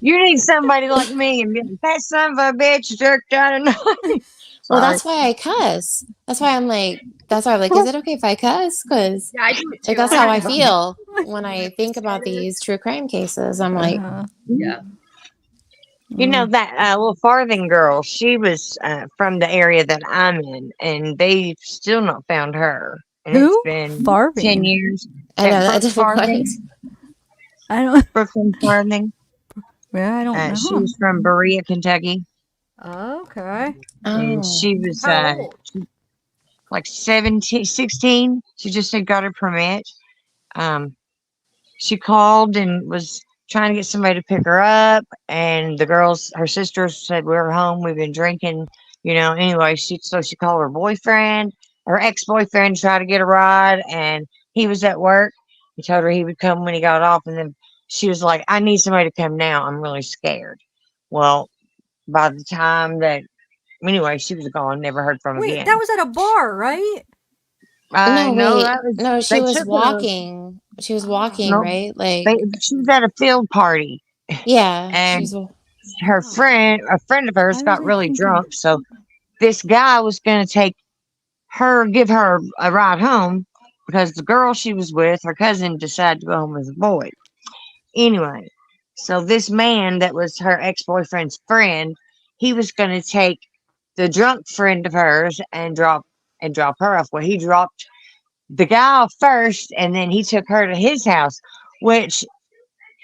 Speaker 14: you need somebody like me, and that son of a bitch jerked out a knife.
Speaker 13: Well, that's why I cuss. That's why I'm like, is it okay if I cuss? Because
Speaker 15: Yeah, I do it too.
Speaker 13: like that's how I feel when I think about these true crime cases. I'm like,
Speaker 15: Yeah.
Speaker 14: You know that little Farthing girl, she was from the area that I'm in, and they still not found her. And
Speaker 1: Who?
Speaker 14: it's been 10
Speaker 1: Farthing?
Speaker 14: years.
Speaker 13: I know that
Speaker 14: Brooke
Speaker 13: didn't
Speaker 14: Farthing.
Speaker 1: I don't.
Speaker 14: Brooklyn Farthing.
Speaker 1: Yeah, I don't know.
Speaker 14: She was from Berea, Kentucky.
Speaker 1: Okay.
Speaker 14: And she was
Speaker 1: How old?
Speaker 14: like 17, 16. She just had got her permit. She called and was trying to get somebody to pick her up, and the girls, her sisters, said we're home, we've been drinking, anyway. She called her boyfriend, her ex-boyfriend, to try to get a ride, and he was at work. He told her he would come when he got off, and then she was like, I need somebody to come now, I'm really scared. Well, by the time that, anyway, she was gone, never heard from
Speaker 1: Wait,
Speaker 14: again.
Speaker 1: that was at a bar, right?
Speaker 13: She was walking. She was walking, right? Like
Speaker 14: she was at a field party.
Speaker 13: Yeah,
Speaker 14: and a friend of hers got really drunk, so this guy was going to give her a ride home because the girl she was with, her cousin, decided to go home with a boy. Anyway, so this man that was her ex-boyfriend's friend, he was going to take the drunk friend of hers and drop her off. Well, he dropped the guy off first, and then he took her to his house, which,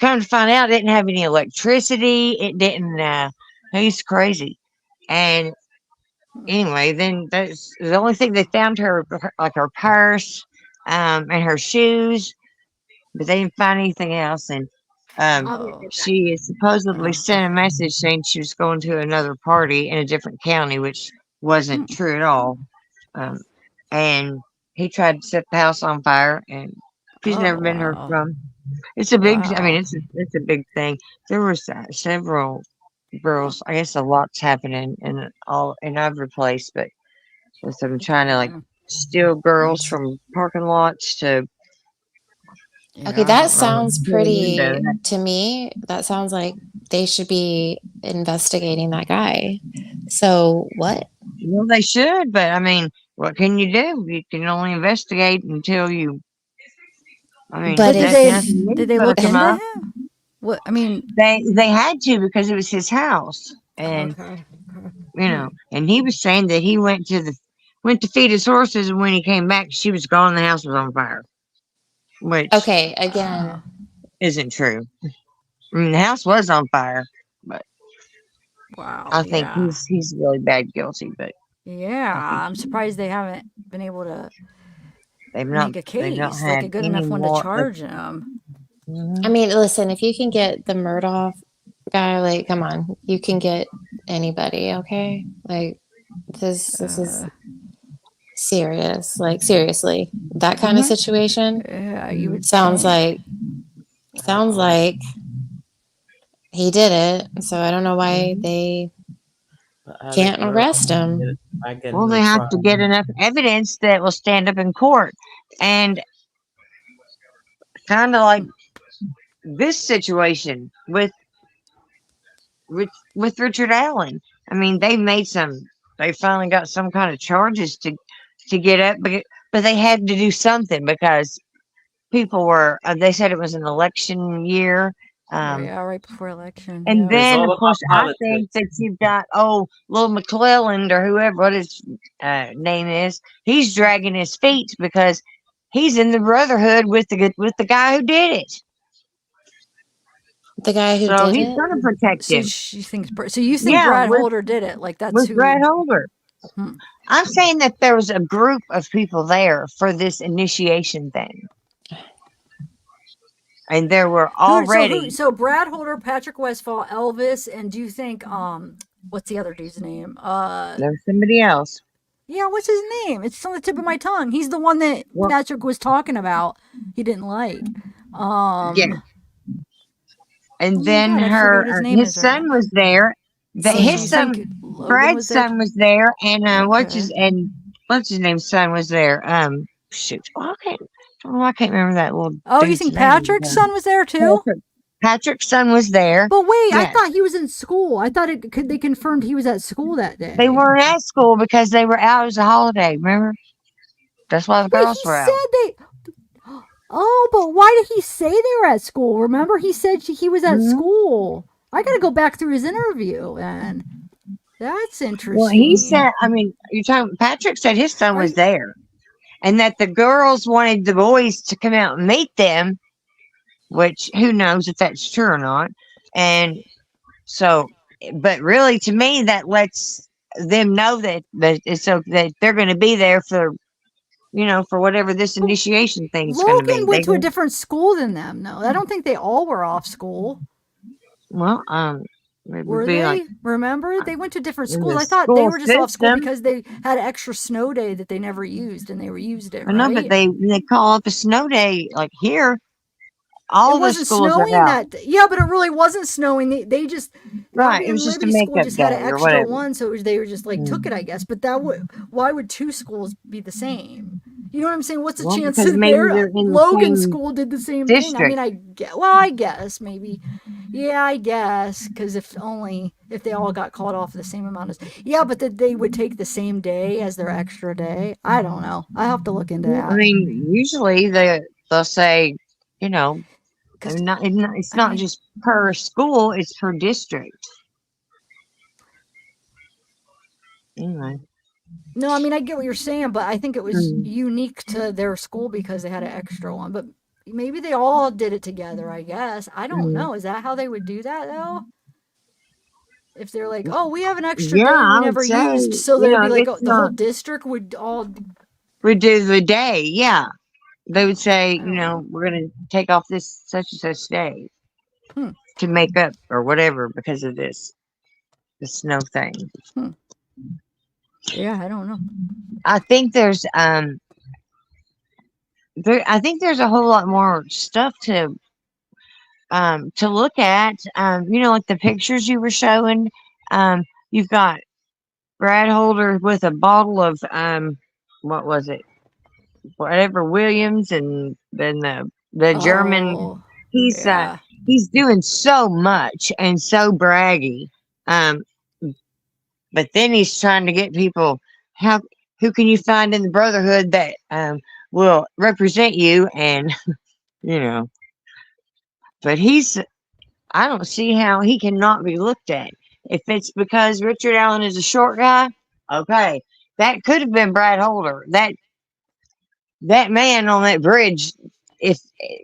Speaker 14: come to find out, didn't have any electricity. It didn't. He's crazy. And anyway, then that's the only thing they found like her purse, and her shoes, but they didn't find anything else. And she supposedly sent a message saying she was going to another party in a different county, which wasn't true at all. And he tried to set the house on fire, and she's never been heard from. It's a big. I mean, it's a big thing. There was several girls. I guess a lot's happening in every place, but with them trying to steal girls from parking lots to.
Speaker 13: Okay, that sounds pretty to me. That sounds like they should be investigating that guy. So what?
Speaker 14: Well, they should, but I mean, what can you do? You can only investigate until you. I mean,
Speaker 1: but did they look into him? What I mean,
Speaker 14: They had to because it was his house, and
Speaker 1: okay.
Speaker 14: you know, and he was saying that he went to feed his horses, and when he came back, she was gone. The house was on fire, which
Speaker 13: Okay, again,
Speaker 14: isn't true. I mean, the house was on fire, but
Speaker 1: Wow,
Speaker 14: I think
Speaker 1: yeah.
Speaker 14: he's really bad guilty. But
Speaker 1: Yeah,
Speaker 14: I think
Speaker 1: I'm surprised they haven't been able to
Speaker 14: they've not
Speaker 1: make a
Speaker 14: they've not
Speaker 1: case, like a
Speaker 14: had
Speaker 1: good
Speaker 14: any
Speaker 1: enough one to
Speaker 14: more.
Speaker 1: charge him.
Speaker 13: I mean, listen, if you can get the Murdoch guy, like, come on, you can get anybody, okay? Like, this is serious. Like, seriously, that kind of situation
Speaker 1: Yeah, you would
Speaker 13: sounds
Speaker 1: think.
Speaker 13: like he did it. So I don't know why they can't arrest him.
Speaker 14: Well, they have to get enough evidence that will stand up in court, and kind of like this situation with Richard Allen. I mean, they finally got some kind of charges to get up, but they had to do something because people were. They said it was an election year.
Speaker 1: Yeah, right before election.
Speaker 14: And
Speaker 1: Yeah.
Speaker 14: then, of course, I think that you've got little McClelland or whoever what his name is. He's dragging his feet because he's in the brotherhood with the guy who did it.
Speaker 13: The guy who
Speaker 14: So
Speaker 13: did
Speaker 14: he's
Speaker 13: it?
Speaker 14: gonna protect
Speaker 1: So
Speaker 14: him.
Speaker 1: she thinks. So you think
Speaker 14: Yeah,
Speaker 1: Brad
Speaker 14: with
Speaker 1: Holder did it? Like that's who?
Speaker 14: Brad Holder.
Speaker 1: Hmm.
Speaker 14: I'm saying that there was a group of people there for this initiation thing. And there were already.
Speaker 1: So Brad Holder, Patrick Westphal, Elvis, and do you think what's the other dude's name?
Speaker 14: There's somebody else.
Speaker 1: Yeah, what's his name? It's on the tip of my tongue. He's the one that Patrick was talking about. He didn't like.
Speaker 14: Yeah. And
Speaker 1: oh
Speaker 14: then
Speaker 1: God, I forget what his name
Speaker 14: his
Speaker 1: is right
Speaker 14: son was there.
Speaker 1: So
Speaker 14: His
Speaker 1: you
Speaker 14: son,
Speaker 1: think Logan
Speaker 14: Brad's
Speaker 1: was there?
Speaker 14: son was there, and what's
Speaker 1: Okay.
Speaker 14: his name's son was there. Shoot, I can't remember that little.
Speaker 1: Oh, you
Speaker 14: dude's
Speaker 1: think
Speaker 14: name.
Speaker 1: Patrick's son was there too?
Speaker 14: Patrick's son was there.
Speaker 1: But wait, I
Speaker 14: Yes.
Speaker 1: thought he was in school. I thought they confirmed he was at school that day.
Speaker 14: They weren't at school because they were out. It was a holiday. Remember? That's why the
Speaker 1: Wait,
Speaker 14: girls
Speaker 1: he
Speaker 14: were out.
Speaker 1: said they. Oh, but why did he say they were at school? Remember, he said he was at school. I got to go back through his interview, then. That's interesting.
Speaker 14: Well, he said. I mean, Patrick said his son was there, and that the girls wanted the boys to come out and meet them. Which who knows if that's true or not. And so, but really, to me, that lets them know that they're going to be there for, for whatever this initiation thing's going to be.
Speaker 1: Logan went to a different school than them. No, I don't think they all were off school.
Speaker 14: Well,
Speaker 1: were they? Remember, they went to different schools. I thought they were just off school
Speaker 14: system.
Speaker 1: because they had an extra snow day that they never used, and they used it.
Speaker 14: I know, but they call it a snow day like here. All
Speaker 1: it wasn't
Speaker 14: the schools
Speaker 1: snowing
Speaker 14: are out.
Speaker 1: yeah, but it really wasn't snowing. They just
Speaker 14: right. It was just a
Speaker 1: Liberty
Speaker 14: makeup
Speaker 1: school just had
Speaker 14: day
Speaker 1: an
Speaker 14: or
Speaker 1: extra
Speaker 14: whatever.
Speaker 1: one, so they were just like took it, I guess. But why would two schools be the same? You know what I'm saying? What's the chance that their Logan school did the same thing? I mean, I guess maybe. Yeah, I guess because if they all got called off the same amount as but that they would take the same day as their extra day. I don't know. I have to look into that.
Speaker 14: I mean, usually they'll say, it's not just per school; it's per district. Anyway.
Speaker 1: No, I mean, I get what you're saying, but I think it was unique to their school because they had an extra one. But maybe they all did it together, I guess. I don't know. Is that how they would do that, though? If they're like, oh, we have an extra day we never used, so they'd be like, the whole district would all...
Speaker 14: Would do the day, yeah. They would say, we're going to take off this such and such day to make up or whatever because of the snow thing.
Speaker 1: Yeah, I don't know.
Speaker 14: I think there's I think there's a whole lot more stuff to look at. Like the pictures you were showing. You've got Brad Holder with a bottle of what was it? Whatever Williams, and then the German. He's doing so much and so braggy. But then he's trying to get people, who can you find in the brotherhood that will represent you? And, but he's I don't see how he cannot be looked at. If it's because Richard Allen is a short guy, okay, that could have been Brad Holder. That man on that bridge, if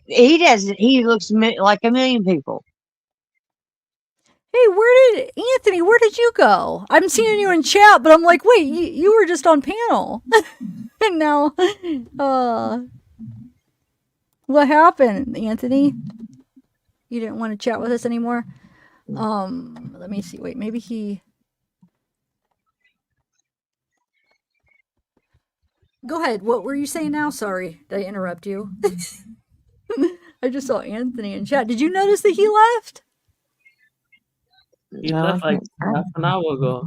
Speaker 14: he doesn't, he looks like a million people.
Speaker 1: Hey, Anthony, where did you go? I'm seeing you in chat, but I'm like, wait, you were just on panel. And now, what happened, Anthony? You didn't want to chat with us anymore? Let me see. Wait, maybe he... Go ahead. What were you saying now? Sorry, did I interrupt you? I just saw Anthony in chat. Did you notice that he left?
Speaker 7: He left like half an hour ago.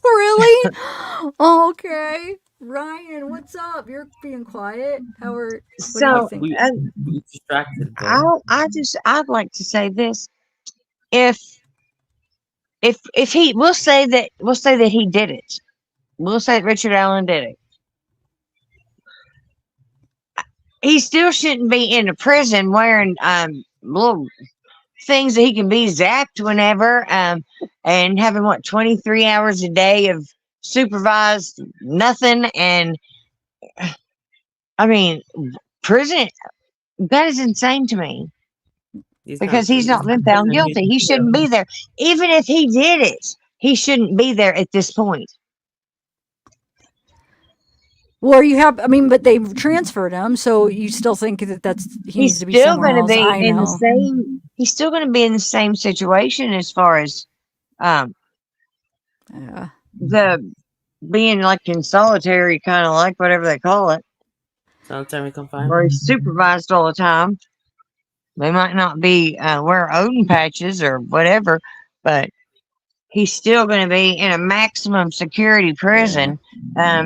Speaker 1: Really? Okay. Ryan, what's up? You're being quiet. What do you think?
Speaker 7: We distracted.
Speaker 14: I'd like to say this. If we'll say that he did it. We'll say that Richard Allen did it. He still shouldn't be in a prison wearing little things that he can be zapped whenever, and having 23 hours a day of supervised nothing. And I mean, prison, that is insane to me. Because he's not been found guilty. He shouldn't be there. Even if he did it, he shouldn't be there at this point.
Speaker 1: Well, but they've transferred him, so you still think that he needs to be somewhere else. I know.
Speaker 14: He's still going to be in the same situation as far as the being like in solitary, kind of like whatever they call it.
Speaker 7: Solitary confinement.
Speaker 14: Where he's supervised all the time. They might not be wear Odin patches or whatever, but he's still going to be in a maximum security prison,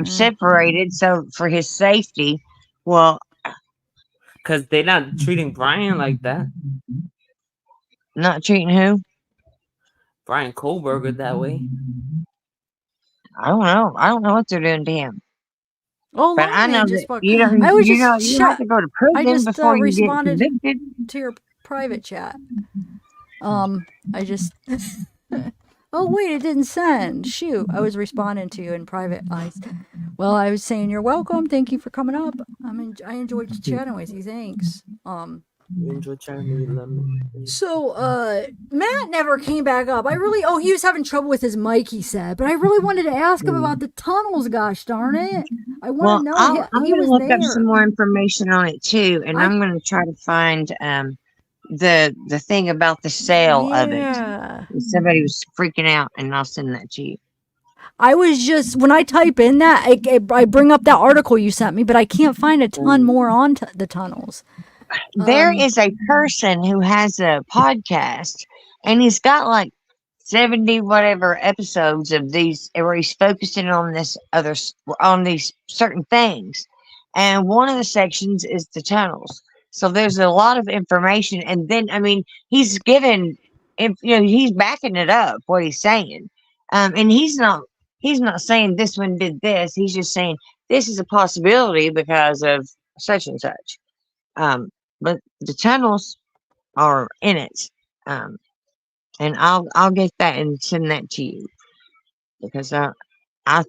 Speaker 14: separated for his safety. Well,
Speaker 7: because they're not treating Brian like that.
Speaker 14: Not treating who?
Speaker 7: Brian Kohlberger that way.
Speaker 14: I don't know. I don't know what they're doing to him.
Speaker 1: Oh,
Speaker 14: but I know that you have to go to prison
Speaker 1: I just
Speaker 14: before you get
Speaker 1: responded
Speaker 14: convicted.
Speaker 1: to your private chat. I just... Oh, wait, it didn't send. Shoot, I was responding to you in private. Well, I was saying you're welcome. Thank you for coming up. I enjoyed chatting with you. Thanks.
Speaker 7: You enjoyed chatting with me.
Speaker 1: So, Matt never came back up. He was having trouble with his mic, he said. But I really wanted to ask him about the tunnels, gosh darn it. I want to know.
Speaker 14: I'm going to look up some more information on it, too. And I'm going to try to find... the thing about the sale of it. Somebody was freaking out, and I'll send that to you.
Speaker 1: I was just, when I type in that, I bring up that article you sent me, but I can't find a ton more on the tunnels.
Speaker 14: There is a person who has a podcast, and he's got like 70 whatever episodes of these where he's focusing on these certain things. And one of the sections is the tunnels. So there's a lot of information, and then he's given, he's backing it up what he's saying, and he's not saying this one did this. He's just saying this is a possibility because of such and such. But the tunnels are in it, and I'll get that and send that to you because I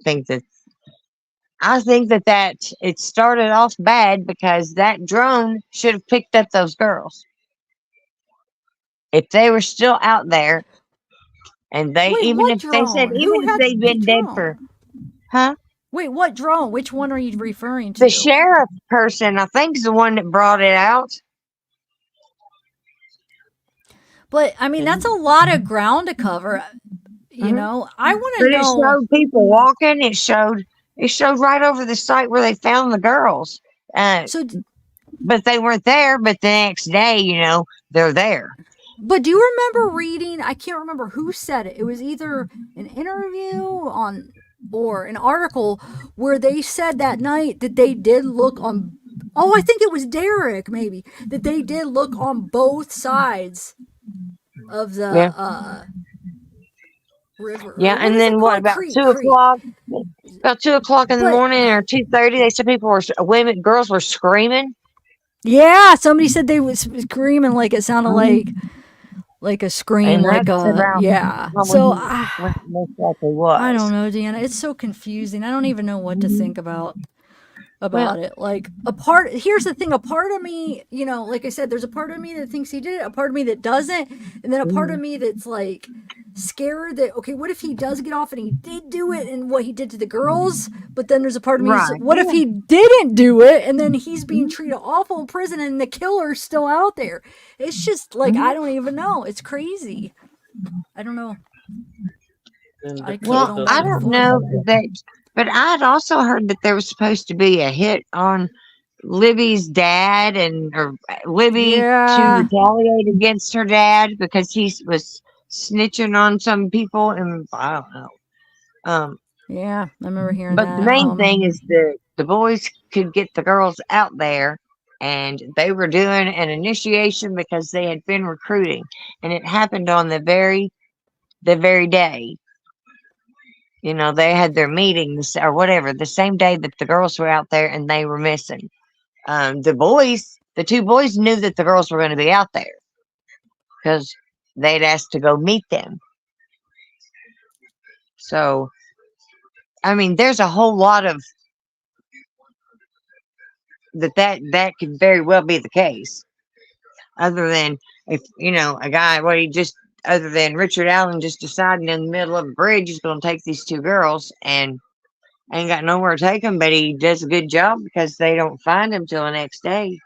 Speaker 14: think that it started off bad because that drone should have picked up those girls. If they were still out there, and they'd been dead for, huh?
Speaker 1: Wait, what drone? Which one are you referring to?
Speaker 14: The sheriff person, I think, is the one that brought it out.
Speaker 1: But that's a lot of ground to cover. You know, I want to know.
Speaker 14: But it showed people walking. It showed right over the site where they found the girls. But they weren't there. But the next day, they're there.
Speaker 1: But do you remember reading? I can't remember who said it. It was either an interview or an article where they said that night that they did look on. Oh, I think it was Derek, maybe, that they did look on both sides of the river.
Speaker 14: Yeah, and then what about 2 o'clock? About 2 o'clock in the morning or 2:30, they said girls were screaming.
Speaker 1: Yeah, somebody said they was screaming like it sounded like like a scream,
Speaker 14: And
Speaker 1: like
Speaker 14: that's
Speaker 1: a,
Speaker 14: about
Speaker 1: yeah.
Speaker 14: what
Speaker 1: So
Speaker 14: what it most likely
Speaker 1: I don't
Speaker 14: was.
Speaker 1: know, Deanna. It's so confusing. I don't even know what to think
Speaker 14: Well,
Speaker 1: about it. Like here's the thing, a part of me, like I said, there's a part of me that thinks he did it, a part of me that doesn't, and then a part of me that's like scared that, okay, what if he does get off and he did do it and what he did to the girls? But then there's a part of me that's,
Speaker 14: right.
Speaker 1: what if he didn't do it and then he's being treated awful in prison and the killer's still out there? It's just like, I don't even know. It's crazy. I don't know. I keep
Speaker 14: Well,
Speaker 1: going
Speaker 14: I
Speaker 1: back and
Speaker 14: don't
Speaker 1: forth.
Speaker 14: know that, but I had also heard that there was supposed to be a hit on Libby's dad or Libby to
Speaker 1: Yeah.
Speaker 14: retaliate against her dad because he was snitching on some people, and I don't know.
Speaker 1: Yeah, I remember hearing
Speaker 14: But the
Speaker 1: that.
Speaker 14: main thing is the boys could get the girls out there, and they were doing an initiation because they had been recruiting, and it happened on the very day. They had their meetings or whatever the same day that the girls were out there and they were missing. The two boys knew that the girls were going to be out there because they'd asked to go meet them. So, I mean, there's a whole lot of that could very well be the case. Other than if, a guy, other than Richard Allen just deciding in the middle of a bridge he's going to take these two girls and ain't got nowhere to take them, but he does a good job because they don't find him till the next day.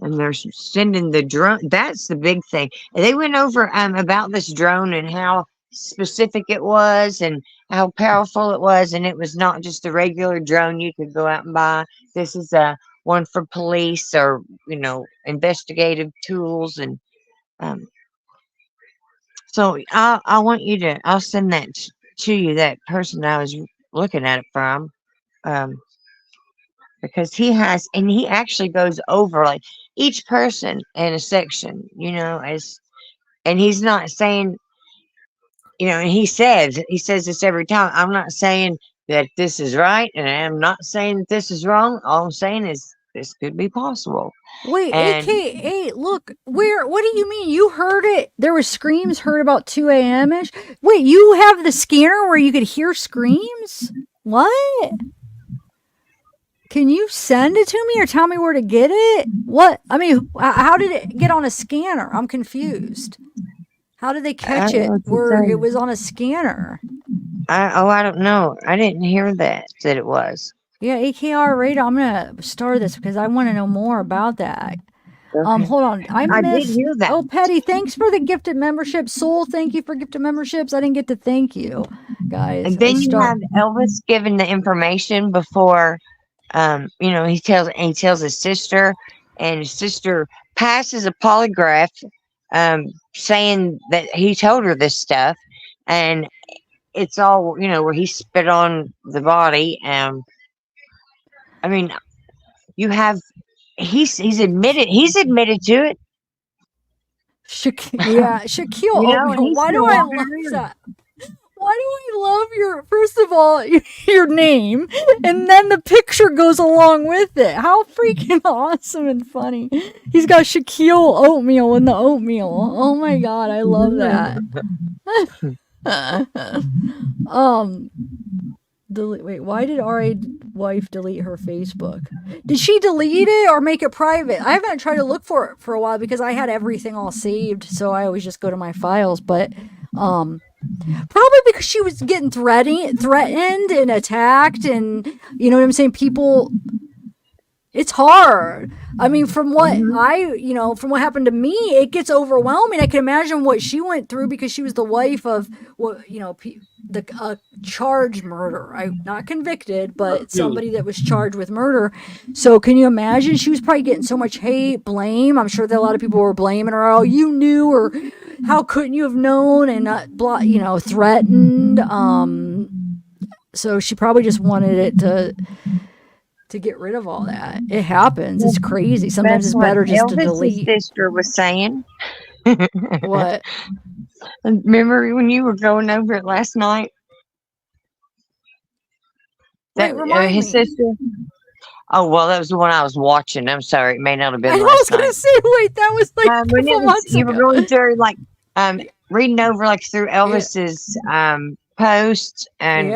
Speaker 14: And they're sending the drone. That's the big thing. And they went over about this drone and how specific it was and how powerful it was. And it was not just a regular drone you could go out and buy. This is one for police or, investigative tools. And so I want you to, I'll send that to you, that person I was looking at it from. Because he actually goes over like each person in a section, and he's not saying, and he says this every time. I'm not saying that this is right, and I'm not saying that this is wrong. All I'm saying is this could be possible.
Speaker 1: Wait,
Speaker 14: And
Speaker 1: AKA, look, what do you mean? You heard it? There were screams heard about 2 a.m.-ish? Wait, you have the scanner where you could hear screams? What? Can you send it to me or tell me where to get it? What? I mean, how did it get on a scanner? I'm confused. How did they catch it where it was on a scanner?
Speaker 14: I don't know. I didn't hear that it was.
Speaker 1: Yeah, AKR radar. I'm gonna start this because I want to know more about that.
Speaker 14: Okay.
Speaker 1: Hold on. I
Speaker 14: did hear that.
Speaker 1: Oh, Petty, thanks for the gifted membership. Soul, thank you for gifted memberships. I didn't get to thank you, guys.
Speaker 14: And then you have Elvis giving the information before, he tells his sister, and his sister passes a polygraph, saying that he told her this stuff, and it's all, where he spit on the body. I mean, you have, he's admitted to it.
Speaker 1: Yeah, Shaquille. Why do I love that? Why do I love first of all, your name, and then the picture goes along with it? How freaking awesome and funny. He's got Shaquille oatmeal in the oatmeal. Oh my God, I love that. Wait, why did RA wife delete her Facebook? Did she delete it or make it private? I haven't tried to look for it for a while because I had everything all saved, so I always just go to my files, but probably because she was getting threatened and attacked, and you know what I'm saying? People, it's hard. I mean, from what from what happened to me, it gets overwhelming. I can imagine what she went through because she was the wife of the charged murder. Not convicted, but somebody that was charged with murder. So can you imagine? She was probably getting so much hate, blame. I'm sure that a lot of people were blaming her. Oh, you knew, or how couldn't you have known? And threatened. So she probably just wanted it to get rid of all that. It happens. It's crazy. Sometimes it's better just to delete.
Speaker 14: Elvis's sister was saying.
Speaker 1: What?
Speaker 14: Remember when you were going over it last night?
Speaker 1: Wait, remind
Speaker 14: his
Speaker 1: me.
Speaker 14: sister. Oh, well, that was the one I was watching. I'm sorry. It may not have been
Speaker 1: I
Speaker 14: last
Speaker 1: was gonna
Speaker 14: night.
Speaker 1: say, wait, that was like a
Speaker 14: When it
Speaker 1: couple
Speaker 14: was,
Speaker 1: months
Speaker 14: you were
Speaker 1: ago.
Speaker 14: going through like reading over like through Elvis's posts and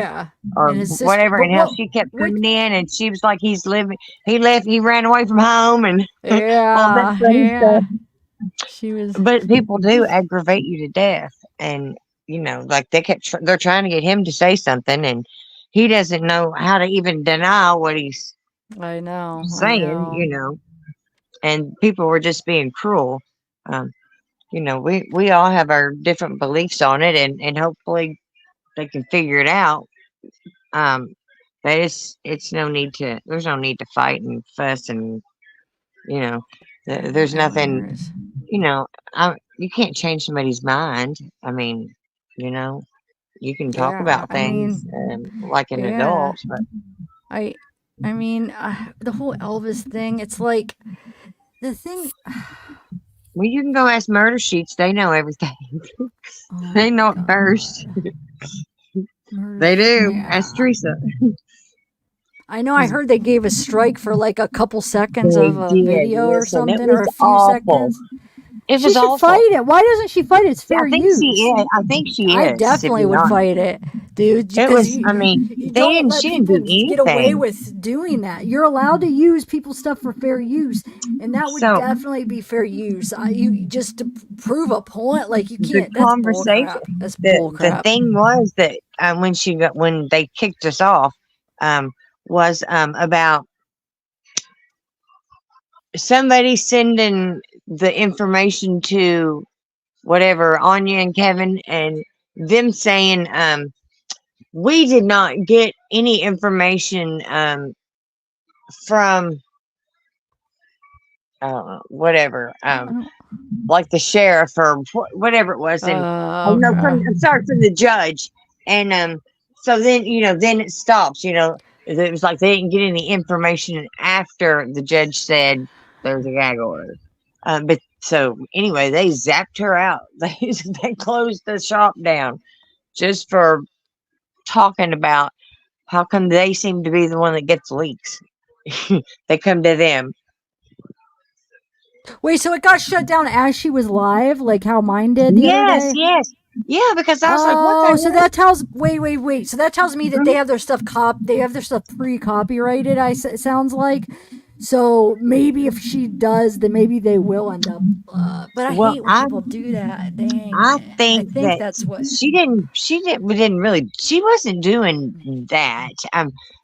Speaker 14: or
Speaker 1: and his sister.
Speaker 14: whatever,
Speaker 1: But
Speaker 14: and how she kept coming in, and she was like, he ran away from home, and all that funny stuff.
Speaker 1: She was.
Speaker 14: But people do aggravate you to death, and like they're trying to get him to say something, and he doesn't know how to even deny what he's saying, and people were just being cruel. We all have our different beliefs on it, and hopefully they can figure it out. But there's no need to fight and fuss, and there's nothing. You can't change somebody's mind. I mean, you can talk about things like an adult, but
Speaker 1: I mean, the whole Elvis thing. It's like the thing.
Speaker 14: Well, you can go ask Murder Sheets. They know everything. They know it first. They do. Ask Teresa.
Speaker 1: I know. I heard they gave a strike for like a couple seconds
Speaker 14: They
Speaker 1: of a
Speaker 14: did,
Speaker 1: video or
Speaker 14: listen, it
Speaker 1: something, or
Speaker 14: was
Speaker 1: a few
Speaker 14: awful.
Speaker 1: seconds.
Speaker 14: It
Speaker 1: She
Speaker 14: was
Speaker 1: should
Speaker 14: awful.
Speaker 1: fight it. Why doesn't she fight it? It's fair
Speaker 14: I think
Speaker 1: use.
Speaker 14: she is. I think she
Speaker 1: I
Speaker 14: is.
Speaker 1: definitely
Speaker 14: to be
Speaker 1: would
Speaker 14: honest.
Speaker 1: fight it, dude.
Speaker 14: It
Speaker 1: Because
Speaker 14: was. I mean,
Speaker 1: you
Speaker 14: they
Speaker 1: don't
Speaker 14: didn't.
Speaker 1: let
Speaker 14: She didn't
Speaker 1: people
Speaker 14: do
Speaker 1: get away
Speaker 14: anything.
Speaker 1: with doing that. You're allowed to use people's stuff for fair use, and that would
Speaker 14: So
Speaker 1: definitely be fair use. You just to prove a point, like you
Speaker 14: the
Speaker 1: can't. That's bull
Speaker 14: conversation.
Speaker 1: crap. That's bull
Speaker 14: The
Speaker 1: crap.
Speaker 14: thing was that when they kicked us off, was about somebody sending the information to whatever Anya and Kevin, and them saying we did not get any information from whatever like the sheriff or whatever it was, and from the judge, and so then then it stops. It was like they didn't get any information after the judge said there's a gag order. But so anyway, they zapped her out. They closed the shop down just for talking about how come they seem to be the one that gets leaks. They come to them.
Speaker 1: Wait, so it got shut down as she was live, like how mine did the other day?
Speaker 14: Yes. Yeah, because I was like, what the
Speaker 1: so that tells. Wait. So that tells me that they have their stuff They have their stuff pre-copyrighted. It sounds like. So maybe if she does, then maybe they will end up. But I hate when people do that. Dang.
Speaker 14: I think that
Speaker 1: that's what
Speaker 14: she didn't really. She wasn't doing that.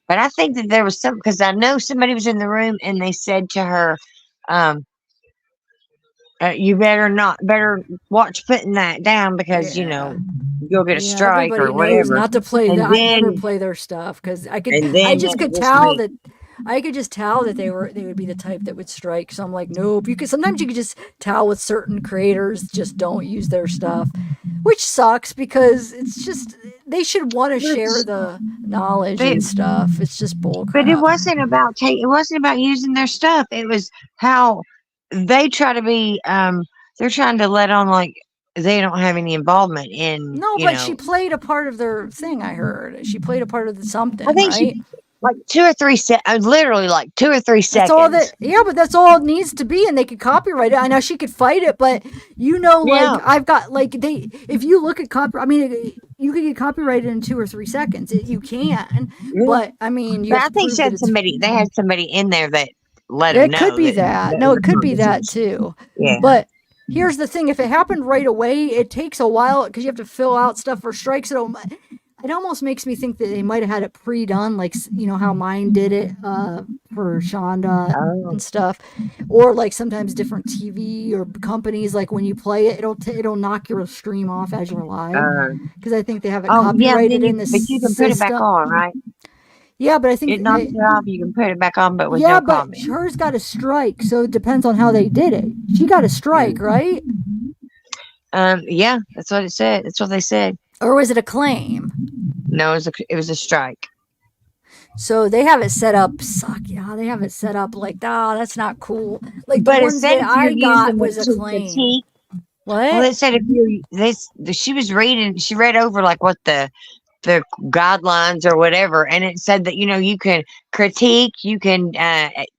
Speaker 14: But I think that there was some, because I know somebody was in the room and they said to her, you better watch putting that down because you'll get a strike or
Speaker 1: everybody knows
Speaker 14: whatever.
Speaker 1: not to play
Speaker 14: And
Speaker 1: that. I never
Speaker 14: then-
Speaker 1: play their stuff because I
Speaker 14: and then
Speaker 1: I just
Speaker 14: it
Speaker 1: could
Speaker 14: was
Speaker 1: tell
Speaker 14: me.
Speaker 1: that. I could just tell that they would be the type that would strike. So I'm like, nope. Sometimes you could just tell with certain creators just don't use their stuff, which sucks because it's just they should want to share the knowledge and stuff. It's just bullcrap.
Speaker 14: But it wasn't about using their stuff. It was how they try to be. They're trying to let on like they don't have any involvement in.
Speaker 1: No, but she played a part of their thing. I heard she played a part of something.
Speaker 14: I think
Speaker 1: right?
Speaker 14: Like 2 or 3 literally like 2 or 3 seconds.
Speaker 1: That's all but that's all it needs to be, and they could copyright it. I know she could fight it, but like I've got like if you look at you could get copyrighted in 2 or 3 seconds. You can, but I mean,
Speaker 14: I think they had somebody in there that let them know.
Speaker 1: It could be that. No, it could be that too.
Speaker 14: Yeah.
Speaker 1: But here's the thing: if it happened right away, it takes a while because you have to fill out stuff for strikes. It almost makes me think that they might have had it pre-done, like how mine did it for Shanda and stuff, or like sometimes different TV or companies, like when you play it, it'll knock your stream off as you're live because I think they have it copyrighted in the system.
Speaker 14: But you can put it back on, right?
Speaker 1: Yeah, but I think
Speaker 14: it knocks it off. You can put it back on, but with no comment.
Speaker 1: But hers got a strike, so it depends on how they did it. She got a strike, right?
Speaker 14: Yeah, that's what it said. That's what they said.
Speaker 1: Or was it a claim?
Speaker 14: No, it was a strike.
Speaker 1: So they have it set up. They have it set up like, that's not cool. Like the ones that I got was a claim. What?
Speaker 14: Well, it said she was reading. She read over like what the the guidelines or whatever, and it said that you can critique, you can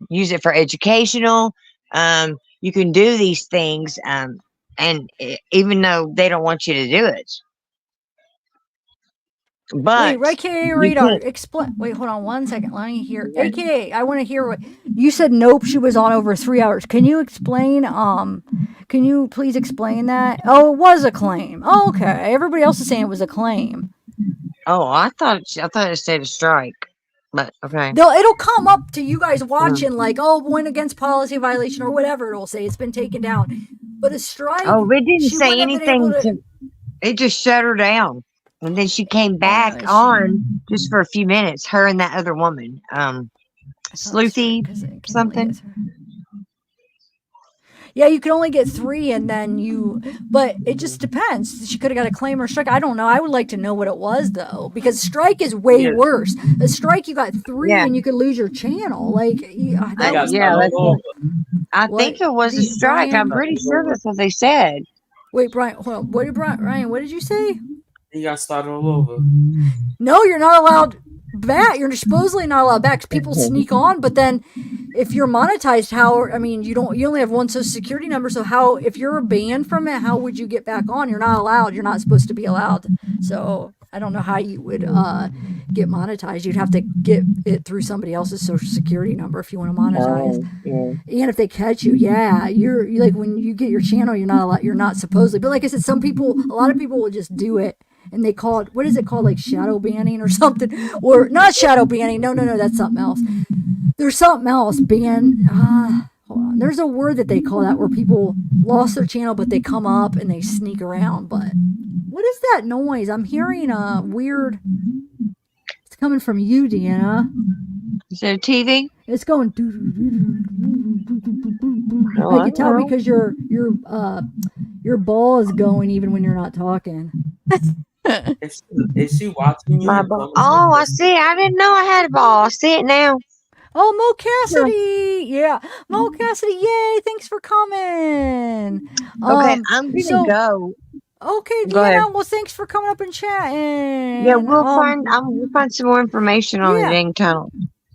Speaker 14: use it for educational, you can do these things, and even though they don't want you to do it, but
Speaker 1: Wait, AKA
Speaker 14: you
Speaker 1: radar.
Speaker 14: can't.
Speaker 1: Explain. Wait, hold on 1 second. Let me hear. AKA, I want to hear what you said. Nope, she was on over 3 hours. Can you explain? Can you please explain that? Oh, it was a claim. Oh, okay. Everybody else is saying it was a claim.
Speaker 14: Oh, I thought it said a strike, but okay.
Speaker 1: It'll come up to you guys watching like, oh, went against policy violation or whatever. It'll say it's been taken down. But a strike.
Speaker 14: Oh, it didn't
Speaker 1: she
Speaker 14: say
Speaker 1: wouldn't have been able
Speaker 14: anything. It just shut her down, and then she came back
Speaker 1: she-
Speaker 14: on just for a few minutes. Her and that other woman, Sleuthy something.
Speaker 1: Yeah, you can only get 3, and then but it just depends. She could have got a claim or strike. I don't know. I would like to know what it was though, because strike is way worse. A strike, you got 3, and you could lose your channel. Like,
Speaker 14: I think it was a strike. I'm pretty sure that's what they said.
Speaker 1: Wait, Brian, hold on. Ryan, what did you say?
Speaker 7: You got started all over.
Speaker 1: No, you're not allowed back. You're supposedly not allowed back. People sneak on, but then if you're monetized, you only have one social security number. So if you're banned from it, how would you get back on? You're not allowed. You're not supposed to be allowed. So I don't know how you would get monetized. You'd have to get it through somebody else's social security number if you want to monetize. And if they catch you, you're like, when you get your channel, you're not allowed. You're not supposedly. But like I said, a lot of people will just do it. And they call it, what is it called? Like shadow banning or something? Or not shadow banning. No, that's something else. There's something else. Hold on. There's a word that they call that where people lost their channel, but they come up and they sneak around. But what is that noise? I'm hearing a weird, it's coming from you, Deanna.
Speaker 14: Is it TV?
Speaker 1: It's going I can tell because your ball is going even when you're not talking.
Speaker 7: Is she watching you?
Speaker 14: Oh, I see. I didn't know I had a ball. I see it now.
Speaker 1: Oh, Mo Cassidy. Yeah. Mo Cassidy. Yay. Thanks for coming.
Speaker 14: Okay, I'm going to go.
Speaker 1: Okay, Deanna. Well, thanks for coming up and chatting.
Speaker 14: Yeah, we'll find some more information on the dang tunnel.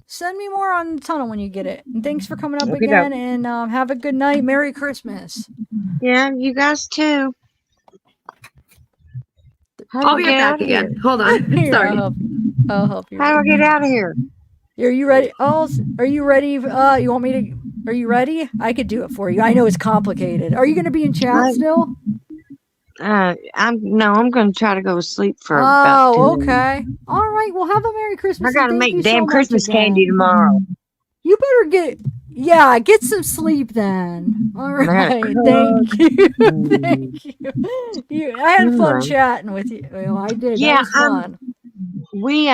Speaker 1: Send me more on the tunnel when you get it. And thanks for coming up again. And have a good night. Merry Christmas.
Speaker 14: Yeah, you guys too.
Speaker 15: I'll be back again. Hold on. Sorry.
Speaker 1: I'll help you.
Speaker 14: How do I get out of here?
Speaker 1: Are you ready? Oh, are you ready? You want me to? Are you ready? I could do it for you. I know it's complicated. Are you going to be in chat still?
Speaker 14: I'm going to try to go to sleep for about 2 minutes.
Speaker 1: Okay. All right. Well, have a Merry Christmas.
Speaker 14: I got to make damn Christmas candy tomorrow.
Speaker 1: You better get some sleep then. All right. Thank you. Thank you. I had fun chatting with you. Well, I did.
Speaker 14: Yeah,
Speaker 1: that was fun.
Speaker 14: We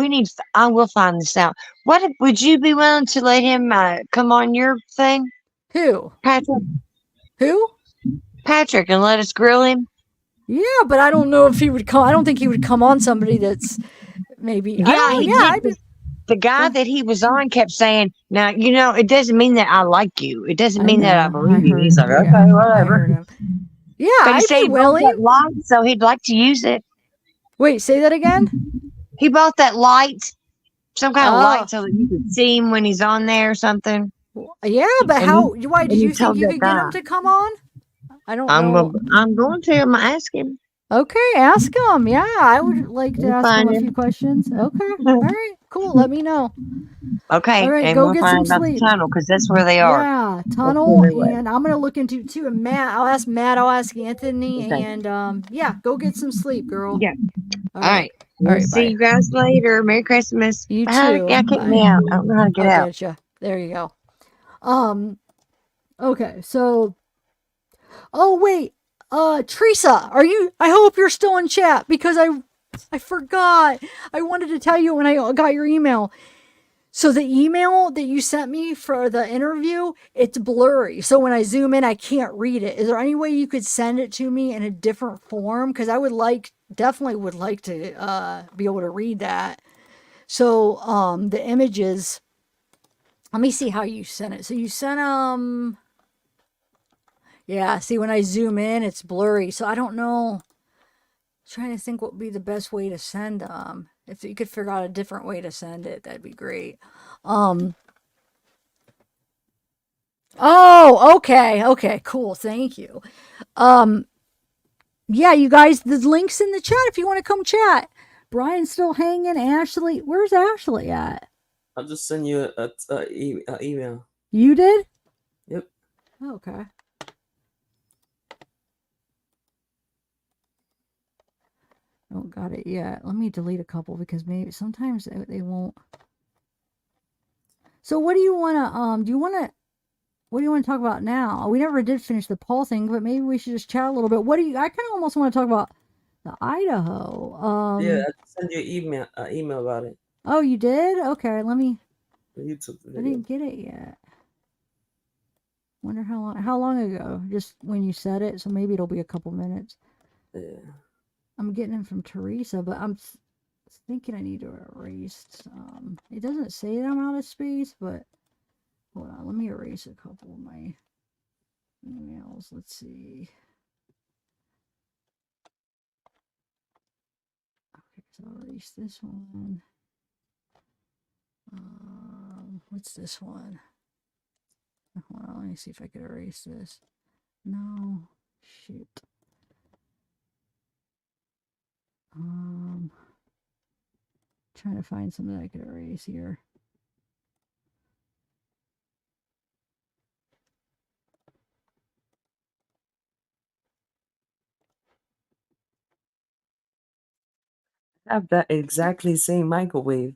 Speaker 14: need. I will find this out. What would you be willing to let him come on your thing?
Speaker 1: Who?
Speaker 14: Patrick.
Speaker 1: Who?
Speaker 14: Patrick, and let us grill him.
Speaker 1: Yeah, but I don't know if he would come. I don't think he would come on somebody that's maybe.
Speaker 14: Yeah, the guy that he was on kept saying, "Now it doesn't mean that I like you. It doesn't mean that I believe you." He's like, "Okay, whatever."
Speaker 1: Yeah,
Speaker 14: but he
Speaker 1: I'd
Speaker 14: said
Speaker 1: be willing.
Speaker 14: He bought that light, so he'd like to use it.
Speaker 1: Wait, say that again.
Speaker 14: He bought that light, some kind of light, so that you could see him when he's on there or something.
Speaker 1: Yeah, but why did you think you could get him to come on? I don't know.
Speaker 14: I'm going to. I'm gonna ask him.
Speaker 1: Okay, ask him. Yeah, I would like to ask him a few questions. Okay, all right, cool. Let me know.
Speaker 14: Okay,
Speaker 1: all right,
Speaker 14: and
Speaker 1: go
Speaker 14: we'll
Speaker 1: get
Speaker 14: find
Speaker 1: some
Speaker 14: out
Speaker 1: sleep.
Speaker 14: the tunnel because that's where they are.
Speaker 1: Yeah, tunnel, and I'm gonna look into too. And Matt, I'll ask Matt. I'll ask Anthony, and go get some sleep, girl.
Speaker 14: Yeah.
Speaker 1: All right.
Speaker 14: All right. See you guys later. Merry Christmas.
Speaker 1: You too.
Speaker 14: Yeah, kick me out. I don't know how to get out.
Speaker 1: Get you. There you go. Okay, so. Oh wait, Teresa, I hope you're still in chat because I forgot. I wanted to tell you when I got your email. So the email that you sent me for the interview, it's blurry. So when I zoom in, I can't read it. Is there any way you could send it to me in a different form? Because I definitely would like to be able to read that. So the images, let me see how you sent it. So you sent yeah, see when I zoom in, it's blurry. So I don't know. Trying to think what would be the best way to send them. If you could figure out a different way to send it, that'd be great. Oh, okay. Okay, cool. Thank you. Yeah, you guys, the link's in the chat if you want to come chat. Brian's still hanging. Ashley, where's Ashley at?
Speaker 7: I'll just send you a email.
Speaker 1: You did?
Speaker 7: Yep.
Speaker 1: Okay. Oh, got it yet. Let me delete a couple because maybe sometimes they won't. So what do you want to, what do you want to talk about now? We never did finish the Paul thing, but maybe we should just chat a little bit. I kind of almost want to talk about the Idaho.
Speaker 7: Yeah, I'll send you an email about it.
Speaker 1: Oh, you did? Okay, let me.
Speaker 7: The YouTube video.
Speaker 1: I didn't get it yet. Wonder how long ago? Just when you said it, so maybe it'll be a couple minutes.
Speaker 7: Yeah.
Speaker 1: I'm getting it from Teresa, but I'm thinking I need to erase some. It doesn't say that I'm out of space, but hold on, let me erase a couple of my emails. Let's see. Okay, so I'll erase this one. What's this one? Hold on, let me see if I could erase this. No, shoot. Trying to find something I could erase here.
Speaker 7: I have that exactly same microwave.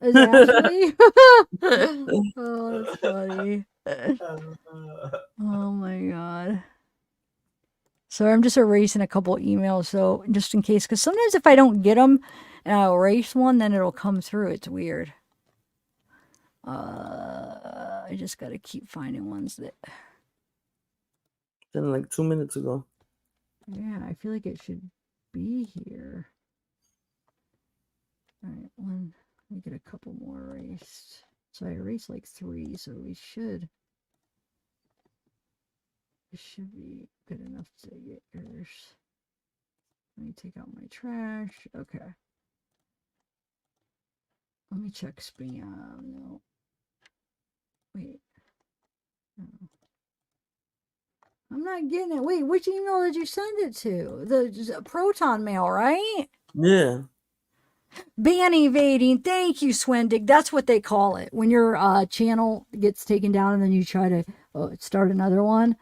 Speaker 1: Is Ashley? Oh, that's funny. Oh my god. So I'm just erasing a couple emails, so just in case, because sometimes if I don't get them and I erase one, then it'll come through. It's weird. I just got to keep finding ones that.
Speaker 7: Then like 2 minutes ago.
Speaker 1: Yeah, I feel like it should be here. All right, let me get a couple more erased. So I erased like 3, so we should. It should be good enough to get yours. Let me take out my trash. Okay. Let me check spam. No. Wait. No. I'm not getting it. Wait, which email did you send it to? The Proton mail, right?
Speaker 7: Yeah.
Speaker 1: Ban evading. Thank you, Swendig. That's what they call it when your channel gets taken down and then you try to start another one.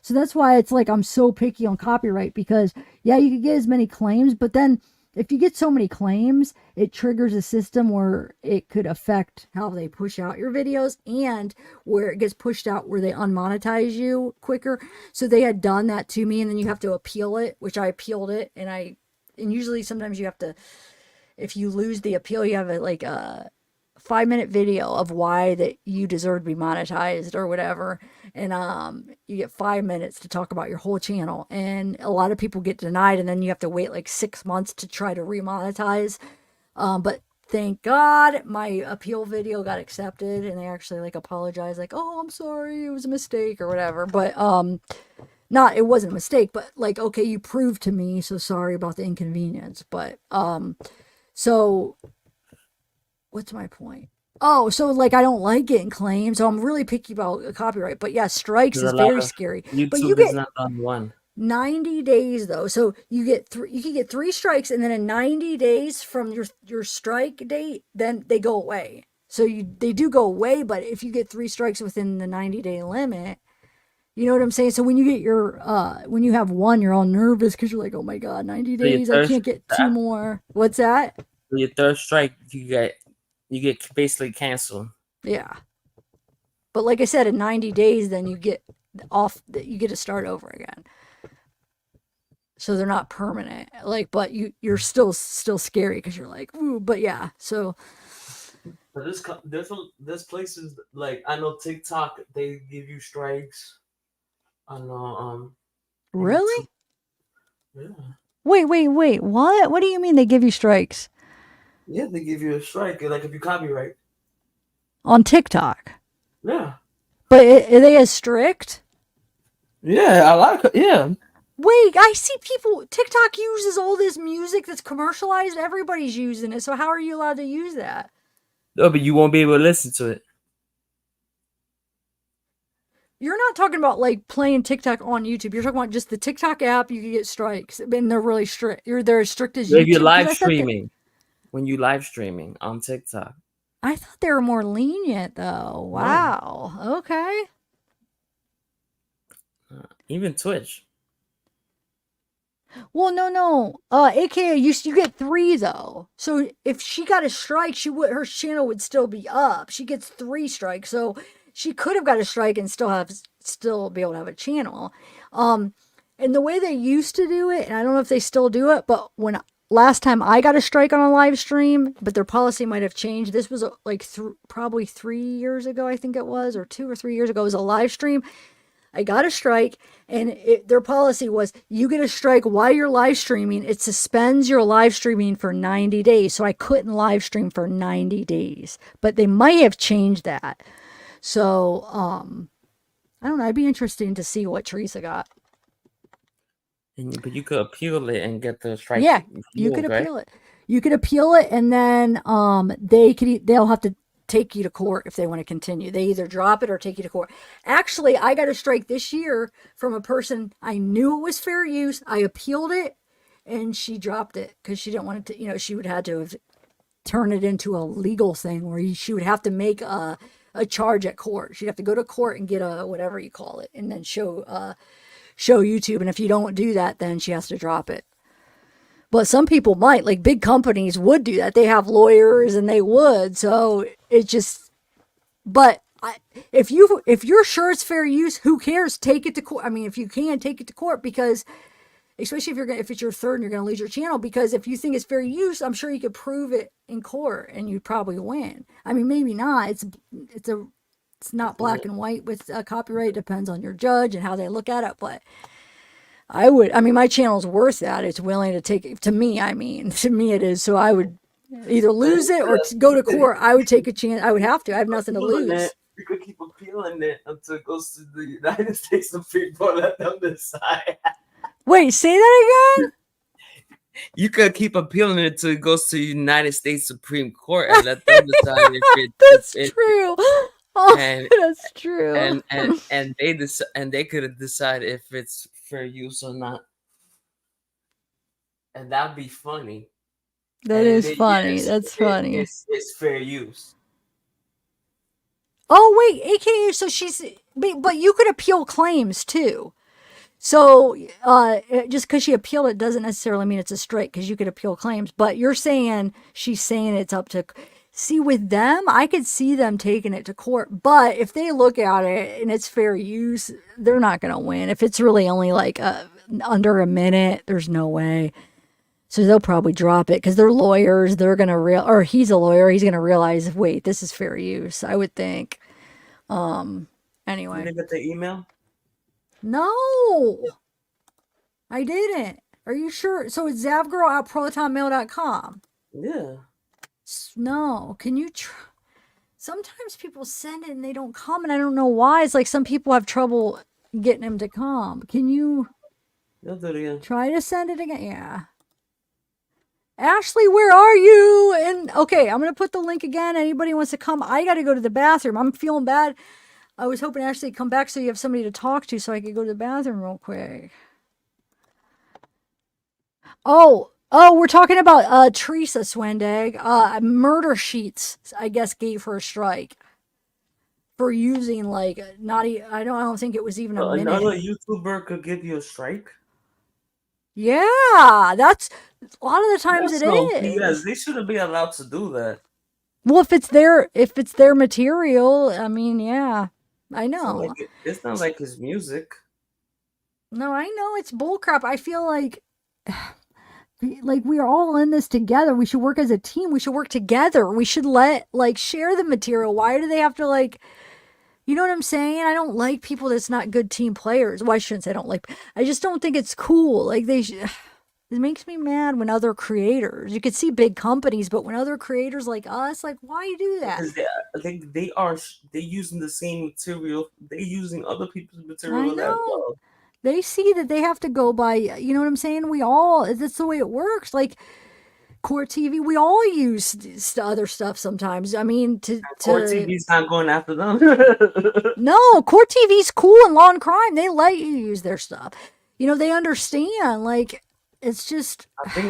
Speaker 1: So that's why it's like I'm so picky on copyright, because yeah, you could get as many claims, but then if you get so many claims, it triggers a system where it could affect how they push out your videos, and where it gets pushed out where they unmonetize you quicker. So they had done that to me, and then you have to appeal it, which I appealed it, and usually sometimes you have to, if you lose the appeal, you have a 5-minute video of why that you deserve to be monetized or whatever, and you get 5 minutes to talk about your whole channel, and a lot of people get denied, and then you have to wait like 6 months to try to remonetize. But thank God my appeal video got accepted, and they actually like apologized, like, oh, I'm sorry, it was a mistake or whatever. But not, it wasn't a mistake, but like, okay, you proved to me, so sorry about the inconvenience. But so what's my point? Oh, so like I don't like getting claims, so I'm really picky about copyright. But yeah, strikes is very scary. But you
Speaker 7: YouTube
Speaker 1: get
Speaker 7: is not on one.
Speaker 1: 90 days though, so you can get 3 strikes, and then in 90 days from your strike date, then they go away. So they do go away, but if you get 3 strikes within the 90-day limit, you know what I'm saying? So when you get when you have one, you're all nervous because you're like, oh my god, 90 days, I can't get 2 more. What's that?
Speaker 7: Your third strike, you get basically canceled.
Speaker 1: Yeah. But like I said, in 90 days, then you get to start over again. So they're not permanent. Like, but you're still scary because you're like, ooh, but yeah. So.
Speaker 7: But there's places like, I know TikTok, they give you strikes. I know.
Speaker 1: Really?
Speaker 7: Yeah.
Speaker 1: Wait. What? What do you mean they give you strikes?
Speaker 7: Yeah, they give you a strike, like if you copyright.
Speaker 1: On TikTok?
Speaker 7: Yeah.
Speaker 1: But are they as strict?
Speaker 7: Yeah, yeah.
Speaker 1: Wait, I see people. TikTok uses all this music that's commercialized. Everybody's using it. So how are you allowed to use that?
Speaker 7: No, but you won't be able to listen to it.
Speaker 1: You're not talking about like playing TikTok on YouTube. You're talking about just the TikTok app. You can get strikes, and they're really strict. They're as strict as
Speaker 7: If
Speaker 1: YouTube.
Speaker 7: you're
Speaker 1: 'Cause
Speaker 7: live
Speaker 1: I thought that-
Speaker 7: streaming, when you live streaming on TikTok.
Speaker 1: I thought they were more lenient though. Wow. Okay.
Speaker 7: Even Twitch.
Speaker 1: Well, no. AKA you get 3 though. So if she got a strike, her channel would still be up. She gets 3 strikes, so she could have got a strike and still be able to have a channel. And the way they used to do it, and I don't know if they still do it, but last time I got a strike on a live stream, but their policy might have changed. This was like probably 3 years ago, I think it was, or 2 or 3 years ago. It was a live stream. I got a strike, and their policy was you get a strike while you're live streaming. It suspends your live streaming for 90 days. So I couldn't live stream for 90 days, but they might have changed that. So, I don't know. It'd be interesting to see what Teresa got.
Speaker 7: But you could appeal it and get the strike.
Speaker 1: Yeah, you could appeal it. You could appeal it, and then they'll have to take you to court if they want to continue. They either drop it or take you to court. Actually, I got a strike this year from a person. I knew it was fair use. I appealed it, and she dropped it because she didn't want it to. She would have to have turned it into a legal thing where she would have to make a charge at court. She'd have to go to court and get a whatever you call it, and then show YouTube. And if you don't do that, then she has to drop it. But some people might, like big companies would do that. They have lawyers and they would. So it just, but if you're sure it's fair use, who cares? Take it to court. I mean, if you can, take it to court, because especially if it's your third and you're going to lose your channel, because if you think it's fair use, I'm sure you could prove it in court and you'd probably win. I mean, maybe not. It's not black and white with copyright. It depends on your judge and how they look at it. But my channel's worth that. It's willing to take it. To me it is. So I would either lose it or go to court. I would take a chance. I would have to. I have nothing to lose.
Speaker 7: You could keep appealing it until it goes to the United States Supreme Court. Let them decide.
Speaker 1: Wait, say that again?
Speaker 7: You could keep appealing it until it goes to the United States Supreme Court and let them decide if it.
Speaker 1: That's true. Oh, that's true.
Speaker 7: And they could decide if it's fair use or not. And that'd be funny.
Speaker 1: That is funny. That's funny.
Speaker 7: It's fair use.
Speaker 1: Oh wait, AKA. So but you could appeal claims too. So just because she appealed it doesn't necessarily mean it's a strike, because you could appeal claims. But she's saying it's up to. See, with them, I could see them taking it to court. But if they look at it and it's fair use, they're not going to win. If it's really only like under a minute, there's no way. So they'll probably drop it because they're lawyers. They're going to or he's a lawyer. He's going to realize, wait, this is fair use, I would think. Anyway.
Speaker 7: You didn't get the email?
Speaker 1: No, I didn't. Are you sure? So it's zavgirl@protonmail.com.
Speaker 7: Yeah.
Speaker 1: No, can you sometimes people send it and they don't come, and I don't know why. It's like some people have trouble getting them to come. Can you try to send it again? Yeah. Ashley, where are you? And okay, I'm going to put the link again. Anybody wants to come? I got to go to the bathroom. I'm feeling bad. I was hoping Ashley would come back so you have somebody to talk to so I could go to the bathroom real quick. Oh, we're talking about Teresa Swendag. Murder Sheets, I guess, gave her a strike for using I don't think it was even a minute.
Speaker 7: Another YouTuber could give you a strike?
Speaker 1: Yeah, that's a lot of the times it is.
Speaker 7: Yes, they shouldn't be allowed to do that.
Speaker 1: Well, if it's their material, I mean, yeah, I know.
Speaker 7: It's not like his music.
Speaker 1: No, I know it's bullcrap. I feel like we are all in this together. We should work as a team. We should work together. We should share the material. Why do they have to you know what I'm saying? I don't like people that's not good team players. Well, I shouldn't say I don't like. I just don't think it's cool. It makes me mad when other creators, you could see big companies, but when other creators like us, why you do that?
Speaker 7: Because they're using the same material. They're using other people's material as well.
Speaker 1: They see that they have to go by, you know what I'm saying? That's the way it works. Like court TV, we all use other stuff sometimes. I mean,
Speaker 7: Court TV's not going after them.
Speaker 1: No, court TV's cool in law and crime. They let you use their stuff. You know, they understand. Like, it's just.
Speaker 7: I think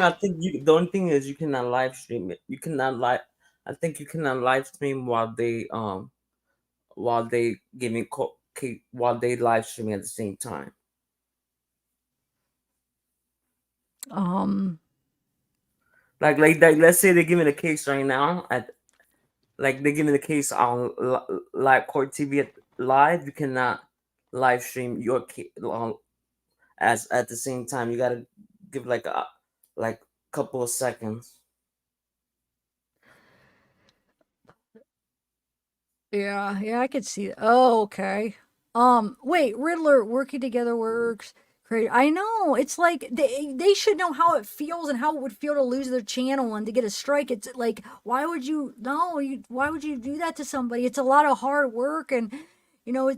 Speaker 7: the only thing is you cannot live stream it. You cannot I think you cannot live stream while they giving while they live streaming at the same time. Like let's say they're giving a case right now they're giving the case on live court TV live. You cannot live stream your case as at the same time. You gotta give like a couple of seconds.
Speaker 1: Yeah, I could see that. Oh, okay. Wait, Riddler working together works. Great. I know. It's like they should know how it feels and how it would feel to lose their channel and to get a strike. It's like, why would you do that to somebody? It's a lot of hard work, and you know,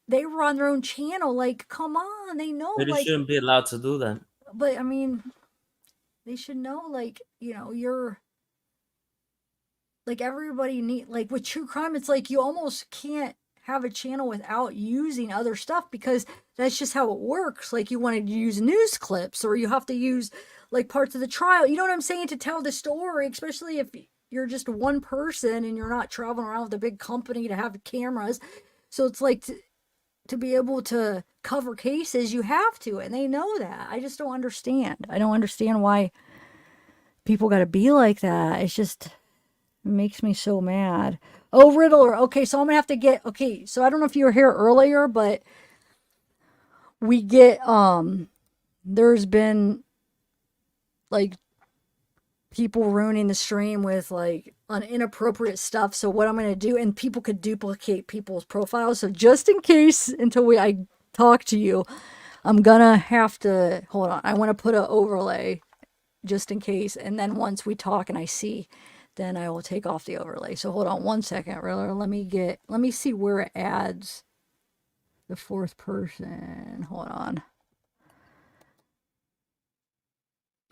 Speaker 1: they run their own channel. Like, come on, they know.
Speaker 7: They shouldn't be allowed to do that.
Speaker 1: But I mean, they should know, like, you know, you're like everybody like with true crime, it's like you almost can't have a channel without using other stuff because that's just how it works. Like you want to use news clips or you have to use like parts of the trial. You know what I'm saying? To tell the story, especially if you're just one person and you're not traveling around with a big company to have cameras. So it's like to be able to cover cases, you have to, and they know that. I just don't understand. I don't understand why people got to be like that. It's just... It makes me so mad. Oh, Riddler. Okay, so I'm gonna have to get. Okay, so I don't know if you were here earlier, but we get there's been like people ruining the stream with like inappropriate stuff. So what I'm gonna do, and people could duplicate people's profiles. So just in case, until I talk to you, I'm gonna have to hold on. I want to put an overlay just in case, and then once we talk and I see, then I will take off the overlay. So hold on one second, Riddler. Let me see where it adds the fourth person. Hold on.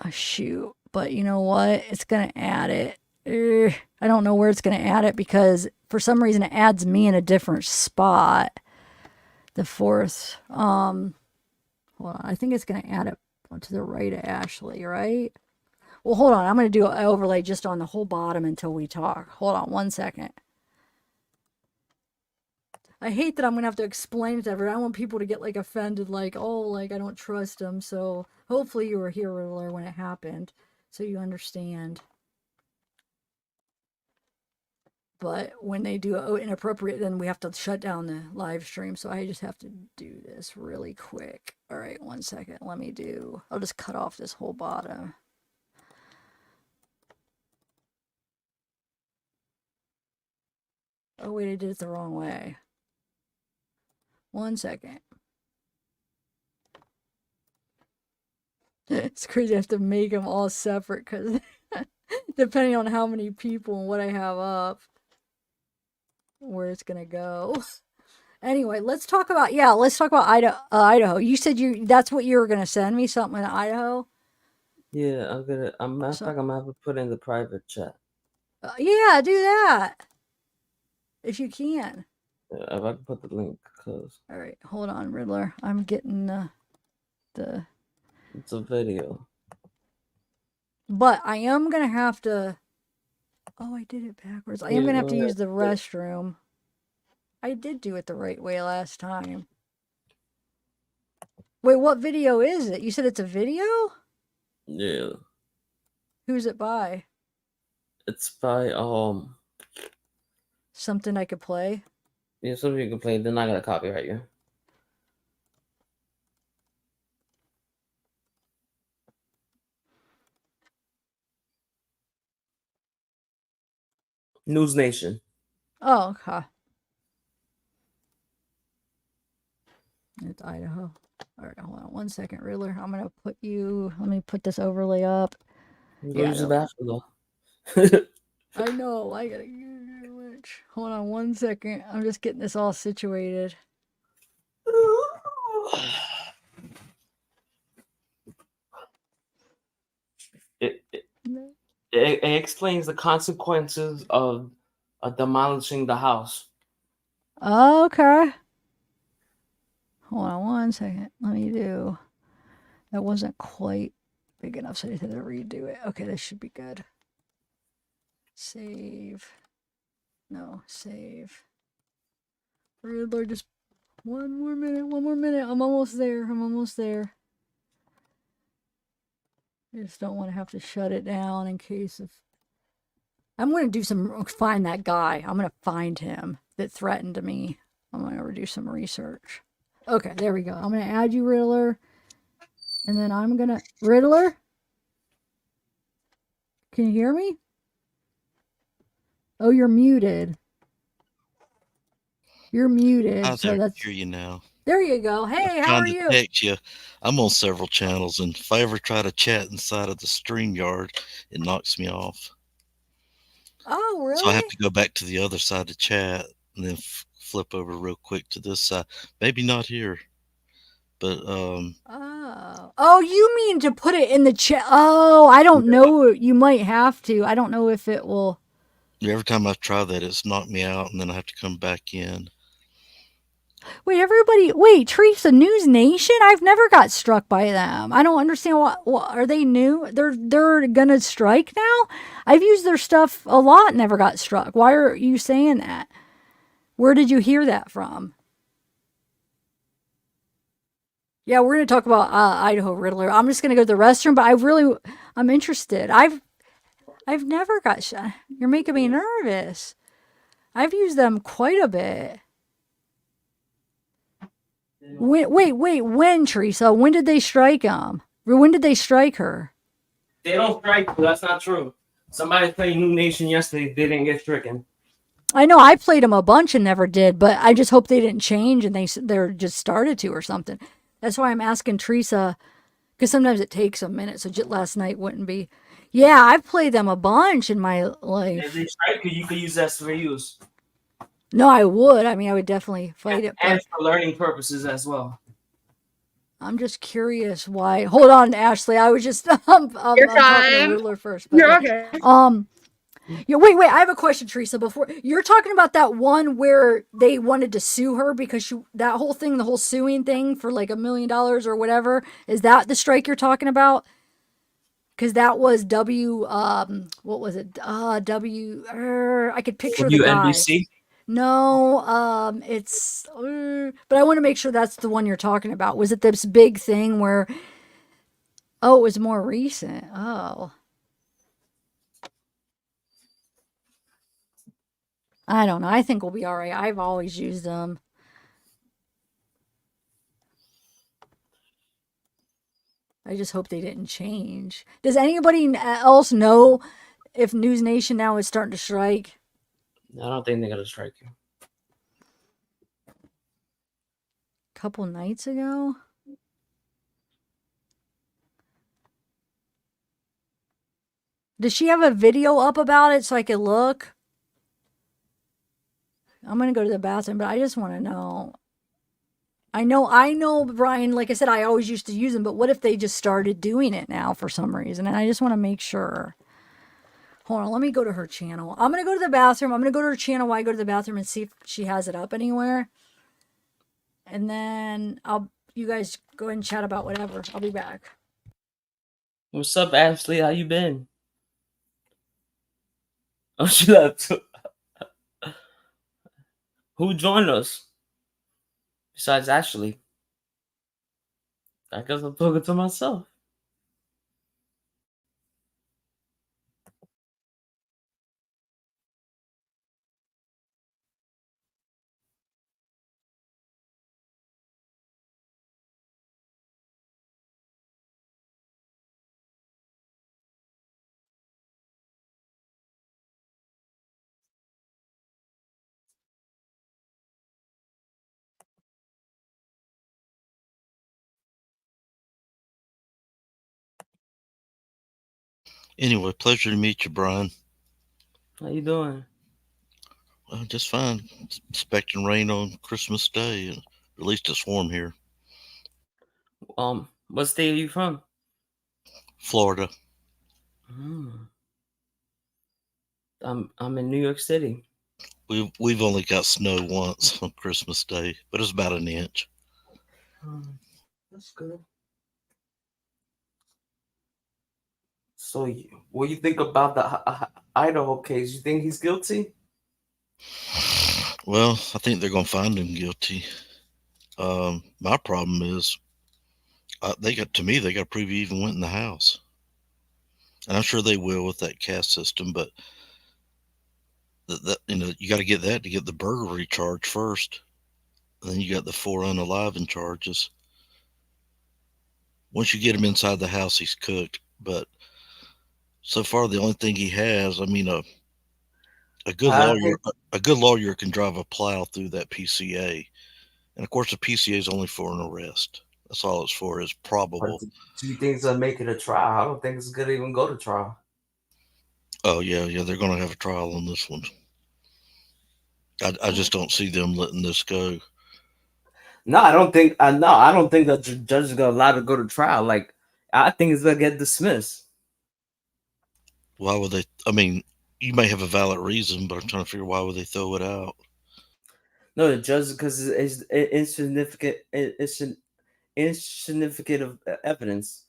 Speaker 1: Oh, shoot. But you know what? It's going to add it. I don't know where it's going to add it because for some reason it adds me in a different spot. The fourth. Hold on. I think it's going to add it to the right of Ashley, right? Well, hold on. I'm going to do an overlay just on the whole bottom until we talk. Hold on one second. I hate that I'm going to have to explain it to everyone. I want people to get like offended, like, oh, like I don't trust them. So hopefully you were here, Riddler, when it happened, so you understand. But when they do inappropriate, then we have to shut down the live stream. So I just have to do this really quick. All right, one second. I'll just cut off this whole bottom. Oh, wait, I did it the wrong way. One second. It's crazy. I have to make them all separate because depending on how many people and what I have up, where it's going to go. Anyway, let's talk about Idaho. You said that's what you were going to send me, something in Idaho?
Speaker 7: Yeah, I'm gonna have to put in the private chat.
Speaker 1: Yeah, do that. If you can.
Speaker 7: Yeah, if I can put the link, cause.
Speaker 1: All right, hold on, Riddler. I'm getting the.
Speaker 7: It's a video.
Speaker 1: But I am gonna have to. Oh, I did it backwards. I am gonna have to use the restroom. I did do it the right way last time. Wait, what video is it? You said it's a video?
Speaker 7: Yeah.
Speaker 1: Who's it by?
Speaker 7: It's by
Speaker 1: Something I could play?
Speaker 7: Yeah, something you can play. They're not gonna copyright you. News Nation.
Speaker 1: Oh, okay. It's Idaho. All right, hold on one second, Riddler. I'm gonna put you. Let me put this overlay up.
Speaker 7: Go use the bathroom though.
Speaker 1: I know. I gotta. Hold on one second. I'm just getting this all situated.
Speaker 7: It explains the consequences of demolishing the house.
Speaker 1: Okay. Hold on one second. Let me do. That wasn't quite big enough, so I had to redo it. Okay, this should be good. Save. No, save. Riddler, just one more minute. I'm almost there. I just don't want to have to shut it down in case of. I'm going to find that guy. I'm going to find him that threatened me. I'm going to do some research. Okay, there we go. I'm going to add you, Riddler. And then I'm going to. Riddler? Can you hear me? Oh, you're muted. You're muted.
Speaker 16: Hi
Speaker 1: So
Speaker 16: there,
Speaker 1: that's.
Speaker 16: hear you now.
Speaker 1: There you go. Hey, how
Speaker 16: Trying
Speaker 1: are
Speaker 16: to
Speaker 1: you?
Speaker 16: text you. I'm on several channels, and if I ever try to chat inside of the StreamYard, it knocks me off.
Speaker 1: Oh, really?
Speaker 16: So I have to go back to the other side to chat, and then flip over real quick to this side. Maybe not here, but
Speaker 1: Oh, you mean to put it in the chat? Oh, I don't know. You might have to. I don't know if it will.
Speaker 16: every time I've tried that, it's knocked me out, and then I have to come back in.
Speaker 1: Wait, Teresa, News Nation? I've never got struck by them. I don't understand what are they new? They're gonna strike now? I've used their stuff a lot, never got struck. Why are you saying that? Where did you hear that from? Yeah, we're gonna talk about Idaho Riddler. I'm just gonna go to the restroom, but I'm interested. I've never got shot. You're making me nervous. I've used them quite a bit. When, Teresa? When did they strike him? When did they strike her?
Speaker 7: They don't strike you. That's not true. Somebody played New Nation yesterday. They didn't get stricken.
Speaker 1: I know I played them a bunch and never did, but I just hope they didn't change and they're just started to or something. That's why I'm asking Teresa, because sometimes it takes a minute. So just last night wouldn't be. Yeah, I've played them a bunch in my life.
Speaker 7: If they strike you, you could use that for use.
Speaker 1: No, I would. I mean, I would definitely fight it.
Speaker 7: And
Speaker 1: But
Speaker 7: for learning purposes as well.
Speaker 1: I'm just curious why. Hold on, Ashley. I was just I'm talking to Riddler first. But
Speaker 15: You're okay.
Speaker 1: Yeah, wait. I have a question, Teresa. Before you're talking about that one where they wanted to sue her because that whole thing, the whole suing thing for like $1 million or whatever. Is that the strike you're talking about? Because that was what was it? I could picture the guy.
Speaker 7: WNBC?
Speaker 1: No, it's. But I want to make sure that's the one you're talking about. Was it this big thing where? Oh, it was more recent. Oh. I don't know. I think we'll be all right. I've always used them. I just hope they didn't change. Does anybody else know if News Nation now is starting to strike?
Speaker 7: I don't think they're gonna strike you.
Speaker 1: A couple nights ago? Does she have a video up about it so I could look? I'm going to go to the bathroom, but I just want to know. I know, Brian, like I said, I always used to use them, but what if they just started doing it now for some reason? And I just want to make sure. Hold on, let me go to her channel. I'm going to go to the bathroom. I'm going to go to her channel while I go to the bathroom and see if she has it up anywhere. And then you guys go ahead and chat about whatever. I'll be back.
Speaker 7: What's up, Ashley? How you been? Oh, she left. Who joined us? Besides Ashley. I guess I'm talking to myself.
Speaker 16: Anyway, pleasure to meet you, Brian.
Speaker 7: How you doing?
Speaker 16: Well, just fine. Expecting rain on Christmas Day. At least it's warm here.
Speaker 7: What state are you from?
Speaker 16: Florida.
Speaker 7: Mm. I'm in New York City.
Speaker 16: We've only got snow once on Christmas Day, but it's about an inch.
Speaker 7: That's good. So, what do you think about the Idaho case? You think he's guilty?
Speaker 16: Well, I think they're going to find him guilty. My problem is, they got to prove he even went in the house, and I'm sure they will with that caste system. But that you got to get that to get the burglary charge first, and then you got the 4 unaliving charges. Once you get him inside the house, he's cooked. But so far, the only thing he has, I mean, a good lawyer can drive a plow through that PCA, and of course, the PCA is only for an arrest. That's all it's for, is probable.
Speaker 7: Do you think it's gonna make it a trial? I don't think it's gonna even go to trial.
Speaker 16: Oh yeah, they're going to have a trial on this one. I just don't see them letting this go.
Speaker 7: No, I don't think. I don't think that the judge is gonna allow it to go to trial. Like, I think it's gonna get dismissed.
Speaker 16: Why would they? I mean, you may have a valid reason, but I'm trying to figure why would they throw it out.
Speaker 7: No, the judge, because it's insignificant. It's insignificant of evidence.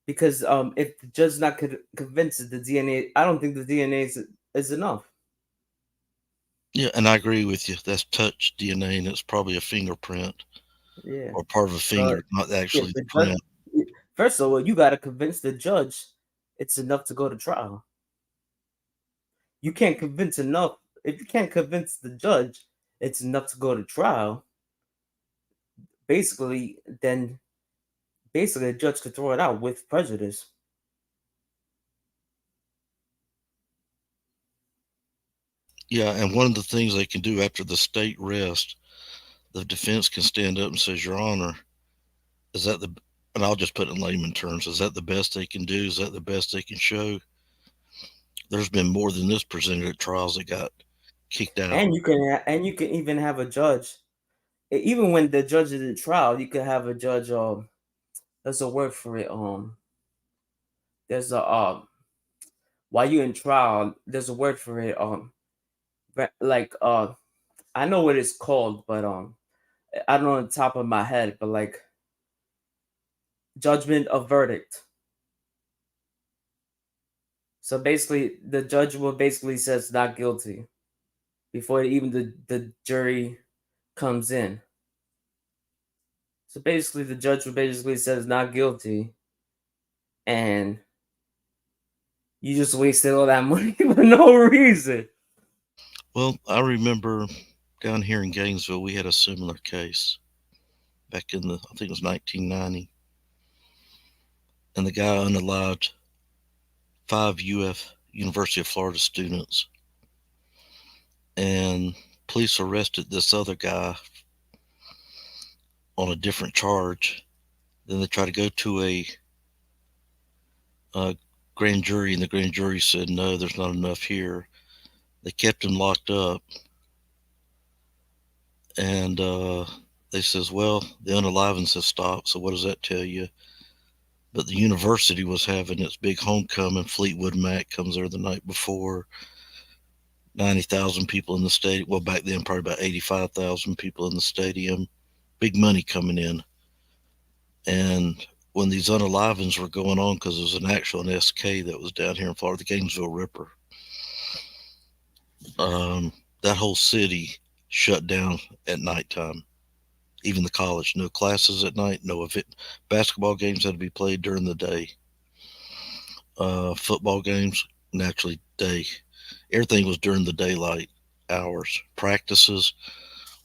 Speaker 7: Because if the judge is not convinced that the DNA, I don't think the DNA is enough.
Speaker 16: Yeah, and I agree with you. That's touch DNA, and it's probably a fingerprint.
Speaker 7: Yeah.
Speaker 16: Or part of a finger, not actually the print.
Speaker 7: First of all, you got to convince the judge it's enough to go to trial. You can't convince enough. If you can't convince the judge it's enough to go to trial, basically the judge could throw it out with prejudice.
Speaker 16: Yeah, and one of the things they can do after the state rests, the defense can stand up and says, Your Honor, is that the, and I'll just put it in layman terms, is that the best they can do? Is that the best they can show? There's been more than this presented at trials that got kicked out.
Speaker 7: And you can even have a judge, even when the judge is at trial, you can have a judge. There's a word for it. There's a while you're in trial, there's a word for it. Like I know what it's called, but I don't know on the top of my head, but like judgment of verdict. So basically, the judge will basically says not guilty before even the jury comes in. So basically, the judge will basically says not guilty, and you just wasted all that money for no reason.
Speaker 16: Well, I remember down here in Gainesville, we had a similar case back in I think it was 1990. And the guy unalived 5 University of Florida students. And police arrested this other guy on a different charge. Then they tried to go to a grand jury, and the grand jury said, no, there's not enough here. They kept him locked up. And they says, well, the unalivings have stopped, so what does that tell you? But the university was having its big homecoming. Fleetwood Mac comes there the night before. 90,000 people in the stadium. Well, back then, probably about 85,000 people in the stadium. Big money coming in. And when these unalivings were going on, because there was an actual SK that was down here in Florida, the Gainesville Ripper, that whole city shut down at nighttime. Even the college, no classes at night, no event. Basketball games had to be played during the day. Football games, naturally, day. Everything was during the daylight hours. Practices,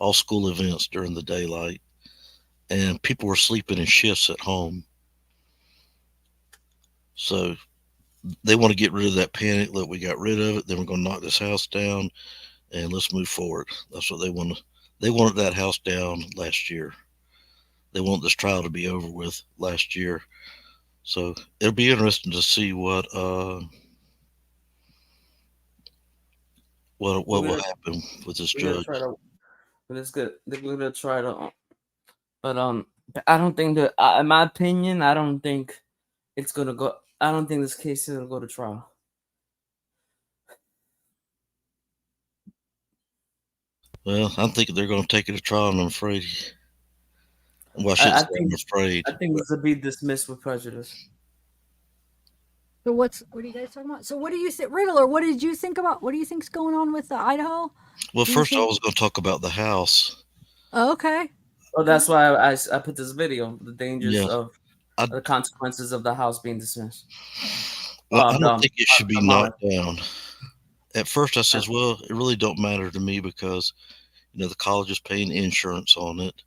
Speaker 16: all school events during the daylight. And people were sleeping in shifts at home. So they want to get rid of that panic. Look, we got rid of it. Then we're going to knock this house down and let's move forward. That's what they want. They wanted that house down last year. They want this trial to be over with last year. So it'll be interesting to see what will happen with this judge.
Speaker 7: They're gonna try to, but I don't think that, in my opinion, I don't think it's gonna go. I don't think this case is gonna go to trial.
Speaker 16: Well, I'm thinking they're going to take it to trial, and I'm afraid. Well, I shouldn't
Speaker 4: I
Speaker 16: say I'm afraid.
Speaker 4: I think this will be dismissed with prejudice.
Speaker 1: So what are you guys talking about? So what do you think, Riddler? What did you think about? What do you think's going on with Idaho?
Speaker 16: Well, first I was going to talk about the house.
Speaker 1: Oh, okay.
Speaker 4: Oh, that's why I put this video. The dangers
Speaker 16: Yes.
Speaker 4: of the consequences of the house being dismissed.
Speaker 16: Well, I don't think it should be knocked down. At first, I says, well, it really don't matter to me because, the college is paying insurance on it.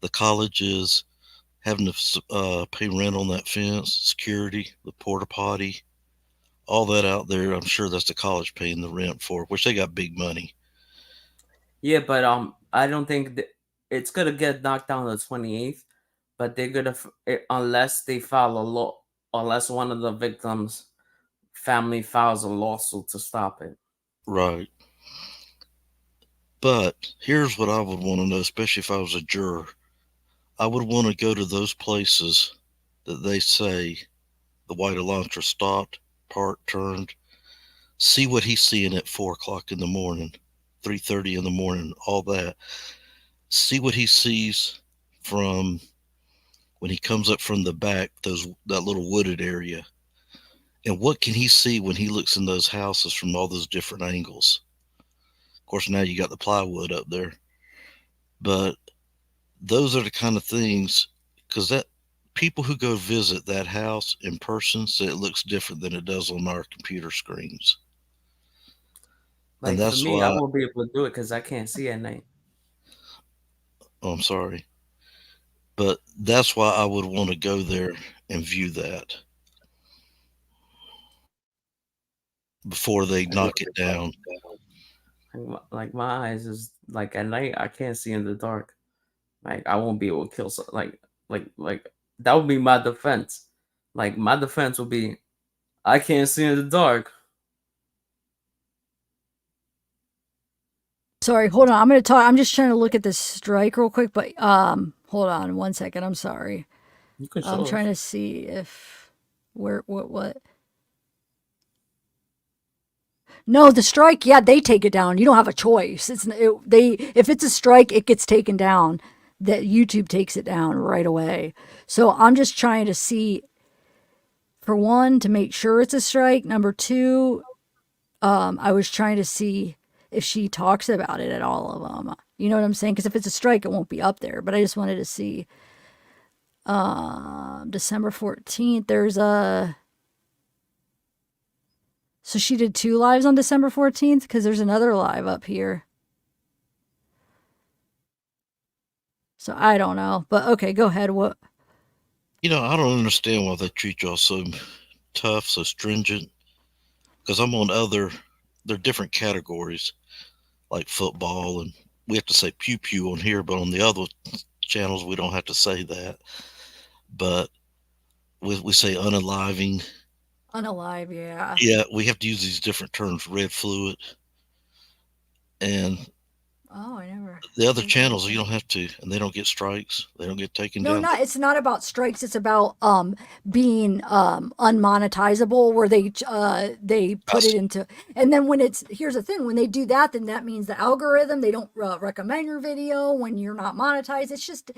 Speaker 16: The college is having to pay rent on that fence, security, the porta potty, all that out there. I'm sure that's the college paying the rent for, which they got big money.
Speaker 4: Yeah, but I don't think it's gonna get knocked down on the 28th. But they're gonna unless they file a law, unless one of the victims' family files a lawsuit to stop it.
Speaker 16: Right. But here's what I would want to know, especially if I was a juror. I would want to go to those places that they say the white Elantra stopped, parked, turned, see what he's seeing at 4 o'clock in the morning, 3:30 in the morning, all that. See what he sees from when he comes up from the back, that little wooded area. And what can he see when he looks in those houses from all those different angles? Of course, now you got the plywood up there. But those are the kind of things, because that people who go visit that house in person say it looks different than it does on our computer screens.
Speaker 4: Like
Speaker 16: and that's
Speaker 4: for me,
Speaker 16: why
Speaker 4: I won't be able to do it because I can't see at night.
Speaker 16: Oh, I'm sorry. But that's why I would want to go there and view that before they knock it down.
Speaker 4: Like my eyes is like at night I can't see in the dark. Like I won't be able to kill like that would be my defense. Like my defense would be I can't see in the dark.
Speaker 1: Sorry, hold on. I'm gonna talk. I'm just trying to look at this strike real quick, but hold on 1 second. I'm sorry.
Speaker 4: You can
Speaker 1: I'm
Speaker 4: show
Speaker 1: trying
Speaker 4: us.
Speaker 1: to see if what. No, the strike. Yeah, they take it down. You don't have a choice. If it's a strike, it gets taken down. That YouTube takes it down right away. So I'm just trying to see. For one, to make sure it's a strike. Number two, I was trying to see if she talks about it at all of them. You know what I'm saying? Because if it's a strike, it won't be up there. But I just wanted to see. December 14th, there's a... So she did 2 lives on December 14th? Because there's another live up here. So I don't know. But okay, go ahead. What?
Speaker 16: I don't understand why they treat y'all so tough, so stringent. Because I'm on they're different categories, like football, and we have to say pew pew on here, but on the other channels we don't have to say that. But we say unaliving.
Speaker 1: Unalive, yeah.
Speaker 16: Yeah, we have to use these different terms, red fluid. And
Speaker 1: Oh, I never.
Speaker 16: the other channels, you don't have to, and they don't get strikes. They don't get taken
Speaker 1: No,
Speaker 16: down.
Speaker 1: it's not about strikes. It's about being unmonetizable, where they put it into, and then here's the thing, when they do that, then that means the algorithm, they don't recommend your video when you're not monetized. It's just,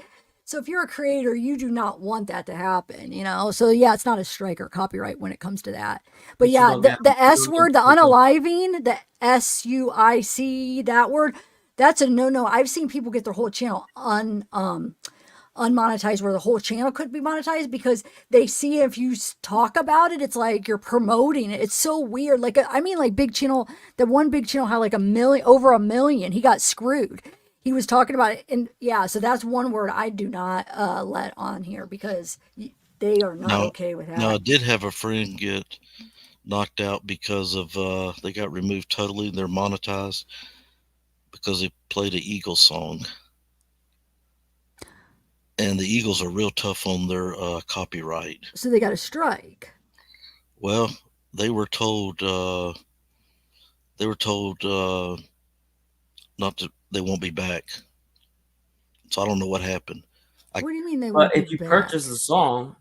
Speaker 1: so if you're a creator, you do not want that to happen, So yeah, it's not a strike or copyright when it comes to that. But yeah, the S word, the unaliving, the SUIC, that word, that's a no-no. I've seen people get their whole channel unmonetized, where the whole channel could be monetized, because they see if you talk about it, it's like you're promoting it. It's so weird. Like big channel, the one big channel had like over 1 million. He got screwed. He was talking about it. And yeah, so that's one word I do not let on here, because they are not okay with that.
Speaker 16: Now, I did have a friend get knocked out because of, they got removed totally. They're monetized because they played an Eagles song. And the Eagles are real tough on their copyright.
Speaker 1: So they got a strike.
Speaker 16: Well, they were told not to. They won't be back. So I don't know what happened.
Speaker 1: What do you mean they
Speaker 4: But
Speaker 1: won't
Speaker 4: if
Speaker 1: be
Speaker 4: you
Speaker 1: back?
Speaker 4: purchase the song,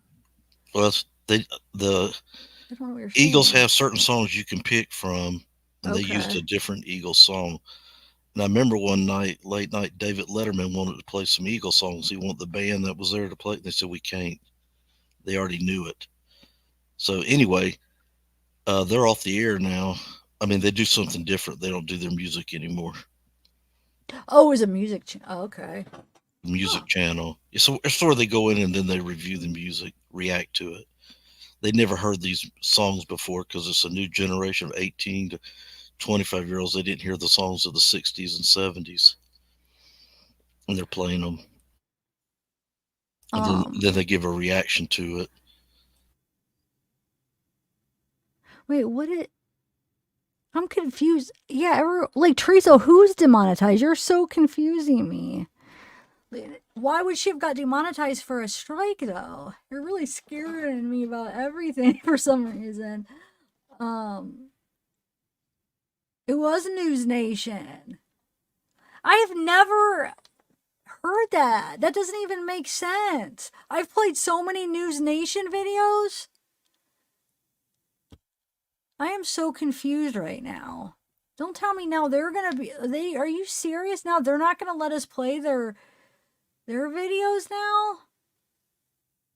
Speaker 16: well, the
Speaker 1: I don't know what you're
Speaker 16: Eagles
Speaker 1: saying.
Speaker 16: have certain songs you can pick from, and they used
Speaker 1: Okay.
Speaker 16: a different Eagles song, And I remember one night, late night, David Letterman wanted to play some Eagle songs. He wanted the band that was there to play it. And they said, we can't. They already knew it. So anyway, they're off the air now. I mean, they do something different. They don't do their music anymore.
Speaker 1: Oh, it was a music channel. Oh, okay.
Speaker 16: Music channel. So it's where they go in and then they review the music, react to it. They never heard these songs before because it's a new generation of 18 to 25-year-olds. They didn't hear the songs of the 60s and 70s. And they're playing them. And then they give a reaction to it.
Speaker 1: Wait, I'm confused. Yeah, like Teresa, who's demonetized? You're so confusing me. Why would she have got demonetized for a strike, though? You're really scaring me about everything for some reason. It was News Nation. I have never heard that. That doesn't even make sense. I've played so many News Nation videos. I am so confused right now. Don't tell me now they're gonna be. Are you serious now? They're not gonna let us play their videos now?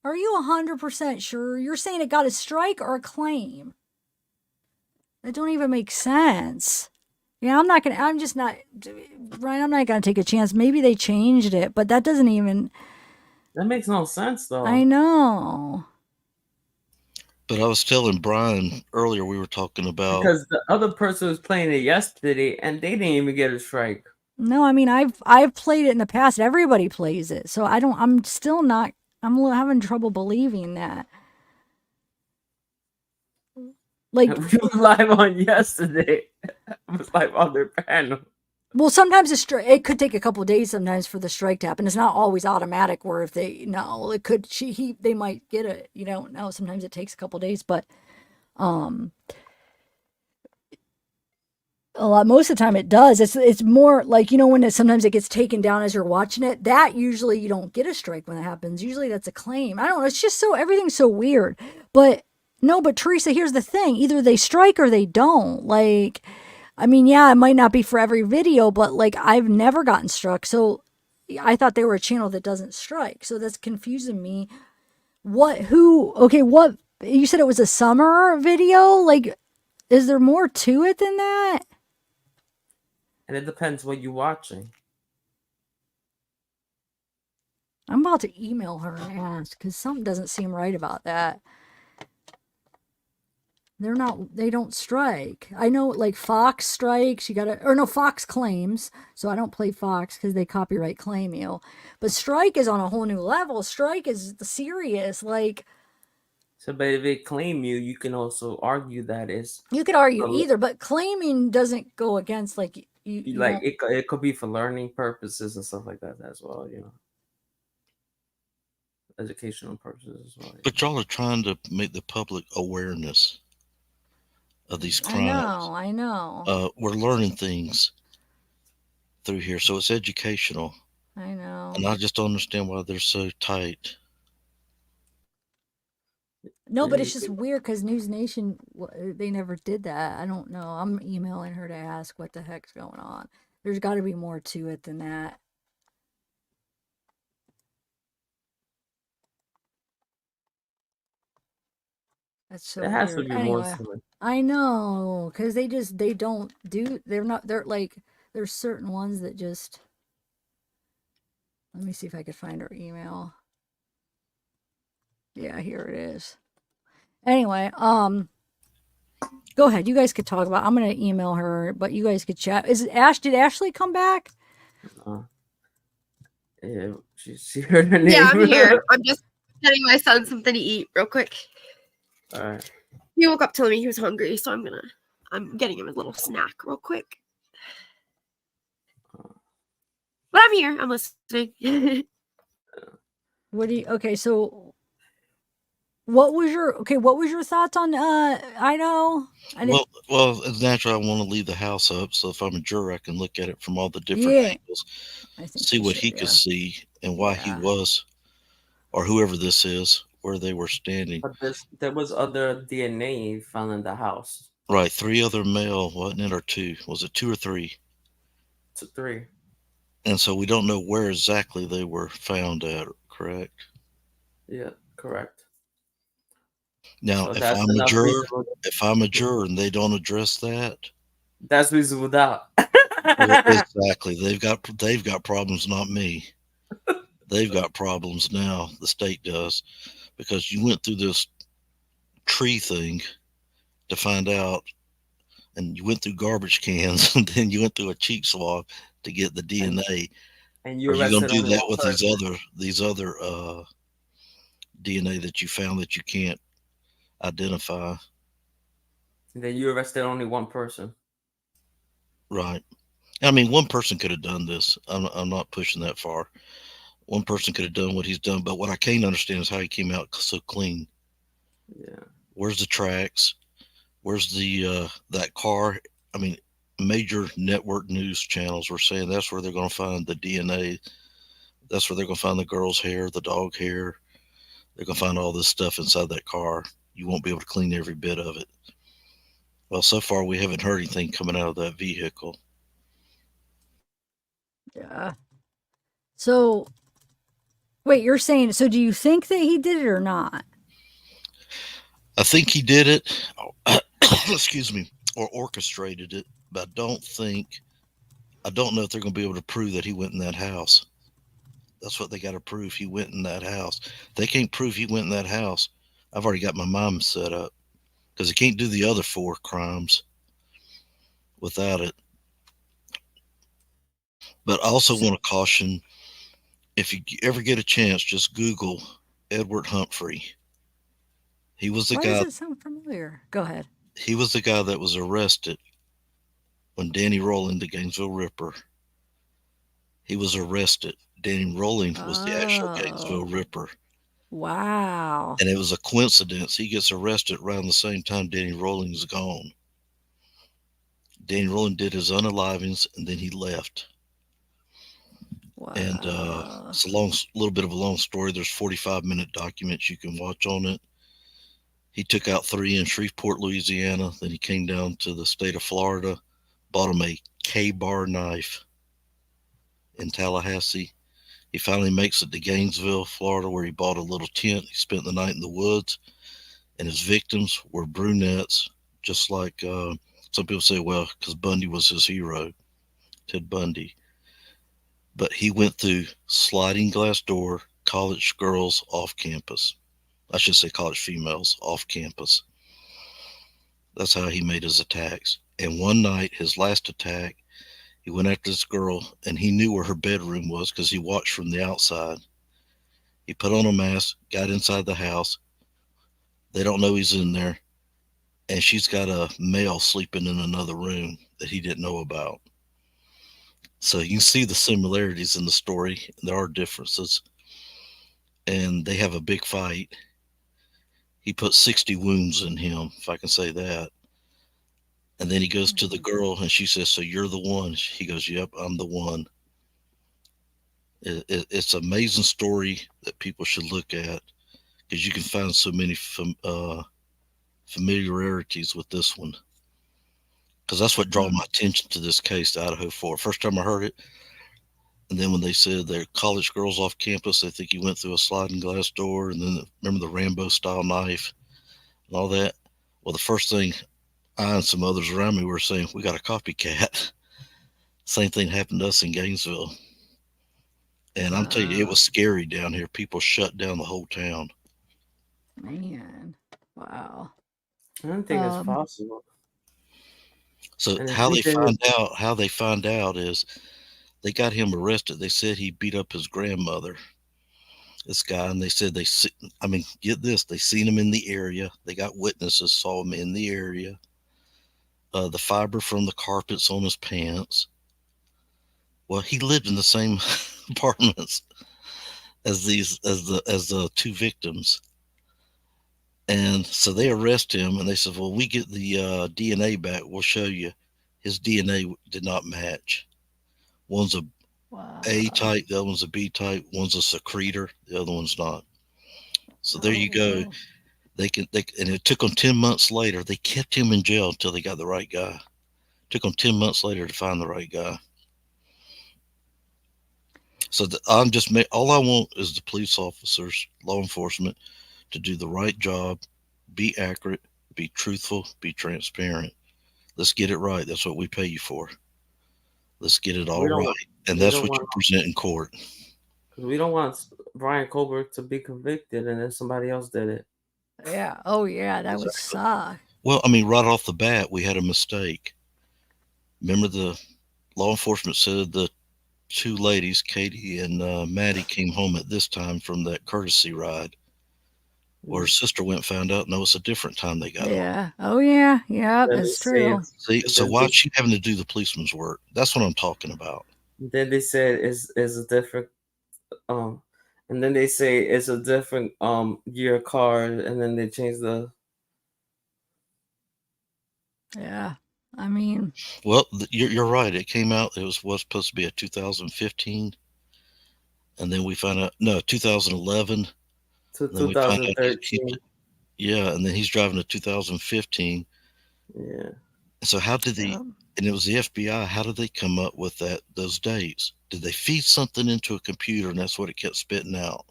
Speaker 1: Are you 100% sure? You're saying it got a strike or a claim? That don't even make sense. Yeah, I'm just not, Ryan, I'm not gonna take a chance. Maybe they changed it, but that doesn't even.
Speaker 7: That makes no sense, though.
Speaker 1: I know.
Speaker 16: But I was telling Brian earlier, we were talking about.
Speaker 7: Because the other person was playing it yesterday, and they didn't even get a strike.
Speaker 1: No, I mean, I've played it in the past. Everybody plays it. So I'm still not, I'm having trouble believing that. Like,
Speaker 7: we were live on yesterday. I was live on their panel.
Speaker 1: Well, sometimes it could take a couple of days sometimes for the strike to happen. It's not always automatic where if they, no, it could, they might get it. You don't know. Sometimes it takes a couple of days, but, most of the time it does. It's more like, when sometimes it gets taken down as you're watching it, that usually you don't get a strike when that happens. Usually that's a claim. I don't know. It's just everything's so weird, but Teresa, here's the thing. Either they strike or they don't. Like, I mean, yeah, it might not be for every video, but like I've never gotten struck. So I thought they were a channel that doesn't strike. So that's confusing me. What you said it was a summer video? Like, is there more to it than that?
Speaker 7: And it depends what you're watching.
Speaker 1: I'm about to email her and ask because something doesn't seem right about that. They don't strike. I know like Fox strikes, Fox claims. So I don't play Fox because they copyright claim you. But strike is on a whole new level. Strike is serious. Like,
Speaker 7: so, but if they claim you can also argue that it's.
Speaker 1: You could argue either, but claiming doesn't go against like you
Speaker 7: like it could be for learning purposes and stuff like that as well, educational purposes as well.
Speaker 16: But y'all are trying to make the public awareness of these crimes.
Speaker 1: I know.
Speaker 16: We're learning things through here, so it's educational.
Speaker 1: I know.
Speaker 16: And I just don't understand why they're so tight.
Speaker 1: No, but it's just weird because News Nation, they never did that. I don't know. I'm emailing her to ask what the heck's going on. There's got to be more to it than that. That's so weird.
Speaker 7: It has to be more to it.
Speaker 1: I know, because there's certain ones that just, let me see if I could find her email. Yeah, here it is. Anyway, go ahead. You guys could talk about, I'm going to email her, but you guys could chat. Did Ashley come back?
Speaker 7: Yeah, she heard her name.
Speaker 15: Yeah, I'm here. I'm just getting my son something to eat real quick.
Speaker 7: All right.
Speaker 15: He woke up telling me he was hungry, so I'm getting him a little snack real quick. But I'm here. I'm listening.
Speaker 1: So what was your thoughts on Idaho?
Speaker 16: Well, it's natural. I want to leave the house up, so if I'm a juror, I can look at it from all the different angles, see what he could see and why he was, or whoever this is, where they were standing.
Speaker 7: But there was other DNA found in the house.
Speaker 16: Right, 3 other male, wasn't it, or 2? Was it 2 or 3?
Speaker 7: to 3.
Speaker 16: And so we don't know where exactly they were found at, correct?
Speaker 7: Yeah, correct.
Speaker 16: Now,
Speaker 7: So
Speaker 16: if
Speaker 7: that's
Speaker 16: I'm a
Speaker 7: enough
Speaker 16: juror,
Speaker 7: reasonable.
Speaker 16: and they don't address that,
Speaker 7: That's reasonable doubt.
Speaker 16: well, exactly. They've got problems, not me. They've got problems now. The state does, because you went through this tree thing to find out, and you went through garbage cans, and then you went through a cheek swab to get the DNA.
Speaker 7: And you
Speaker 16: Are you going
Speaker 7: arrested
Speaker 16: to do
Speaker 7: only
Speaker 16: that
Speaker 7: one
Speaker 16: with
Speaker 7: person.
Speaker 16: these other DNA that you found that you can't identify?
Speaker 7: And then you arrested only one person.
Speaker 16: Right. I mean, one person could have done this. I'm not pushing that far. One person could have done what he's done, but what I can't understand is how he came out so clean.
Speaker 7: Yeah.
Speaker 16: Where's the tracks? Where's the that car? I mean, major network news channels were saying that's where they're going to find the DNA. That's where they're going to find the girl's hair, the dog hair. They're going to find all this stuff inside that car. You won't be able to clean every bit of it. Well, so far we haven't heard anything coming out of that vehicle.
Speaker 1: Yeah. So, wait, you're saying, so do you think that he did it or not?
Speaker 16: I think he did it, excuse me, or orchestrated it, but I don't know if they're going to be able to prove that he went in that house. That's what they got to prove. He went in that house. If they can't prove he went in that house, I've already got my mind set up, because they can't do the other 4 crimes without it. But I also want to caution, if you ever get a chance, just Google Edward Humphrey. He was the
Speaker 1: Why
Speaker 16: guy.
Speaker 1: does it sound familiar? Go ahead.
Speaker 16: He was the guy that was arrested when Danny Rowland, the Gainesville Ripper, he was arrested. Danny Rowland was the actual Gainesville Ripper.
Speaker 1: Wow.
Speaker 16: And it was a coincidence. He gets arrested around the same time Danny Rowland is gone. Danny Rowland did his unalivings, and then he left.
Speaker 1: Wow.
Speaker 16: And it's a little bit of a long story. There's 45-minute documents you can watch on it. He took out 3 in Shreveport, Louisiana. Then he came down to the state of Florida, bought him a K-bar knife in Tallahassee. He finally makes it to Gainesville, Florida, where he bought a little tent. He spent the night in the woods, and his victims were brunettes, just like some people say, well, because Bundy was his hero, Ted Bundy. But he went through sliding glass door, college girls off campus. I should say college females off campus. That's how he made his attacks. And one night, his last attack, he went after this girl, and he knew where her bedroom was because he watched from the outside. He put on a mask, got inside the house. They don't know he's in there. And she's got a male sleeping in another room that he didn't know about. So you can see the similarities in the story. There are differences. And they have a big fight. He put 60 wounds in him, if I can say that. And then he goes to the girl, and she says, so you're the one? He goes, yep, I'm the one. It's an amazing story that people should look at, because you can find so many familiarities with this one. Because that's what drew my attention to this case, the Idaho 4. First time I heard it, and then when they said they're college girls off campus, they think he went through a sliding glass door, and then remember the Rambo-style knife and all that? Well, the first thing I and some others around me were saying, we got a copycat. Same thing happened to us in Gainesville. And I'm telling you, it was scary down here. People shut down the whole town.
Speaker 1: Man. Wow.
Speaker 7: I don't think it's possible.
Speaker 16: So how they find out is they got him arrested. They said he beat up his grandmother, this guy, and they said get this, they seen him in the area. They got witnesses, saw him in the area. The fiber from the carpets on his pants. Well, he lived in the same apartments as the 2 victims. And so they arrest him, and they said, well, we get the DNA back. We'll show you. His DNA did not match. One's a A type, the other one's a B type. One's a secretor, the other one's not. So there you go. And it took them 10 months later. They kept him in jail until they got the right guy. It took them 10 months later to find the right guy. So all I want is the police officers, law enforcement, to do the right job, be accurate, be truthful, be transparent. Let's get it right. That's what we pay you for. Let's get it all right. And that's what you present in court.
Speaker 7: Because we don't want Brian Colbert to be convicted and then somebody else did it.
Speaker 1: Yeah. Oh, yeah. That would suck.
Speaker 16: Well, I mean, right off the bat, we had a mistake. Remember, the law enforcement said the two ladies, Katie and Maddie, came home at this time from that courtesy ride. Well, her sister went and found out, no, it's a different time they got home.
Speaker 1: Yeah. Oh, yeah. Yeah,
Speaker 7: Then
Speaker 1: that's
Speaker 7: they say
Speaker 1: true.
Speaker 16: See, so why is she having to do the policeman's work? That's what I'm talking about.
Speaker 7: Then they said is a different and then they say it's a different year card, and then they change the.
Speaker 1: Yeah, I mean.
Speaker 16: Well, you're right. It came out. It was supposed to be a 2015, and then we found out 2011.
Speaker 7: To 2013.
Speaker 16: Yeah, and then he's driving a 2015.
Speaker 7: Yeah.
Speaker 16: So how did they? And it was the FBI. How did they come up with those dates? Did they feed something into a computer, and that's what it kept spitting out?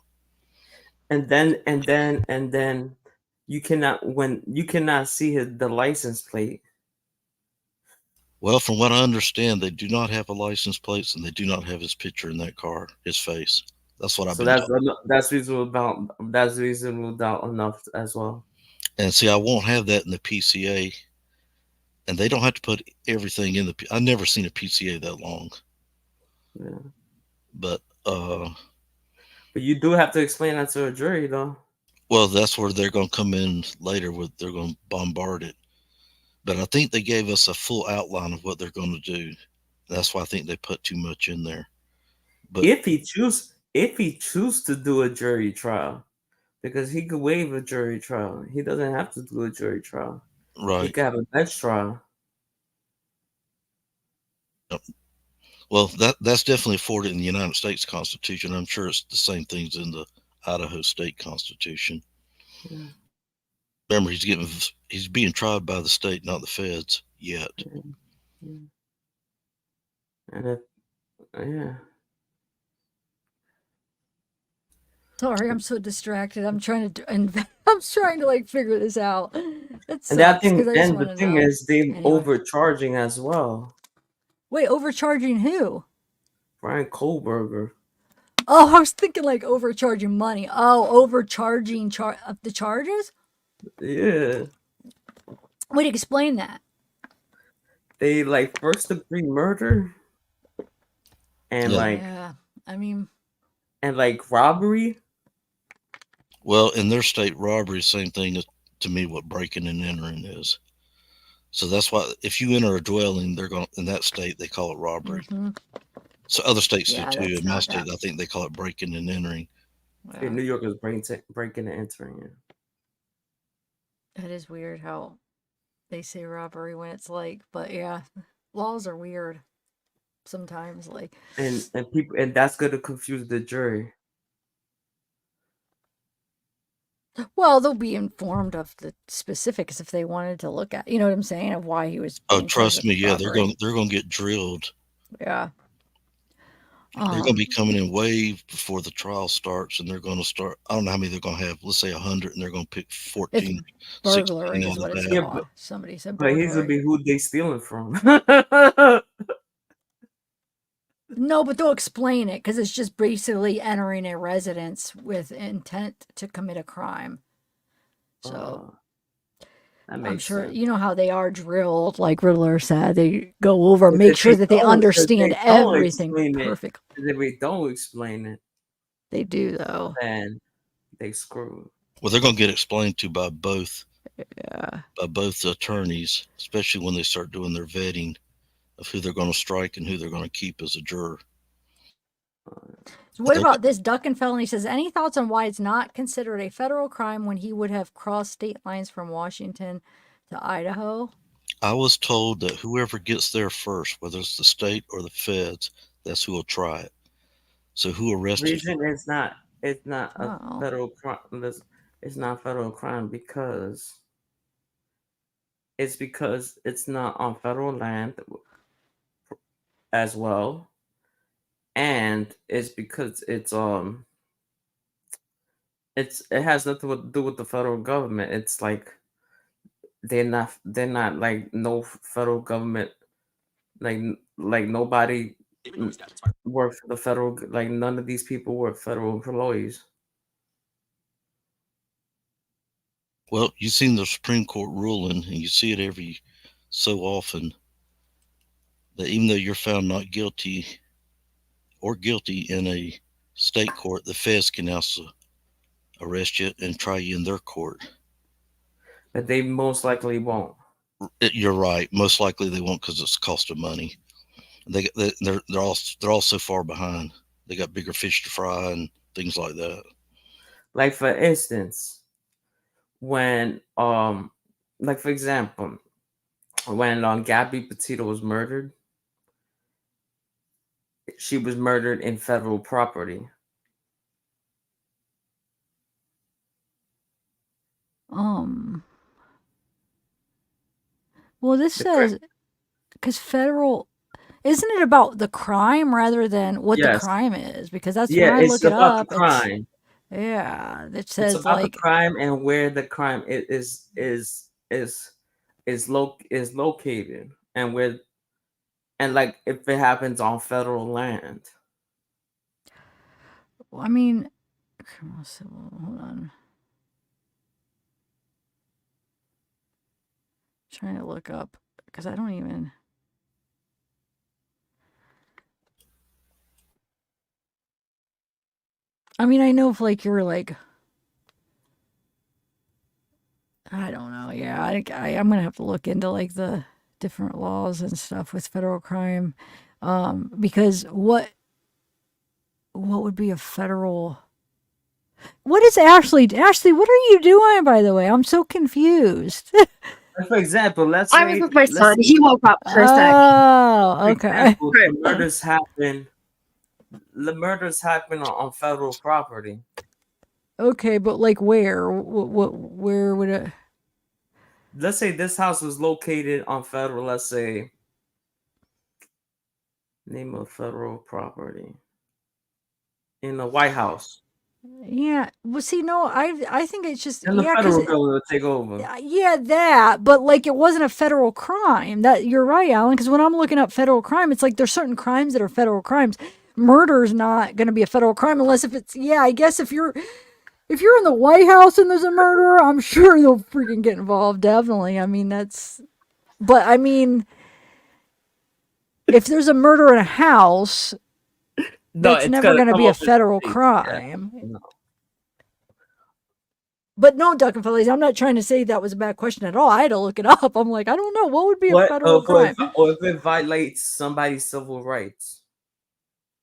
Speaker 7: And then you cannot see the license plate.
Speaker 16: Well, from what I understand, they do not have a license plate, and they do not have his picture in that car, his face. That's what I've been told.
Speaker 7: That's reasonable doubt enough as well.
Speaker 16: And see, I won't have that in the PCA, and they don't have to put everything in I've never seen a PCA that long.
Speaker 7: Yeah.
Speaker 16: But
Speaker 7: you do have to explain that to a jury, though.
Speaker 16: Well, that's where they're going to come in later. They're going to bombard it. But I think they gave us a full outline of what they're going to do. That's why I think they put too much in there. But
Speaker 7: if he choose to do a jury trial, because he could waive a jury trial, he doesn't have to do a jury trial.
Speaker 16: Right.
Speaker 7: He could have a bench trial.
Speaker 16: Well, that's definitely afforded in the United States Constitution. I'm sure it's the same things in the Idaho State Constitution.
Speaker 7: Yeah.
Speaker 16: Remember, he's being tried by the state, not the feds yet.
Speaker 7: Yeah. And yeah.
Speaker 1: Sorry, I'm so distracted. I'm trying to like figure this out. It sucks,
Speaker 7: And that thing,
Speaker 1: 'cause I just
Speaker 7: and the
Speaker 1: wanna
Speaker 7: thing
Speaker 1: know.
Speaker 7: is, they
Speaker 1: Anyway.
Speaker 7: overcharging as well.
Speaker 1: Wait, overcharging who?
Speaker 7: Brian Kohlberger.
Speaker 1: Oh, I was thinking like overcharging money. Oh, overcharging the charges?
Speaker 7: Yeah.
Speaker 1: Wait, explain that.
Speaker 7: They like first degree murder and
Speaker 1: Yeah, I mean,
Speaker 7: and like robbery.
Speaker 16: Well, in their state, robbery, same thing to me what breaking and entering is. So that's why if you enter a dwelling, in that state they call it robbery.
Speaker 1: Mm-hmm.
Speaker 16: So other states
Speaker 1: Yeah,
Speaker 16: do too.
Speaker 1: that's
Speaker 16: In my
Speaker 1: not
Speaker 16: state,
Speaker 1: that.
Speaker 16: I think they call it breaking and entering.
Speaker 1: Yeah.
Speaker 7: In New York is breaking and entering.
Speaker 1: That is weird how they say robbery when it's like, but yeah, laws are weird sometimes. Like,
Speaker 7: And people, and that's going to confuse the jury.
Speaker 1: well, they'll be informed of the specifics if they wanted to look at, you know what I'm saying, of why he was.
Speaker 16: Oh,
Speaker 1: being charged
Speaker 16: trust me,
Speaker 1: with
Speaker 16: yeah,
Speaker 1: robbery.
Speaker 16: they're going to get drilled.
Speaker 1: Yeah.
Speaker 16: They're going to be coming in way before the trial starts, and they're going to start. I don't know how many they're going to have. Let's say 100, and they're going to pick 14,
Speaker 1: burglary
Speaker 16: 16
Speaker 1: is
Speaker 16: out
Speaker 1: what
Speaker 16: of
Speaker 1: it's
Speaker 16: that.
Speaker 1: called. Somebody said
Speaker 7: But he's
Speaker 1: burglary.
Speaker 7: gonna be who they stealing from.
Speaker 1: No, but they'll explain it because it's just basically entering a residence with intent to commit a crime. So I'm sure
Speaker 7: sense.
Speaker 1: you know how they are drilled, like Riddler said. They go over,
Speaker 7: But
Speaker 1: make
Speaker 7: if
Speaker 1: sure that they
Speaker 7: if
Speaker 1: understand
Speaker 7: they don't
Speaker 1: everything
Speaker 7: explain it,
Speaker 1: perfect.
Speaker 7: if they don't explain it,
Speaker 1: They do though.
Speaker 7: then they screw.
Speaker 16: Well, they're going to get explained to by both attorneys, especially when they start doing their vetting of who they're going to strike and who they're going to keep as a juror.
Speaker 1: So what about this Duckin felony? Says any thoughts on why it's not considered a federal crime when he would have crossed state lines from Washington to Idaho?
Speaker 16: I was told that whoever gets there first, whether it's the state or the feds, that's who will try it. So who arrested him?
Speaker 7: Reason it's not a federal crime. It's not a federal crime because it's not on federal land as well, and it's because it has nothing to do with the federal government. It's like they're not like no federal government, like nobody work for the federal, like none of these people were federal employees.
Speaker 16: Well, you've seen the Supreme Court ruling, and you see it every so often, that even though you're found not guilty or guilty in a state court, the feds can also arrest you and try you in their court.
Speaker 7: But they most likely won't.
Speaker 16: You're right. Most likely they won't, because it's cost of money. They're all so far behind. They got bigger fish to fry and things like that.
Speaker 7: Like for instance, when like for example, when Gabby Petito was murdered, she was murdered in federal property.
Speaker 1: Well, this says because federal, isn't it about the crime rather than what the crime is? Because that's when I look it up.
Speaker 7: The crime.
Speaker 1: Yeah, it says
Speaker 7: It's about
Speaker 1: like
Speaker 7: the crime and where the crime is located, and where, and like if it happens on federal land.
Speaker 1: I mean, criminal civil. Hold on. Trying to look up because I don't even. I mean, I know if like you were like, I don't know. Yeah, I'm gonna have to look into like the different laws and stuff with federal crime, because what would be a federal? What is Ashley? Ashley, what are you doing, by the way? I'm so confused.
Speaker 7: For example, let's
Speaker 15: I
Speaker 7: say
Speaker 15: was with my son. He woke up for a sec.
Speaker 1: Oh, okay.
Speaker 7: The murders happen on federal property.
Speaker 1: Okay, but like where? Where would it?
Speaker 7: Let's say this house was located on federal. Let's say name of federal property in the White House.
Speaker 1: Yeah. Well, see, no, I think it's just
Speaker 7: And the
Speaker 1: yeah,
Speaker 7: federal government would take over.
Speaker 1: yeah, that, but like it wasn't a federal crime. That you're right, Alan. Because when I'm looking up federal crime, it's like there's certain crimes that are federal crimes. Murder is not going to be a federal crime unless if it's I guess if you're in the White House and there's a murderer, I'm sure they'll freaking get involved. Definitely. I mean but I mean, if there's a murder in a house, that's never going to be a federal crime.
Speaker 7: Yeah, no.
Speaker 1: But no, Duck and Fellas, I'm not trying to say that was a bad question at all. I had to look it up. I'm like, I don't know. What would be a federal crime?
Speaker 7: Or if it violates somebody's civil rights.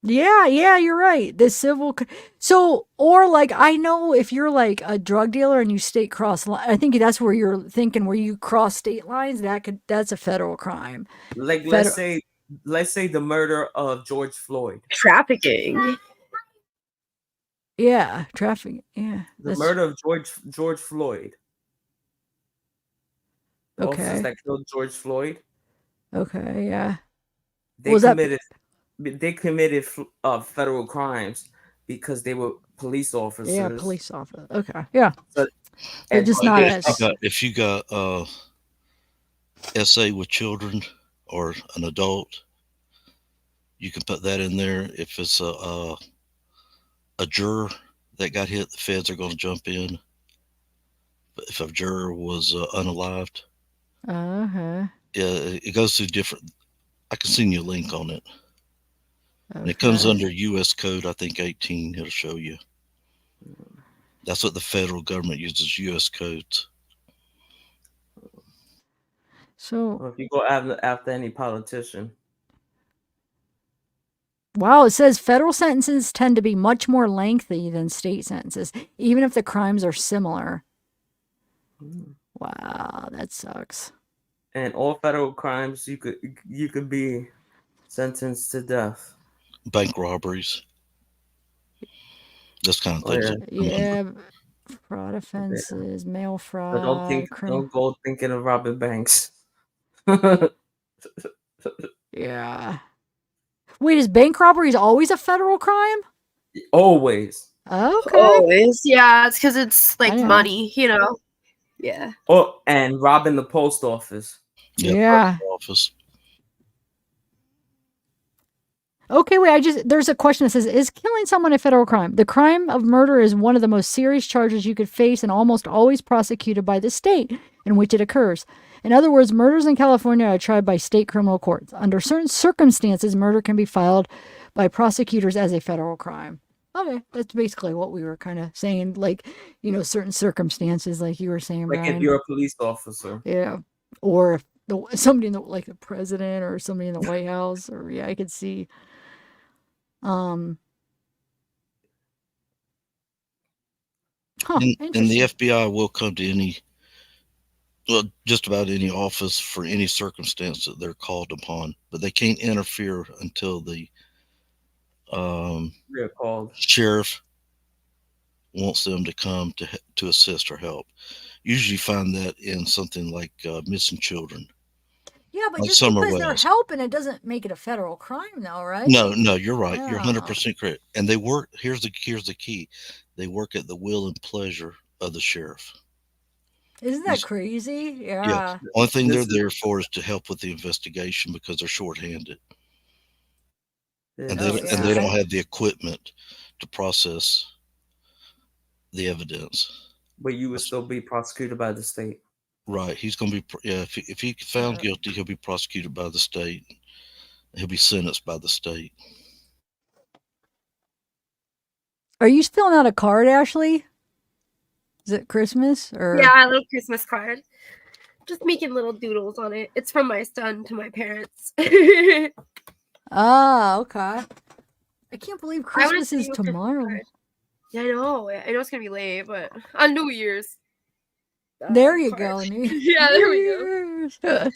Speaker 1: Yeah, you're right. The civil. So, or like, I know if you're like a drug dealer and you state cross, I think that's where you're thinking where you cross state lines. That's a federal crime.
Speaker 7: Like, let's say the murder of George Floyd.
Speaker 15: Trafficking.
Speaker 1: Yeah, trafficking. Yeah.
Speaker 7: The murder of George Floyd. The officers that killed George Floyd.
Speaker 1: Okay, yeah.
Speaker 7: They committed federal crimes because they were police officers.
Speaker 1: Yeah, police officer. Okay, yeah.
Speaker 16: They're
Speaker 1: just not
Speaker 16: if you got SA with children or an adult, you can put that in there. If it's a juror that got hit, the feds are going to jump in. But if a juror was unalived, yeah, it goes through different. I can send you a link on it. Okay. And it comes under U.S. Code, I think 18. It'll show you. That's what the federal government uses, U.S. codes.
Speaker 1: So,
Speaker 7: or if you go after any politician.
Speaker 1: Wow, it says federal sentences tend to be much more lengthy than state sentences, even if the crimes are similar. Wow, that sucks.
Speaker 7: And all federal crimes, you could be sentenced to death.
Speaker 16: Bank robberies. This kind of things.
Speaker 1: Yeah, fraud offenses, mail fraud.
Speaker 7: Don't go thinking of robbing banks.
Speaker 1: Yeah. Wait, is bank robberies always a federal crime?
Speaker 4: Always.
Speaker 1: Okay.
Speaker 15: Always, yeah. It's because it's like
Speaker 1: know.
Speaker 15: money, you know. Yeah.
Speaker 4: Oh, and robbing the post office.
Speaker 1: Yeah.
Speaker 16: Office.
Speaker 1: Okay, wait, there's a question that says, is killing someone a federal crime? The crime of murder is one of the most serious charges you could face and almost always prosecuted by the state in which it occurs. In other words, murders in California are tried by state criminal courts. Under certain circumstances, murder can be filed by prosecutors as a federal crime. Okay, that's basically what we were kind of saying, like, you know, certain circumstances, like you were saying,
Speaker 4: Like
Speaker 1: Brian.
Speaker 4: if you're a police officer.
Speaker 1: Yeah. Or if somebody in the, like the president or somebody in the White House, or yeah, I could see.
Speaker 16: And the
Speaker 1: Interesting.
Speaker 16: FBI will come to just about any office for any circumstance that they're called upon, but they can't interfere until the
Speaker 4: They're called.
Speaker 16: sheriff wants them to come to assist or help. Usually you find that in something like missing children.
Speaker 1: Yeah, but
Speaker 16: like
Speaker 1: just
Speaker 16: summer
Speaker 1: because they're
Speaker 16: wells.
Speaker 1: helping, it doesn't make it a federal crime, though, right?
Speaker 16: No, you're right. You're
Speaker 1: Yeah.
Speaker 16: 100% correct. And they work. Here's the key. They work at the will and pleasure of the sheriff.
Speaker 1: Isn't that crazy?
Speaker 16: Yeah.
Speaker 1: Yeah.
Speaker 16: The only thing they're there for is to help with the investigation because they're shorthanded, and they don't have the equipment to process the evidence.
Speaker 4: But you would still be prosecuted by the state.
Speaker 16: Right. He's going to be, if he found guilty, he'll be prosecuted by the state. He'll be sentenced by the state.
Speaker 1: Are you filling out a card, Ashley? Is it Christmas or?
Speaker 15: Yeah, a little Christmas card. Just making little doodles on it. It's from my son to my parents.
Speaker 1: Ah, okay. I can't believe Christmas is tomorrow.
Speaker 15: Yeah, I know it's gonna be late, but on New Year's.
Speaker 1: There you go.
Speaker 15: Yeah, there we go.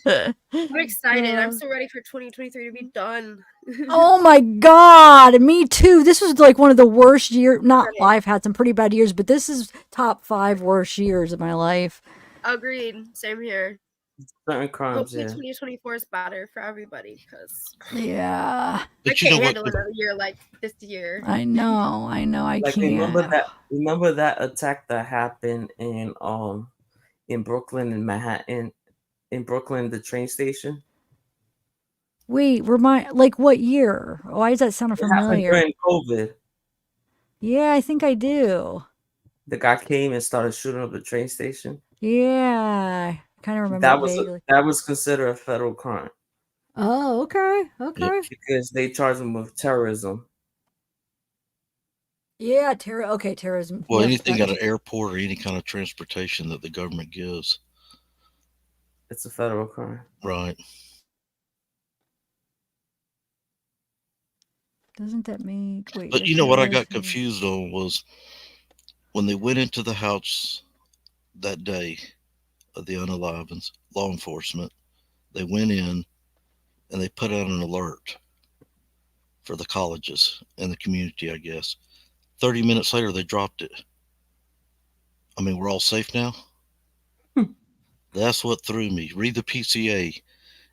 Speaker 15: I'm excited.
Speaker 1: Yeah.
Speaker 15: I'm so ready for 2023 to be done.
Speaker 1: Oh my God, me too. This was like one of the worst years. Not, I've had some pretty bad years, but this is top 5 worst years of my life.
Speaker 15: Agreed. Same here.
Speaker 4: Certain crimes,
Speaker 15: Hopefully
Speaker 4: yeah.
Speaker 15: 2024 is better for everybody because
Speaker 1: Yeah.
Speaker 15: I can't handle another year like this year.
Speaker 1: I know. I
Speaker 4: Like
Speaker 1: can't.
Speaker 4: remember that attack that happened in Brooklyn and Manhattan, in Brooklyn, the train station.
Speaker 1: Wait, like what year? Why does that sound
Speaker 4: It happened
Speaker 1: familiar?
Speaker 4: during COVID.
Speaker 1: Yeah, I think I do.
Speaker 4: The guy came and started shooting up the train station.
Speaker 1: Yeah, I kind of remember vaguely.
Speaker 4: That was considered a federal crime.
Speaker 1: Oh, okay. Okay.
Speaker 4: Because they charged him with terrorism.
Speaker 1: Yeah, terrorism.
Speaker 16: Well,
Speaker 1: Yep,
Speaker 16: anything
Speaker 1: that-
Speaker 16: at an airport or any kind of transportation that the government gives.
Speaker 4: It's a federal crime.
Speaker 16: Right.
Speaker 1: Doesn't that make
Speaker 16: But you know what I got confused on was when they went into the house that day of the unalivings, law enforcement, they went in and they put out an alert for the colleges and the community, I guess. 30 minutes later, they dropped it. I mean, we're all safe now? That's what threw me. Read the PCA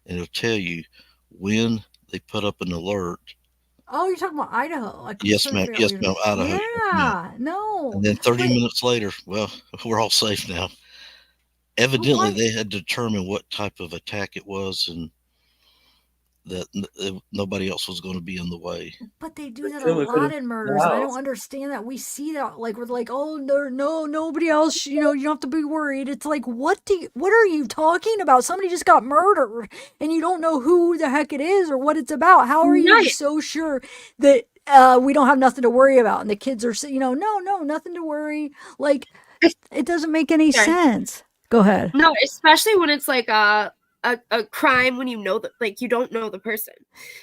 Speaker 16: and it'll tell you when they put up an alert.
Speaker 1: Oh, you're talking about Idaho.
Speaker 16: Yes, ma'am. Yes, ma'am. Idaho.
Speaker 1: Yeah, no.
Speaker 16: And then 30 minutes later, well, we're all safe now. Evidently, they had determined what type of attack it was and that nobody else was going to be in the way.
Speaker 1: But they do that a lot in murders. And I don't understand that. We see that, like, we're like, oh, no, nobody else, you don't have to be worried. It's like, what are you talking about? Somebody just got murdered and you don't know who the heck it is or what it's about. How are you so sure that we don't have nothing to worry about? And the kids are, no, nothing to worry. Like, it doesn't make any sense. Go ahead.
Speaker 15: No, especially when it's like a crime when you know that, like, you don't know the person,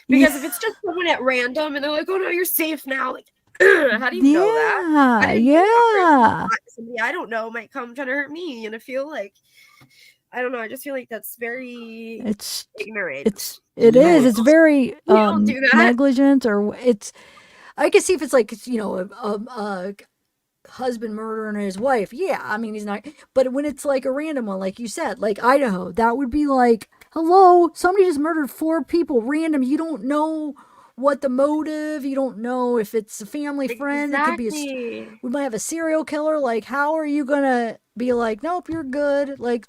Speaker 15: because if it's just someone at random and they're like, oh no, you're safe now, like, how do you know that? Somebody I don't know might come trying to hurt me, and I feel like, I don't know, I just feel like that's very ignorant.
Speaker 1: It is. It's very
Speaker 15: don't do that.
Speaker 1: negligent, or I can see if it's like, a husband murdering his wife. Yeah, I mean, he's not. But when it's like a random one, like you said, like Idaho, that would be like, hello, somebody just murdered 4 people, random. You don't know what the motive. You don't know if it's a family friend. It could be
Speaker 15: Exactly.
Speaker 1: we might have a serial killer. Like, how are you gonna be like, nope, you're good? Like,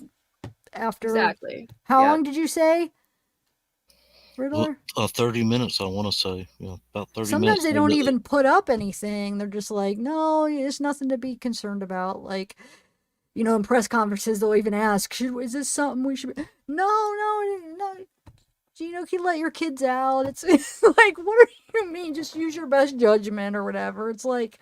Speaker 1: after
Speaker 15: Exactly.
Speaker 1: how
Speaker 15: Yep.
Speaker 1: long did you say, Riddler?
Speaker 16: 30 minutes, I want to say. About 30
Speaker 1: Sometimes
Speaker 16: minutes.
Speaker 1: they don't even put up anything. They're just like, no, there's nothing to be concerned about. Like, you know, in press conferences, they'll even ask, is this something we should be? No. You know, you let your kids out. It's like, what do you mean? Just use your best judgment or whatever. It's like,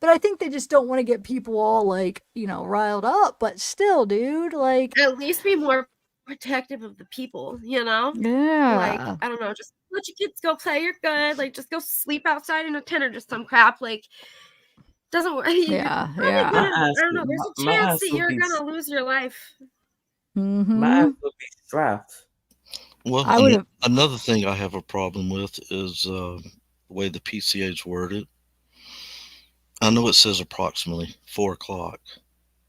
Speaker 1: but I think they just don't want to get people all like, you know, riled up. But still, dude, like,
Speaker 15: At least be more protective of the people, you know? Like,
Speaker 1: yeah.
Speaker 15: I don't know, just let your kids go play, you're good. Like, just go sleep outside in a tent or just some crap. Like, doesn't work. You're
Speaker 1: Yeah,
Speaker 15: probably
Speaker 1: yeah.
Speaker 15: gonna, I don't know, there's a
Speaker 7: My
Speaker 15: chance
Speaker 7: ass
Speaker 15: that
Speaker 7: will
Speaker 15: you're
Speaker 7: be
Speaker 15: gonna lose your life.
Speaker 7: my ass will be strapped.
Speaker 16: Well,
Speaker 1: I would have.
Speaker 16: another thing I have a problem with is the way the PCA's worded. I know it says approximately 4 o'clock.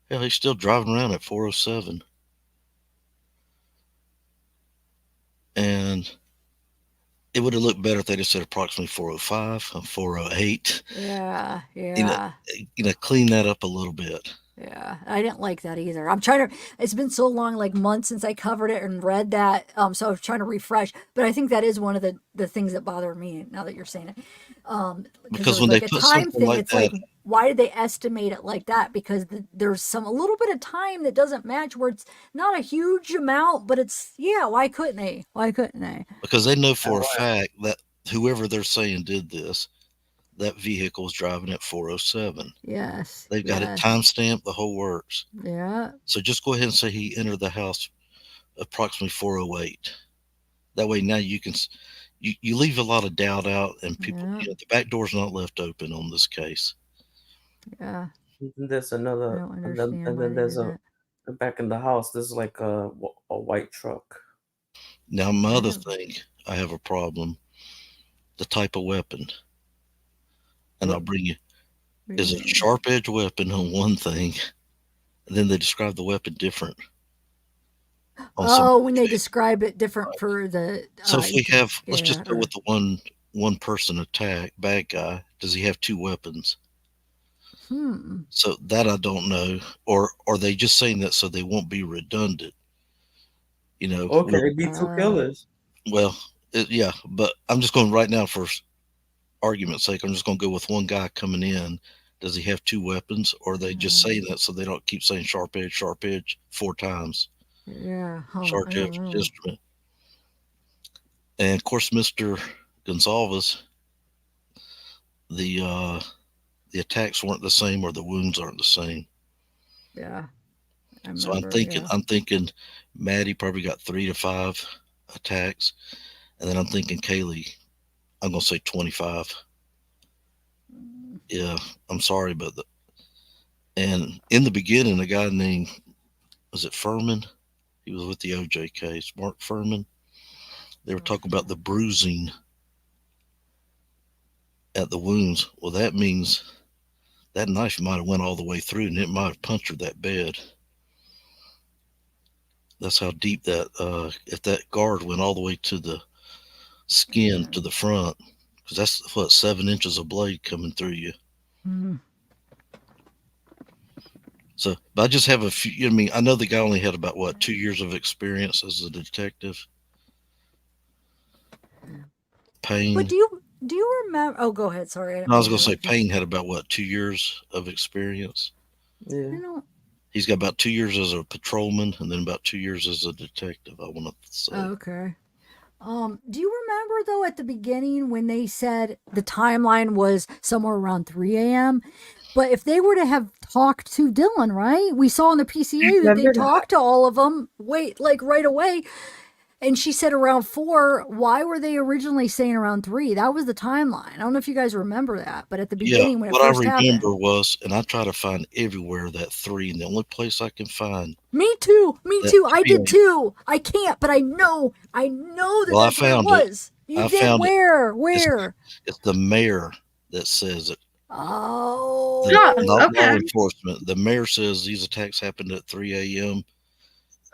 Speaker 16: Hell, he's still driving around at 4:07. And it would have looked better if they just said approximately 4:05 or 4:08.
Speaker 1: Yeah,
Speaker 16: You know,
Speaker 1: yeah.
Speaker 16: clean that up a little bit.
Speaker 1: Yeah, I didn't like that either. I'm trying to. It's been so long, like months since I covered it and read that. So I was trying to refresh. But I think that is one of the things that bother me now that you're saying it. Because there was
Speaker 16: When they
Speaker 1: like a
Speaker 16: put
Speaker 1: time
Speaker 16: something
Speaker 1: thing.
Speaker 16: like
Speaker 1: It's
Speaker 16: that,
Speaker 1: like, why did they estimate it like that? Because there's a little bit of time that doesn't match where it's not a huge amount, but it's why couldn't they? Why couldn't they?
Speaker 16: because they know for a fact that whoever they're saying did this, that vehicle was driving at 4:07.
Speaker 1: Yes.
Speaker 16: They've got it
Speaker 1: Yes.
Speaker 16: timestamped, the whole works.
Speaker 1: Yeah.
Speaker 16: So just go ahead and say he entered the house approximately 4:08. That way now you can you leave a lot of doubt out, and people,
Speaker 1: Yeah.
Speaker 16: the back door's not left open on this case.
Speaker 1: Yeah.
Speaker 7: There's
Speaker 1: I
Speaker 7: another,
Speaker 1: don't
Speaker 7: and
Speaker 1: understand why
Speaker 7: then
Speaker 1: they
Speaker 7: there's
Speaker 1: did that.
Speaker 7: back in the house. There's like a white truck.
Speaker 16: Now, my
Speaker 1: I
Speaker 16: other
Speaker 1: have
Speaker 16: thing, I have a problem, the type of weapon. And I'll bring you,
Speaker 1: what do
Speaker 16: is
Speaker 1: you
Speaker 16: it a
Speaker 1: mean?
Speaker 16: sharp edge weapon on one thing, and then they describe the weapon different on some.
Speaker 1: Oh, when they describe it different for the
Speaker 16: So if we have, let's
Speaker 1: yeah,
Speaker 16: just go with the one person attack, bad guy, does he have two weapons? So that I don't know. Or are they just saying that so they won't be redundant? You know,
Speaker 7: Okay, it'd be two killers.
Speaker 16: well, yeah, but I'm just going right now for argument's sake. I'm just going to go with one guy coming in. Does he have two weapons, or are they just saying that so they don't keep saying sharp edge 4 times?
Speaker 1: Yeah,
Speaker 16: Sharp
Speaker 1: I
Speaker 16: edge
Speaker 1: don't know.
Speaker 16: instrument. And of course, Mr. Gonzalez, the attacks weren't the same, or the wounds aren't the same.
Speaker 1: Yeah, I
Speaker 16: So I'm
Speaker 1: remember.
Speaker 16: thinking Maddie probably got 3 to 5 attacks, and then I'm thinking Kaylee, I'm gonna say 25. Yeah, I'm sorry, but and in the beginning, a guy named, was it Furman? He was with the OJ case, Mark Furman. They were talking about the bruising at the wounds. Well, that means that knife might have went all the way through, and it might have punctured that bed. That's how deep that, if that guard went all the way to the skin to the front, because that's what, 7 inches of blade coming through you. So, but I just have a few. I mean, I know the guy only had about 2 years of experience as a detective. Payne.
Speaker 1: But do you remember? Oh, go ahead. Sorry.
Speaker 16: I was going to say Payne had about 2 years of experience.
Speaker 7: Yeah.
Speaker 16: He's got about 2 years as a patrolman, and then about 2 years as a detective, I want to say.
Speaker 1: Okay. Do you remember though at the beginning when they said the timeline was somewhere around 3 a.m.? But if they were to have talked to Dylan, right? We saw in the PCA that they talked to all of them. Like right away. And she said around 4. Why were they originally saying around 3? That was the timeline. I don't know if you guys remember that, but at the beginning when it
Speaker 16: what
Speaker 1: first
Speaker 16: I remember
Speaker 1: happened.
Speaker 16: was, and I try to find everywhere that 3, and the only place I can find.
Speaker 1: Me too. I did too. I can't, but I know that that's what it was. You did? Where?
Speaker 16: It's the mayor that says it.
Speaker 1: Oh.
Speaker 16: Not law enforcement. The mayor says these attacks happened at 3 a.m.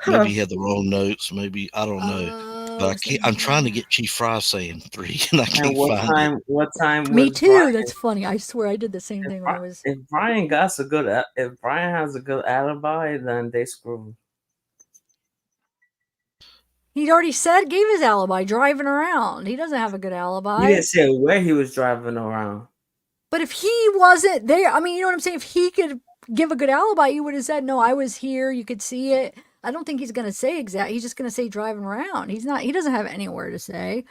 Speaker 16: Maybe he had the wrong notes. Maybe, I don't know.
Speaker 15: Oh,
Speaker 16: But I'm trying to get Chief Fry saying 3, and I
Speaker 7: And
Speaker 16: can't find it.
Speaker 7: what time
Speaker 1: Me
Speaker 7: was
Speaker 1: too.
Speaker 7: Brian?
Speaker 1: That's funny. I swear I did the same thing when I was.
Speaker 7: If Brian got a good, if Brian has a good alibi, then they screw.
Speaker 1: He'd already gave his alibi, driving around. He doesn't have a good
Speaker 7: He
Speaker 1: alibi.
Speaker 7: didn't say where he was driving around.
Speaker 1: But if he wasn't there, I mean, you know what I'm saying? If he could give a good alibi, he would have said, no, I was here. You could see it. I don't think he's going to say exact. He's just going to say driving around. He doesn't have anywhere to say.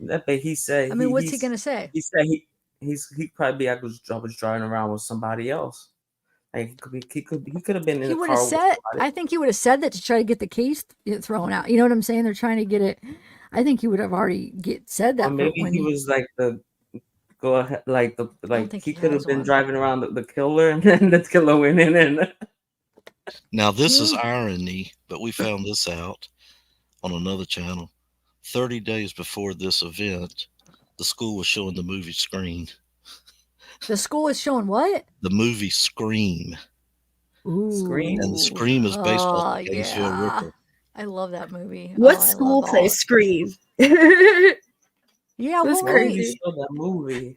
Speaker 7: But he said.
Speaker 1: I mean, what's he going to say?
Speaker 7: He said he probably I was driving around with somebody else. Like he could have been in
Speaker 1: He
Speaker 7: the
Speaker 1: would
Speaker 7: car
Speaker 1: have
Speaker 7: with
Speaker 1: said,
Speaker 7: somebody.
Speaker 1: I think he would have said that to try to get the case thrown out. You know what I'm saying? They're trying to get it. I think he would have already said that.
Speaker 7: Or maybe he was like the go ahead, like he could have been driving around the killer, and then the killer went in and.
Speaker 16: Now this is irony, but we found this out on another channel. 30 days before this event, the school was showing the movie Scream.
Speaker 1: The school is showing what?
Speaker 16: The movie Scream.
Speaker 1: Ooh.
Speaker 7: Scream.
Speaker 16: And the Scream is based off the Gainesville Ripper.
Speaker 1: I love that movie.
Speaker 15: What school plays Scream?
Speaker 1: Yeah,
Speaker 15: That's
Speaker 1: well,
Speaker 15: crazy.
Speaker 7: Show that movie.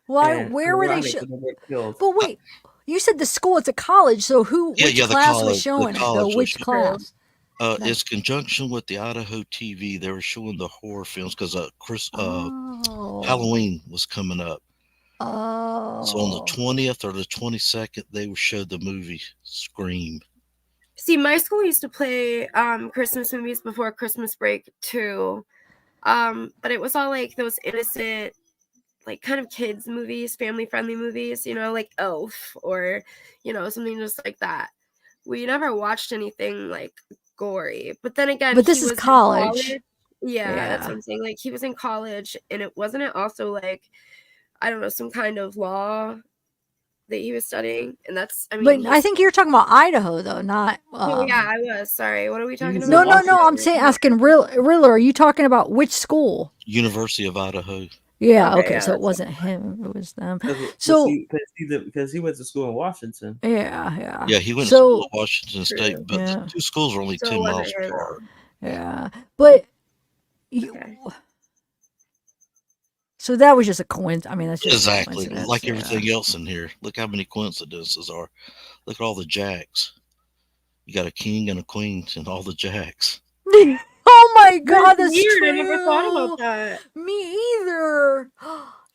Speaker 1: Why? Where were they? But wait, you said the school. It's a college. So which
Speaker 16: the
Speaker 1: class
Speaker 16: college,
Speaker 1: was showing it?
Speaker 16: college
Speaker 1: Which
Speaker 16: was-
Speaker 1: class?
Speaker 16: It's conjunction with the Idaho TV. They were showing the horror films because Halloween was coming up.
Speaker 1: Oh.
Speaker 16: So on the 20th or the 22nd, they showed the movie Scream.
Speaker 15: See, my school used to play Christmas movies before Christmas break too. But it was all like those innocent, like kind of kids movies, family friendly movies, you know, like Elf or, you know, something just like that. We never watched anything like gory. But then again,
Speaker 1: But this
Speaker 15: he
Speaker 1: is
Speaker 15: was in
Speaker 1: college.
Speaker 15: Yeah, that's
Speaker 1: Yeah.
Speaker 15: what I'm saying. Like he was in college, and it wasn't it also like, I don't know, some kind of law that he was studying, and that's
Speaker 1: But I think you're talking about Idaho, though, not.
Speaker 15: Oh yeah, I was. Sorry. What are we talking
Speaker 1: No,
Speaker 15: about?
Speaker 1: no, no. I'm saying asking Riddler. Are you talking about which school?
Speaker 16: University of Idaho.
Speaker 1: Yeah.
Speaker 15: Okay,
Speaker 1: Okay.
Speaker 15: yeah,
Speaker 1: so it
Speaker 15: that's
Speaker 1: wasn't him. It was them.
Speaker 7: Because
Speaker 1: So
Speaker 7: he went to school in Washington.
Speaker 1: yeah.
Speaker 16: Yeah, he went to
Speaker 1: So
Speaker 16: school at Washington State, but
Speaker 1: Yeah.
Speaker 16: the two schools are only
Speaker 15: So it
Speaker 16: 10
Speaker 15: wasn't
Speaker 16: miles
Speaker 15: him.
Speaker 16: apart.
Speaker 1: yeah, but so that was just a coincidence. I mean, that's just a
Speaker 16: Exactly.
Speaker 1: coincidence,
Speaker 16: Like
Speaker 1: yeah.
Speaker 16: everything else in here. Look how many coincidences are. Look at all the jacks. You got a king and a queen and all the jacks.
Speaker 1: Oh my God, that's
Speaker 15: weird.
Speaker 1: true.
Speaker 15: I never thought about that.
Speaker 1: Me either.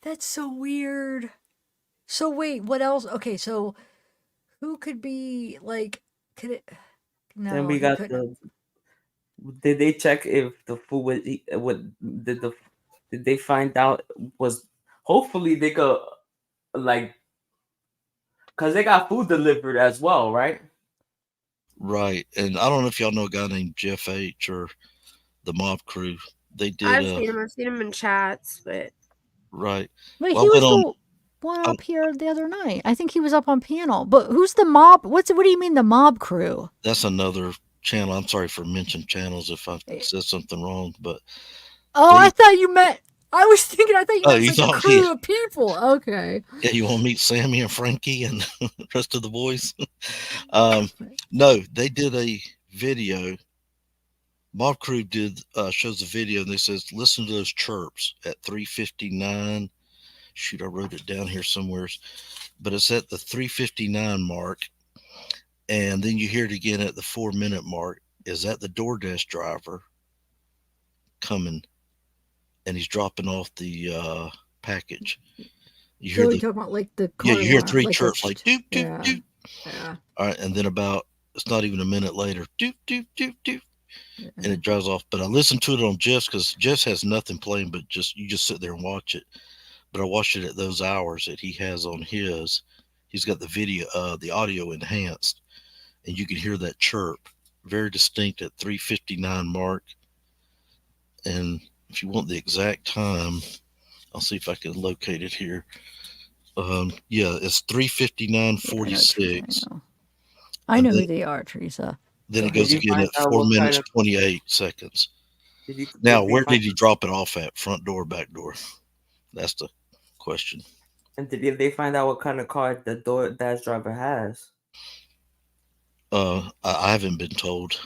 Speaker 1: That's so weird. So wait, what else? Okay, so who could be like? Could it? No,
Speaker 7: Then we
Speaker 1: he
Speaker 7: got
Speaker 1: couldn't.
Speaker 7: Did they check if the food did they find out was? Hopefully they could because they got food delivered as well, right?
Speaker 16: Right. And I don't know if y'all know a guy named Jeff H. or the Mob Crew. They did.
Speaker 15: I've seen him in chats, but
Speaker 16: Right.
Speaker 1: Wait,
Speaker 16: Well,
Speaker 1: he
Speaker 16: I
Speaker 1: was
Speaker 16: went
Speaker 1: the
Speaker 16: on.
Speaker 1: one up here the other night. I think he was up on panel. But who's the mob? What do you mean the mob crew?
Speaker 16: That's another channel. I'm sorry for mentioning channels if I said something wrong, but
Speaker 1: Oh, I thought you meant. I was thinking. I thought you
Speaker 16: Oh,
Speaker 1: meant
Speaker 16: you
Speaker 1: like a
Speaker 16: thought-
Speaker 1: crew
Speaker 16: yeah.
Speaker 1: of people. Okay.
Speaker 16: yeah, you want to meet Sammy and Frankie and the rest of the boys? No, they did a video. Mob Crew did shows a video and they says, listen to those chirps at 3:59. Shoot, I wrote it down here somewhere, but it's at the 3:59 mark, and then you hear it again at the 4-minute mark. Is that the DoorDash driver coming, and he's dropping off the package? You
Speaker 1: So
Speaker 16: hear
Speaker 1: you
Speaker 16: the
Speaker 1: talking about like the
Speaker 16: yeah,
Speaker 1: car
Speaker 16: you hear
Speaker 1: alarm,
Speaker 16: 3
Speaker 1: like
Speaker 16: chirps like doop doop
Speaker 1: yeah.
Speaker 16: doop.
Speaker 1: Yeah.
Speaker 16: All right, and then about it's not even a minute later, doop doop doop doop, and it drives off. But I listened to it on Jeff's because Jeff's has nothing playing, but you just sit there and watch it. But I watched it at those hours that he has on his. He's got the video, the audio enhanced, and you can hear that chirp very distinct at 3:59 mark. And if you want the exact time, I'll see if I can locate it here. Yeah, it's 3:59:46.
Speaker 1: I know who they are, Teresa.
Speaker 16: Then it
Speaker 7: Did
Speaker 16: goes
Speaker 7: you
Speaker 16: again
Speaker 7: find
Speaker 16: at
Speaker 7: out
Speaker 16: 4
Speaker 7: what
Speaker 16: minutes
Speaker 7: kind of-
Speaker 16: 28 seconds.
Speaker 7: Did
Speaker 16: Now,
Speaker 7: they
Speaker 16: where
Speaker 7: find-
Speaker 16: did he drop it off at? Front door, back door? That's the question.
Speaker 7: And did they find out what kind of car the DoorDash driver has?
Speaker 16: I haven't been told.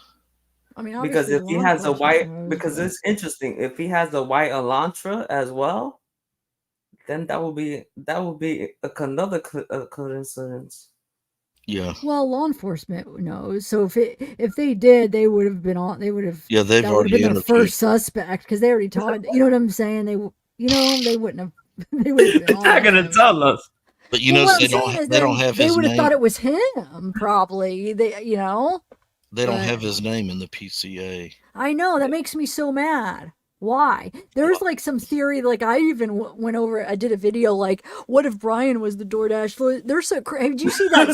Speaker 1: I mean,
Speaker 7: Because
Speaker 1: obviously
Speaker 7: if he
Speaker 1: law
Speaker 7: has a white,
Speaker 1: enforcement knows,
Speaker 7: because
Speaker 1: but
Speaker 7: it's interesting. If he has a white Elantra as well, then that would be another coincidence.
Speaker 16: Yeah.
Speaker 1: well, law enforcement knows. So if they did, they would have been on. They would have.
Speaker 16: Yeah, they've
Speaker 1: That would have
Speaker 16: already
Speaker 1: been their
Speaker 16: interviewed.
Speaker 1: first suspect because they already talked. You know what I'm saying? They wouldn't have. They would have been
Speaker 7: They're
Speaker 1: on
Speaker 7: not gonna
Speaker 1: him.
Speaker 7: tell us.
Speaker 16: But you
Speaker 1: Well,
Speaker 16: notice
Speaker 1: what I'm saying is,
Speaker 16: they don't
Speaker 1: then
Speaker 16: have
Speaker 1: they
Speaker 16: his
Speaker 1: would have
Speaker 16: name.
Speaker 1: thought it was him. Probably they,
Speaker 16: They don't
Speaker 1: but-
Speaker 16: have his name in the PCA.
Speaker 1: I know that makes me so mad. Why? There's like some theory, like I even went over. I did a video like, what if Brian was the DoorDash? They're so crazy. Did you see that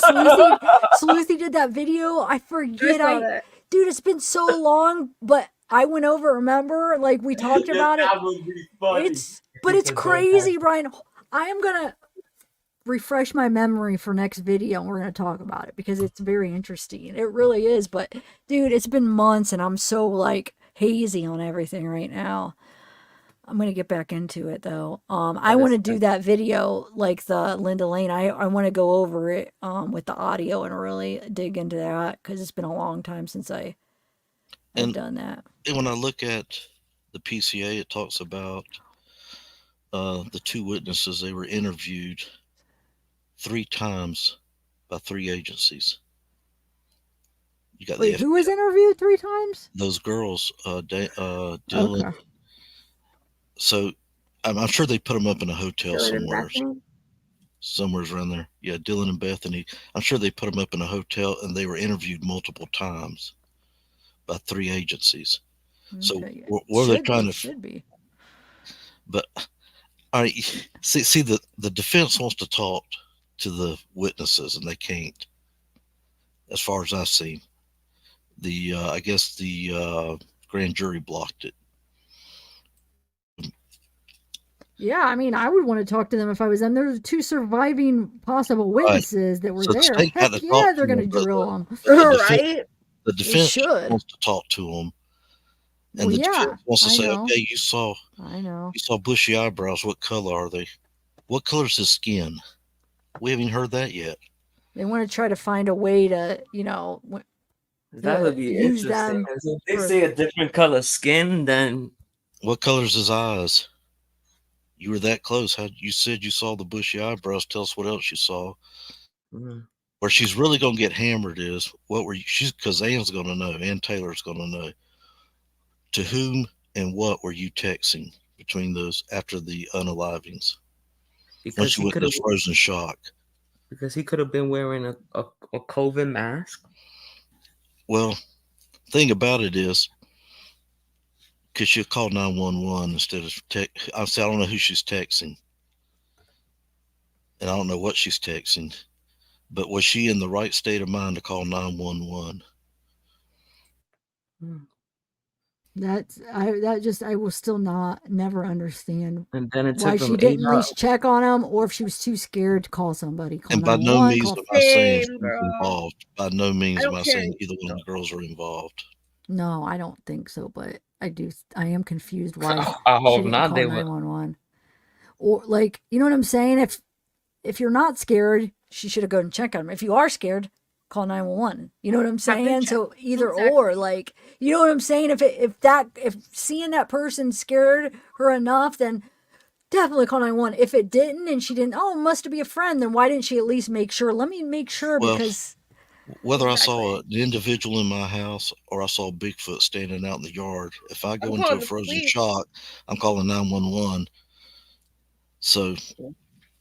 Speaker 1: Sleuthy did that video? I forget. Dude, it's been so long, but I went over. Remember, like we talked about it.
Speaker 7: That would be funny.
Speaker 1: It's crazy, Brian. I am gonna refresh my memory for next video and we're going to talk about it because it's very interesting. It really is. But dude, it's been months and I'm so like hazy on everything right now. I'm going to get back into it though. I want to do that video like the Linda Lane. I want to go over it with the audio and really dig into that because it's been a long time since I've done that.
Speaker 16: And when I look at the PCA, it talks about the two witnesses. They were interviewed 3 times by 3 agencies. You got
Speaker 1: Wait, who was interviewed 3 times?
Speaker 16: Those girls, Dylan.
Speaker 1: Okay.
Speaker 16: So I'm sure they put them up in a hotel somewhere around there. Yeah, Dylan and Bethany. I'm sure they put them up in a hotel and they were interviewed multiple times by 3 agencies. So what are they trying to?
Speaker 1: Should be.
Speaker 16: But all right, see the defense wants to talk to the witnesses and they can't. As far as I've seen, I guess the grand jury blocked it.
Speaker 1: Yeah, I mean, I would want to talk to them if I was them. There's 2 surviving possible witnesses that were
Speaker 16: So the
Speaker 1: there.
Speaker 16: state had
Speaker 1: Heck
Speaker 16: to
Speaker 1: yeah,
Speaker 16: talk
Speaker 1: they're
Speaker 16: to
Speaker 1: going to
Speaker 16: them,
Speaker 1: drill them.
Speaker 15: Right?
Speaker 16: The defense
Speaker 1: should.
Speaker 16: wants to talk to them, and
Speaker 1: Well,
Speaker 16: the
Speaker 1: yeah,
Speaker 16: defense wants to
Speaker 1: I
Speaker 16: say,
Speaker 1: know.
Speaker 16: "Okay, you saw bushy eyebrows. What color are they? What color's his skin?" We haven't heard that yet.
Speaker 1: They want to try to find a way to,
Speaker 7: That would be
Speaker 1: use
Speaker 7: interesting.
Speaker 1: them.
Speaker 7: If they say a different color skin, then
Speaker 16: What color's his eyes? You were that close. You said you saw the bushy eyebrows. Tell us what else you saw. Where she's really gonna get hammered is what were you? Because Ann's gonna know, and Taylor's gonna know. To whom and what were you texting between those after the unalivings? Once you went into frozen shock.
Speaker 7: Because he could have been wearing a COVID mask.
Speaker 16: Well, thing about it is, because she'll call 911 instead of I don't know who she's texting, and I don't know what she's texting. But was she in the right state of mind to call 911?
Speaker 1: I will still never understand
Speaker 7: And then it
Speaker 1: why
Speaker 7: took
Speaker 1: she
Speaker 7: him
Speaker 1: didn't
Speaker 7: 8
Speaker 1: at least
Speaker 7: hours.
Speaker 1: check on him, or if she was too scared to call somebody. Call
Speaker 16: And by no
Speaker 1: 911,
Speaker 16: means
Speaker 1: call-
Speaker 16: am I saying she's
Speaker 15: girl.
Speaker 16: involved. By no means
Speaker 15: I
Speaker 16: am
Speaker 15: don't
Speaker 16: I
Speaker 15: care.
Speaker 16: saying either one of the girls are involved.
Speaker 1: No, I don't think so, but I am confused why
Speaker 7: I
Speaker 1: she
Speaker 7: hope
Speaker 1: didn't
Speaker 7: not.
Speaker 1: call
Speaker 7: They would.
Speaker 1: 911. Or like, you know what I'm saying? If you're not scared, she should have gone and checked on him. If you are scared, call 911. You know what I'm saying? So either or, like, you know what I'm saying? If seeing that person scared her enough, then definitely call 911. If it didn't and she didn't, it must be a friend, then why didn't she at least make sure? Let me make sure
Speaker 16: Well,
Speaker 1: because
Speaker 16: whether I saw an individual in my house or I saw Bigfoot standing out in the yard, if I go
Speaker 15: I'm
Speaker 16: into
Speaker 15: calling
Speaker 16: a
Speaker 15: the
Speaker 16: frozen
Speaker 15: police.
Speaker 16: shock, I'm calling 911. So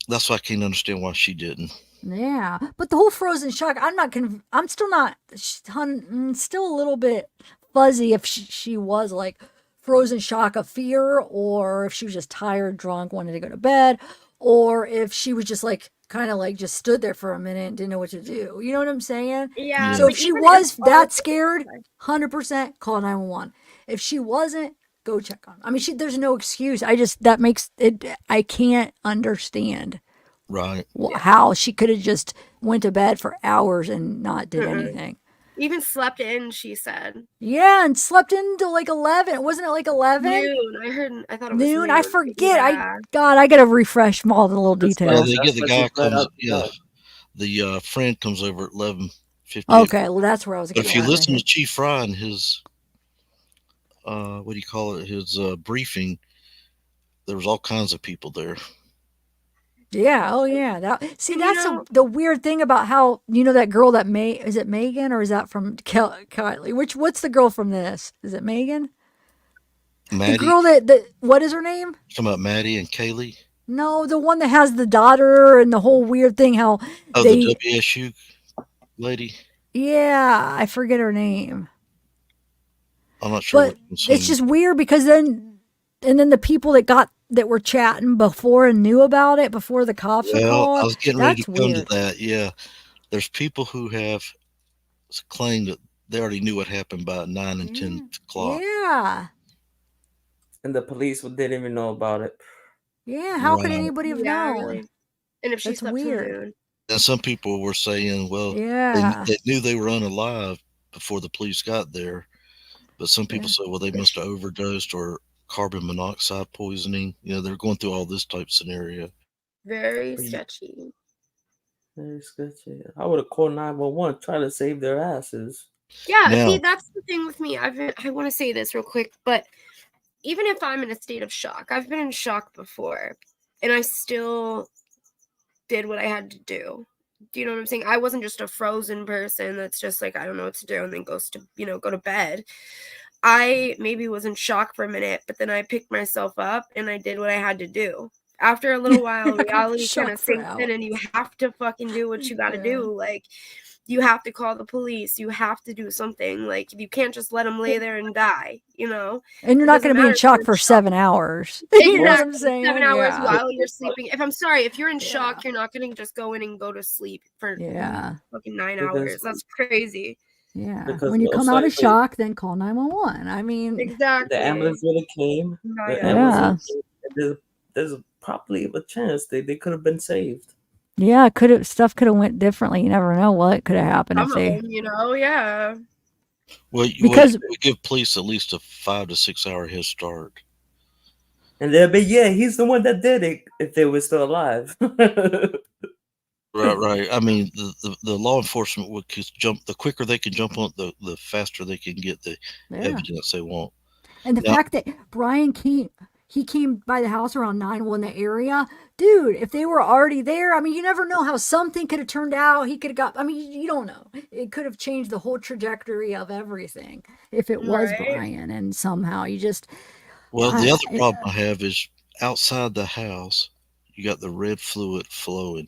Speaker 16: that's why I can't understand why she didn't.
Speaker 1: yeah, but the whole frozen shock, I'm still not, still a little bit fuzzy if she was like frozen shock of fear, or if she was just tired, drunk, wanted to go to bed, or if she was just like kind of like just stood there for a minute and didn't know what to do. You know what I'm saying?
Speaker 15: Yeah.
Speaker 1: So
Speaker 15: but
Speaker 1: if she
Speaker 15: even
Speaker 1: was
Speaker 15: if-
Speaker 1: that scared, 100% call 911. If she wasn't, go check on her. I mean, there's no excuse. That makes it, I can't understand
Speaker 16: Right.
Speaker 1: how she could have just went to bed for hours and not did anything.
Speaker 15: Even slept in, she said.
Speaker 1: Yeah, and slept into like 11. Wasn't it like 11?
Speaker 15: Noon. I thought it was
Speaker 1: Noon. I forget.
Speaker 15: Yeah.
Speaker 1: I gotta refresh all the little
Speaker 16: Yeah,
Speaker 1: details.
Speaker 16: they get the guy comes.
Speaker 7: Yeah.
Speaker 16: The friend comes over at 11:58.
Speaker 1: Okay, well that's where I was
Speaker 16: But
Speaker 1: getting
Speaker 16: if you
Speaker 1: at.
Speaker 16: listen to Chief Fry and his what do you call it? His briefing. There was all kinds of people there.
Speaker 1: Yeah. Oh, yeah. That's the weird thing about how, that girl that is it Megan or is that from Kylie? What's the girl from this? Is it Megan?
Speaker 16: Maddie.
Speaker 1: The girl that what is her name?
Speaker 16: Talking about Maddie and Kaylee?
Speaker 1: No, the one that has the daughter and the whole weird thing, how
Speaker 16: the WSU lady?
Speaker 1: Yeah, I forget her name.
Speaker 16: I'm not sure.
Speaker 1: But it's just weird because then the people that were chatting before and knew about it before the cops were called.
Speaker 16: I was getting ready to come to that. Yeah. There's people who have claimed that they already knew what happened by 9 and 10 o'clock.
Speaker 1: Yeah.
Speaker 7: And the police didn't even know about it.
Speaker 1: Yeah, how could anybody have known?
Speaker 15: Really. And if she's weird.
Speaker 16: And some people were saying, well, they knew they were unalive before the police got there. But some people said, well, they must have overdosed or carbon monoxide poisoning. They're going through all this type scenario.
Speaker 15: Very sketchy.
Speaker 7: Very sketchy. I would have called 911, try to save their asses.
Speaker 15: Yeah, see, that's the thing with me. I want to say this real quick, but even if I'm in a state of shock, I've been in shock before, and I still did what I had to do. Do you know what I'm saying? I wasn't just a frozen person that's just like, I don't know what to do, and then goes to, go to bed. I maybe was in shock for a minute, but then I picked myself up and I did what I had to do. After a little while, reality kind of sinks in, and you have to fucking do what you got to do. Like, you have to call the police. You have to do something. Like, you can't just let them lay there and die,
Speaker 1: And you're not going to be in shock for 7 hours. You know what I'm saying?
Speaker 15: 7 hours while you're sleeping. If you're in shock, you're not going to just go in and go to sleep for fucking 9 hours. That's crazy.
Speaker 1: Yeah. When you come out of shock, then call 911. I mean,
Speaker 15: exactly.
Speaker 7: The ambulance would have came. There's probably a chance they could have been saved.
Speaker 1: Yeah, stuff could have went differently. You never know what could have happened if they.
Speaker 15: Yeah.
Speaker 16: Well, because we give police at least a 5 to 6 hour head start.
Speaker 7: And they'll be, he's the one that did it if they were still alive.
Speaker 16: Right. I mean, the law enforcement would jump. The quicker they can jump on it, the faster they can get the evidence they want.
Speaker 1: And the fact that Brian came by the house around 9 in the area, dude. If they were already there, I mean, you never know how something could have turned out. He could have got. I mean, you don't know. It could have changed the whole trajectory of everything if it was Brian, and somehow you just.
Speaker 16: Well, the other problem I have is outside the house, you got the red fluid flowing.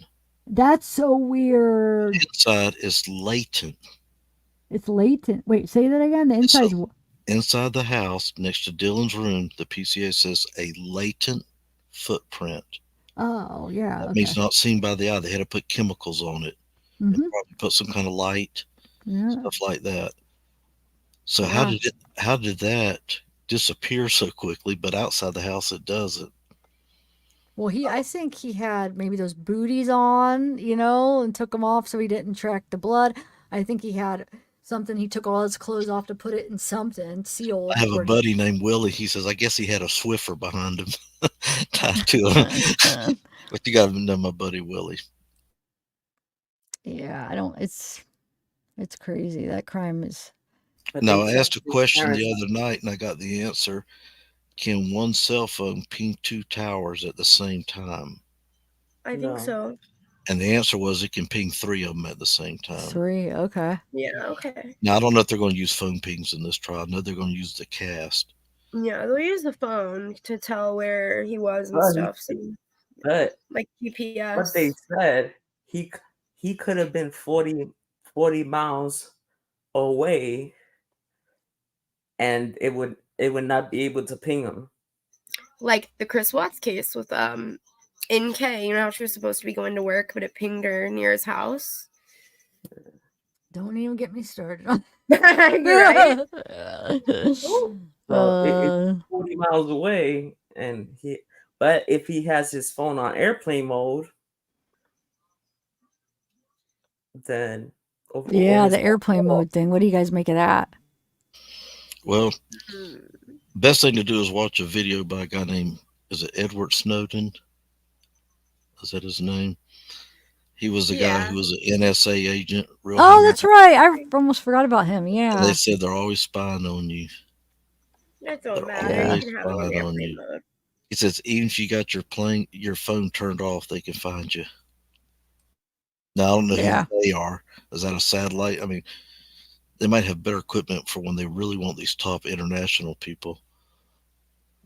Speaker 1: That's so weird.
Speaker 16: Inside is latent.
Speaker 1: It's latent. Wait, say that again. The inside's
Speaker 16: inside the house next to Dylan's room. The PCA says a latent footprint.
Speaker 1: Oh, yeah.
Speaker 16: That means not seen by the eye. They had to put chemicals on it. And probably put some kind of light, stuff like that. So how did that disappear so quickly? But outside the house, it doesn't.
Speaker 1: Well, I think he had maybe those booties on, and took them off so he didn't track the blood. I think he had something. He took all his clothes off to put it in something sealed.
Speaker 16: I have a buddy named Willie. He says, I guess he had a Swiffer behind him tied to him. But you got to know my buddy Willie.
Speaker 1: Yeah, it's crazy. That crime is.
Speaker 16: Now, I asked a question the other night and I got the answer. Can one cell phone ping 2 towers at the same time?
Speaker 15: I think so.
Speaker 16: And the answer was it can ping 3 of them at the same time.
Speaker 1: 3, okay.
Speaker 15: Yeah, okay.
Speaker 16: Now, I don't know if they're going to use phone pings in this trial. I know they're going to use the cast.
Speaker 15: Yeah, they'll use the phone to tell where he was and stuff. So,
Speaker 7: but
Speaker 15: like GPS.
Speaker 7: What they said, he could have been 40 miles away, and it would not be able to ping him.
Speaker 15: Like the Chris Watts case with NK, how she was supposed to be going to work, but it pinged her near his house.
Speaker 1: Don't even get me started on
Speaker 15: right?
Speaker 7: It's 40 miles away, but if he has his phone on airplane mode, then
Speaker 1: the airplane mode thing. What do you guys make of that?
Speaker 16: Well, best thing to do is watch a video by a guy named, is it Edward Snowden? Is that his name? He was the guy who was an NSA agent.
Speaker 1: That's right. I almost forgot about him. Yeah.
Speaker 16: They said they're always spying on you.
Speaker 15: That don't
Speaker 16: They're
Speaker 15: matter. You
Speaker 16: always
Speaker 15: can have them in
Speaker 16: spying on
Speaker 15: airplane
Speaker 16: you.
Speaker 15: mode.
Speaker 16: He says even if you got your phone turned off, they can find you. Now I don't know
Speaker 1: Yeah.
Speaker 16: who they are. Is that a satellite? I mean, they might have better equipment for when they really want these top international people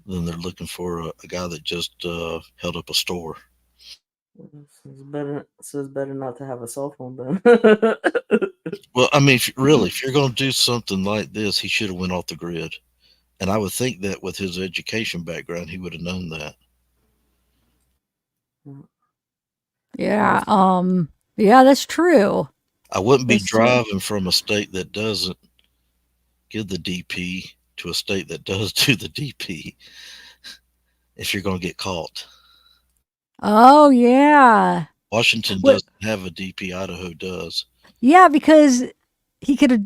Speaker 16: than they're looking for a guy that just held up a store.
Speaker 7: So it's better not to have a cell phone then.
Speaker 16: Well, I mean, if you're going to do something like this, he should have went off the grid. And I would think that with his education background, he would have known that.
Speaker 1: Yeah. Yeah, that's true.
Speaker 16: I wouldn't be
Speaker 1: That's true.
Speaker 16: driving from a state that doesn't give the DP to a state that does do the DP if you're going to get caught.
Speaker 1: Oh, yeah.
Speaker 16: Washington
Speaker 1: What?
Speaker 16: doesn't have a DP. Idaho does.
Speaker 1: Yeah, because he could have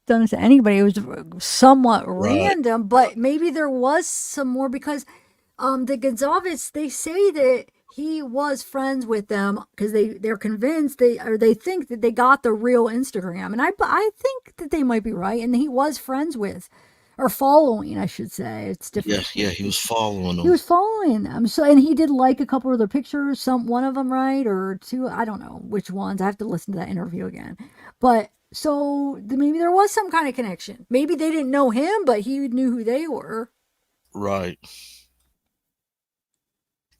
Speaker 1: done it to anybody. It was somewhat
Speaker 16: Right.
Speaker 1: random, but maybe there was some more because the Gonzalez, they say that he was friends with them because they're convinced they think that they got the real Instagram, and I think that they might be right, and he was friends with or following, I should say. It's different.
Speaker 16: Yeah, he was following them.
Speaker 1: He was following them. So, and he did like a couple of their pictures, one of them, right? Or two, I don't know which ones. I have to listen to that interview again. But so maybe there was some kind of connection. Maybe they didn't know him, but he knew who they were.
Speaker 16: Right.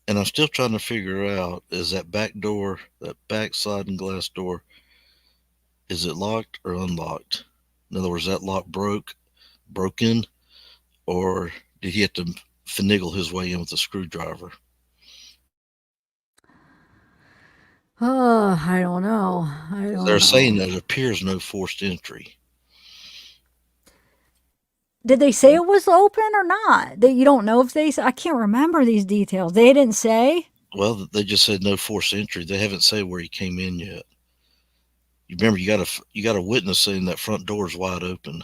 Speaker 16: And I'm still trying to figure out, is that back door, that back sliding glass door, is it locked or unlocked? In other words, that lock broken, or did he have to finagle his way in with a screwdriver?
Speaker 1: Oh, I don't know.
Speaker 16: They're saying that it appears no forced entry.
Speaker 1: Did they say it was open or not? You don't know if they. I can't remember these details. They didn't say.
Speaker 16: Well, they just said no forced entry. They haven't said where he came in yet. You remember, you got a witness saying that front door is wide open.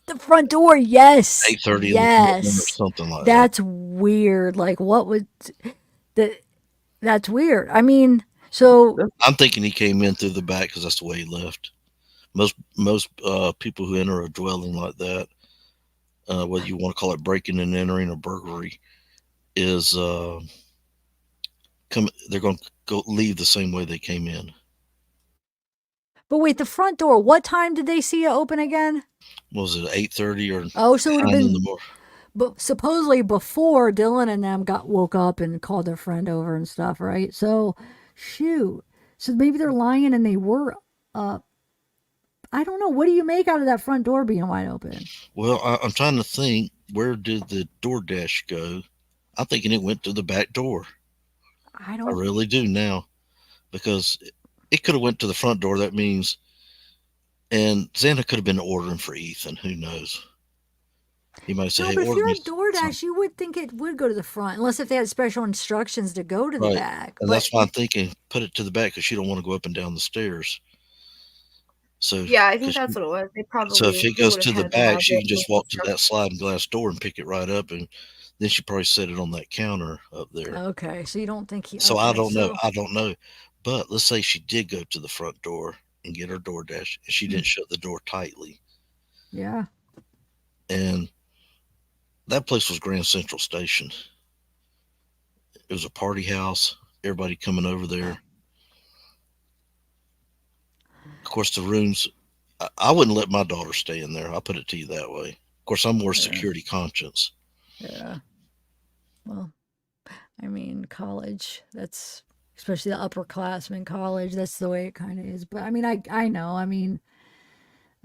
Speaker 1: The front door, yes.
Speaker 16: 8:30
Speaker 1: yes.
Speaker 16: in the morning or something like that.
Speaker 1: That's weird. Like, what would that's weird. I mean, so
Speaker 16: I'm thinking he came in through the back because that's the way he left. Most people who enter a dwelling like that, whether you want to call it breaking and entering or burglary, is they're going to go leave the same way they came in.
Speaker 1: But wait, the front door, what time did they see it open again?
Speaker 16: Was it 8:30 or
Speaker 1: Oh, so it would have
Speaker 16: 9 in
Speaker 1: been
Speaker 16: the morning?
Speaker 1: but supposedly before Dylan and them woke up and called their friend over and stuff, right? So shoot. So maybe they're lying and they were up. I don't know. What do you make out of that front door being wide open?
Speaker 16: Well, I'm trying to think, where did the DoorDash go? I'm thinking it went to the back door.
Speaker 1: I
Speaker 16: I really do now, because it could have went to the front door. That means, and Xana could have been ordering for Ethan. Who knows? He might say,
Speaker 1: No,
Speaker 16: "Hey,
Speaker 1: but if
Speaker 16: order
Speaker 1: you're
Speaker 16: me
Speaker 1: a DoorDash, you would think it would go to the front, unless if they had special instructions to go to the
Speaker 16: right."
Speaker 1: back.
Speaker 16: And
Speaker 1: But
Speaker 16: that's why I'm thinking, put it to the back because she don't want to go up and down the stairs. So
Speaker 15: Yeah, I think that's what it was. They probably
Speaker 16: so if it
Speaker 15: they
Speaker 16: goes
Speaker 15: would
Speaker 16: to
Speaker 15: have
Speaker 16: the
Speaker 15: had to
Speaker 16: back,
Speaker 15: have
Speaker 16: she
Speaker 15: it
Speaker 16: can just
Speaker 15: with
Speaker 16: walk to that sliding glass door and pick it right up, and then she probably set it on that counter up there.
Speaker 1: okay, so you don't think he?
Speaker 16: So
Speaker 1: Okay,
Speaker 16: I don't know. I don't know. But let's say she did go to the front door and get her DoorDash, and she didn't shut the door tightly.
Speaker 1: Yeah.
Speaker 16: And that place was Grand Central Station. It was a party house. Everybody coming over there. Of course, the rooms. I wouldn't let my daughter stay in there. I'll put it to you that way. Of course, I'm more security conscious.
Speaker 1: Yeah. Well, I mean, college. That's especially the upperclassmen college. That's the way it kind of is. But I mean, I know. I mean,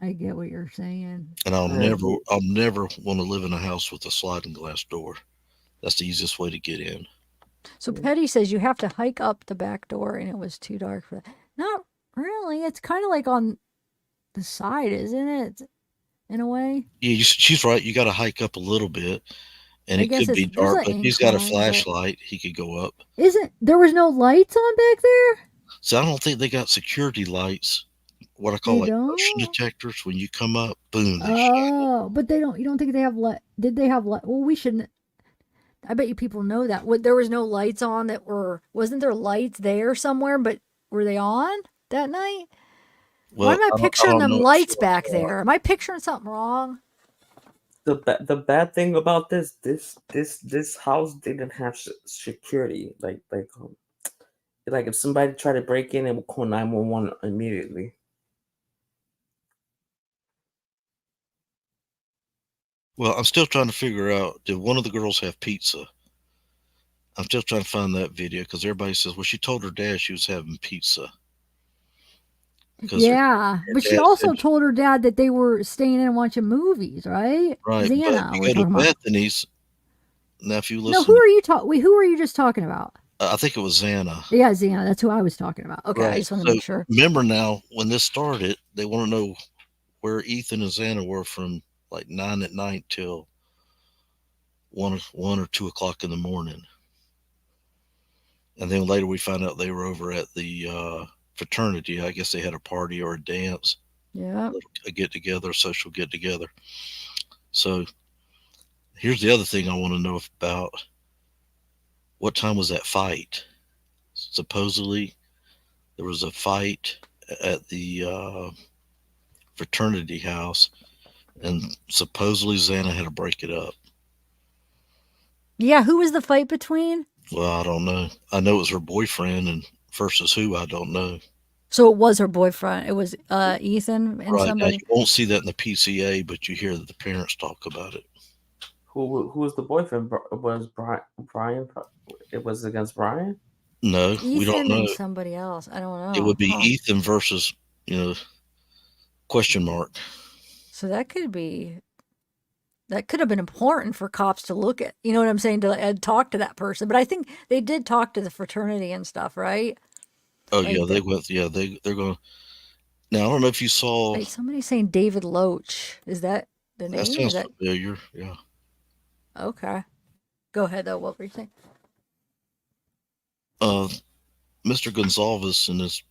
Speaker 1: I get what you're saying.
Speaker 16: And I'll never want to live in a house with a sliding glass door. That's the easiest way to get in.
Speaker 1: So Petty says you have to hike up the back door, and it was too dark for that. Not really. It's kind of like on the side, isn't it? In a way.
Speaker 16: Yeah, she's right. You got to hike up a little bit, and
Speaker 1: I
Speaker 16: it
Speaker 1: guess
Speaker 16: could be
Speaker 1: it's- there's
Speaker 16: dark.
Speaker 1: an
Speaker 16: But he's got a
Speaker 1: incline, but-
Speaker 16: flashlight. He could go up.
Speaker 1: Isn't there was no lights on back there?
Speaker 16: So I don't think they got security lights. What I call
Speaker 1: They
Speaker 16: like
Speaker 1: don't?
Speaker 16: motion detectors. When you come up, boom, they shine.
Speaker 1: Oh, but they don't. You don't think they have light? Did they have light? Well, we shouldn't. I bet you people know that. There was no lights on that were. Wasn't there lights there somewhere? But were they on that night?
Speaker 16: Well,
Speaker 1: Why am I
Speaker 16: don't
Speaker 1: picturing them
Speaker 16: know
Speaker 1: lights
Speaker 16: for
Speaker 1: back
Speaker 16: sure.
Speaker 1: there? Am I picturing something wrong?
Speaker 7: The bad thing about this house didn't have security. Like if somebody tried to break in, it would call 911 immediately.
Speaker 16: Well, I'm still trying to figure out, did one of the girls have pizza? I'm still trying to find that video because everybody says, well, she told her dad she was having pizza.
Speaker 1: Yeah, but she also told her dad that they were staying in and watching movies, right?
Speaker 16: Right,
Speaker 1: Xana,
Speaker 16: but
Speaker 1: we're
Speaker 16: you go
Speaker 1: talking
Speaker 16: to
Speaker 1: about.
Speaker 16: Bethany's. Now, if you
Speaker 1: No,
Speaker 16: listen,
Speaker 1: who are you talking? Who were you just talking about?
Speaker 16: I think it was Xana.
Speaker 1: Yeah, Xana. That's who I was talking about. Okay, I
Speaker 16: Right.
Speaker 1: just want to
Speaker 16: So
Speaker 1: make sure.
Speaker 16: remember now, when this started, they want to know where Ethan and Xana were from like 9 at night till 1 or 2 o'clock in the morning. And then later we found out they were over at the fraternity. I guess they had a party or a dance.
Speaker 1: Yeah.
Speaker 16: A get together, a social get together. So here's the other thing I want to know about. What time was that fight? Supposedly there was a fight at the fraternity house, and supposedly Xana had to break it up.
Speaker 1: Yeah, who was the fight between?
Speaker 16: Well, I don't know. I know it was her boyfriend, and versus who, I don't know.
Speaker 1: So it was her boyfriend. It was Ethan and
Speaker 16: Right.
Speaker 1: somebody.
Speaker 16: Now, you won't see that in the PCA, but you hear that the parents talk about it.
Speaker 7: Who was the boyfriend? Was Brian? It was against Brian?
Speaker 16: No, we don't
Speaker 1: Ethan
Speaker 16: know.
Speaker 1: and somebody else. I don't know.
Speaker 16: It would be
Speaker 1: Huh.
Speaker 16: Ethan versus, question mark.
Speaker 1: So that could have been important for cops to look at. You know what I'm saying? To talk to that person. But I think they did talk to the fraternity and stuff, right?
Speaker 16: Oh,
Speaker 1: Like
Speaker 16: yeah, they went. Yeah, they're going to. Now, I don't know if you saw.
Speaker 1: Wait, somebody's saying David Loach. Is that the
Speaker 16: That
Speaker 1: name?
Speaker 16: sounds
Speaker 1: Is that
Speaker 16: familiar. Yeah.
Speaker 1: okay? Go ahead though. What were you saying?
Speaker 16: Mr. Gonzalez, in his,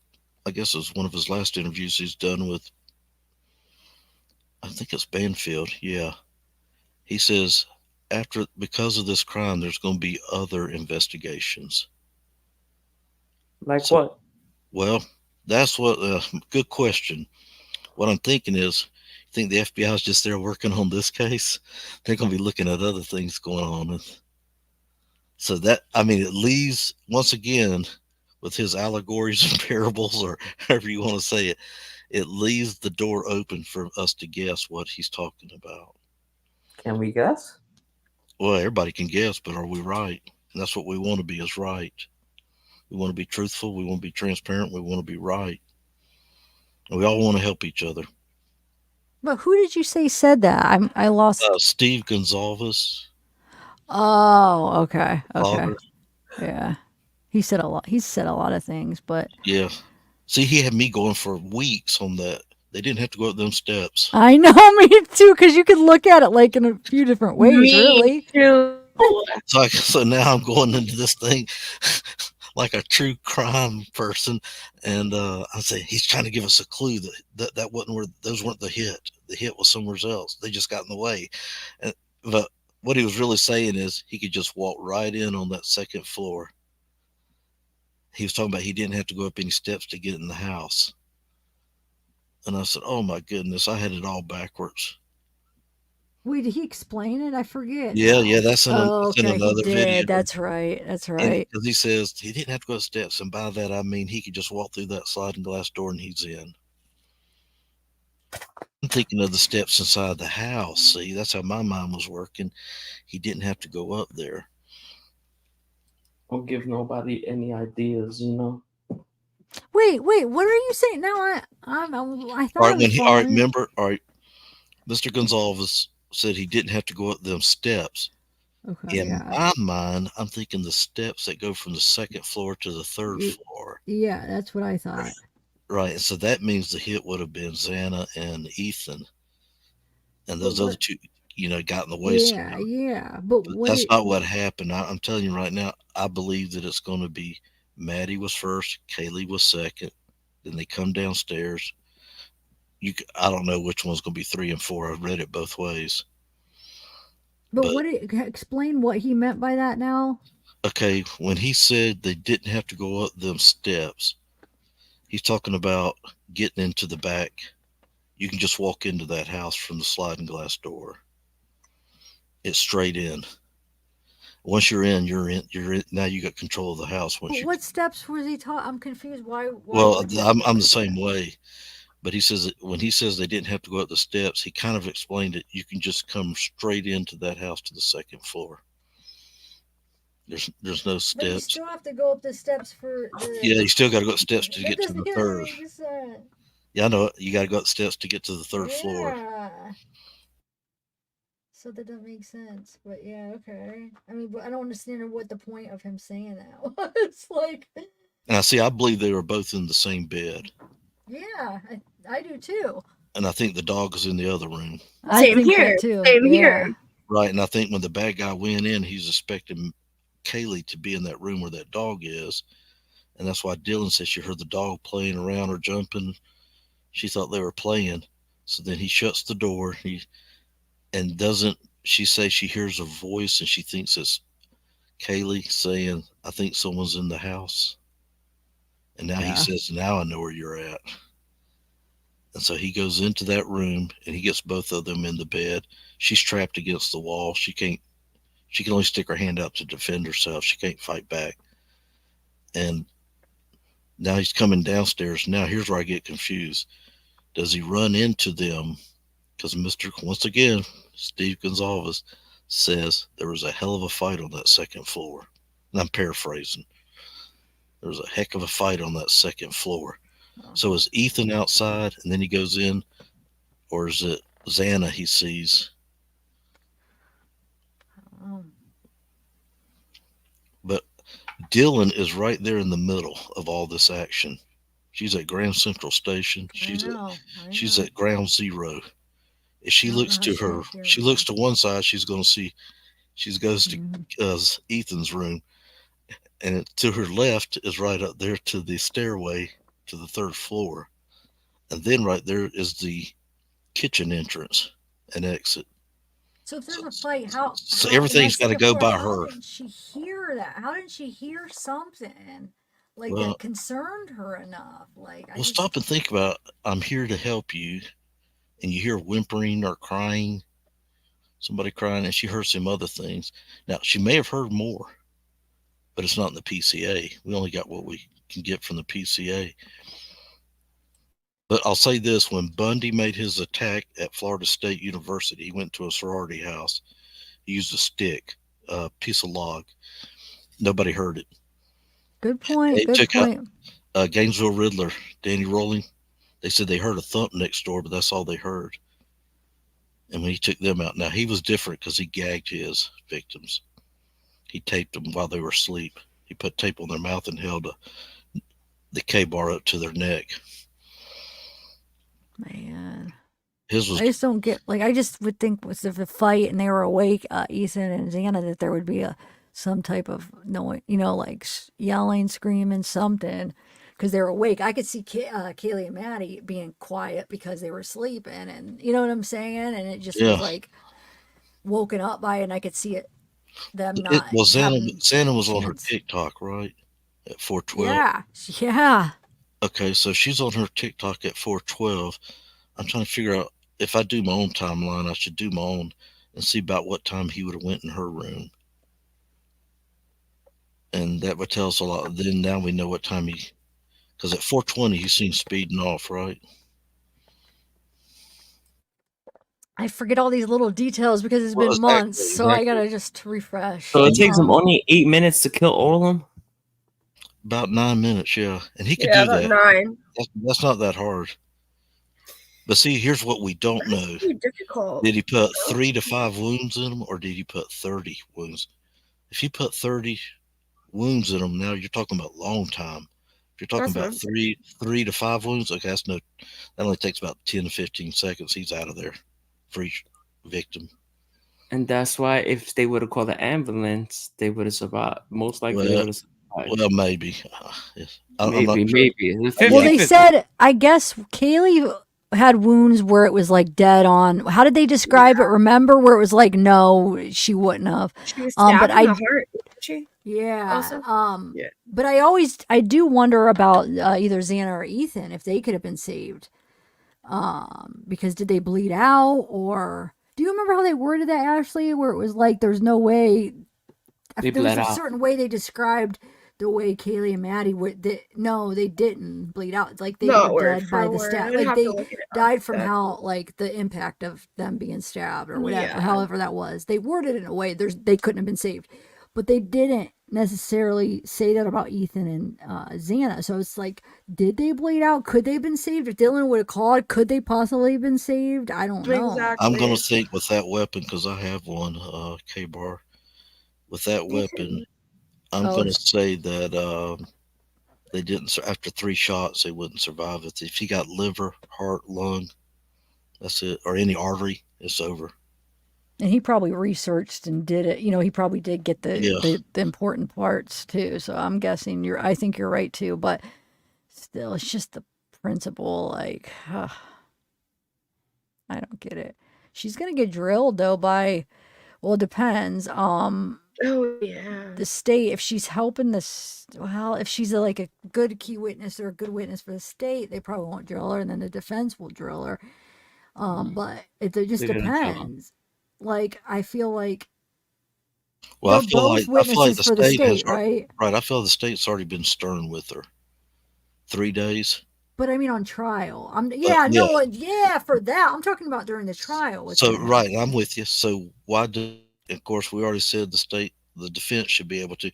Speaker 16: I guess it was one of his last interviews he's done with, I think it's Banfield. Yeah. He says, because of this crime, there's going to be other investigations.
Speaker 7: Like what?
Speaker 16: Well, that's what, good question. What I'm thinking is, you think the FBI is just there working on this case? They're going to be looking at other things going on. So that, it leaves, once again, with his allegories and parables, or however you want to say it, it leaves the door open for us to guess what he's talking about.
Speaker 7: Can we guess?
Speaker 16: Well, everybody can guess, but are we right? And that's what we want to be, is right. We want to be truthful. We want to be transparent. We want to be right. And we all want to help each other.
Speaker 1: But who did you say said that? I lost.
Speaker 16: Steve Gonzalez.
Speaker 1: Oh, okay.
Speaker 16: Blogger.
Speaker 1: Yeah. He said a lot. He said a lot of things, but
Speaker 16: Yeah. See, he had me going for weeks on that. They didn't have to go up them steps.
Speaker 1: I know, me too, because you could look at it like in a few different ways, really.
Speaker 15: Too.
Speaker 16: So now I'm going into this thing like a true crime person, and I say he's trying to give us a clue that wasn't where those weren't the hit. The hit was somewhere else. They just got in the way. But what he was really saying is he could just walk right in on that second floor. He was talking about he didn't have to go up any steps to get in the house. And I said, oh my goodness, I had it all backwards.
Speaker 1: Wait, did he explain it? I forget.
Speaker 16: Yeah, that's in
Speaker 1: okay,
Speaker 16: another
Speaker 1: he did.
Speaker 16: video.
Speaker 1: That's right.
Speaker 16: Because he says he didn't have to go up steps, and by that I mean he could just walk through that sliding glass door and he's in. I'm thinking of the steps inside the house. See, that's how my mind was working. He didn't have to go up there.
Speaker 7: Don't give nobody any ideas,
Speaker 1: Wait, what are you saying? No, I thought
Speaker 16: All right, remember, Mr. Gonzalez said he didn't have to go up them steps.
Speaker 1: Okay,
Speaker 16: in my mind, I'm thinking the steps that go from the second floor to the third floor.
Speaker 1: Yeah, that's what I thought.
Speaker 16: Right, so that means the hit would have been Xana and Ethan, and those other two, got in the way.
Speaker 1: Yeah, but
Speaker 16: that's not what happened. I'm telling you right now, I believe that it's going to be Maddie was first, Kaylee was second, then they come downstairs. I don't know which one's going to be 3 and 4. I've read it both ways.
Speaker 1: But explain what he meant by that now.
Speaker 16: Okay, when he said they didn't have to go up them steps, he's talking about getting into the back. You can just walk into that house from the sliding glass door. It's straight in. Once you're in, you're in. Now you got control of the house. Once
Speaker 1: But
Speaker 16: you.
Speaker 1: what steps was he talking? I'm confused. Why
Speaker 16: Well,
Speaker 1: would he
Speaker 16: I'm
Speaker 1: do
Speaker 16: the
Speaker 1: that?
Speaker 16: same way. But he says that when he says they didn't have to go up the steps, he kind of explained it. You can just come straight into that house to the second floor. There's no
Speaker 1: But you
Speaker 16: steps.
Speaker 1: still have to go up the steps for the.
Speaker 16: Yeah, you still got to go up the steps to
Speaker 1: That
Speaker 16: get to
Speaker 1: doesn't
Speaker 16: the third.
Speaker 1: make sense.
Speaker 16: Yeah, I know it. You got to go up the steps to get to the third floor.
Speaker 1: Yeah. So that doesn't make sense. But yeah, okay. I mean, but I don't understand what the point of him saying that was. Like,
Speaker 16: And I believe they were both in the same bed.
Speaker 1: yeah, I do too.
Speaker 16: And I think the dog is in the other room.
Speaker 1: I
Speaker 15: Same
Speaker 1: think
Speaker 15: here.
Speaker 1: that too.
Speaker 15: Same
Speaker 1: Yeah.
Speaker 15: here.
Speaker 16: Right. And I think when the bad guy went in, he's expecting Kaylee to be in that room where that dog is. And that's why Dylan said she heard the dog playing around or jumping. She thought they were playing. So then he shuts the door. And doesn't she say she hears a voice and she thinks it's Kaylee saying, I think someone's in the house. And now he says, now I know where you're at. And so he goes into that room and he gets both of them in the bed. She's trapped against the wall. She can only stick her hand out to defend herself. She can't fight back. And now he's coming downstairs. Now here's where I get confused. Does he run into them? Because once again, Steve Gonzalez says there was a hell of a fight on that second floor. And I'm paraphrasing. There was a heck of a fight on that second floor. So is Ethan outside and then he goes in, or is it Xana he sees? But Dylan is right there in the middle of all this action. She's at Grand Central Station. She's at Ground Zero. If she looks to her, she looks to one side, she's going to see, she goes to Ethan's room, and to her left is right up there to the stairway to the third floor. And then right there is the kitchen entrance and exit.
Speaker 1: So if there's a fight, how
Speaker 16: everything's got to go by her.
Speaker 1: How didn't she hear that? How didn't she hear something like
Speaker 16: Well,
Speaker 1: that concerned her enough? Like,
Speaker 16: stop and think about it. I'm here to help you. And you hear whimpering or crying, somebody crying, and she heard some other things. Now, she may have heard more, but it's not in the PCA. We only got what we can get from the PCA. But I'll say this, when Bundy made his attack at Florida State University, he went to a sorority house. He used a stick, a piece of log. Nobody heard it.
Speaker 1: Good point.
Speaker 16: They
Speaker 1: Good
Speaker 16: took
Speaker 1: point.
Speaker 16: out Gainesville Riddler, Danny Rolling. They said they heard a thump next door, but that's all they heard. And when he took them out, now he was different because he gagged his victims. He taped them while they were asleep. He put tape on their mouth and held the K-bar up to their neck.
Speaker 1: Man.
Speaker 16: His was.
Speaker 1: I just don't get, like, I just would think was if a fight and they were awake, Ethan and Xana, that there would be some type of noise, like yelling, screaming, something. Because they're awake. I could see Kaylee and Maddie being quiet because they were sleeping, and you know what I'm saying? And it just was like woken up by it, and I could see them not.
Speaker 16: Well, Xana was on her TikTok, right? At 4:12.
Speaker 1: Yeah.
Speaker 16: Okay, so she's on her TikTok at 4:12. I'm trying to figure out if I do my own timeline, I should do my own and see about what time he would have went in her room. And that would tell us a lot. Then now we know what time because at 4:20 he's seen speeding off, right?
Speaker 1: I forget all these little details because it's been months, so I gotta just refresh.
Speaker 7: So it takes him only 8 minutes to kill all of them?
Speaker 16: About 9 minutes, yeah. And he could do that.
Speaker 15: 9.
Speaker 16: That's not that hard. But see, here's what we don't know.
Speaker 15: Difficult.
Speaker 16: Did he put 3 to 5 wounds in them, or did he put 30 wounds? If he put 30 wounds in them, now you're talking about a long time. If you're talking about 3 to 5 wounds, okay, that only takes about 10 to 15 seconds. He's out of there for each victim.
Speaker 7: And that's why if they would have called the ambulance, they would have survived. Most likely they would have survived.
Speaker 16: Well, maybe.
Speaker 7: Maybe.
Speaker 1: Well, they said, I guess Kaylee had wounds where it was like dead on. How did they describe it? Remember where it was like, no, she wouldn't have.
Speaker 15: She was stabbed in the heart, wasn't she?
Speaker 1: Yeah.
Speaker 15: Also?
Speaker 1: But I do wonder about either Xana or Ethan if they could have been saved. Because did they bleed out, or Do you remember how they worded that, Ashley? Where it was like, there's no way.
Speaker 4: They
Speaker 1: There was
Speaker 4: bled
Speaker 1: a
Speaker 4: out.
Speaker 1: certain way they described the way Kaylee and Maddie would. No, they didn't bleed out. It's like they
Speaker 15: Not
Speaker 1: were
Speaker 15: word
Speaker 1: dead by
Speaker 15: for
Speaker 1: the
Speaker 15: word.
Speaker 1: stab.
Speaker 15: I'd
Speaker 1: Like
Speaker 15: have
Speaker 1: they
Speaker 15: to look it up.
Speaker 1: died from
Speaker 15: Exactly.
Speaker 1: how, like the impact of them being stabbed or whatever,
Speaker 15: Yeah.
Speaker 1: however that was. They worded it in a way they couldn't have been saved, but they didn't necessarily say that about Ethan and Xana. So it's like, did they bleed out? Could they have been saved? If Dylan would have called, could they possibly have been saved? I don't know.
Speaker 15: Exactly.
Speaker 16: I'm going to think with that weapon, because I have one, K-Bar. With that weapon, I'm
Speaker 1: Oh,
Speaker 16: going to say that they didn't, after 3 shots, they wouldn't survive it. If he got liver, heart, lung, that's it, or any artery, it's over.
Speaker 1: And he probably researched and did it. You know, he probably did get the important parts too. So I'm guessing I think you're right too. But still, it's just the principle. Like, I don't get it. She's gonna get drilled though by, well, it depends.
Speaker 15: Oh yeah.
Speaker 1: The state, if she's helping this, well, if she's like a good key witness or a good witness for the state, they probably won't drill her, and then the defense will drill her. But it just
Speaker 4: They're gonna drill her.
Speaker 1: depends. Like, I feel like
Speaker 16: Well,
Speaker 1: they're both
Speaker 16: I feel like
Speaker 1: witnesses for the state, right?
Speaker 16: Right, I feel the state's already been stern with her. 3 days.
Speaker 1: But I mean, on trial. For that. I'm talking about during the trial.
Speaker 16: So, right, I'm with you. So why of course, we already said the defense should be able to,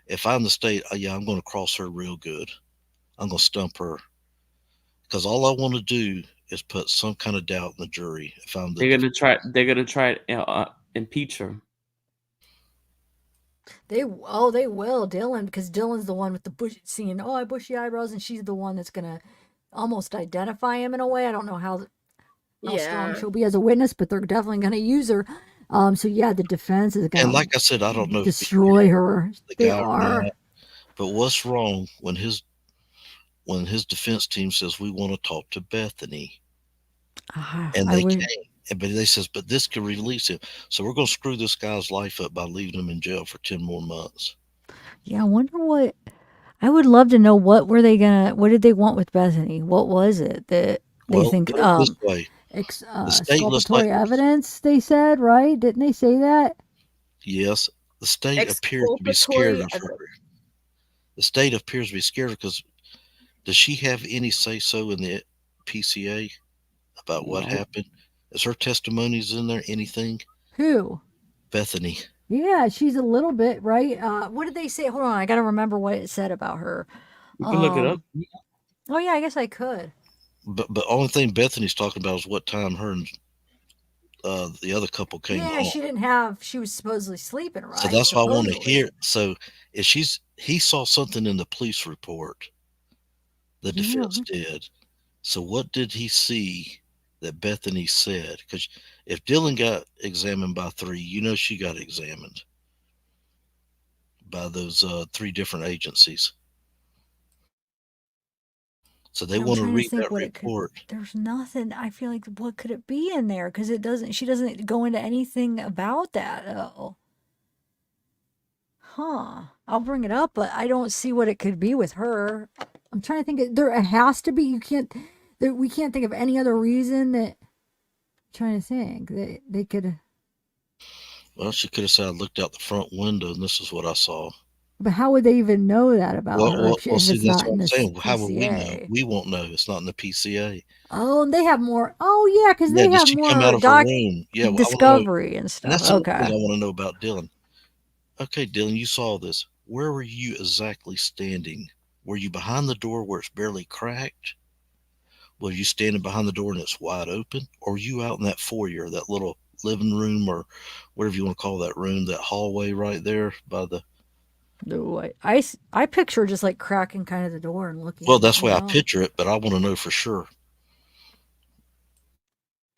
Speaker 16: if I'm the state, I'm going to cross her real good. I'm going to stump her. Because all I want to do is put some kind of doubt in the jury. If I'm
Speaker 4: They're gonna try impeach her.
Speaker 1: They will, Dylan, because Dylan's the one with the bushy eyebrows, and she's the one that's gonna almost identify him in a way. I don't know how strong she'll be as a witness, but they're definitely gonna use her. So yeah, the defense is gonna,
Speaker 16: and like I said, I don't know
Speaker 1: destroy her. They
Speaker 16: guy or
Speaker 1: are.
Speaker 16: not, but what's wrong when his defense team says we want to talk to Bethany, and they can't. But they says, but this could release him. So we're going to screw this guy's life up by leaving him in jail for 10 more months.
Speaker 1: Yeah, I wonder what. I would love to know what did they want with Bethany? What was it that they think?
Speaker 16: Put it this way.
Speaker 1: Exculpatory evidence. They said, right? Didn't they say that?
Speaker 16: Yes, the state appears to be scared of her. The state appears to be scared because does she have any say so in the PCA about what happened? Is her testimonies in there? Anything?
Speaker 1: Who?
Speaker 16: Bethany.
Speaker 1: Yeah, she's a little bit, right? What did they say? Hold on, I got to remember what it said about her.
Speaker 4: You can look it up.
Speaker 1: Oh yeah, I guess I could.
Speaker 16: But only thing Bethany's talking about is what time her and the other couple came home.
Speaker 1: She was supposedly sleeping, right?
Speaker 16: So that's why I want to hear. So if he saw something in the police report, the defense did. So what did he see that Bethany said? Because if Dylan got examined by 3, she got examined by those 3 different agencies. So they want to read that report.
Speaker 1: There's nothing. I feel like, what could it be in there? Because she doesn't go into anything about that though. I'll bring it up, but I don't see what it could be with her. I'm trying to think. There has to be. We can't think of any other reason that. I'm trying to think that they could.
Speaker 16: Well, she could have said, I looked out the front window and this is what I saw.
Speaker 1: But how would they even know that about her?
Speaker 16: Well,
Speaker 1: If
Speaker 16: see,
Speaker 1: it's
Speaker 16: that's
Speaker 1: not
Speaker 16: what
Speaker 1: in
Speaker 16: I'm
Speaker 1: the
Speaker 16: saying. How would we know?
Speaker 1: PCA?
Speaker 16: We won't know. It's not in the PCA.
Speaker 1: Oh, and they have more. Oh, yeah, because they
Speaker 16: Did
Speaker 1: have
Speaker 16: she
Speaker 1: more
Speaker 16: come out of her room? Yeah,
Speaker 1: discovery and stuff.
Speaker 16: And that's the
Speaker 1: Okay.
Speaker 16: thing I want to know about Dylan. Okay, Dylan, you saw this. Where were you exactly standing? Were you behind the door where it's barely cracked? Were you standing behind the door and it's wide open? Or were you out in that foyer, that little living room or whatever you want to call that room, that hallway right there by the...
Speaker 1: No, I picture just like cracking kind of the door and looking.
Speaker 16: Well, that's why I picture it, but I want to know for sure.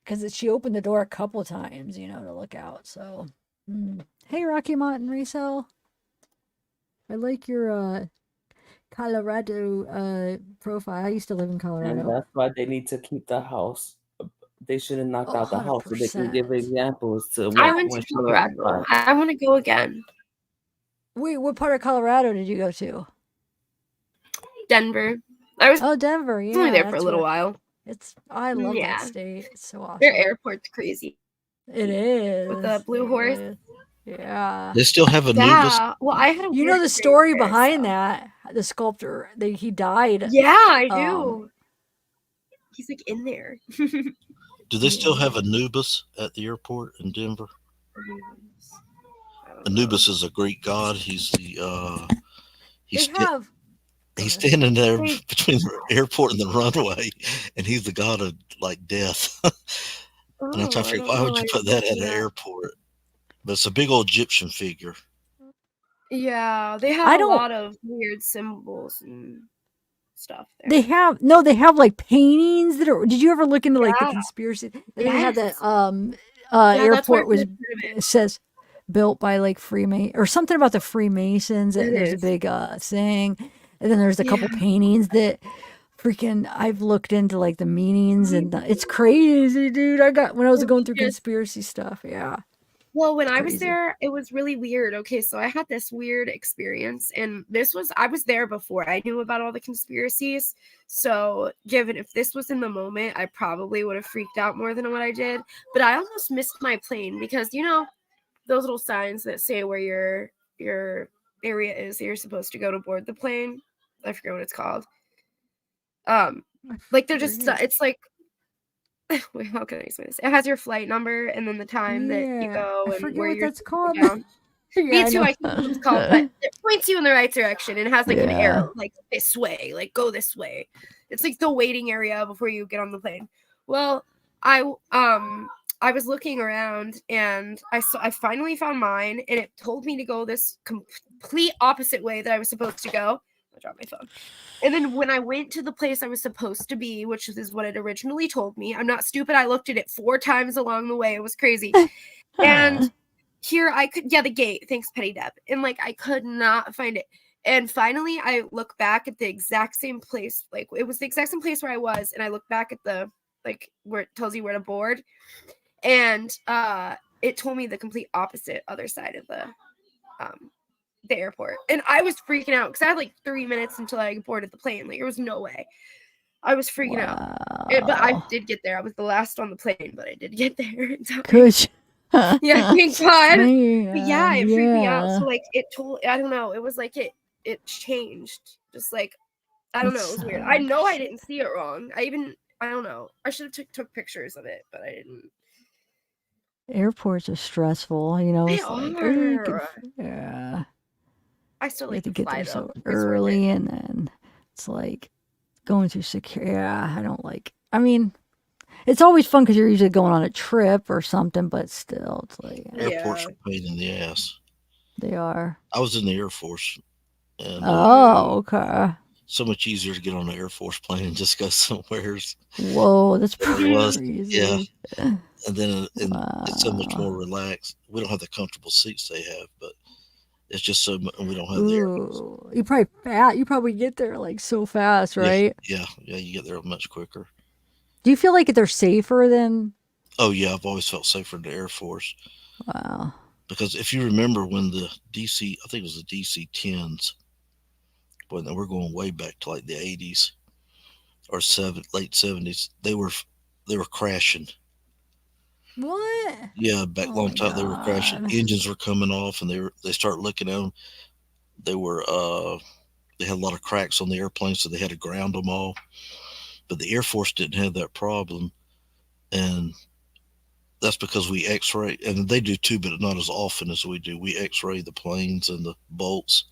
Speaker 1: Because she opened the door a couple of times, to look out. So, hey, Rocky Mountain Resale. I like your Colorado profile. I used to live in Colorado.
Speaker 7: And that's why they need to keep the house. They should have knocked out the house so they can give examples to
Speaker 15: I went to Colorado. I want to go again.
Speaker 1: Wait, what part of Colorado did you go to?
Speaker 15: Denver. I was
Speaker 1: Denver. Yeah,
Speaker 15: only there for a little while.
Speaker 1: I love that state. It's so awesome.
Speaker 15: Their airport's crazy.
Speaker 1: It is.
Speaker 15: With the blue horse.
Speaker 1: Yeah.
Speaker 16: They still have Anubis.
Speaker 15: Yeah. Well, I had a
Speaker 1: You
Speaker 15: weird
Speaker 1: know the
Speaker 15: experience
Speaker 1: story
Speaker 15: there,
Speaker 1: behind
Speaker 15: so.
Speaker 1: that? The sculptor, he died.
Speaker 15: Yeah, I do. He's like in there.
Speaker 16: Do they still have Anubis at the airport in Denver? Anubis is a Greek god. He's the he's standing there between the airport and the runway, and he's the god of like death. And I'm trying to figure, why would you put that at an airport? But it's a big old Egyptian figure.
Speaker 15: Yeah, they have a lot of weird symbols and stuff there.
Speaker 1: They have like paintings that are. Did you ever look into like the conspiracy? They had that airport was it says built by like Freemason or something about the Freemasons. There's a big thing, and then there's a couple paintings that freaking I've looked into like the meanings and it's crazy, dude. When I was going through conspiracy stuff, yeah.
Speaker 15: Well, when I was there, it was really weird. Okay, so I had this weird experience, and I was there before I knew about all the conspiracies. So, given if this was in the moment, I probably would have freaked out more than what I did. But I almost missed my plane because, those little signs that say where your area is that you're supposed to go to board the plane. I forget what it's called. Like they're just, it's like, wait, how can I explain this? It has your flight number and then the time that you go and where you're
Speaker 1: called.
Speaker 15: Me too, I can't remember what it's called, but it points you in the right direction and it has like an arrow, like this way, like go this way. It's like the waiting area before you get on the plane. Well, I was looking around and I finally found mine and it told me to go this complete opposite way that I was supposed to go. I dropped my phone. And then when I went to the place I was supposed to be, which is what it originally told me, I'm not stupid. I looked at it 4 times along the way. It was crazy. And here the gate. Thanks, Petty Deb. And like, I could not find it. And finally, I look back at the exact same place. Like, it was the exact same place where I was. And I look back at the, like, where it tells you where to board. And it told me the complete opposite other side of the airport. And I was freaking out because I had like 3 minutes until I boarded the plane. Like, there was no way. I was freaking out. But I did get there. I was the last on the plane, but I did get there.
Speaker 1: Good.
Speaker 15: Yeah, thank God.
Speaker 1: Man,
Speaker 15: but yeah, it freaked me out. So like I don't know. It was like it changed. Just like, I don't know. It was weird. I know I didn't see it wrong. I don't know. I should have took pictures of it, but I didn't.
Speaker 1: Airports are stressful,
Speaker 15: They
Speaker 1: it's
Speaker 15: are.
Speaker 1: yeah.
Speaker 15: I still
Speaker 1: You
Speaker 15: like
Speaker 1: have to
Speaker 15: to
Speaker 1: get
Speaker 15: fly
Speaker 1: there so
Speaker 15: though. It's worth
Speaker 1: early,
Speaker 15: it.
Speaker 1: and then it's like going through security. Yeah, I don't like. I mean, it's always fun because you're usually going on a trip or something, but still, it's like
Speaker 16: Airports are a pain in the ass.
Speaker 1: They are.
Speaker 16: I was in the Air Force, and
Speaker 1: okay.
Speaker 16: so much easier to get on an Air Force plane and just go somewhere.
Speaker 1: Whoa, that's
Speaker 16: crazy.
Speaker 1: crazy.
Speaker 16: Yeah, and then it's so much more relaxed. We don't have the comfortable seats they have, but it's just so much, we don't have the air.
Speaker 1: You probably get there like so fast, right?
Speaker 16: Yeah, you get there much quicker.
Speaker 1: Do you feel like they're safer than?
Speaker 16: Oh yeah, I've always felt safer in the Air Force.
Speaker 1: Wow.
Speaker 16: Because if you remember when the DC, I think it was the DC-10s, but we're going way back to like the 80s or late 70s, they were crashing.
Speaker 1: What?
Speaker 16: Yeah, back long time they were crashing. Engines were coming off, and they start looking at them. They had a lot of cracks on the airplane, so they had to ground them all. But the Air Force didn't have that problem, and that's because we X-ray, and they do too, but not as often as we do. We X-ray the planes and the bolts,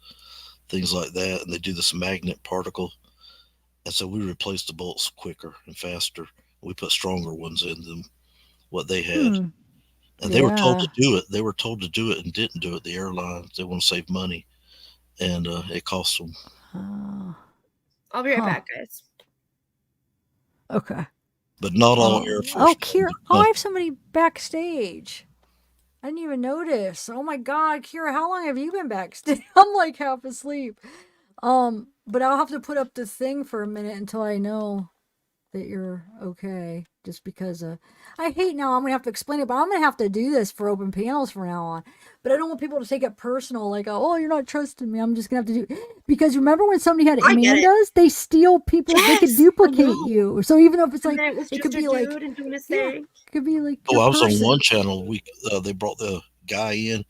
Speaker 16: things like that, and they do this magnet particle, and so we replace the bolts quicker and faster. We put stronger ones in than what they had. And they were told to do it. They were told to do it and didn't do it. The airlines, they want to save money, and it costs them.
Speaker 15: I'll be right back, guys.
Speaker 1: Okay.
Speaker 16: But not all Air Force.
Speaker 1: Kira, I have somebody backstage. I didn't even notice. Oh my God, Kira, how long have you been backstage? I'm like half asleep. But I'll have to put up the thing for a minute until I know that you're okay. Just because I hate now I'm gonna have to explain it, but I'm gonna have to do this for open panels from now on. But I don't want people to take it personal, like, oh, you're not trusting me. I'm just gonna have to do, because remember when somebody had Amanda's, they steal people, they could duplicate you. So even if it's like, it could be like,
Speaker 15: and doing his
Speaker 1: yeah,
Speaker 15: thing.
Speaker 1: it could be like.
Speaker 16: Oh, I was
Speaker 1: person.
Speaker 16: on one channel. They brought the guy in,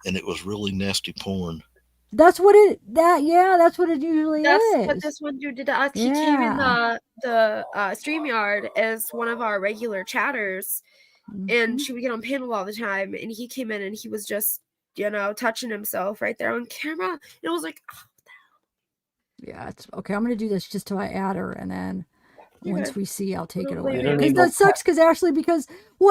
Speaker 16: and it was really nasty porn.
Speaker 1: That's what it. That's what it usually is.
Speaker 15: That's what this one dude did to us. He came in the StreamYard as one of our regular chatters, and she would get on panel all the time. And he came in and he was just, touching himself right there on camera. And it was like, oh,
Speaker 1: yeah, it's okay. I'm gonna do this just till I add her, and then once we see, I'll take it away.
Speaker 17: You don't
Speaker 1: Because
Speaker 17: need
Speaker 1: that
Speaker 17: no
Speaker 1: sucks. Because Ashley,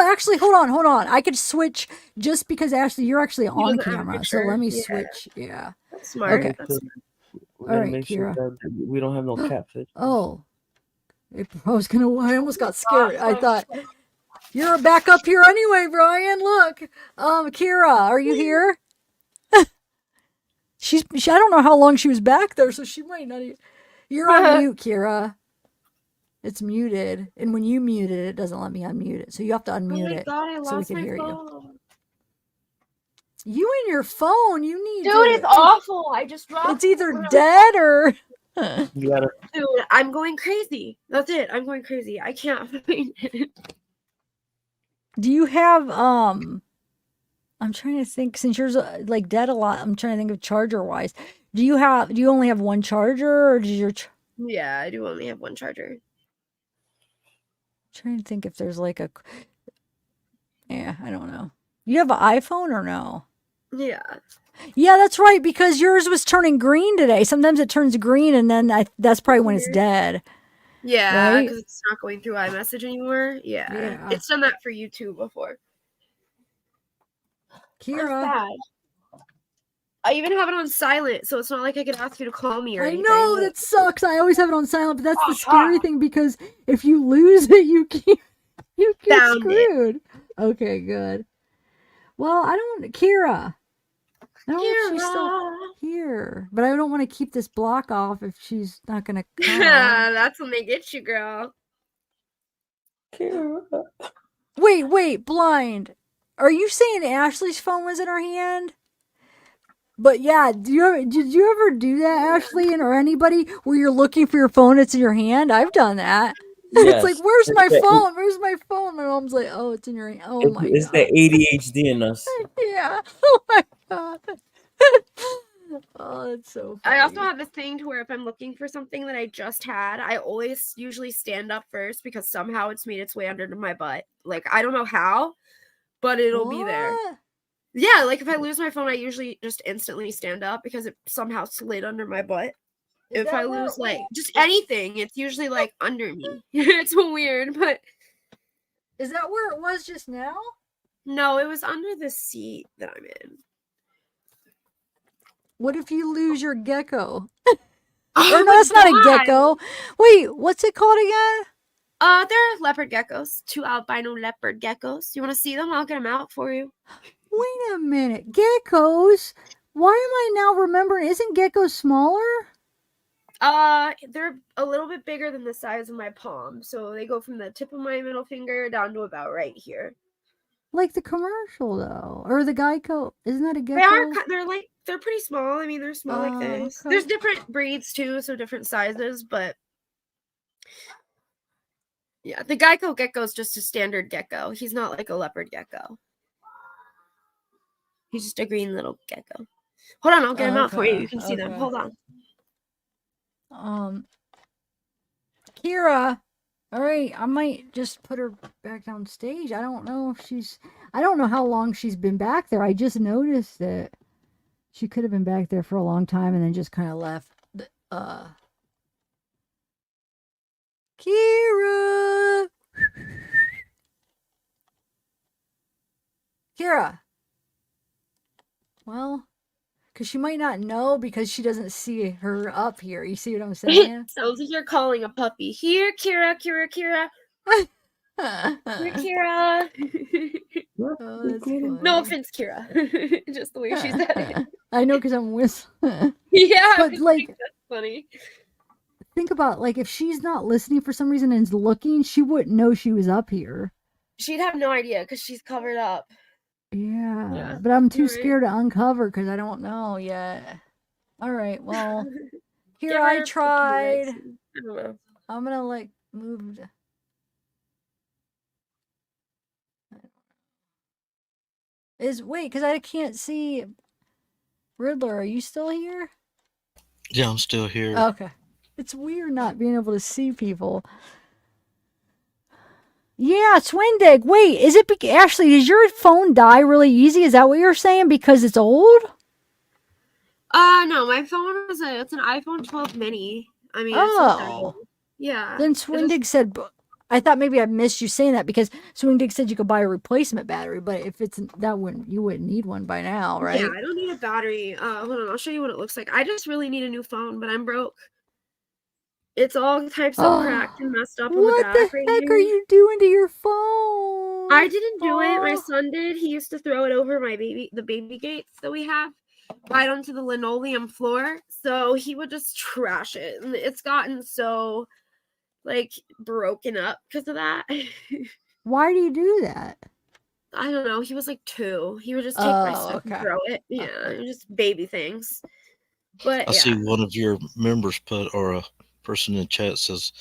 Speaker 1: actually, hold on. I could switch just because Ashley, you're actually on
Speaker 15: doesn't have a
Speaker 1: camera. So
Speaker 15: picture.
Speaker 1: let me
Speaker 15: Yeah.
Speaker 1: switch. Yeah.
Speaker 15: That's smart.
Speaker 1: Okay.
Speaker 15: That's
Speaker 17: We
Speaker 1: All
Speaker 17: gotta
Speaker 1: right,
Speaker 17: make sure
Speaker 1: Kira.
Speaker 17: that we don't have no catfish.
Speaker 1: Oh, I almost got scared. I thought you're back up here anyway, Brian. Look, Kira, are you here? I don't know how long she was back there, so she might not. You're on mute, Kira. It's muted, and when you mute it, it doesn't let me unmute it. So you have to unmute it so we can hear you. You and your phone, you need.
Speaker 15: Dude, it's awful. I just dropped.
Speaker 1: It's either dead or.
Speaker 17: You gotta.
Speaker 15: Dude, I'm going crazy. That's it. I'm going crazy. I can't find it.
Speaker 1: Do you have I'm trying to think, since yours like dead a lot, I'm trying to think of charger wise. Do you only have one charger, or does your
Speaker 15: Yeah, I do only have one charger.
Speaker 1: trying to think if there's like a, yeah, I don't know. You have an iPhone or no?
Speaker 15: Yeah.
Speaker 1: Yeah, that's right, because yours was turning green today. Sometimes it turns green, and then that's probably when it's dead.
Speaker 15: Yeah,
Speaker 1: Right?
Speaker 15: because it's not going through iMessage anymore. Yeah. It's done that for you too before.
Speaker 1: Kira.
Speaker 15: That's bad. I even have it on silent, so it's not like I could ask you to call me or
Speaker 1: I
Speaker 15: anything.
Speaker 1: know, that sucks. I always have it on silent, but that's the scary thing, because if you lose it, you get
Speaker 15: Found
Speaker 1: screwed. Okay, good. Well, Kira. I don't know if she's still here, but I don't want to keep this block off if she's not going to come.
Speaker 15: That's when they get you, girl.
Speaker 1: Wait, blind. Are you saying Ashley's phone was in her hand? But yeah, did you ever do that, Ashley, or anybody, where you're looking for your phone, it's in your hand? I've done that.
Speaker 17: Yes.
Speaker 1: It's like, where's my phone? Where's my phone? My mom's like, oh, it's in your hand. Oh my
Speaker 17: It's
Speaker 1: god.
Speaker 17: the ADHD in us.
Speaker 1: Yeah. Oh my god. Oh, that's so funny.
Speaker 15: I also have this thing to where if I'm looking for something that I just had, I always usually stand up first because somehow it's made its way under my butt. Like, I don't know how, but it'll be there. Yeah, like if I lose my phone, I usually just instantly stand up because it somehow slid under my butt. If I lose like just anything, it's usually like under me. It's weird, but
Speaker 1: is that where it was just now?
Speaker 15: No, it was under the seat that I'm in.
Speaker 1: What if you lose your gecko? Or no, it's not a gecko. Wait, what's it called again?
Speaker 15: They're leopard geckos. 2 albino leopard geckos. You want to see them? I'll get them out for you.
Speaker 1: Wait a minute. Geckos? Why am I now remembering? Isn't geckos smaller?
Speaker 15: They're a little bit bigger than the size of my palm. So they go from the tip of my middle finger down to about right here.
Speaker 1: Like the commercial, though. Or the Geico. Isn't that a gecko?
Speaker 15: They're pretty small. I mean, they're small like this.
Speaker 1: Okay.
Speaker 15: There's different breeds too, so different sizes, but yeah, the Geico gecko is just a standard gecko. He's not like a leopard gecko. He's just a green little gecko. Hold on, I'll get him out for you. You can see them. Hold on.
Speaker 1: Kira. All right, I might just put her back on stage. I don't know if I don't know how long she's been back there. I just noticed that she could have been back there for a long time and then just kind of left. Kira. Kira. Well, because she might not know because she doesn't see her up here. You see what I'm saying?
Speaker 15: Sounds like you're calling a puppy. Here, Kira, Kira, Kira. Here, Kira.
Speaker 1: Oh, that's funny.
Speaker 15: No offense, Kira. Just the way she said it.
Speaker 1: I know because I'm whistling.
Speaker 15: Yeah,
Speaker 1: but like
Speaker 15: that's funny.
Speaker 1: think about, like, if she's not listening for some reason and is looking, she wouldn't know she was up here.
Speaker 15: She'd have no idea because she's covered up.
Speaker 1: Yeah, but I'm too
Speaker 15: You're right.
Speaker 1: scared to uncover because I don't know yet. All right, well, here
Speaker 15: Give
Speaker 1: I
Speaker 15: her
Speaker 1: tried.
Speaker 15: I don't know.
Speaker 1: I'm gonna like move. Wait, because I can't see. Riddler, are you still here?
Speaker 16: Yeah, I'm still here.
Speaker 1: Okay. It's weird not being able to see people. Yeah, Swindig. Wait, is it Ashley? Does your phone die really easy? Is that what you're saying? Because it's old?
Speaker 15: No, my phone is it's an iPhone 12 mini. I mean, it's not that old. Yeah.
Speaker 1: Then Swindig said, I thought maybe I missed you saying that because Swindig said you could buy a replacement battery, but if it's that one, you wouldn't need one by now, right?
Speaker 15: Yeah, I don't need a battery. Hold on, I'll show you what it looks like. I just really need a new phone, but I'm broke. It's all types of cracked and messed up on the back.
Speaker 1: What the heck are you doing to your phone?
Speaker 15: I didn't do it. My son did. He used to throw it over the baby gates that we have, right onto the linoleum floor. So he would just trash it, and it's gotten so like broken up because of that.
Speaker 1: Why do you do that?
Speaker 15: I don't know. He was like 2. He would just take my stuff and throw it. Yeah, just baby things. But
Speaker 16: I see one of your members or a person in chat says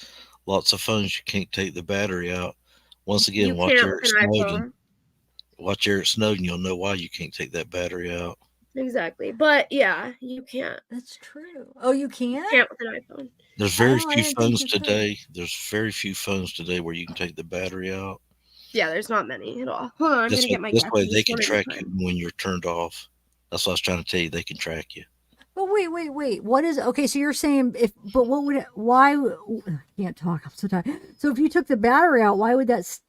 Speaker 16: lots of phones you can't take the battery out. Once again,
Speaker 15: you
Speaker 16: watch
Speaker 15: can't
Speaker 16: Eric
Speaker 15: with an
Speaker 16: Snowden.
Speaker 15: iPhone.
Speaker 16: Watch Eric Snowden, you'll know why you can't take that battery out.
Speaker 15: Exactly. But yeah, you can't.
Speaker 1: That's true. Oh, you can't?
Speaker 15: You can't with an iPhone.
Speaker 16: There's very few phones today. There's very few phones today where you can take the battery out.
Speaker 15: Yeah, there's not many at all. Hold on, I'm gonna get my
Speaker 16: This way
Speaker 15: glasses
Speaker 16: they can
Speaker 15: one at a
Speaker 16: track
Speaker 15: time.
Speaker 16: you when you're turned off. That's what I was trying to tell you. They can track you.
Speaker 1: But wait. What is okay? So you're saying but what would it? Why? I can't talk. I'm so tired. So if you took the battery out, why would that?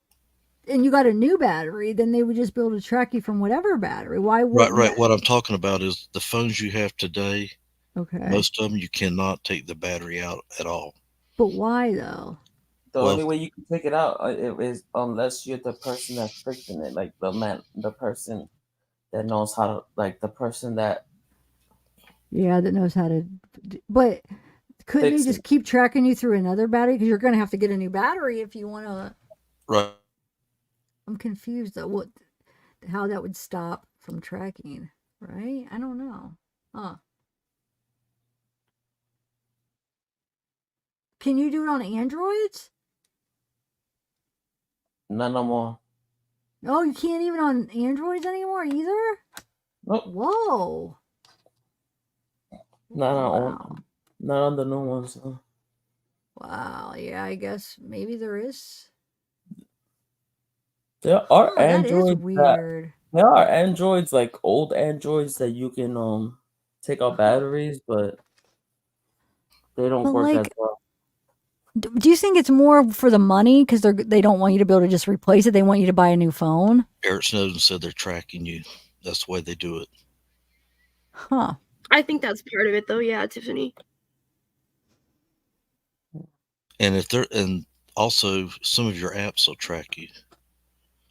Speaker 1: And you got a new battery, then they would just be able to track you from whatever battery. Why would?
Speaker 16: Right. What I'm talking about is the phones you have today.
Speaker 1: Okay.
Speaker 16: Most of them you cannot take the battery out at all.
Speaker 1: But why though?
Speaker 17: The only way you can take it out is unless you're the person that's fixing it, like the person that knows how to, like the person that.
Speaker 1: Yeah, that knows how to. But couldn't they just keep tracking you through another battery? Because you're going to have to get a new battery if you want to.
Speaker 16: Right.
Speaker 1: I'm confused though. How that would stop from tracking? Right? I don't know. Huh. Can you do it on Androids?
Speaker 17: No more.
Speaker 1: Oh, you can't even on Androids anymore either?
Speaker 17: Nope.
Speaker 1: Whoa.
Speaker 17: Not on the new ones. No.
Speaker 1: Wow. Yeah, I guess maybe there is.
Speaker 17: There are Androids.
Speaker 1: That is weird.
Speaker 17: There are Androids, like old Androids, that you can take out batteries, but they don't work as well.
Speaker 1: Do you think it's more for the money because they don't want you to be able to just replace it? They want you to buy a new phone?
Speaker 16: Eric Snowden said they're tracking you. That's the way they do it.
Speaker 1: Huh.
Speaker 15: I think that's part of it, though. Yeah, Tiffany.
Speaker 16: And also some of your apps will track you.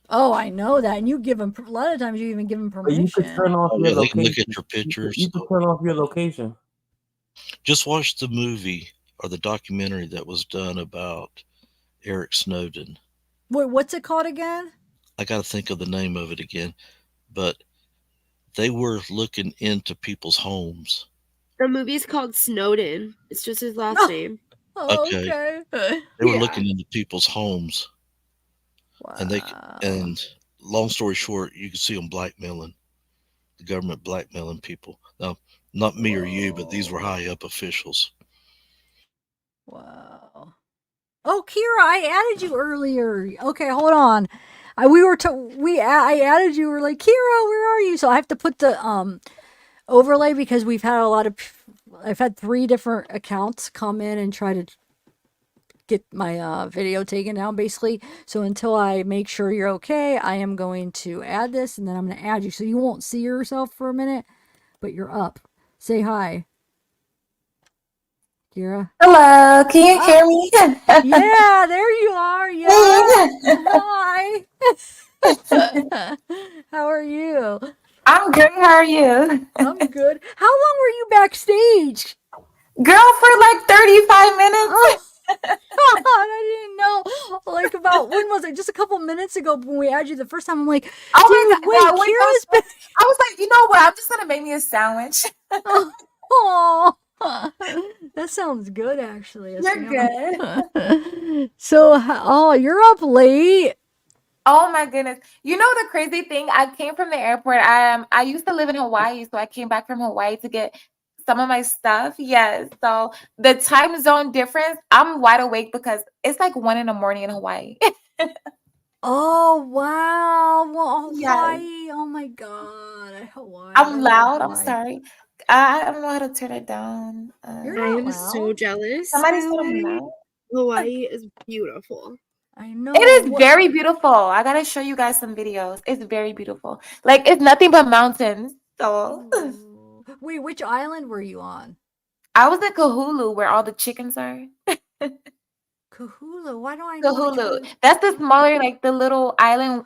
Speaker 1: Oh, I know that. And you give them a lot of times. You even give them permission.
Speaker 17: But you could turn off your
Speaker 16: They
Speaker 17: location.
Speaker 16: can look at your pictures.
Speaker 17: You could turn off your location.
Speaker 16: Just watch the movie or the documentary that was done about Eric Snowden.
Speaker 1: Wait, what's it called again?
Speaker 16: I got to think of the name of it again, but they were looking into people's homes.
Speaker 15: The movie's called Snowden. It's just his last name.
Speaker 1: Oh,
Speaker 16: okay. They were looking into people's homes.
Speaker 1: Wow.
Speaker 16: And long story short, you can see them blackmailing, the government blackmailing people. Now, not me or you, but these were high up officials.
Speaker 1: Wow. Oh, Kira, I added you earlier. Okay, hold on. I added you. We're like, Kira, where are you? So I have to put the overlay because I've had 3 different accounts come in and try to get my video taken down, basically. So until I make sure you're okay, I am going to add this, and then I'm going to add you. So you won't see yourself for a minute, but you're up. Say hi. Kira.
Speaker 18: Hello, can you hear me?
Speaker 1: Yeah, there you are. Yeah. Hi. How are you?
Speaker 18: I'm good. How are you?
Speaker 1: I'm good. How long were you backstage?
Speaker 18: Girl, for like 35 minutes.
Speaker 1: I didn't know. Like about when was it? Just a couple minutes ago when we had you the first time. I'm like,
Speaker 18: Oh
Speaker 1: dude,
Speaker 18: my God.
Speaker 1: wait,
Speaker 18: No, wait,
Speaker 1: Kira's been.
Speaker 18: I was like, you know what? I'm just gonna make me a sandwich.
Speaker 1: Oh, that sounds good, actually.
Speaker 18: You're good.
Speaker 1: So, you're up late.
Speaker 18: Oh my goodness. You know the crazy thing? I came from the airport. I used to live in Hawaii, so I came back from Hawaii to get some of my stuff. Yes. So the time zone difference, I'm wide awake because it's like 1 in the morning in Hawaii.
Speaker 1: Oh wow! Well,
Speaker 18: Yes.
Speaker 1: Hawaii. Oh my God, Hawaii.
Speaker 18: I'm loud. I'm
Speaker 1: Hawaii.
Speaker 18: sorry. I don't know how to turn it down.
Speaker 1: You're
Speaker 15: I
Speaker 1: not
Speaker 15: am so
Speaker 1: loud.
Speaker 15: jealous.
Speaker 18: Somebody said I'm loud.
Speaker 15: Hawaii is beautiful.
Speaker 1: I know.
Speaker 18: It is very beautiful. I gotta show you guys some videos. It's very beautiful. Like it's nothing but mountains. So
Speaker 1: Wait, which island were you on?
Speaker 18: I was at Kahulu where all the chickens are.
Speaker 1: Kahulu. Why do I know?
Speaker 18: Kahulu. That's the smaller, like the little island.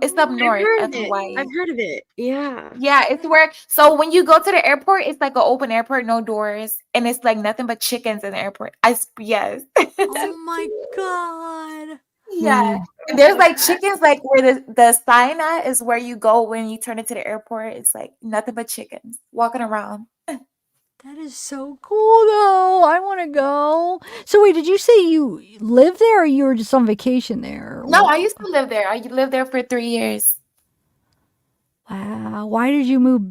Speaker 18: It's up north of Hawaii.
Speaker 15: I've heard of it. Yeah.
Speaker 18: Yeah, it's where. So when you go to the airport, it's like an open airport, no doors, and it's like nothing but chickens in the airport. Yes.
Speaker 1: Oh my God.
Speaker 18: Yeah. And there's like chickens, like where the sign at is where you go when you turn into the airport. It's like nothing but chickens walking around.
Speaker 1: That is so cool, though. I want to go. So wait, did you say you lived there, or you were just on vacation there?
Speaker 18: No, I used to live there. I lived there for 3 years.
Speaker 1: Wow. Why did you move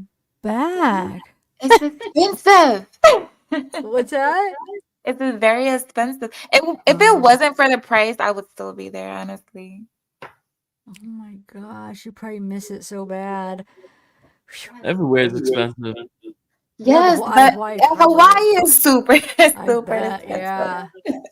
Speaker 1: back?
Speaker 18: It's expensive.
Speaker 1: What's that?
Speaker 18: It's very expensive. If it wasn't for the price, I would still be there, honestly.
Speaker 1: Oh my gosh, you probably miss it so bad.
Speaker 17: Everywhere is expensive.
Speaker 18: Yes, but Hawaii is super expensive.
Speaker 1: Yeah.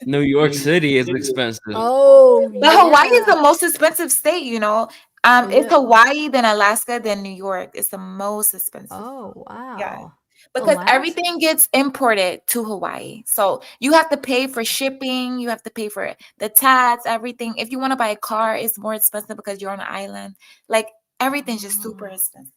Speaker 17: New York City is expensive.
Speaker 1: Oh,
Speaker 18: But Hawaii is the most expensive state, you know. It's Hawaii, then Alaska, then New York. It's the most expensive.
Speaker 1: Oh, wow.
Speaker 18: Yeah. Because everything gets imported to Hawaii. So you have to pay for shipping, you have to pay for the tax, everything. If you want to buy a car, it's more expensive because you're on an island. Like everything's just super expensive.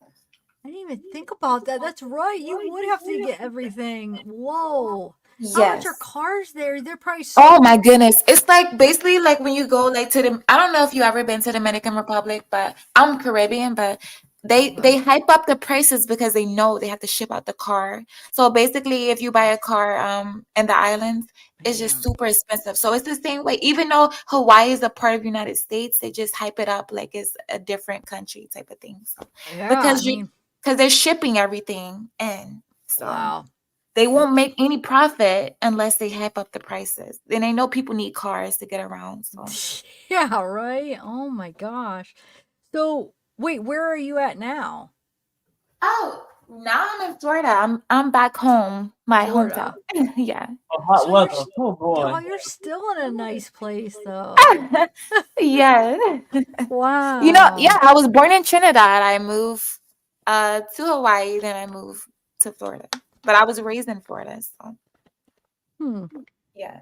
Speaker 1: I didn't even think about that. That's right. You would have to get everything. Whoa. How much
Speaker 18: Yes.
Speaker 1: are cars there? They're probably so.
Speaker 18: Oh my goodness. It's like basically like when you go like to the, I don't know if you ever been to the Dominican Republic, but I'm Caribbean, but they hype up the prices because they know they have to ship out the car. So basically if you buy a car in the islands, it's just super expensive. So it's the same way. Even though Hawaii is a part of the United States, they just hype it up like it's a different country type of thing. So
Speaker 1: Yeah,
Speaker 18: because
Speaker 1: I mean,
Speaker 18: they're shipping everything in. So
Speaker 1: wow.
Speaker 18: they won't make any profit unless they hype up the prices. And they know people need cars to get around. So
Speaker 1: Yeah, right. Oh my gosh. So wait, where are you at now?
Speaker 18: oh, now I'm in Florida. I'm back home, my
Speaker 1: Florida.
Speaker 18: hometown. Yeah.
Speaker 17: Oh, hot
Speaker 1: So
Speaker 17: weather.
Speaker 1: you're,
Speaker 17: Oh boy.
Speaker 1: oh, you're still in a nice place though.
Speaker 18: Yeah.
Speaker 1: Wow.
Speaker 18: You know, yeah, I was born in Trinidad. I moved to Hawaii, then I moved to Florida. But I was raised in Florida, so yeah.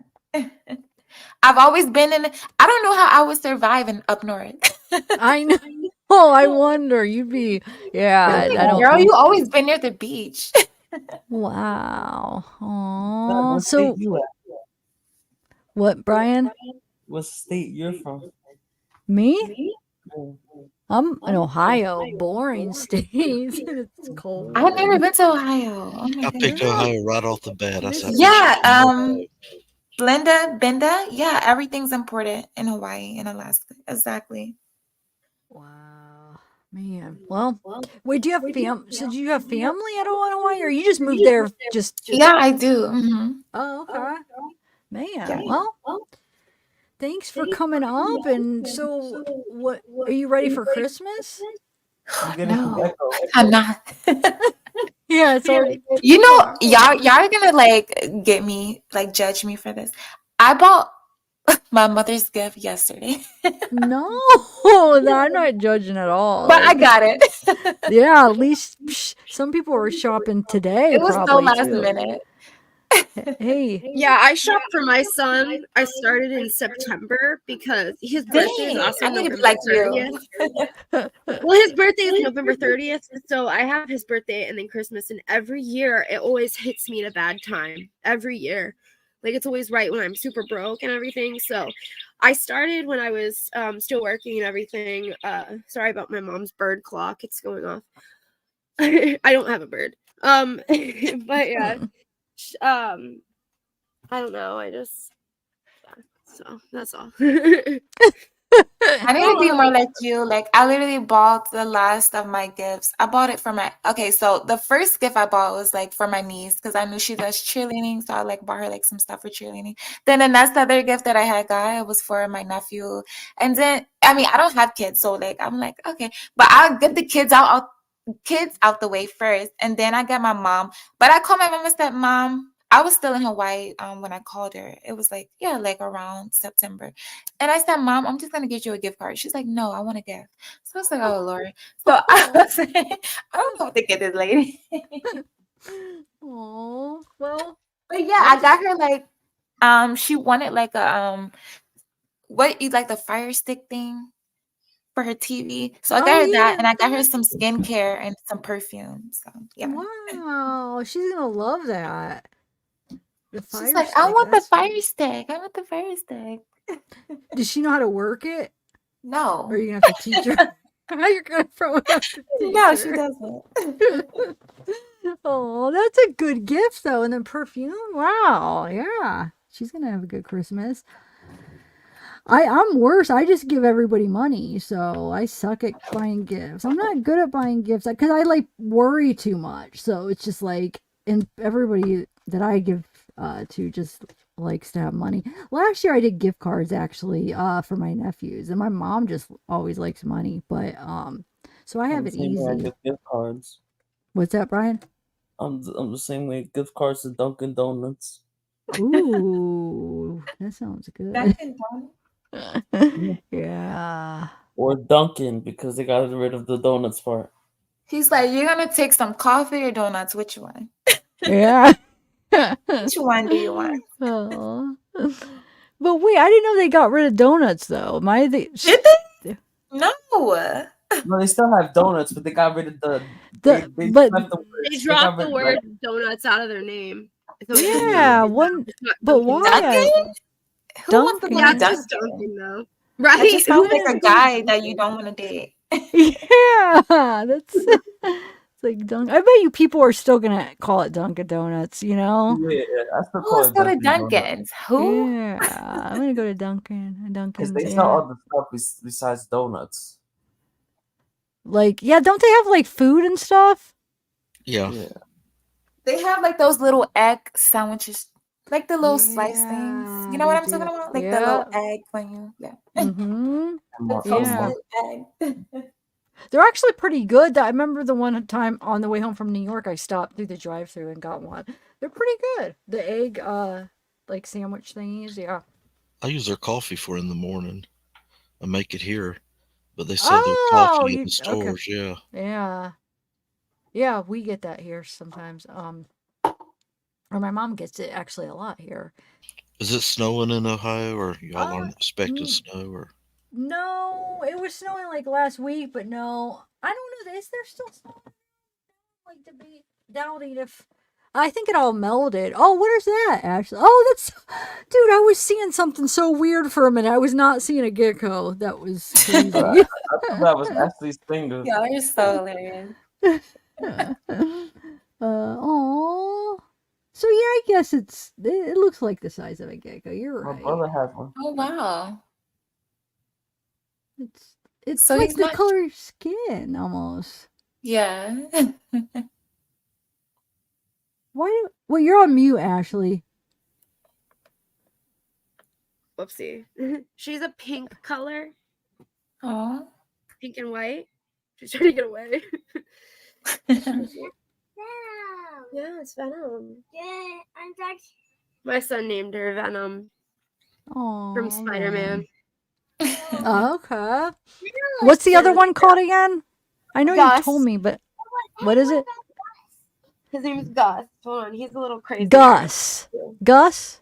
Speaker 18: I've always been in. I don't know how I would survive in up north.
Speaker 1: I know. Oh, I wonder. You'd be. Yeah, I don't.
Speaker 18: Girl, you always been near the beach.
Speaker 1: Wow.
Speaker 17: What
Speaker 1: Oh,
Speaker 17: state
Speaker 1: so
Speaker 17: you at?
Speaker 1: what, Brian?
Speaker 17: What state you're from?
Speaker 1: Me? I'm in Ohio. Boring state. It's cold.
Speaker 18: I've never been to Ohio. Oh my
Speaker 16: I picked
Speaker 18: goodness.
Speaker 16: Ohio right off the bat. I said,
Speaker 18: Yeah, Benda, yeah, everything's imported in Hawaii and Alaska. Exactly.
Speaker 1: Wow, man. Well, wait. Do you have So do you have family at all in Hawaii, or you just moved there? Just.
Speaker 18: Yeah, I do. Mm-hmm.
Speaker 1: Oh, okay. Man.
Speaker 18: Yeah.
Speaker 1: Well, thanks for coming up. And so, what are you ready for Christmas?
Speaker 18: No, I'm not.
Speaker 1: Yeah, it's already.
Speaker 18: You know, y'all are gonna like get me, like judge me for this. I bought my mother's gift yesterday.
Speaker 1: No, I'm not judging at all.
Speaker 18: But I got it.
Speaker 1: Yeah, at least some people were shopping today.
Speaker 18: It was so
Speaker 1: probably,
Speaker 18: last
Speaker 1: too.
Speaker 18: minute.
Speaker 1: Hey.
Speaker 15: Yeah, I shopped for my son. I started in September because his birthday is
Speaker 18: Dang,
Speaker 15: also
Speaker 18: I need to be
Speaker 15: November
Speaker 18: like you.
Speaker 15: 30th. Well, his birthday is November 30th, so I have his birthday and then Christmas, and every year it always hits me at a bad time. Every year. Like, it's always right when I'm super broke and everything. So I started when I was still working and everything. Sorry about my mom's bird clock. It's going off. I don't have a bird. But yeah. I don't know. So that's all.
Speaker 18: I need to be more like you. Like, I literally bought the last of my gifts. I bought it for my, okay, so the first gift I bought was like for my niece because I knew she does cheerleading. So I like bought her like some stuff for cheerleading. Then the next other gift that I had got it was for my nephew. And then, I mean, I don't have kids. So like, I'm like, okay, but I'll get the kids out the way first. And then I get my mom. But I called my mom and said, Mom, I was still in Hawaii when I called her. It was like, yeah, like around September. And I said, Mom, I'm just going to get you a gift card. She's like, no, I want a gift. So I was like, oh, Lord. So I was like, I don't know what to get this lady.
Speaker 1: Oh, well.
Speaker 18: But yeah, I got her like, she wanted like a, what you like the Fire Stick thing for her TV. So I got her that, and I got her some skincare and some perfume. So yeah.
Speaker 1: Wow, she's gonna love that. The
Speaker 18: She's
Speaker 1: fire
Speaker 18: like,
Speaker 1: stick.
Speaker 18: I want the Fire Stick. I want the Fire Stick.
Speaker 1: Does she know how to work it?
Speaker 18: No.
Speaker 1: Or are you gonna have to teach her? How you're gonna have to teach
Speaker 18: No,
Speaker 1: her?
Speaker 18: she doesn't.
Speaker 1: Oh, that's a good gift though. And then perfume. Wow, yeah. She's gonna have a good Christmas. I'm worse. I just give everybody money, so I suck at buying gifts. I'm not good at buying gifts because I like worry too much. So it's just like, and everybody that I give to just likes to have money. Last year I did gift cards actually for my nephews, and my mom just always likes money. But so I have it
Speaker 17: Same way I
Speaker 1: easy.
Speaker 17: give gift cards.
Speaker 1: What's that, Brian?
Speaker 17: I'm the same way. Gift cards to Dunkin' Donuts.
Speaker 1: Ooh, that sounds good.
Speaker 18: Dunkin' Donuts.
Speaker 1: Yeah.
Speaker 17: Or Dunkin' because they got rid of the donuts part.
Speaker 18: He's like, you're gonna take some coffee or donuts? Which one?
Speaker 1: Yeah.
Speaker 18: Which one do you want?
Speaker 1: Oh. But wait, I didn't know they got rid of donuts though.
Speaker 18: Did they? No.
Speaker 17: No, they still have donuts, but they got rid of they left the word.
Speaker 15: They
Speaker 17: They
Speaker 15: dropped
Speaker 17: got
Speaker 15: the
Speaker 17: rid,
Speaker 15: word
Speaker 17: like,
Speaker 15: donuts out of their name.
Speaker 1: Yeah, one. But why?
Speaker 18: Who wants to go
Speaker 15: Yeah,
Speaker 18: to
Speaker 15: just
Speaker 18: Dunkin'?
Speaker 15: Dunkin' though.
Speaker 18: That
Speaker 15: Right?
Speaker 18: just sounds like a guy that you don't want to date.
Speaker 1: Yeah, that's it's like Dunk. I bet you people are still gonna call it Dunkin' Donuts. You know?
Speaker 17: yeah, I still
Speaker 18: Who
Speaker 17: call
Speaker 18: wants
Speaker 17: it
Speaker 18: to go to
Speaker 17: Dunkin' Donuts
Speaker 18: Dunkin's? Who?
Speaker 1: Yeah, I'm gonna go to Dunkin'.
Speaker 17: because
Speaker 1: Dunkin's.
Speaker 17: they sell
Speaker 1: Yeah.
Speaker 17: other stuff besides donuts.
Speaker 1: Like, yeah, don't they have like food and stuff?
Speaker 16: Yeah.
Speaker 18: They have like those little egg sandwiches, like the little slice things. You know what I'm talking about? Like the little egg when you, yeah.
Speaker 1: Mm-hmm.
Speaker 18: The
Speaker 1: Yeah.
Speaker 18: toasted egg.
Speaker 1: They're actually pretty good. I remember the one time on the way home from New York, I stopped through the drive-thru and got one. They're pretty good. The egg, like sandwich thingies, yeah.
Speaker 16: I use their coffee for in the morning. I make it here, but they sell their
Speaker 1: Oh,
Speaker 16: coffee in
Speaker 1: you
Speaker 16: the
Speaker 1: okay?
Speaker 16: stores. Yeah.
Speaker 1: Yeah, yeah, we get that here sometimes. Or my mom gets it actually a lot here.
Speaker 16: Is it snowing in Ohio, or y'all aren't expecting snow? Or
Speaker 1: No, it was snowing like last week, but no, I don't know. Is there still snow? Like debate, doubting if. I think it all melted. Oh, what is that, Ashley? Oh, that's, dude. I was seeing something so weird for a minute. I was not seeing a gecko. That was crazy.
Speaker 17: I thought that was Ashley's finger.
Speaker 18: Y'all are so hilarious.
Speaker 1: Oh. So yeah, I guess it looks like the size of a gecko. You're
Speaker 17: My
Speaker 1: right.
Speaker 17: brother has one.
Speaker 18: Oh wow.
Speaker 1: It's
Speaker 18: So
Speaker 1: like
Speaker 18: he's
Speaker 1: the
Speaker 18: not.
Speaker 1: color of skin almost.
Speaker 18: Yeah.
Speaker 1: Why? Well, you're on mute, Ashley.
Speaker 15: Whoopsie. She's a pink color.
Speaker 18: Oh.
Speaker 15: Pink and white. She's trying to get away. Yeah, it's Venom.
Speaker 2: Yeah, I'm Jack.
Speaker 15: My son named her Venom
Speaker 1: Oh,
Speaker 15: from Spider-Man.
Speaker 1: Oh, okay. What's the other one called again? I know you told me, but what is it?
Speaker 15: His name's Gus. Hold on, he's a little crazy.
Speaker 1: Gus. Gus?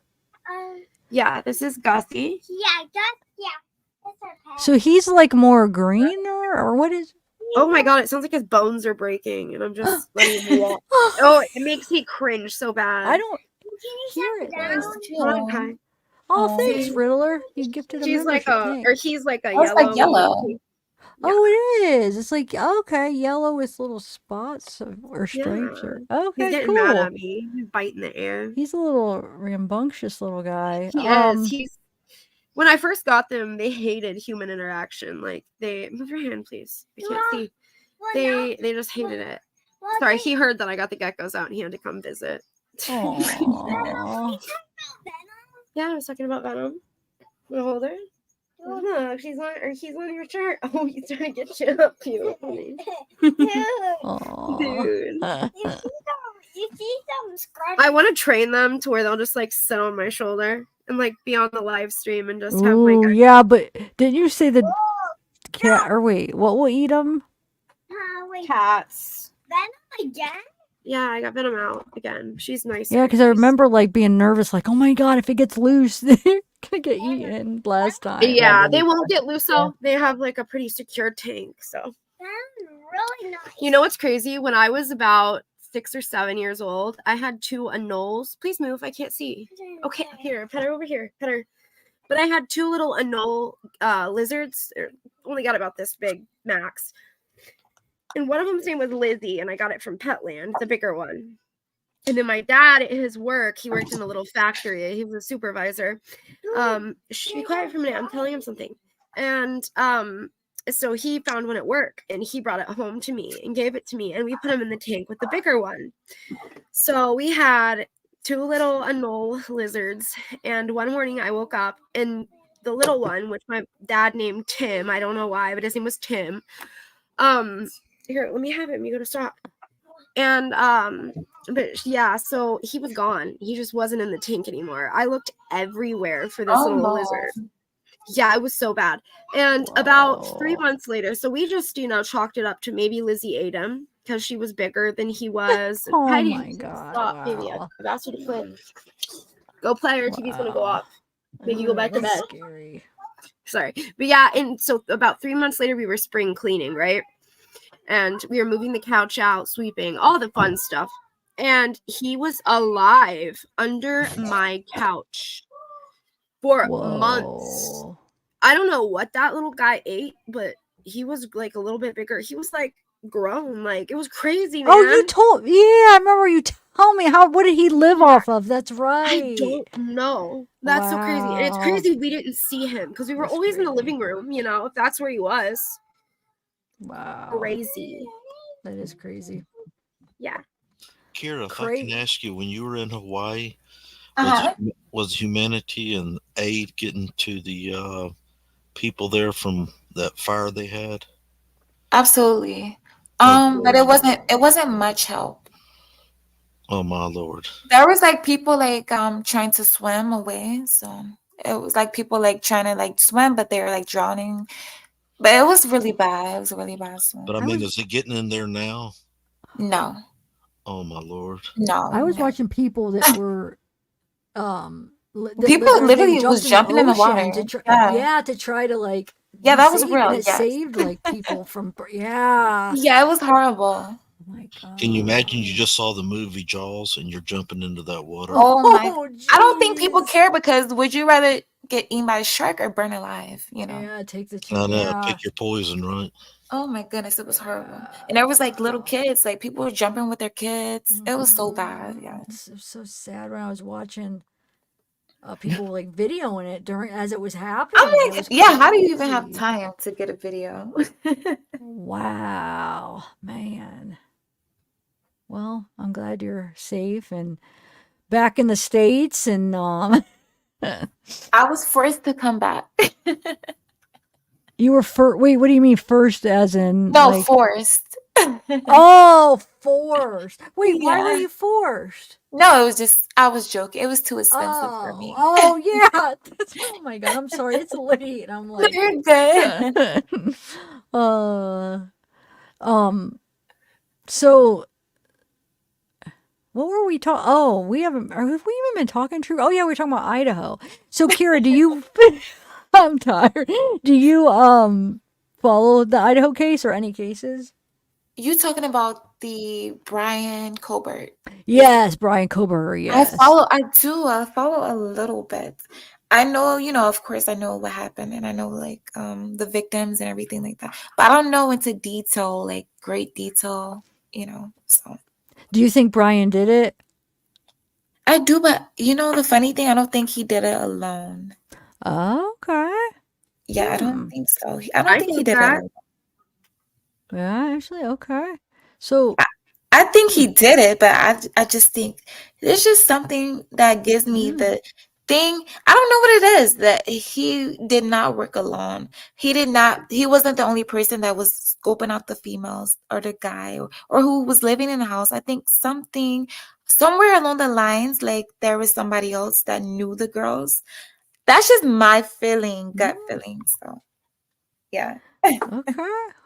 Speaker 15: Yeah, this is Gussie.
Speaker 2: Yeah, Gus. Yeah. That's our pet.
Speaker 1: So he's like more greener, or what is?
Speaker 15: Oh my god, it sounds like his bones are breaking, and I'm just letting him walk. Oh, it makes me cringe so bad.
Speaker 1: I don't hear it.
Speaker 15: Hold on, Kai.
Speaker 1: Oh, thanks, Riddler. You gifted a
Speaker 15: She's like
Speaker 1: membership.
Speaker 15: a,
Speaker 1: Thanks.
Speaker 15: or he's like a
Speaker 18: Oh, it's
Speaker 15: yellow.
Speaker 18: like yellow.
Speaker 1: Oh, it is. It's like, okay, yellow with little spots or stripes.
Speaker 15: Yeah.
Speaker 1: Or,
Speaker 15: He's
Speaker 1: okay,
Speaker 15: getting mad
Speaker 1: cool.
Speaker 15: at me. He's biting the air.
Speaker 1: He's a little rambunctious little guy.
Speaker 15: He is. He's. When I first got them, they hated human interaction. Like they move your hand, please. I can't see. They just hated it. Sorry, he heard that I got the geckos out and he had to come visit.
Speaker 1: Aww.
Speaker 15: Yeah, I was talking about Venom. Want to hold her? Look, he's on your shirt. Oh, he's trying to get you up, you. Dude.
Speaker 2: You see some scratch?
Speaker 15: I want to train them to where they'll just like sit on my shoulder and like be on the live stream and just have my
Speaker 1: Ooh, yeah, but didn't you say the cat? Or wait, what will eat them?
Speaker 2: Wait.
Speaker 15: Cats.
Speaker 2: Venom again?
Speaker 15: Yeah, I got Venom out again. She's nice.
Speaker 1: Yeah, because I remember like being nervous, like, oh my god, if it gets loose, they're gonna get eaten last time.
Speaker 15: Yeah, they won't get loose though. They have like a pretty secure tank. So
Speaker 2: That's really nice.
Speaker 15: you know what's crazy? When I was about 6 or 7 years old, I had 2 anoles. Please move. I can't see. Okay, here, pet her over here. Pet her. But I had 2 little anole lizards. They're only got about this big max. And one of them's name was Lizzie, and I got it from Petland, the bigger one. And then my dad, at his work, he worked in a little factory. He was a supervisor. Be quiet for a minute. I'm telling him something. And so he found one at work, and he brought it home to me and gave it to me, and we put him in the tank with the bigger one. So we had 2 little anole lizards, and one morning I woke up, and the little one, which my dad named Tim, I don't know why, but his name was Tim. Here, let me have him. You gotta stop. And but yeah, so he was gone. He just wasn't in the tank anymore. I looked everywhere for this little lizard. Yeah, it was so bad. And about 3 months later, so we just, chalked it up to maybe Lizzie ate him because she was bigger than he was.
Speaker 1: Oh
Speaker 15: Heidi,
Speaker 1: my god.
Speaker 15: stop, baby. I've asked you to play. Go play, or TV's gonna go off. Make you go back to bed.
Speaker 1: That's scary.
Speaker 15: Sorry. But yeah, and so about 3 months later, we were spring cleaning, right? And we were moving the couch out, sweeping, all the fun stuff. And he was alive under my couch for months. I don't know what that little guy ate, but he was like a little bit bigger. He was like grown. Like it was crazy, man.
Speaker 1: Oh, you told, yeah, I remember you tell me what did he live off of? That's right.
Speaker 15: I don't know. That's so crazy. And it's crazy we didn't see him because we were always in the living room, if that's where he was.
Speaker 1: Wow.
Speaker 15: Crazy.
Speaker 1: That is crazy.
Speaker 15: Yeah.
Speaker 16: Kira, if I can ask you, when you were in Hawaii, was humanity and aid getting to the people there from that fire they had?
Speaker 18: Absolutely. But it wasn't much help.
Speaker 16: Oh my Lord.
Speaker 18: There was like people like trying to swim away. So it was like people like trying to like swim, but they were like drowning. But it was really bad. It was a really bad swim.
Speaker 16: But I mean, is it getting in there now?
Speaker 18: No.
Speaker 16: Oh my Lord.
Speaker 18: No.
Speaker 1: I was watching people that were
Speaker 18: people literally was jumping in the water.
Speaker 1: To try to like
Speaker 18: that was real.
Speaker 1: It saved like people from
Speaker 18: Yeah, it was horrible.
Speaker 1: Oh my god.
Speaker 16: Can you imagine you just saw the movie Jaws and you're jumping into that water?
Speaker 18: Oh my! I don't think people care because would you rather get eaten by a shark or burn alive?
Speaker 1: Yeah, take the
Speaker 16: chance. I know, pick your poison, right?
Speaker 18: Oh my goodness, it was horrible. And there was like little kids, like people were jumping with their kids. It was so bad. Yeah,
Speaker 1: it's so sad when I was watching people like videoing it as it was happening.
Speaker 18: I'm like, how do you even have time to get a video?
Speaker 1: Wow, man. Well, I'm glad you're safe and back in the States. And
Speaker 18: I was forced to come back.
Speaker 1: You were wait, what do you mean first as in?
Speaker 18: No, forced.
Speaker 1: Oh, forced. Wait, why were you forced?
Speaker 18: No, it was just, I was joking. It was too expensive for me.
Speaker 1: Oh, yeah. Oh my God. I'm sorry. It's late. I'm like,
Speaker 18: you're good.
Speaker 1: So What were we talking? Oh, we haven't. Have we even been talking true? Oh yeah, we're talking about Idaho. So Kira, do you? I'm tired. Do you follow the Idaho case or any cases?
Speaker 18: You talking about the Brian Colbert?
Speaker 1: Yes, Brian Kober. Yes.
Speaker 18: I do. I follow a little bit. I know, of course, I know what happened, and I know like the victims and everything like that. But I don't know into detail, like great detail, So
Speaker 1: Do you think Brian did it?
Speaker 18: I do, but the funny thing, I don't think he did it alone.
Speaker 1: Okay.
Speaker 18: Yeah, I don't think so. I don't
Speaker 15: I
Speaker 18: think he
Speaker 15: think
Speaker 18: did it
Speaker 15: that.
Speaker 18: alone.
Speaker 1: Yeah, actually, okay. So
Speaker 18: I think he did it, but I just think there's just something that gives me the thing. I don't know what it is that he did not work alone. He wasn't the only person that was scoping out the females or the guy or who was living in the house. I think somewhere along the lines, like there was somebody else that knew the girls. That's just my gut feeling. So yeah.
Speaker 1: Okay.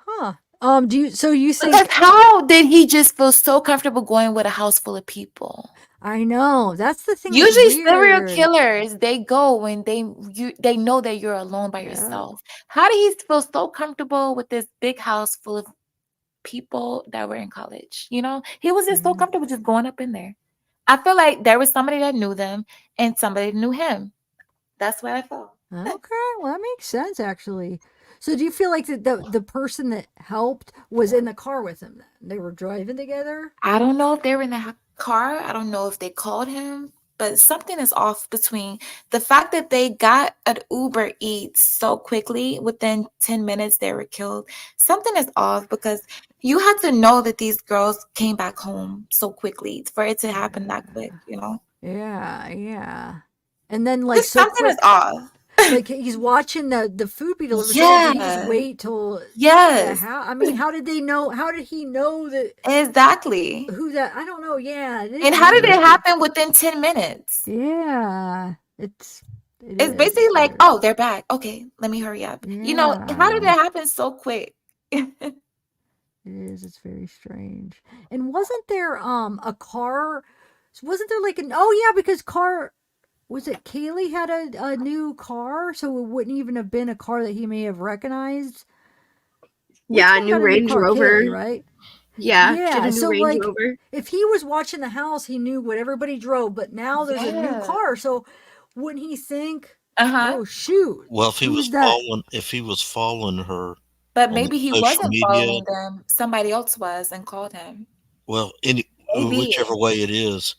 Speaker 1: Huh. Do you
Speaker 18: Because
Speaker 1: think
Speaker 18: how did he just feel so comfortable going with a house full of people?
Speaker 1: I know. That's the thing that's
Speaker 18: Usually serial
Speaker 1: weird.
Speaker 18: killers, they go when they know that you're alone by yourself. How did he feel so comfortable with this big house full of people that were in college? He was just so comfortable just going up in there. I feel like there was somebody that knew them and somebody knew him. That's what I felt.
Speaker 1: Okay, well that makes sense actually. So do you feel like the person that helped was in the car with him then? They were driving together?
Speaker 18: I don't know if they were in the car. I don't know if they called him, but something is off between the fact that they got an Uber Eats so quickly. Within 10 minutes, they were killed. Something is off because you had to know that these girls came back home so quickly for it to happen that quick,
Speaker 1: Yeah. And then like so
Speaker 18: something
Speaker 1: quick,
Speaker 18: is off.
Speaker 1: like he's watching the food be delivered. So did he just
Speaker 18: Yeah.
Speaker 1: wait till
Speaker 18: Yes.
Speaker 1: I mean, how did they know? How did he know that
Speaker 18: Exactly.
Speaker 1: who that? I don't know. Yeah. it is
Speaker 18: And how did it
Speaker 1: weird.
Speaker 18: happen within 10 minutes?
Speaker 1: Yeah. It
Speaker 18: It's
Speaker 1: is
Speaker 18: basically like,
Speaker 1: weird.
Speaker 18: oh, they're back. Okay, let me hurry up. How did it happen so quick?
Speaker 1: It is. It's very strange. And wasn't there a car? Wasn't there like an? Oh yeah, because car. Was it Kaylee had a new car, so it wouldn't even have been a car that he may have recognized?
Speaker 15: Yeah,
Speaker 1: Which
Speaker 15: a
Speaker 1: one
Speaker 15: new
Speaker 1: got a new
Speaker 15: Range
Speaker 1: car?
Speaker 15: Rover.
Speaker 1: Kaylee, right?
Speaker 15: Yeah, she had
Speaker 1: Yeah.
Speaker 15: a new
Speaker 1: So
Speaker 15: Range
Speaker 1: like,
Speaker 15: Rover.
Speaker 1: if he was watching the house, he knew what everybody drove. But now there's a new
Speaker 18: Yeah.
Speaker 1: car, so wouldn't he think,
Speaker 18: Uh-huh.
Speaker 1: "Oh shoot,
Speaker 16: Well, if he was
Speaker 1: who's that?"
Speaker 16: following her
Speaker 18: But
Speaker 16: on
Speaker 18: maybe he
Speaker 16: social
Speaker 18: wasn't
Speaker 16: media,
Speaker 18: following them. Somebody else was and called him.
Speaker 16: well,
Speaker 18: Maybe.
Speaker 16: whichever way it is,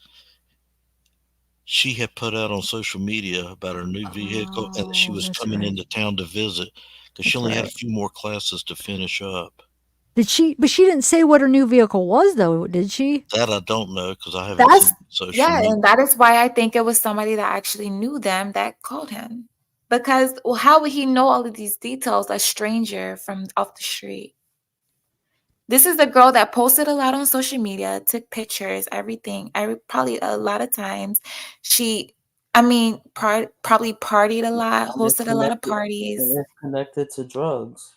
Speaker 16: she had put out on social media about her new vehicle and that she was
Speaker 1: that's
Speaker 16: coming
Speaker 1: right.
Speaker 16: into town to visit because she
Speaker 1: That's
Speaker 16: only had a
Speaker 1: right.
Speaker 16: few more classes to finish up.
Speaker 1: Did she? But she didn't say what her new vehicle was, though, did she?
Speaker 16: That I don't know because I haven't
Speaker 18: That's
Speaker 16: seen social
Speaker 18: yeah,
Speaker 16: media.
Speaker 18: and that is why I think it was somebody that actually knew them that called him. Because how would he know all of these details? A stranger from off the street. This is the girl that posted a lot on social media, took pictures, everything. Probably a lot of times. Probably partied a lot, hosted a lot of parties.
Speaker 17: They're connected to drugs.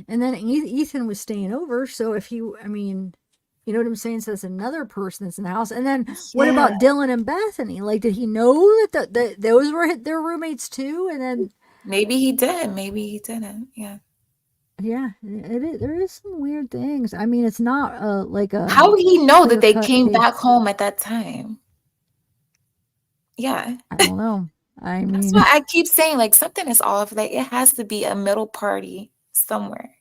Speaker 1: And then Ethan was staying over, so if he, I mean, you know what I'm saying? So that's another person that's in the house. And then what about Dylan and Bethany? Like, did he know that those were their roommates too? And then
Speaker 18: maybe he did, maybe he didn't. Yeah.
Speaker 1: Yeah, there is some weird things. I mean, it's not like a.
Speaker 18: How would he know that they
Speaker 1: clear-cut
Speaker 18: came
Speaker 1: case.
Speaker 18: back home at that time? Yeah.
Speaker 1: I don't know. I
Speaker 18: That's
Speaker 1: mean,
Speaker 18: why I keep saying like something is off. Like it has to be a middle party somewhere.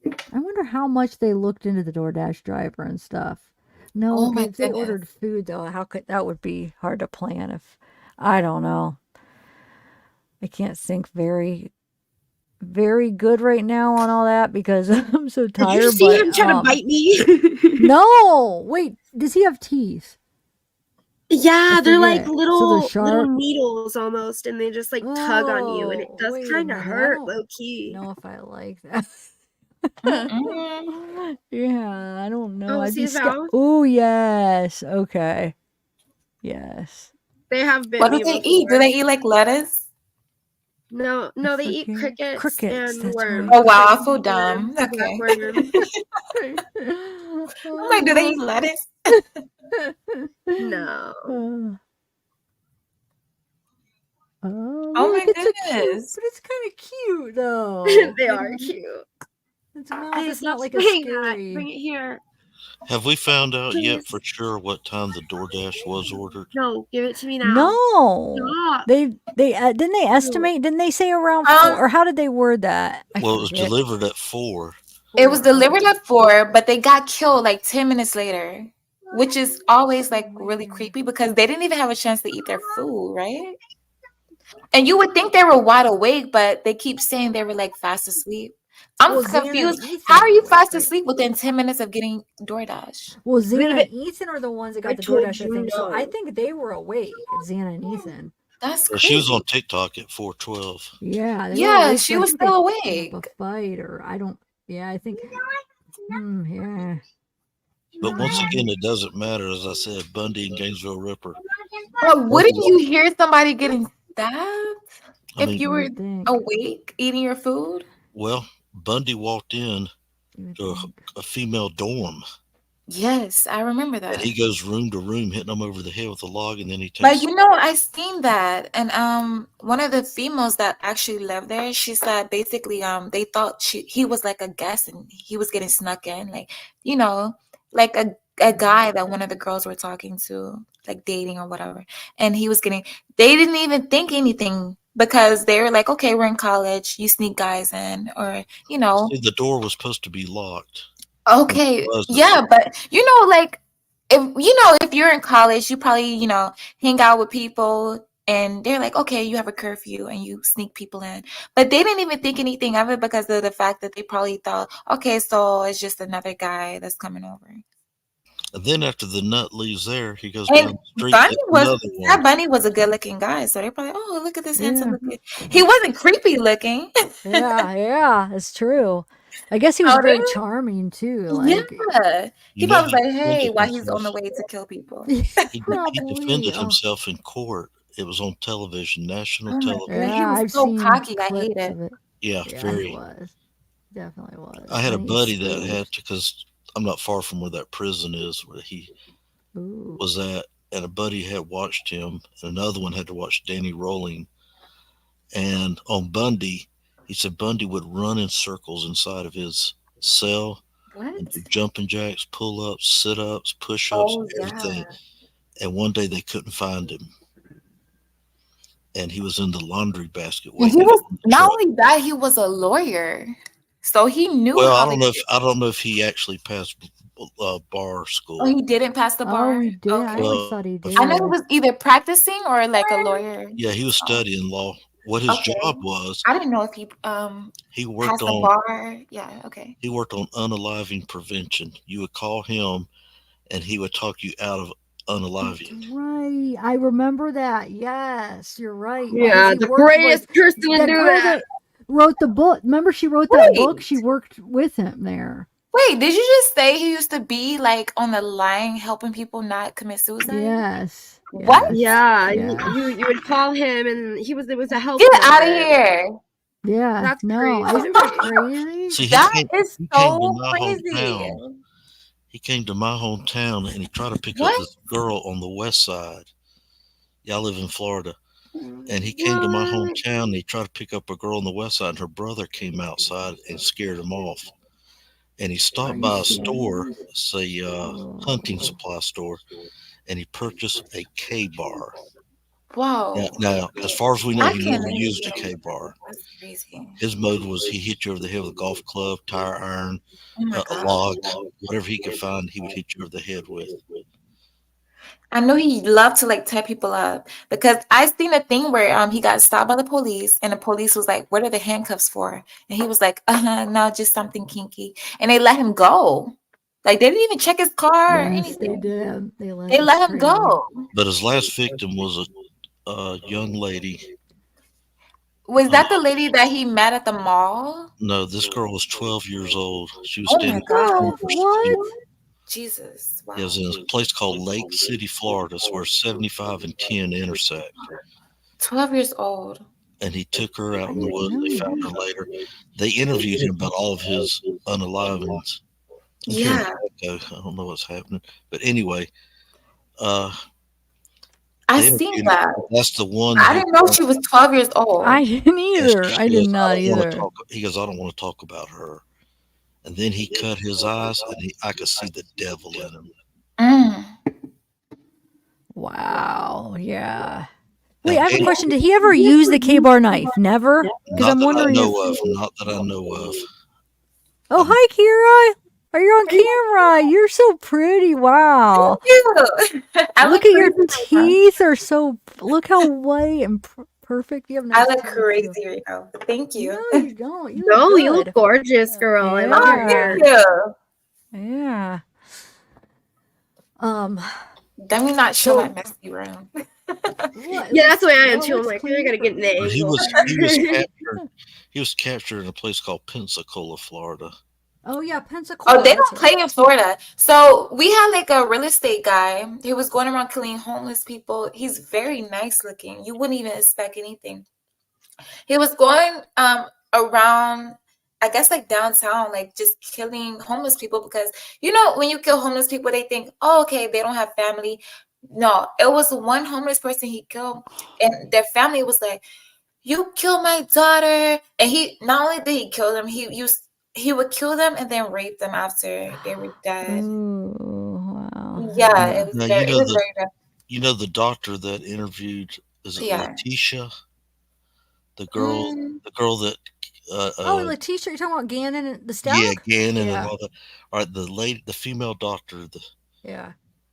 Speaker 1: I wonder how much they looked into the DoorDash driver and stuff. No,
Speaker 18: Oh my
Speaker 1: if they
Speaker 18: goodness.
Speaker 1: ordered food though, how could that would be hard to plan if I don't know. I can't think very good right now on all that because I'm so
Speaker 15: Did you
Speaker 1: tired.
Speaker 15: see
Speaker 1: But
Speaker 15: him trying to bite me?
Speaker 1: no, wait, does he have teeth?
Speaker 15: Yeah,
Speaker 1: I
Speaker 15: they're like
Speaker 1: forget. So they're
Speaker 15: little
Speaker 1: sharp.
Speaker 15: needles almost, and they just like tug on you, and it
Speaker 1: Oh,
Speaker 15: does
Speaker 1: wait a
Speaker 15: kind of
Speaker 1: minute. I
Speaker 15: hurt
Speaker 1: don't
Speaker 15: low key.
Speaker 1: know if I like that.
Speaker 18: Mm-mm.
Speaker 1: Yeah, I don't know.
Speaker 15: Oh,
Speaker 1: I'd
Speaker 15: see
Speaker 1: be
Speaker 15: his
Speaker 1: scared.
Speaker 15: mouth?
Speaker 1: Oh, yes. Okay. Yes.
Speaker 15: They have bit
Speaker 18: What do
Speaker 15: me
Speaker 18: they eat? Do
Speaker 15: before.
Speaker 18: they eat like lettuce?
Speaker 15: No, they eat crickets and
Speaker 1: that's
Speaker 15: worms.
Speaker 1: right.
Speaker 18: Oh wow, I feel dumb.
Speaker 15: The
Speaker 18: Okay.
Speaker 15: blackworm.
Speaker 18: I'm like, do they eat lettuce?
Speaker 15: No.
Speaker 1: Oh,
Speaker 18: Oh
Speaker 1: look,
Speaker 18: my
Speaker 1: it's a cute,
Speaker 18: goodness.
Speaker 1: but it's kind of cute though.
Speaker 15: They are cute.
Speaker 1: It's a mouse.
Speaker 15: Hey,
Speaker 1: It's not
Speaker 15: stop
Speaker 1: like a
Speaker 15: swinging that.
Speaker 1: scary.
Speaker 15: Bring it here.
Speaker 16: Have we found out yet
Speaker 15: Please.
Speaker 16: for sure what time the DoorDash was ordered?
Speaker 15: No, give it to me now.
Speaker 1: No,
Speaker 15: Stop.
Speaker 1: they didn't they estimate? Didn't they say around 4? Or how did they word that? I
Speaker 16: Well, it was
Speaker 1: forget.
Speaker 16: delivered at 4.
Speaker 18: It was delivered at 4, but they got killed like 10 minutes later, which is always like really creepy because they didn't even have a chance to eat their food, right? And you would think they were wide awake, but they keep saying they were like fast asleep. I'm
Speaker 1: Well, Xana and
Speaker 18: confused.
Speaker 1: Ethan
Speaker 18: How are you
Speaker 1: were
Speaker 18: fast
Speaker 1: awake.
Speaker 18: asleep within 10 minutes of getting DoorDash?
Speaker 1: Well,
Speaker 15: Leave
Speaker 1: Xana
Speaker 15: it.
Speaker 1: and Ethan are the ones that got
Speaker 15: I
Speaker 1: the
Speaker 15: told
Speaker 1: DoorDash, I
Speaker 15: you
Speaker 1: think. So I
Speaker 15: no.
Speaker 1: think they were awake. Xana and Ethan.
Speaker 18: That's
Speaker 16: Well, she was
Speaker 18: crazy.
Speaker 16: on TikTok at 4:12.
Speaker 1: Yeah, they were
Speaker 18: Yeah,
Speaker 1: awake.
Speaker 18: she
Speaker 1: So I
Speaker 18: was
Speaker 1: think they
Speaker 18: still
Speaker 1: put up
Speaker 18: awake.
Speaker 1: a fight, or I don't. Yeah, I think. Yeah.
Speaker 16: But once again, it doesn't matter. As I said, Bundy and Gainesville Ripper.
Speaker 18: But wouldn't you hear somebody getting stabbed
Speaker 16: I
Speaker 18: if
Speaker 16: mean,
Speaker 18: you were
Speaker 1: You'd think.
Speaker 18: awake eating your food?
Speaker 16: well, Bundy walked in to a female dorm.
Speaker 18: Yes, I remember
Speaker 16: And
Speaker 18: that.
Speaker 16: he goes room to room, hitting them over the head with a log, and then he
Speaker 18: But
Speaker 16: takes.
Speaker 18: you know, I seen that, and one of the females that actually lived there, she said basically they thought he was like a guest and he was getting snuck in, like you know, like a guy that one of the girls were talking to, like dating or whatever, and he was getting. They didn't even think anything because they were like, okay, we're in college, you sneak guys in, or you know.
Speaker 16: See, the door was supposed to be locked.
Speaker 18: Okay,
Speaker 16: wasn't.
Speaker 18: yeah, but you know, like if you're in college, you probably, hang out with people and they're like, okay, you have a curfew and you sneak people in. But they didn't even think anything of it because of the fact that they probably thought, okay, so it's just another guy that's coming over.
Speaker 16: And then after the nut leaves there, he goes down
Speaker 18: And
Speaker 16: the street.
Speaker 18: Bunny
Speaker 16: Hits another one.
Speaker 18: Bunny was a good looking guy, so they're probably, oh, look at this handsome
Speaker 1: Yeah.
Speaker 18: looking. He wasn't creepy looking.
Speaker 1: Yeah, it's true. I guess he was
Speaker 18: Oh,
Speaker 1: very
Speaker 18: really?
Speaker 1: charming too. Like,
Speaker 18: Yeah. He
Speaker 16: You know,
Speaker 18: probably was
Speaker 16: he
Speaker 18: like, hey,
Speaker 16: defended
Speaker 18: while he's on the
Speaker 16: himself.
Speaker 18: way to kill people.
Speaker 16: He
Speaker 1: probably.
Speaker 16: defended
Speaker 1: Oh,
Speaker 16: himself in court. It was on television, national
Speaker 18: Oh my
Speaker 16: television.
Speaker 18: God, he
Speaker 1: yeah,
Speaker 18: was
Speaker 1: I've
Speaker 18: so
Speaker 1: seen
Speaker 18: cocky. I hate
Speaker 1: clips
Speaker 18: it.
Speaker 1: of it.
Speaker 16: Yeah,
Speaker 1: Yeah, he
Speaker 16: very.
Speaker 1: was. Definitely was.
Speaker 16: I had a
Speaker 1: And he
Speaker 16: buddy that
Speaker 1: stayed.
Speaker 16: had to, because I'm not far from where that prison is, where he
Speaker 1: Ooh.
Speaker 16: was at, and a buddy had watched him, and another one had to watch Danny Rolling. And on Bundy, he said Bundy would run in circles inside of his cell
Speaker 18: What?
Speaker 16: and do jumping jacks, pull-ups, sit-ups, push-ups,
Speaker 18: Oh,
Speaker 16: everything.
Speaker 18: yeah.
Speaker 16: And one day they couldn't find him. And he was in the laundry basket
Speaker 18: And he
Speaker 16: waiting.
Speaker 18: was not only that, he was a lawyer, so he knew
Speaker 16: Well,
Speaker 18: how
Speaker 16: I
Speaker 18: to.
Speaker 16: don't know if he actually passed bar school.
Speaker 18: Oh, he didn't pass the bar.
Speaker 1: Oh, he did. I always
Speaker 16: Well,
Speaker 1: thought he did.
Speaker 18: I know he was either practicing or like a lawyer.
Speaker 16: yeah, he was studying law. What his
Speaker 18: Okay.
Speaker 16: job was,
Speaker 18: I didn't know if he
Speaker 16: he worked
Speaker 18: passed the
Speaker 16: on
Speaker 18: bar. Yeah. Okay.
Speaker 16: he worked on unaliving prevention. You would call him, and he would talk you out of unaliving.
Speaker 1: Right. I remember that. Yes, you're right.
Speaker 15: Yeah,
Speaker 1: Because he
Speaker 15: the
Speaker 1: worked
Speaker 15: greatest
Speaker 1: with
Speaker 15: person to
Speaker 1: that
Speaker 15: do
Speaker 1: girl
Speaker 15: that.
Speaker 1: that wrote the book. Remember, she wrote that book.
Speaker 18: Wait.
Speaker 1: She worked with him there.
Speaker 18: Wait, did you just say he used to be like on the line helping people not commit suicide?
Speaker 1: Yes.
Speaker 18: What?
Speaker 15: Yeah,
Speaker 1: Yes.
Speaker 15: you would call him and it was a help.
Speaker 18: Get out of here.
Speaker 1: Yeah.
Speaker 15: That's
Speaker 1: No,
Speaker 15: crazy.
Speaker 1: isn't that crazy?
Speaker 16: See,
Speaker 18: That is
Speaker 16: he came to
Speaker 18: so
Speaker 16: my
Speaker 18: crazy.
Speaker 16: hometown. He came to my hometown, and he tried to pick up
Speaker 18: What?
Speaker 16: this girl on the west side. Yeah, I live in Florida. And he came to my hometown, and he tried to pick up a girl on the west side, and her brother came outside and scared him off. And he stopped by a store, it's a hunting supply store, and he purchased a K-bar.
Speaker 18: Whoa.
Speaker 16: Now, as far as we know,
Speaker 18: I
Speaker 16: he
Speaker 18: can't
Speaker 16: never used a
Speaker 18: believe
Speaker 16: K-bar.
Speaker 18: That's crazy.
Speaker 16: His mode was he hit you over the head with a golf club, tire iron,
Speaker 18: Oh my
Speaker 16: a
Speaker 18: God.
Speaker 16: log, whatever he could find, he would hit you over the head with.
Speaker 18: I know he loved to like tie people up because I seen a thing where he got stopped by the police and the police was like, "What are the handcuffs for?" And he was like, no, just something kinky." And they let him go. Like they didn't even check his car or
Speaker 1: Yes, they
Speaker 18: anything.
Speaker 1: did. They let
Speaker 18: They
Speaker 1: him
Speaker 18: let him
Speaker 1: straight
Speaker 18: go.
Speaker 16: But his last victim was a young lady.
Speaker 18: Was that the lady that he met at the mall?
Speaker 16: No, this girl was 12 years old. She was
Speaker 18: Oh my
Speaker 16: standing
Speaker 18: God.
Speaker 1: What?
Speaker 18: Jesus. Wow.
Speaker 16: It was in a place called Lake City, Florida, where 75 and 10 intersect.
Speaker 18: 12 years old.
Speaker 16: and he took her out in the woods. They found her later. They interviewed him about all of his unalivings.
Speaker 18: Yeah.
Speaker 16: I don't know what's happening, but anyway,
Speaker 18: I
Speaker 16: they
Speaker 18: seen
Speaker 16: interviewed him.
Speaker 18: that.
Speaker 16: That's the one.
Speaker 18: I didn't know she was 12 years old.
Speaker 1: I didn't either. I did not
Speaker 16: He
Speaker 1: either.
Speaker 16: goes, I don't want to talk about her. And then he cut his eyes, and I could see the devil in him.
Speaker 18: Mm.
Speaker 1: Wow. Yeah. Wait, I have a question. Did he ever use the K-bar knife? Never? Because I'm wondering
Speaker 16: Not that I know of.
Speaker 1: Oh, hi, Kira. Are you on camera? You're so pretty. Wow.
Speaker 18: Thank you.
Speaker 1: Look at your teeth are so. Look how white and perfect. You have nice
Speaker 18: I look
Speaker 1: teeth,
Speaker 18: crazy
Speaker 1: too.
Speaker 18: right now. Thank you.
Speaker 1: No, you don't. You
Speaker 15: No,
Speaker 1: look
Speaker 15: you look
Speaker 1: good.
Speaker 15: gorgeous, girl. I love your hair.
Speaker 18: Thank you.
Speaker 1: Yeah.
Speaker 18: Let me not show my messy room.
Speaker 15: Yeah, that's the way I am too. I'm like, I gotta get in the angle.
Speaker 16: He was captured in a place called Pensacola, Florida.
Speaker 1: Oh yeah, Pensacola.
Speaker 18: Oh, they don't play in Florida. So we had like a real estate guy. He was going around killing homeless people. He's very nice looking. You wouldn't even expect anything. He was going around, I guess, like downtown, like just killing homeless people because, you know, when you kill homeless people, they think, oh, okay, they don't have family. No, it was one homeless person he killed, and their family was like, you killed my daughter. And he, not only did he kill them, he would kill them and then rape them after they were dead.
Speaker 1: Ooh, wow.
Speaker 18: Yeah, it was
Speaker 16: Now,
Speaker 18: very, it was very bad.
Speaker 16: You know the doctor that interviewed, is it Letitia? The girl that
Speaker 1: Letitia, you're talking about Gannon and the staff?
Speaker 16: Yeah, Gannon and all that. All right, the female doctor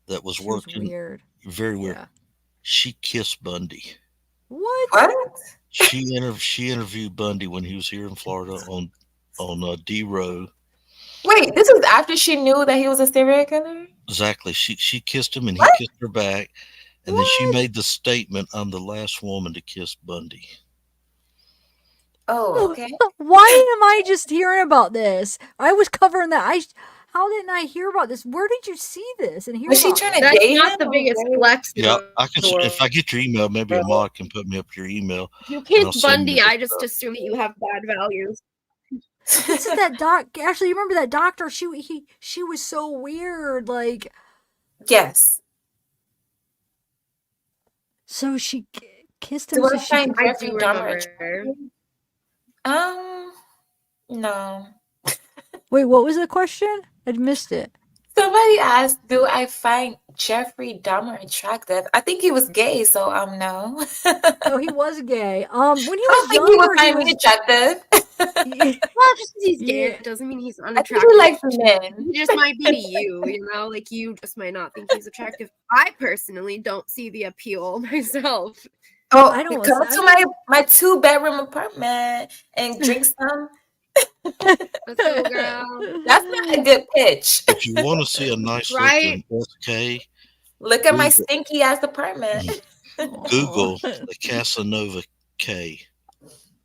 Speaker 16: that was working,
Speaker 1: weird.
Speaker 16: very weird.
Speaker 1: Yeah.
Speaker 16: She kissed Bundy.
Speaker 18: What?
Speaker 16: She interviewed Bundy when he was here in Florida on D Row.
Speaker 18: Wait, this was after she knew that he was a serial killer?
Speaker 16: Exactly. She kissed him and he kissed her back. And then she made the statement, I'm the last woman to kiss Bundy.
Speaker 18: Oh, okay.
Speaker 1: Why am I just hearing about this? I was covering that. How didn't I hear about this? Where did you see this and hear
Speaker 18: Was she
Speaker 1: about
Speaker 18: trying
Speaker 1: it?
Speaker 18: to
Speaker 15: That's
Speaker 18: date
Speaker 15: not
Speaker 18: him?
Speaker 15: the biggest flex.
Speaker 16: Yeah, I can. If I get your email, maybe a mod can put me up your email.
Speaker 15: If you
Speaker 16: and I'll
Speaker 15: kiss
Speaker 16: send you
Speaker 15: Bundy,
Speaker 16: the
Speaker 15: I just
Speaker 16: stuff.
Speaker 15: assume that you have bad values.
Speaker 1: This is that doc. Actually, you remember that doctor? She was so weird. Like,
Speaker 18: yes.
Speaker 1: So she kissed him.
Speaker 18: Do
Speaker 1: So
Speaker 18: I
Speaker 1: she
Speaker 18: find
Speaker 1: could.
Speaker 18: Jeffrey Dahmer attractive? No.
Speaker 1: Wait, what was the question? I missed it.
Speaker 18: Somebody asked, do I find Jeffrey Dahmer attractive? I think he was gay, so no.
Speaker 1: Oh, he was gay. When he
Speaker 18: I
Speaker 1: was
Speaker 18: think he
Speaker 1: younger,
Speaker 18: would find me attractive.
Speaker 15: Well, just because he's gay,
Speaker 1: Yeah.
Speaker 15: it doesn't mean he's
Speaker 18: I think
Speaker 15: unattractive.
Speaker 18: he likes men.
Speaker 15: He just might be to you, you know? Like, you just might not think he's attractive. I personally don't see the appeal myself.
Speaker 18: Oh,
Speaker 1: I don't
Speaker 18: come
Speaker 1: listen.
Speaker 18: to my 2-bedroom apartment and drink some.
Speaker 15: Let's go, girl.
Speaker 18: That's not a good pitch.
Speaker 16: If you want to see a nice
Speaker 15: Right?
Speaker 16: looking SK,
Speaker 18: Look at my
Speaker 16: Google-
Speaker 18: stinky ass apartment.
Speaker 16: Google the Casanova K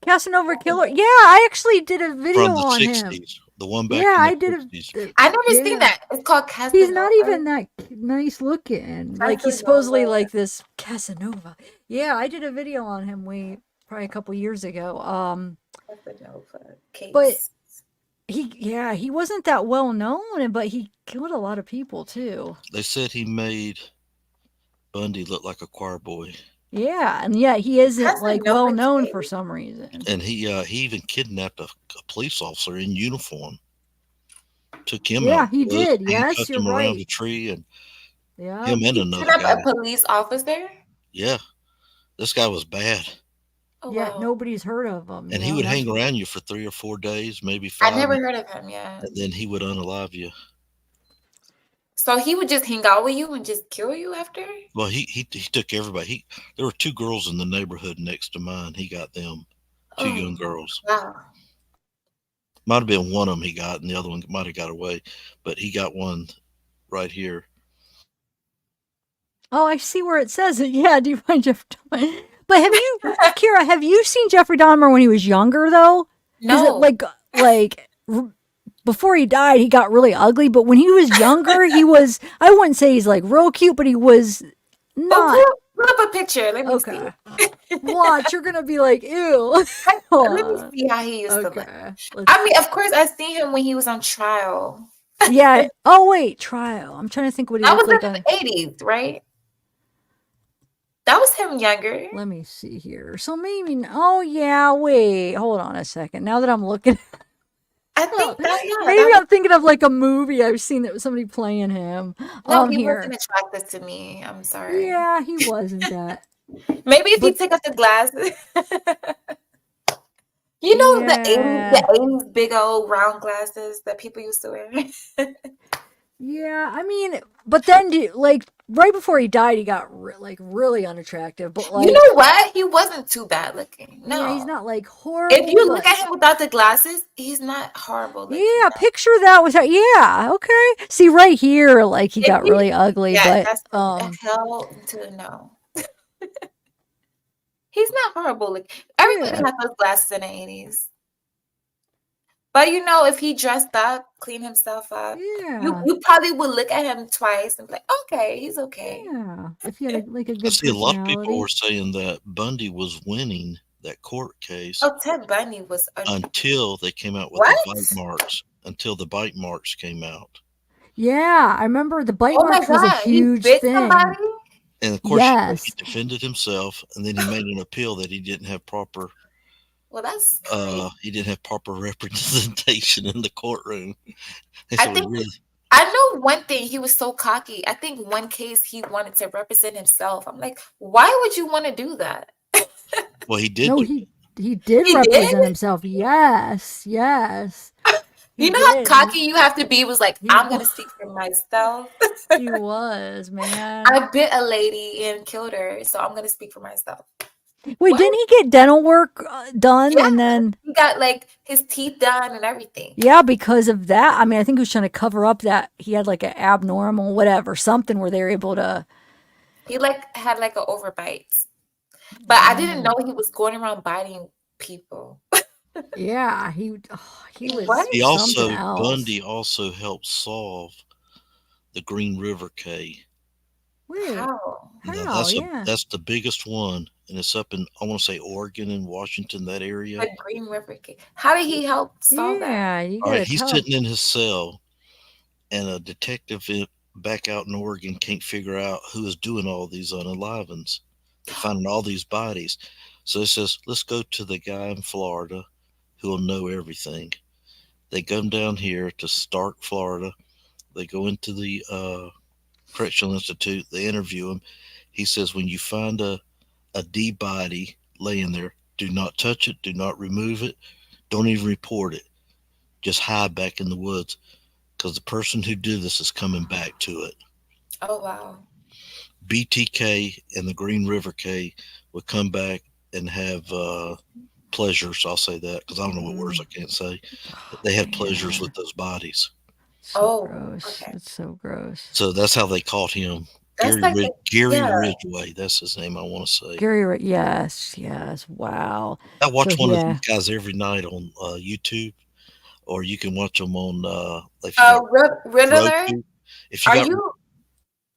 Speaker 1: Casanova Killer. Yeah, I actually did a video
Speaker 16: from the
Speaker 1: on
Speaker 16: 60s.
Speaker 1: him.
Speaker 16: The one back
Speaker 1: Yeah,
Speaker 16: in the
Speaker 1: I did
Speaker 16: 60s.
Speaker 18: I never seen that. It's called Casanova.
Speaker 1: He's not even that nice looking. Like, he's supposedly like this Casanova. Yeah, I did a video on him probably a couple years ago.
Speaker 18: Casanova case.
Speaker 1: But he wasn't that well known, but he killed a lot of people too.
Speaker 16: They said he made Bundy look like a choir boy.
Speaker 1: Yeah, and yeah, he isn't like
Speaker 18: Casanova
Speaker 1: well known
Speaker 18: case.
Speaker 1: for some reason.
Speaker 16: And he even kidnapped a police officer in uniform. Took him
Speaker 1: Yeah,
Speaker 16: out.
Speaker 1: he did.
Speaker 16: He
Speaker 1: Yes,
Speaker 16: took
Speaker 1: you're
Speaker 16: him around
Speaker 1: right.
Speaker 16: the tree and
Speaker 1: Yeah.
Speaker 16: him and
Speaker 18: He
Speaker 16: another
Speaker 18: kidnapped
Speaker 16: guy.
Speaker 18: a police officer?
Speaker 16: Yeah. This guy was bad.
Speaker 18: Oh,
Speaker 1: Yeah,
Speaker 18: wow.
Speaker 1: nobody's heard of him.
Speaker 16: And he would hang around you for 3 or 4 days, maybe
Speaker 18: I
Speaker 16: 5.
Speaker 18: never heard of him, yeah.
Speaker 16: And then he would unalive you.
Speaker 18: So he would just hang out with you and just kill you after?
Speaker 16: Well, he took everybody. There were 2 girls in the neighborhood next to mine. He got them. 2 young girls.
Speaker 18: Wow.
Speaker 16: Might have been one of them he got, and the other one might have got away. But he got one right here.
Speaker 1: Oh, I see where it says it. Yeah, do you find Jeff Dahmer? But have you, Kira, have you seen Jeffrey Dahmer when he was younger, though? 'Cause
Speaker 18: No.
Speaker 1: before he died, he got really ugly. But when he was younger, he was, I wouldn't say he's like real cute, but he was not.
Speaker 18: Pull up a picture. Let me
Speaker 1: Okay.
Speaker 18: see.
Speaker 1: Watch, you're gonna be like, ew.
Speaker 18: Let me see how he used to look. I mean, of course, I seen him when he was on trial.
Speaker 1: Yeah. Oh wait, trial. I'm trying to think what he
Speaker 18: That
Speaker 1: looked
Speaker 18: was
Speaker 1: like
Speaker 18: in the 80s, right? That was him younger.
Speaker 1: Let me see here. So maybe. Oh yeah. Wait. Hold on a second. Now that I'm looking,
Speaker 18: I think that, yeah.
Speaker 1: maybe I'm thinking of like a movie I've seen that was somebody playing him.
Speaker 18: No, he
Speaker 1: Here.
Speaker 18: wasn't attracted to me. I'm sorry.
Speaker 1: Yeah, he wasn't that.
Speaker 18: Maybe if he took off the glasses. You know the 80s big old round glasses that people used to wear.
Speaker 1: Yeah, I mean, but then like right before he died, he got really unattractive. But like,
Speaker 18: you know what? He wasn't too bad looking. No,
Speaker 1: yeah, he's not like horrible.
Speaker 18: If you look at him without the glasses, he's not horrible looking.
Speaker 1: Yeah, picture that without. Yeah, okay. See right here, like he got really ugly,
Speaker 18: Yeah,
Speaker 1: but
Speaker 18: that's hell to no. He's not horrible. Like everybody had those glasses in the 80s. But you know, if he dressed up, cleaned himself up, you probably would look at him twice and be like, okay, he's okay.
Speaker 1: Yeah. If he had like a
Speaker 16: I
Speaker 1: good
Speaker 16: see a lot of people
Speaker 1: personality.
Speaker 16: were saying that Bundy was winning that court case
Speaker 18: Oh, Ted Bundy was
Speaker 16: until they came out with the bite marks. Until the bite marks came out.
Speaker 1: Yeah, I remember the bite
Speaker 18: Oh my
Speaker 1: marks was a
Speaker 18: God, he
Speaker 1: huge
Speaker 18: bit
Speaker 1: thing.
Speaker 18: somebody?
Speaker 16: And of course,
Speaker 1: Yes.
Speaker 16: he defended himself, and then he made an appeal that he didn't have proper.
Speaker 18: Well, that's
Speaker 16: he didn't have proper representation in the courtroom. And
Speaker 18: I
Speaker 16: so
Speaker 18: think
Speaker 16: really,
Speaker 18: I know one thing. He was so cocky. I think one case he wanted to represent himself. I'm like, why would you want to do that?
Speaker 16: well, he did.
Speaker 1: No, he did represent himself. Yes, yes.
Speaker 18: You know how cocky you have to be? Was like, I'm gonna speak for myself.
Speaker 1: He was, man.
Speaker 18: I bit a lady and killed her, so I'm gonna speak for myself.
Speaker 1: Wait, didn't he get dental work done and then?
Speaker 18: He got like his teeth done and everything.
Speaker 1: Yeah, because of that. I mean, I think he was trying to cover up that he had like an abnormal whatever, something where they were able to.
Speaker 18: He had like an overbite, but I didn't know he was going around biting people.
Speaker 1: Yeah, he was.
Speaker 16: He also
Speaker 1: something else.
Speaker 16: Bundy also helped solve the Green River case.
Speaker 1: Wait,
Speaker 18: how?
Speaker 16: That's the biggest one, and it's up in I want to say Oregon and Washington, that area.
Speaker 18: The Green River case. How did he help solve that?
Speaker 1: You
Speaker 16: All right, he's sitting in his cell, and a detective back out in Oregon can't figure out who is doing all these unalivings, finding all these bodies. So he says, let's go to the guy in Florida who will know everything. They come down here to Stark, Florida. They go into the Correctional Institute. They interview him. He says, when you find a dead body laying there, do not touch it. Do not remove it. Don't even report it. Just hide back in the woods because the person who did this is coming back to it.
Speaker 18: Oh, wow.
Speaker 16: BTK and the Green River K would come back and have pleasures. I'll say that because I don't know what words I can't say. But they had pleasures with those bodies.
Speaker 1: Gross. Okay. It's so gross.
Speaker 16: So that's how they caught him.
Speaker 18: That's
Speaker 16: Gary Ridgway. That's his name. I want to say.
Speaker 1: Gary. Yes. Wow.
Speaker 16: I watch one of these guys every night on YouTube, or you can watch them on.
Speaker 18: Riddler.
Speaker 16: If you
Speaker 18: are
Speaker 16: got,
Speaker 18: you?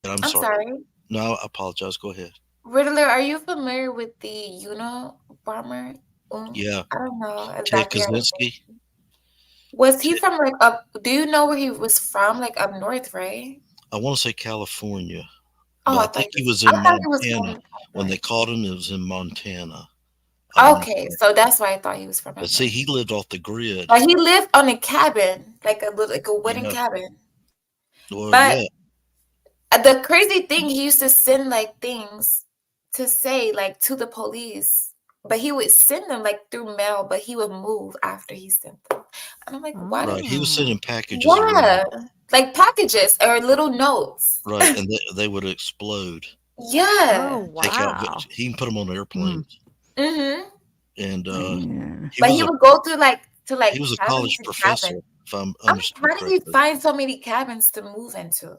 Speaker 16: I'm
Speaker 18: sorry.
Speaker 16: No, I apologize. Go ahead.
Speaker 18: Riddler, are you familiar with the Unabomber?
Speaker 16: Yeah.
Speaker 18: I don't know.
Speaker 16: Ted Kaczynski.
Speaker 18: Was he from like up? Do you know where he was from? Like up north, right?
Speaker 16: I want to say California.
Speaker 18: Oh,
Speaker 16: I think he was in Montana. When they caught him, it was in Montana.
Speaker 18: Okay, so that's why I thought he was from.
Speaker 16: But see, he lived off the grid.
Speaker 18: But he lived on a cabin, like a wooden cabin.
Speaker 16: Well,
Speaker 18: but the crazy thing, he used to send like things to say like to the police, but he would send them like through mail, but he would move after he sent them. And I'm like, why?
Speaker 16: Right, he was sending packages.
Speaker 18: Yeah, like packages or little notes.
Speaker 16: Right, and they would explode.
Speaker 18: Yeah.
Speaker 1: Oh, wow.
Speaker 16: He can put them on airplanes.
Speaker 18: Mm-hmm.
Speaker 16: And
Speaker 18: he would go through
Speaker 16: he was a college professor. If I'm
Speaker 18: how did he find so many cabins to move into?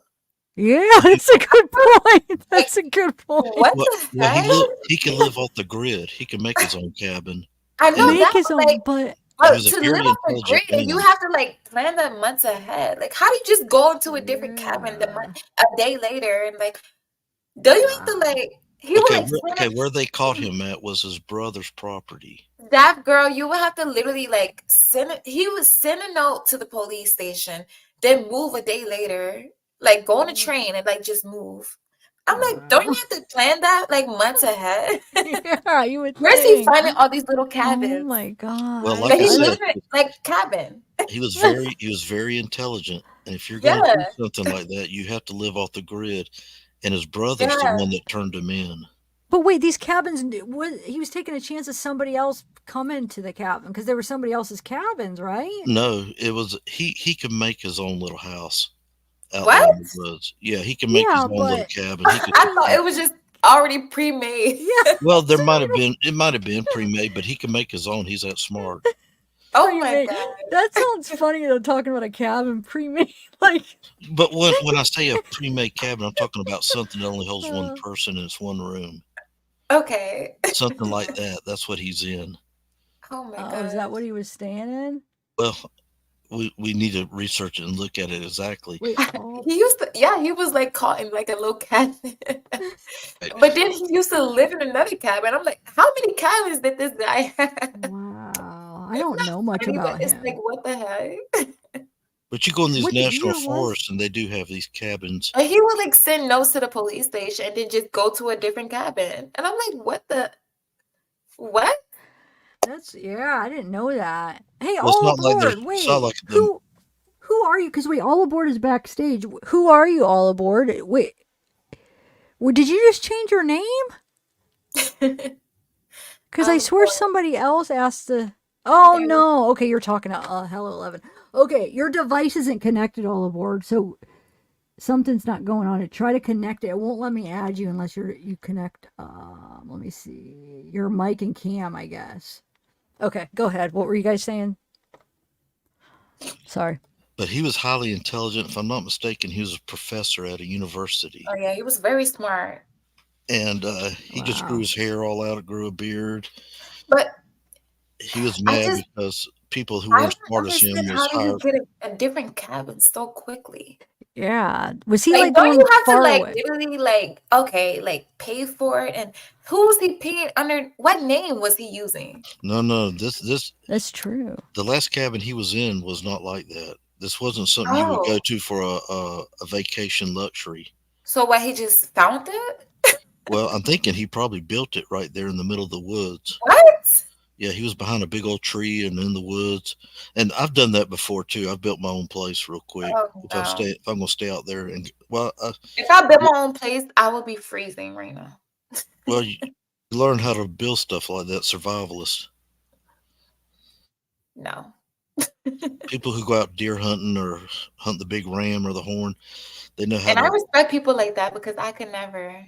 Speaker 1: Yeah, that's a good point. That's a good point.
Speaker 18: What the heck?
Speaker 16: He can live off the grid. He can make his own cabin.
Speaker 18: I know
Speaker 1: make
Speaker 18: that,
Speaker 1: his own, but
Speaker 18: to live off the grid, you have to like plan that months ahead. Like, how do you just go into a different cabin a day later and like? Do you have to like He would
Speaker 16: Okay,
Speaker 18: like send
Speaker 16: okay, where they caught him at was his brother's property.
Speaker 18: that girl. You would have to literally like send it. He would send a note to the police station, then move a day later, like go on a train and like just move. I'm like, don't you have to plan that like months ahead?
Speaker 1: Yeah, you would
Speaker 18: Where's he
Speaker 1: think.
Speaker 18: finding all these little
Speaker 1: Oh
Speaker 18: cabins?
Speaker 1: my god.
Speaker 16: Well,
Speaker 18: Like
Speaker 16: like I
Speaker 18: he
Speaker 16: said,
Speaker 18: lives in like cabin.
Speaker 16: he was very intelligent, and if you're
Speaker 18: Yeah,
Speaker 16: going to do something like that, you have to live off the grid. And his brother's the
Speaker 18: yeah.
Speaker 16: one that turned him in.
Speaker 1: But wait, these cabins, he was taking a chance of somebody else coming to the cabin because there were somebody else's cabins, right?
Speaker 16: No, it was he could make his own little house out
Speaker 18: What?
Speaker 16: there in the woods. Yeah, he can make his
Speaker 1: Yeah,
Speaker 16: own little
Speaker 1: but
Speaker 16: cabin. He could.
Speaker 18: I thought it was just already pre-made.
Speaker 1: yeah.
Speaker 16: Well, it might have been pre-made, but he can make his own. He's that smart.
Speaker 18: Oh my
Speaker 1: Pre-made.
Speaker 18: god.
Speaker 1: That sounds funny though, talking about a cabin pre-made. Like,
Speaker 16: But when I say a pre-made cabin, I'm talking about something that only holds one
Speaker 1: uh,
Speaker 16: person and it's one room.
Speaker 18: Okay.
Speaker 16: Something like that. That's what he's in.
Speaker 18: Oh my
Speaker 1: oh,
Speaker 18: god.
Speaker 1: is that what he was staying in?
Speaker 16: Well, we need to research it and look at it exactly.
Speaker 1: Wait, oh,
Speaker 18: He used to, yeah, he was like caught in like a little cabin. But then he used to live in another cabin. I'm like, how many cabins did this guy have?
Speaker 1: wow. I don't know much
Speaker 18: Funny,
Speaker 1: about
Speaker 18: but it's
Speaker 1: him.
Speaker 18: like, what the heck?
Speaker 16: But you go in these
Speaker 1: What
Speaker 16: national
Speaker 1: year was?
Speaker 16: forests and they do have these cabins.
Speaker 18: And he would like send notes to the police station and then just go to a different cabin. And I'm like, what?
Speaker 1: That's yeah, I didn't know that. Hey,
Speaker 16: Well, it's
Speaker 1: all
Speaker 16: not like
Speaker 1: aboard.
Speaker 16: it's
Speaker 1: Wait,
Speaker 16: not like them.
Speaker 1: who are you? Because wait, all aboard is backstage. Who are you, all aboard? Wait, did you just change your name? Because I swear somebody else asked to. Oh no. Okay, you're talking to Hello 11. Okay, your device isn't connected, all aboard, so something's not going on. Try to connect it. It won't let me add you unless you connect. Let me see your mic and cam, I guess. Okay, go ahead. What were you guys saying? Sorry.
Speaker 16: But he was highly intelligent. If I'm not mistaken, he was a professor at a university.
Speaker 18: Oh yeah, he was very smart.
Speaker 16: And he just grew his hair all out. It grew a beard.
Speaker 18: But
Speaker 16: he was
Speaker 18: I
Speaker 16: mad
Speaker 18: just
Speaker 16: because people who
Speaker 18: I
Speaker 16: weren't
Speaker 18: don't
Speaker 16: smart as him
Speaker 18: understand
Speaker 16: was
Speaker 18: how did
Speaker 16: hired.
Speaker 18: he get a different cabin so quickly?
Speaker 1: Yeah. Was he
Speaker 18: Like,
Speaker 1: like
Speaker 18: don't
Speaker 1: going
Speaker 18: you have to
Speaker 1: far
Speaker 18: like
Speaker 1: away?
Speaker 18: literally like like pay for it? And who was he paying under? What name was he using?
Speaker 16: No, this
Speaker 1: That's true.
Speaker 16: the last cabin he was in was not like that. This wasn't something you would go
Speaker 18: Oh,
Speaker 16: to for a vacation luxury.
Speaker 18: so what? He just found it?
Speaker 16: Well, I'm thinking he probably built it right there in the middle of the woods.
Speaker 18: What?
Speaker 16: Yeah, he was behind a big old tree and in the woods. And I've done that before too. I've built my own place real quick.
Speaker 18: Oh
Speaker 16: If
Speaker 18: no!
Speaker 16: I'm gonna stay out there and
Speaker 18: If I built my own place, I would be freezing right now.
Speaker 16: well, you learn how to build stuff like that. Survivalist
Speaker 18: No.
Speaker 16: people who go out deer hunting or hunt the big ram or the horn, they know how
Speaker 18: And I
Speaker 16: to.
Speaker 18: respect people like that because I could never.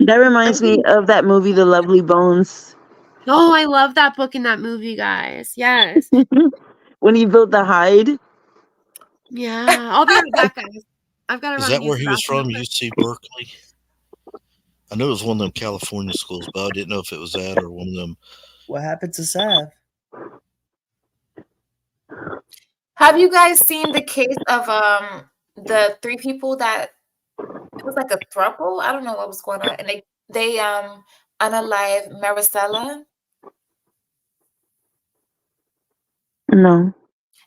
Speaker 19: That reminds me of that movie, The Lovely Bones.
Speaker 15: Oh, I love that book and that movie, guys. Yes.
Speaker 19: When he built the hide.
Speaker 15: Yeah. I'll be right back, guys. I've got to
Speaker 16: Is
Speaker 15: run
Speaker 16: that
Speaker 15: and use
Speaker 16: where
Speaker 15: the
Speaker 16: he was
Speaker 15: bathroom.
Speaker 16: from? UC Berkeley. I know it was one of them California schools, but I didn't know if it was that or one of them.
Speaker 17: What happened to Sav?
Speaker 18: Have you guys seen the case of the three people that it was like a throuple? I don't know what was going on, and they unalived Maricela,
Speaker 19: No.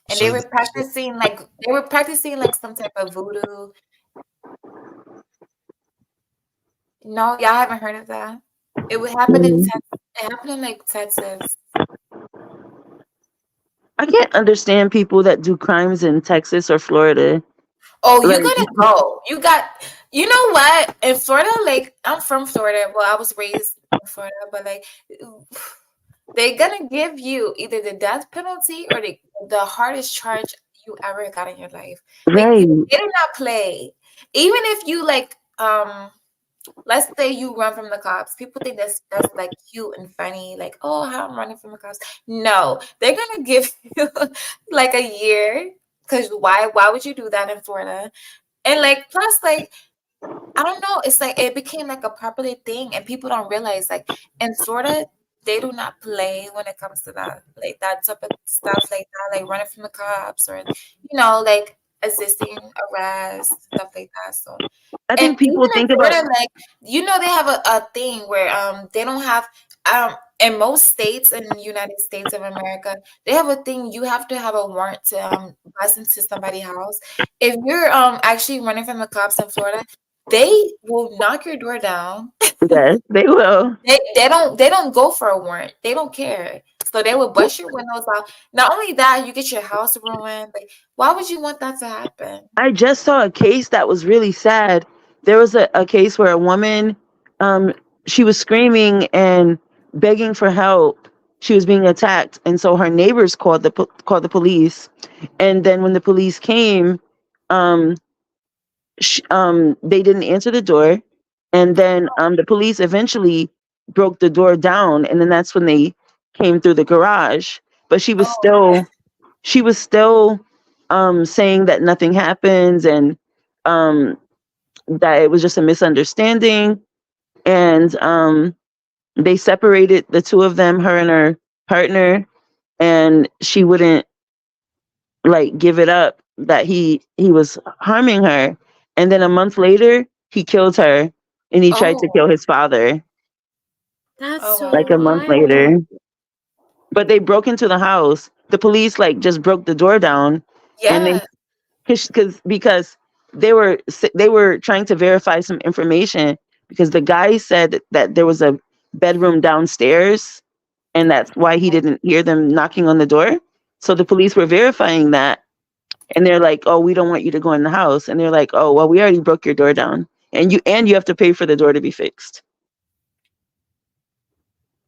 Speaker 18: and they were practicing like some type of voodoo. No, y'all haven't heard of that. It would happen in Texas. It happened in like Texas.
Speaker 19: I can't understand people that do crimes in Texas or Florida.
Speaker 18: Oh, you're
Speaker 19: Like,
Speaker 18: gonna go. You know what? In Florida, like I'm from Florida. Well, I was raised in Florida, but like they're gonna give you either the death penalty or the hardest charge you ever got in your life. Like
Speaker 19: right.
Speaker 18: they do not play. Even if you like let's say you run from the cops. People think that's like cute and funny, like, oh, how I'm running from the cops. No, they're gonna give you like a year. Because why would you do that in Florida? And like plus like I don't know, it's like it became like a popular thing and people don't realize like in Florida they do not play when it comes to that, like that type of stuff like that, like running from the cops or like existing arrest, stuff like that. So,
Speaker 19: I
Speaker 18: and
Speaker 19: think people
Speaker 18: even in
Speaker 19: think about
Speaker 18: Florida, like they have a thing where they don't have in most states in the United States of America, they have a thing you have to have a warrant to bust into somebody's house. If you're actually running from the cops in Florida, they will knock your door down.
Speaker 19: yes, they will.
Speaker 18: They don't go for a warrant. They don't care. So they will bust your windows out. Not only that, you get your house ruined. Like, why would you want that to happen?
Speaker 19: I just saw a case that was really sad. There was a case where a woman, she was screaming and begging for help. She was being attacked, and so her neighbors called the police. And then when the police came, they didn't answer the door, and then the police eventually broke the door down, and then that's when they came through the garage. But she was still saying that nothing happens, and that it was just a misunderstanding, and they separated the two of them, her and her partner, and she wouldn't like give it up that he was harming her. And then a month later he killed her, and he tried to kill his father
Speaker 15: That's so
Speaker 19: like a month
Speaker 15: wild.
Speaker 19: later. But they broke into the house. The police like just broke the door down, and they because they were trying to verify some information, because the guy said that there was a bedroom downstairs, and that's why he didn't hear them knocking on the door. So the police were verifying that, and they're like, "Oh, we don't want you to go in the house." And they're like, "Oh, well, we already broke your door down, and you have to pay for the door to be fixed."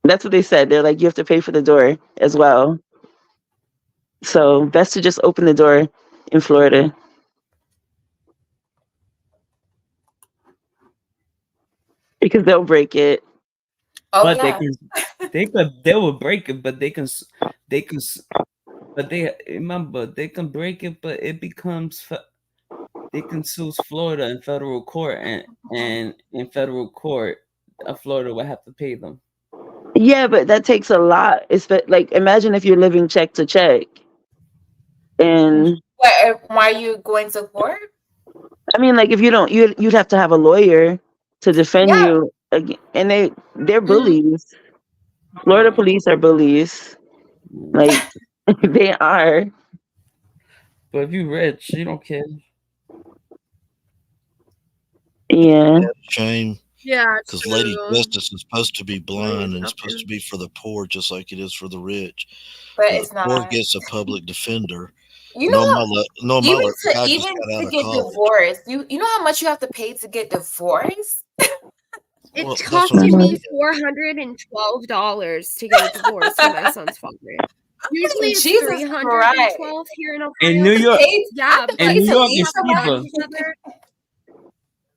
Speaker 19: That's what they said. They're like, "You have to pay for the door as well." So best to just open the door in Florida. Because they'll break it.
Speaker 17: But they will break it, but they can but they remember they can break it, but it becomes they can sue Florida in federal court, and in federal court, Florida will have to pay them.
Speaker 19: Yeah, but that takes a lot. It's like, imagine if you're living check to check, and
Speaker 18: Why are you going to court?
Speaker 19: I mean, like, if you don't, you'd have to have a lawyer to defend you, and they're bullies. Florida police are bullies, like they are.
Speaker 17: But if you're rich, you don't care.
Speaker 19: Yeah.
Speaker 16: Shame.
Speaker 15: Yeah,
Speaker 16: because Lady Justice is supposed to be blind and it's supposed to be for the poor, just like it is for the rich.
Speaker 18: But
Speaker 16: The
Speaker 18: it's
Speaker 16: poor
Speaker 18: not.
Speaker 16: gets a public defender.
Speaker 18: You know,
Speaker 16: Guy
Speaker 18: even
Speaker 16: just got out
Speaker 18: to
Speaker 16: of
Speaker 18: get
Speaker 16: college.
Speaker 18: divorced, you know how much you have to pay to get divorced?
Speaker 15: It
Speaker 16: Well, that's
Speaker 15: cost
Speaker 16: what I'm
Speaker 15: me
Speaker 16: saying.
Speaker 15: $412 to get a divorce from my son's father. Usually it's
Speaker 18: Jesus
Speaker 15: $312 here in Ohio.
Speaker 17: In New York,
Speaker 15: Yeah,
Speaker 17: in New York, it's cheaper.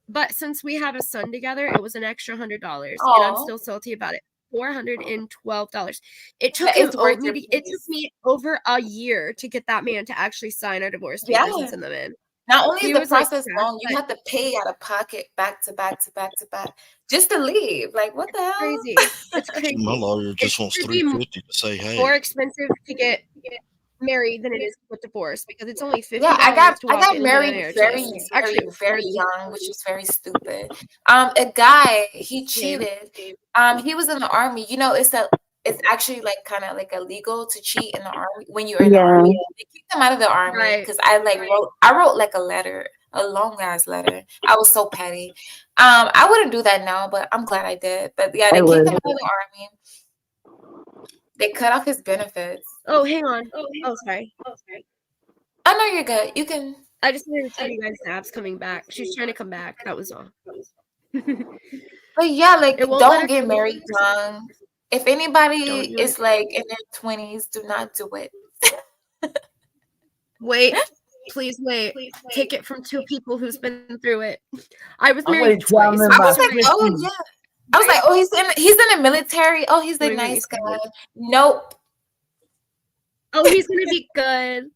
Speaker 15: But since we have a son together, it was an extra $100, and I'm
Speaker 18: Aw.
Speaker 15: still salty about it. $412. It took
Speaker 18: It's worth your
Speaker 15: it took me over a year to get that man to actually sign a divorce papers and send them in.
Speaker 18: Not only
Speaker 15: He
Speaker 18: is the
Speaker 15: was like,
Speaker 18: process long, you have to pay out of pocket back to back to back to back just to leave. Like, what the hell?
Speaker 15: Crazy. It's crazy.
Speaker 16: My lawyer just
Speaker 15: It
Speaker 16: wants
Speaker 15: should be
Speaker 16: $350 to say, hey.
Speaker 15: more expensive to get married than it is to get divorced, because it's only $50
Speaker 18: Yeah, I
Speaker 15: to walk
Speaker 18: got
Speaker 15: in
Speaker 18: married
Speaker 15: and
Speaker 18: very,
Speaker 15: actually
Speaker 18: very young, which was very stupid. A guy, he cheated. He was in the army. You know, it's actually like kind of like illegal to cheat in the army when you're in the army. They kicked him out of the army because I wrote like a letter, a long ass letter. I was so petty. I wouldn't do that now, but I'm glad I did. But yeah, they kicked him out of the army. They cut off his benefits.
Speaker 15: Oh, hang on. Oh, sorry.
Speaker 18: I know you're good. You can.
Speaker 15: I just wanted to tell you guys Nab's coming back. She's trying to come back. That was all.
Speaker 18: But yeah, like,
Speaker 15: It won't let
Speaker 18: don't
Speaker 15: her
Speaker 18: get
Speaker 15: come
Speaker 18: married
Speaker 15: back.
Speaker 18: young. If anybody
Speaker 15: Don't do
Speaker 18: is
Speaker 15: it.
Speaker 18: like in their 20s, do not do it.
Speaker 15: Wait. Please wait. Take it from two people who's been through it. I was
Speaker 17: I'm
Speaker 15: married
Speaker 17: waiting till I'm
Speaker 15: twice.
Speaker 17: in
Speaker 18: I
Speaker 17: my
Speaker 18: was like, oh
Speaker 17: 50s.
Speaker 18: yeah. I was like, oh, he's in the military. Oh, he's the
Speaker 15: What do you mean
Speaker 18: nice
Speaker 15: he's
Speaker 18: guy. Nope.
Speaker 15: Oh, he's gonna be good.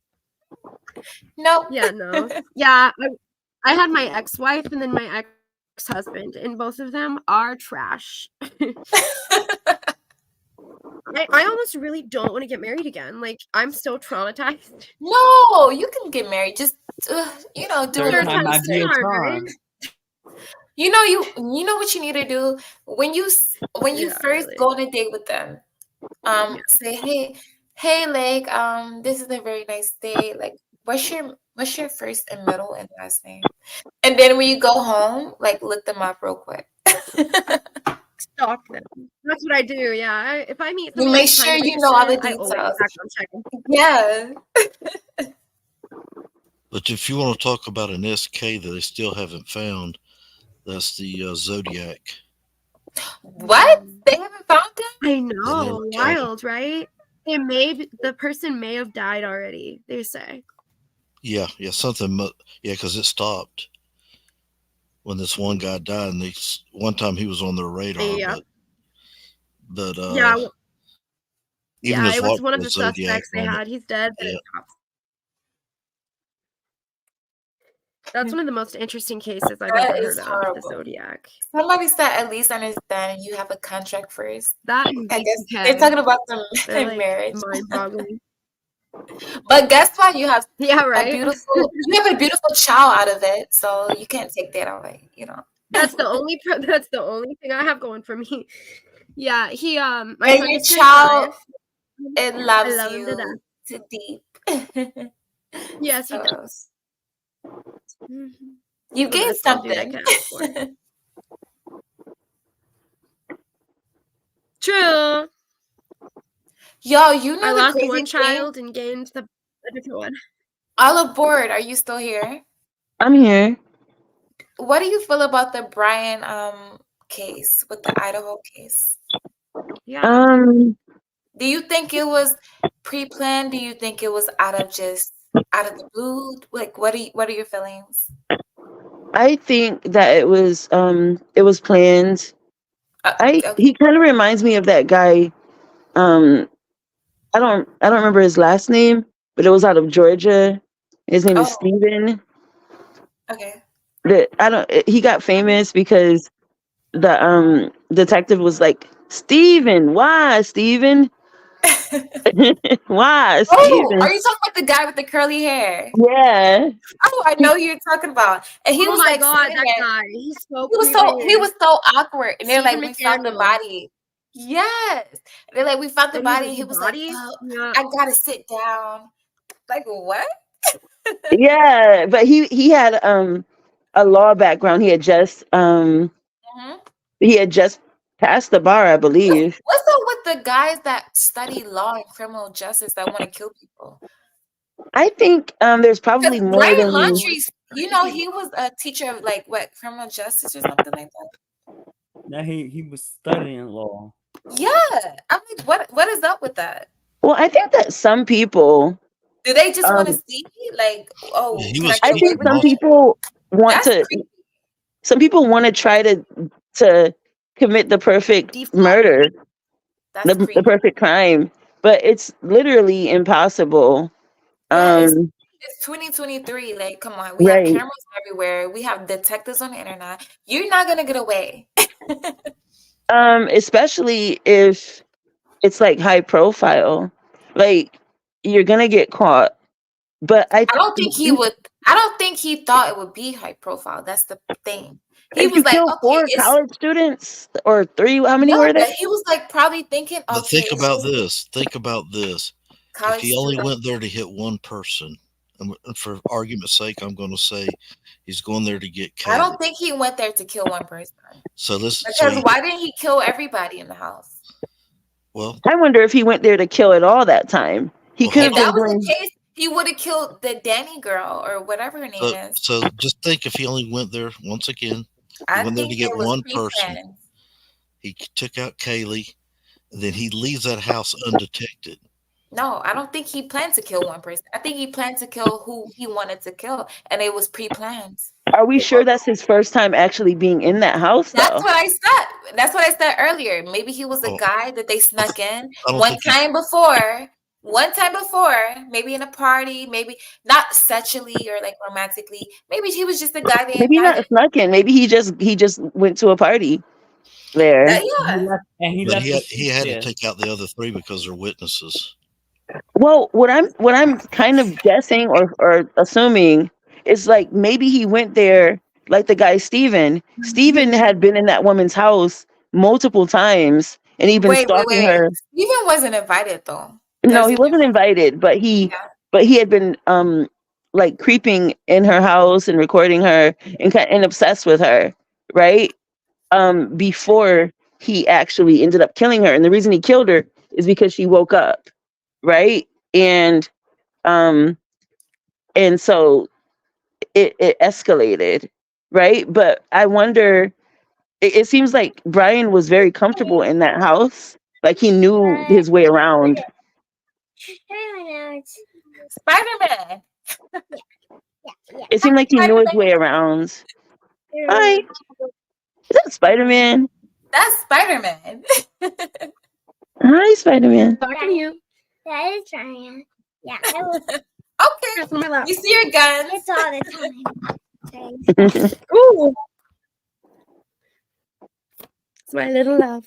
Speaker 18: Nope.
Speaker 15: Yeah, no. Yeah, I had my ex-wife and then my ex-husband, and both of them are trash. I almost really don't want to get married again. Like, I'm so traumatized.
Speaker 18: No, you can get married. Just you know, do a
Speaker 17: Third
Speaker 18: little
Speaker 17: time might be a
Speaker 18: research.
Speaker 17: charm.
Speaker 18: You know what you need to do when you first go on a date with them. Say, hey, like, this is a very nice day. Like, what's your first and middle and last name? And then when you go home, like, look them up real quick.
Speaker 15: Stalk them. That's what I do. Yeah. If I meet
Speaker 18: You
Speaker 15: somebody,
Speaker 18: make
Speaker 15: I'm
Speaker 18: sure
Speaker 15: kind of
Speaker 18: you know all the
Speaker 15: interested, I always
Speaker 18: details.
Speaker 15: background check them.
Speaker 18: Yeah.
Speaker 16: But if you want to talk about an SK that they still haven't found, that's the Zodiac.
Speaker 18: What? They haven't found him?
Speaker 15: I
Speaker 16: never
Speaker 15: know.
Speaker 16: caught him.
Speaker 15: Wild, right? The person may have died already, they say.
Speaker 16: Yeah, because it stopped when this one guy died, and one time he was on their radar,
Speaker 15: Yeah.
Speaker 16: but
Speaker 15: Yeah.
Speaker 16: even his
Speaker 15: It was
Speaker 16: wife
Speaker 15: one of the
Speaker 16: was Zodiac
Speaker 15: suspects they
Speaker 16: on it.
Speaker 15: had. He's dead, but
Speaker 16: Yeah.
Speaker 15: it stopped. That's one of the most interesting cases I've
Speaker 18: That
Speaker 15: ever
Speaker 18: is
Speaker 15: heard of,
Speaker 18: horrible.
Speaker 15: the Zodiac.
Speaker 18: Somebody said at least understand you have a contract first.
Speaker 15: That
Speaker 18: I guess
Speaker 15: okay.
Speaker 18: they're talking about the
Speaker 15: They're like
Speaker 18: marriage.
Speaker 15: mind-boggling.
Speaker 18: But guess what? You have
Speaker 15: right?
Speaker 18: you have a beautiful child out of it, so you can't take that away, you know.
Speaker 15: That's the only thing I have going for me. Yeah, my
Speaker 18: And
Speaker 15: son
Speaker 18: your
Speaker 15: just turned
Speaker 18: child,
Speaker 15: 5.
Speaker 18: it
Speaker 15: I
Speaker 18: loves
Speaker 15: love him to
Speaker 18: you
Speaker 15: death.
Speaker 18: to deep.
Speaker 15: Yes, he
Speaker 18: So,
Speaker 15: does.
Speaker 18: you
Speaker 15: The
Speaker 18: gained
Speaker 15: best little dude I
Speaker 18: something.
Speaker 15: could ask for. True.
Speaker 18: Yo, you know
Speaker 15: I
Speaker 18: the
Speaker 15: lost
Speaker 18: crazy
Speaker 15: one
Speaker 18: thing?
Speaker 15: child and gained a different one.
Speaker 18: All aboard. Are you still here?
Speaker 19: I'm here.
Speaker 18: What do you feel about the Brian case with the Idaho case?
Speaker 15: Yeah.
Speaker 18: Do you think it was pre-planned? Do you think it was out of the blue? Like, what are your feelings?
Speaker 19: I think that it was planned. He kind of reminds me of that guy. I don't remember his last name, but it was out of Georgia. His name is Steven.
Speaker 18: Okay.
Speaker 19: He got famous because the detective was like, Steven, why Steven? Why Steven?
Speaker 18: Are you talking about the guy with the curly hair?
Speaker 19: Yeah.
Speaker 18: Oh, I know who you're talking about. And he
Speaker 15: Oh
Speaker 18: was
Speaker 15: my
Speaker 18: like,
Speaker 15: God,
Speaker 18: sitting
Speaker 15: that
Speaker 18: there.
Speaker 15: guy. He's so
Speaker 18: He was so awkward. And they're like,
Speaker 15: Stephen
Speaker 18: we found the
Speaker 15: McDaniel.
Speaker 18: body. Yes. They're like, we found the
Speaker 15: And he's
Speaker 18: body.
Speaker 15: like,
Speaker 18: And he
Speaker 15: the
Speaker 18: was
Speaker 15: body?
Speaker 18: like, oh,
Speaker 15: Yeah.
Speaker 18: I gotta sit down. Like, what?
Speaker 19: Yeah, but he had a law background. He had just passed the bar, I believe.
Speaker 18: What's up with the guys that study law and criminal justice that want to kill people?
Speaker 19: I think there's probably more
Speaker 18: Brian
Speaker 19: than
Speaker 18: Laundrie's, he was a teacher of like what, criminal justice or something like that.
Speaker 17: Now he was studying law.
Speaker 18: Yeah, I'm like, what is up with that?
Speaker 19: Well, I think that some people
Speaker 18: Do they just want to see like, oh,
Speaker 19: I think some people want to. Some people want to try to commit the perfect murder, the perfect crime, but it's literally impossible.
Speaker 18: It's 2023. Like, come on, we have cameras everywhere. We have detectives on the internet. You're not gonna get away.
Speaker 19: Especially if it's like high profile, like you're gonna get caught. But I
Speaker 18: don't think he would. I don't think he thought it would be high profile. That's the thing. He
Speaker 19: If
Speaker 18: was
Speaker 19: you
Speaker 18: like,
Speaker 19: kill
Speaker 18: okay,
Speaker 19: 4 college students or 3, how many were there?
Speaker 18: But he was like probably thinking, okay.
Speaker 16: But think about this. Think about this. If he only
Speaker 18: student.
Speaker 16: went there to hit one person, and for argument's sake, I'm going to say he's going there to get Kaylee.
Speaker 18: I don't think he went there to kill one person.
Speaker 16: Because
Speaker 18: why didn't he kill everybody in the house?
Speaker 16: Well,
Speaker 19: I wonder if he went there to kill it all that time. He could have
Speaker 18: If that
Speaker 19: been
Speaker 18: was
Speaker 19: doing.
Speaker 18: the case, he would have killed the Danny girl or whatever her name is.
Speaker 16: So just think if he only went there once again. He went there to get one person. He took out Kaylee, and then he leaves that house undetected.
Speaker 18: No, I don't think he planned to kill one person. I think he planned to kill who he wanted to kill, and it was pre-planned.
Speaker 19: Are we sure that's his first time actually being in that house?
Speaker 18: That's what I said. That's what I said earlier. Maybe he was a guy that they snuck in one time before, maybe in a party, maybe not sexually or like romantically. Maybe he was just a guy they
Speaker 19: Maybe
Speaker 18: invited.
Speaker 19: not snuck in. Maybe he just went to a party there.
Speaker 16: He had to take out the other 3 because they're witnesses.
Speaker 19: Well, what I'm kind of guessing or assuming it's like maybe he went there like the guy Steven. Steven had been in that woman's house multiple times and even stalking her.
Speaker 18: Steven wasn't invited though.
Speaker 19: No, he wasn't invited, but he had been like creeping in her house and recording her and obsessed with her, right? Before he actually ended up killing her. And the reason he killed her is because she woke up, right? And so it escalated, right? But I wonder, it seems like Brian was very comfortable in that house. Like he knew his way around.
Speaker 18: Spider-Man.
Speaker 19: It seemed like he knew his way around. Hi. Is that Spider-Man?
Speaker 18: That's Spider-Man.
Speaker 19: Hi, Spider-Man.
Speaker 2: Talking to you. That is Ryan. Yeah.
Speaker 18: Okay. You see your guns.
Speaker 2: It's all the time.
Speaker 15: Ooh. It's my little love.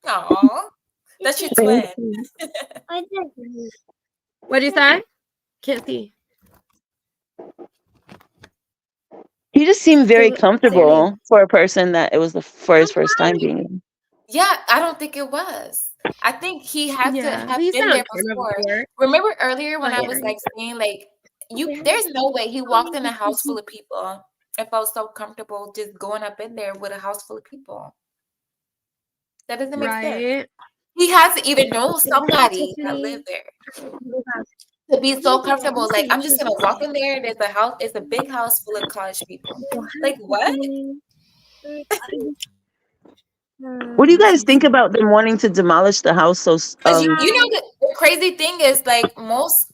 Speaker 18: Aw. That's your twin.
Speaker 15: What'd you say? Can't see.
Speaker 19: He just seemed very comfortable for a person that it was for his first time being in.
Speaker 18: Yeah, I don't think it was. I think he had to have
Speaker 15: he's
Speaker 18: been
Speaker 15: not
Speaker 18: there before. Remember earlier when I was like saying like there's no way he walked in a house full of people and felt so comfortable just going up in there with a house full of people. That doesn't make sense. He has to either know somebody that lived there to be so comfortable. Like, I'm just gonna walk in there. There's a house. It's a big house full of college people. Like, what?
Speaker 19: What do you guys think about them wanting to demolish the house? So,
Speaker 18: You know the crazy thing is like most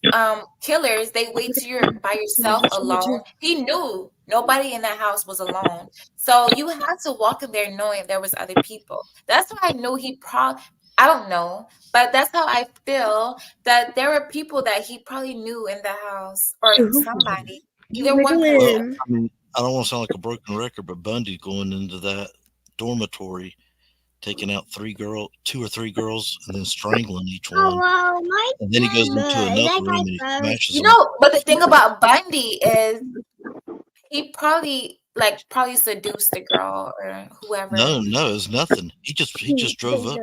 Speaker 18: killers, they wait till you're by yourself alone. He knew nobody in that house was alone, so you had to walk in there knowing there was other people. That's why I knew he I don't know, but that's how I feel that there were people that he probably knew in the house or somebody. Either one person.
Speaker 16: I mean, I don't want to sound like a broken record, but Bundy going into that dormitory, taking out 2 or 3 girls, and then strangling each one. And then he goes into another room and he smashes them.
Speaker 18: But the thing about Bundy is he probably seduced the girl or whoever.
Speaker 16: No, it's nothing. He just drove up.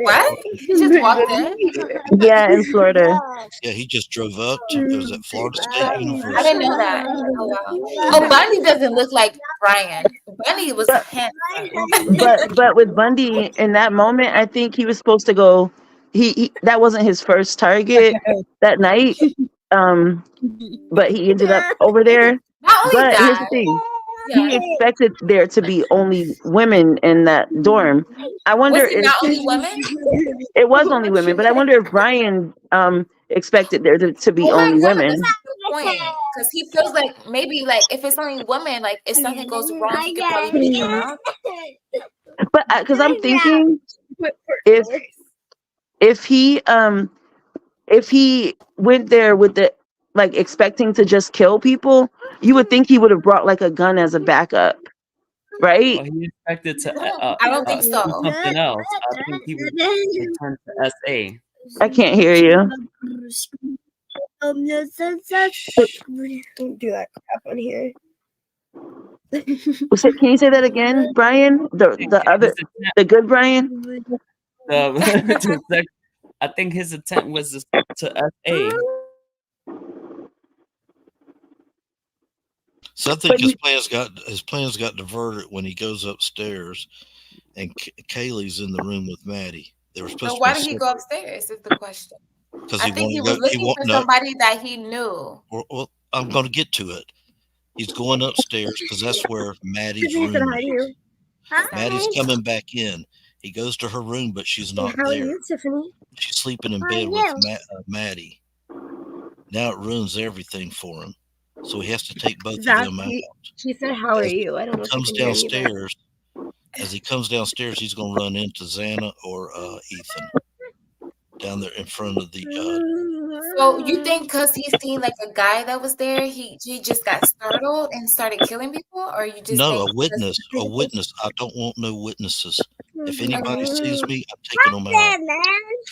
Speaker 18: What? He just walked in?
Speaker 19: Yeah, in Florida.
Speaker 16: Yeah, he just drove up to there's that Florida State University.
Speaker 18: I didn't know that. Oh wow. Oh, Bundy doesn't look like Brian. Bundy was handsome.
Speaker 19: But with Bundy in that moment, I think he was supposed to go. He that wasn't his first target that night. But he ended up over there. But here's the thing. He expected there to be only women in that dorm. I wonder
Speaker 18: if not only women?
Speaker 19: It was only women, but I wonder if Brian expected there to be only women.
Speaker 18: That's a good point. Because he feels like maybe like if it's only women, like if something goes wrong, he could probably beat them up.
Speaker 19: But because I'm thinking if he went there with the like expecting to just kill people, you would think he would have brought like a gun as a backup, right?
Speaker 17: Well, he expected to
Speaker 18: I don't think so.
Speaker 17: do something else. I think he would return to SA.
Speaker 19: I can't hear you.
Speaker 15: Don't do that crap on here.
Speaker 19: Can you say that again, Brian? The good Brian?
Speaker 17: I think his intent was to SA.
Speaker 16: So I think his plans got diverted when he goes upstairs, and Kaylee's in the room with Maddie. They were supposed.
Speaker 18: So why did he go upstairs? Is the question.
Speaker 16: Because
Speaker 18: I think he was looking for somebody that he knew.
Speaker 16: Well, I'm going to get to it. He's going upstairs because that's where Maddie's room is. Maddie's coming back in. He goes to her room, but she's not there.
Speaker 15: You, Tiffany?
Speaker 16: She's sleeping in bed with Maddie. Now it ruins everything for him. So he has to take both of them out.
Speaker 15: She said, "How are you?" I don't know.
Speaker 16: Comes downstairs. As he comes downstairs, he's going to run into Xana or Ethan down there in front of the.
Speaker 18: So you think because he seen like a guy that was there, he just got startled and started killing people, or you just
Speaker 16: a witness. I don't want no witnesses. If anybody sees me, I'm taking them out.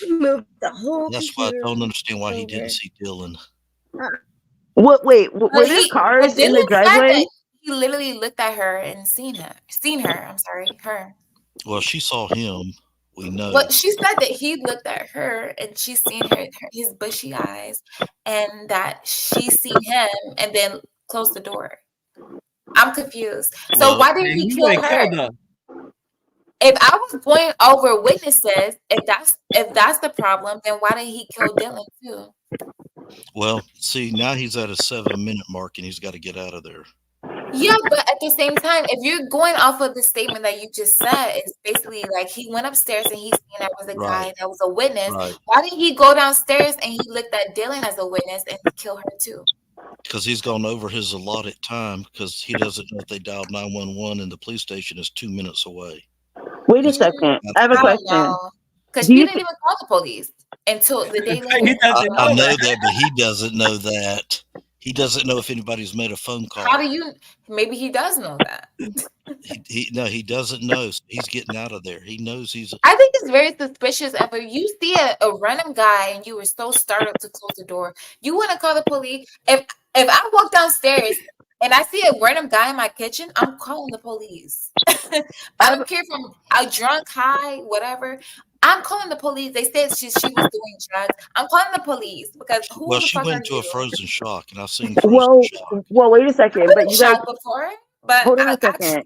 Speaker 15: Move the whole
Speaker 16: That's why I don't understand why he didn't see Dylan.
Speaker 19: What? Wait, were
Speaker 18: But
Speaker 19: there
Speaker 18: he,
Speaker 19: cars
Speaker 18: but
Speaker 19: in the
Speaker 18: Dylan said
Speaker 19: driveway?
Speaker 18: that he literally looked at her and seen her. I'm sorry, her.
Speaker 16: Well, she saw him. We know.
Speaker 18: Well, she said that he looked at her and she seen his bushy eyes, and that she seen him and then closed the door. I'm confused. So
Speaker 16: Well,
Speaker 18: why didn't he
Speaker 17: He
Speaker 18: kill
Speaker 17: would have
Speaker 18: her?
Speaker 17: killed her.
Speaker 18: If I was going over witnesses, if that's the problem, then why didn't he kill Dylan too?
Speaker 16: Well, see, now he's at a 7-minute mark and he's got to get out of there.
Speaker 18: Yeah, but at the same time, if you're going off of the statement that you just said, it's basically like he went upstairs and he seen that was a guy that was a witness.
Speaker 16: Right.
Speaker 18: Why didn't he go downstairs and he looked at Dylan as a witness and kill her too?
Speaker 16: Because he's gone over his allotted time because he doesn't know if they dialed 911 and the police station is 2 minutes away.
Speaker 19: Wait a second. I have a question.
Speaker 18: Because
Speaker 19: Do
Speaker 18: he
Speaker 19: you
Speaker 18: didn't even call the police until the day later.
Speaker 16: I know that, but he doesn't know that. He doesn't know if anybody's made a phone call.
Speaker 18: How do you? Maybe he does know that.
Speaker 16: He doesn't know. So he's getting out of there. He knows he's.
Speaker 18: I think it's very suspicious. If you see a random guy and you were so startled to close the door, you want to call the police. If I walk downstairs and I see a random guy in my kitchen, I'm calling the police. I don't care if I'm drunk, high, whatever. I'm calling the police. They said she was doing drugs. I'm calling the police because who
Speaker 16: Well,
Speaker 18: the
Speaker 16: she
Speaker 18: fuck
Speaker 16: went
Speaker 18: are
Speaker 16: into
Speaker 18: you?
Speaker 16: a frozen shock, and I've seen frozen shock.
Speaker 19: Well, wait a second.
Speaker 18: I've been
Speaker 19: But
Speaker 18: in
Speaker 19: you guys,
Speaker 18: shock before, but
Speaker 19: hold on a second.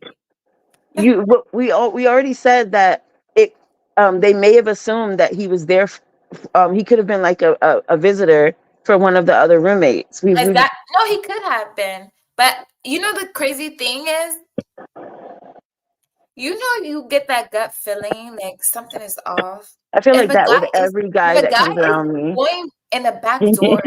Speaker 19: We already said that they may have assumed that he was there. He could have been like a visitor for one of the other roommates.
Speaker 18: No, he could have been. But you know the crazy thing is, you get that gut feeling like something is off.
Speaker 19: I feel
Speaker 18: If
Speaker 19: like
Speaker 18: a
Speaker 19: that
Speaker 18: guy
Speaker 19: with every guy
Speaker 18: if a
Speaker 19: that
Speaker 18: guy
Speaker 19: comes
Speaker 18: is
Speaker 19: around me.
Speaker 18: going in the back door,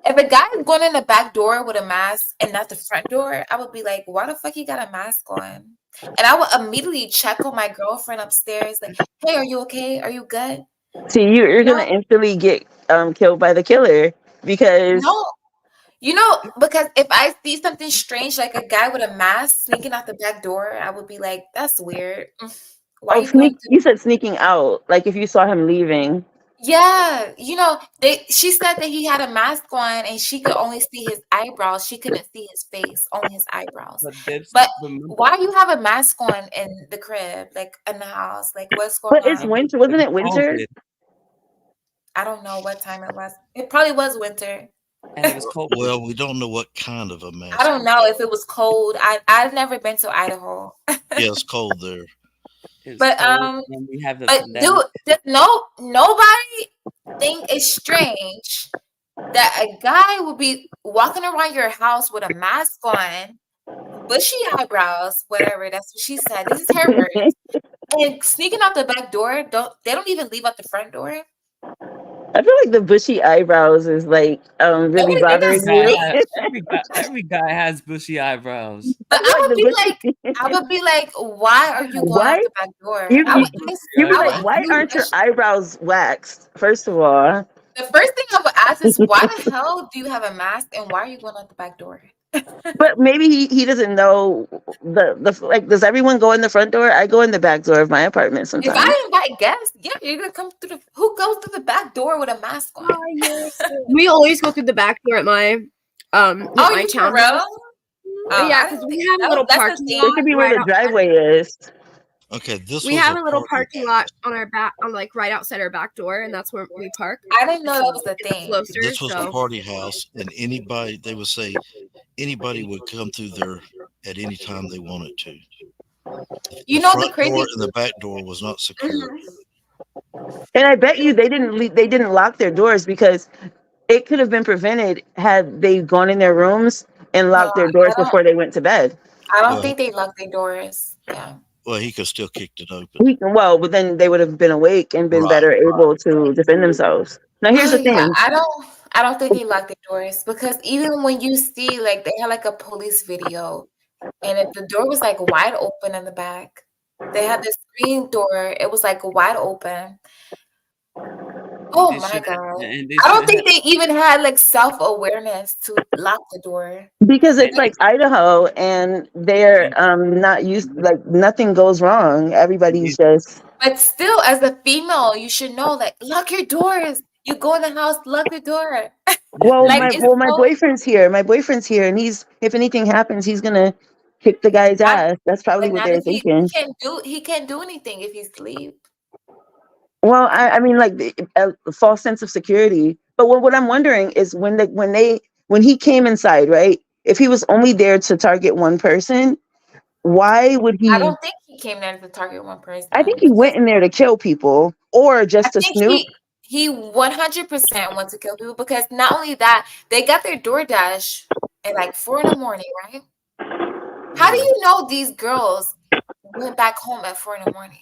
Speaker 18: if a guy is going in the back door with a mask and not the front door, I would be like, why the fuck he got a mask on? And I would immediately check on my girlfriend upstairs, like, hey, are you okay? Are you good?
Speaker 19: See, you're gonna instantly get killed by the killer because
Speaker 18: No, because if I see something strange, like a guy with a mask sneaking out the back door, I would be like, that's weird. Why you going
Speaker 19: you said sneaking out, like if you saw him leaving.
Speaker 18: Yeah, she said that he had a mask on and she could only see his eyebrows. She couldn't see his face, only his eyebrows. But why you have a mask on in the crib, like in the house? Like what's going
Speaker 19: But
Speaker 18: on?
Speaker 19: it's winter, wasn't it winter?
Speaker 18: I don't know what time it was. It probably was winter.
Speaker 17: And it was cold.
Speaker 16: Well, we don't know what kind of a mask.
Speaker 18: I don't know if it was cold. I've never been to Idaho.
Speaker 16: Yeah, it's cold there.
Speaker 18: But
Speaker 17: we have the
Speaker 18: nobody think it's strange that a guy would be walking around your house with a mask on, bushy eyebrows, whatever. That's what she said. This is her words. And sneaking out the back door. They don't even leave out the front door.
Speaker 19: I feel like the bushy eyebrows is like really bothering you.
Speaker 17: Every guy has bushy eyebrows.
Speaker 18: But I would be like, why are you going out the back door?
Speaker 19: You'd be like, why aren't your eyebrows waxed? First of all,
Speaker 18: the first thing I would ask is, why the hell do you have a mask and why are you going out the back door?
Speaker 19: But maybe he doesn't know the like. Does everyone go in the front door? I go in the back door of my apartment sometimes.
Speaker 18: If I invite guests, yeah, you're gonna come through who goes through the back door with a mask on?
Speaker 15: We always go through the back door at my my town. Yeah, because we have a little parking lot.
Speaker 19: It could be where the driveway is.
Speaker 16: Okay,
Speaker 15: we have a little parking lot on our back, like right outside our back door, and that's where we park.
Speaker 18: I didn't know that was a thing.
Speaker 15: Closer,
Speaker 16: This was the party house, and they would say anybody would come through there at any time they wanted to.
Speaker 18: The
Speaker 16: front
Speaker 18: crazy
Speaker 16: door and the back door was not secure.
Speaker 19: And I bet you they didn't lock their doors because it could have been prevented had they gone in their rooms and locked their doors before they went to bed.
Speaker 18: I don't think they locked their doors. Yeah.
Speaker 16: Well, he could still kicked it open.
Speaker 19: But then they would have been awake and been better able to defend themselves. Now here's the thing.
Speaker 18: I don't think they locked the doors because even when you see like they had like a police video and if the door was like wide open in the back, they had this screen door, it was like wide open. Oh my God. I don't think they even had like self-awareness to lock the door.
Speaker 19: Because it's like Idaho and they're not used, like nothing goes wrong. Everybody's just.
Speaker 18: But still, as a female, you should know, like, lock your doors. You go in the house, lock the door.
Speaker 19: Well,
Speaker 18: Like it's
Speaker 19: my
Speaker 18: so.
Speaker 19: boyfriend's here. My boyfriend's here, and he's if anything happens, he's gonna kick the guy's ass. That's probably
Speaker 18: But
Speaker 19: what
Speaker 18: not
Speaker 19: they're
Speaker 18: if
Speaker 19: thinking.
Speaker 18: he can't do anything if he's asleep.
Speaker 19: Well, I mean, like a false sense of security. But what I'm wondering is when he came inside, right? If he was only there to target one person, why would
Speaker 18: I
Speaker 19: he?
Speaker 18: don't think he came there to target one person.
Speaker 19: I think he went in there to kill people or just
Speaker 18: I
Speaker 19: to
Speaker 18: think
Speaker 19: snoop.
Speaker 18: he 100% wants to kill people because not only that, they got their DoorDash at like 4 in the morning, right? How do you know these girls went back home at 4 in the morning?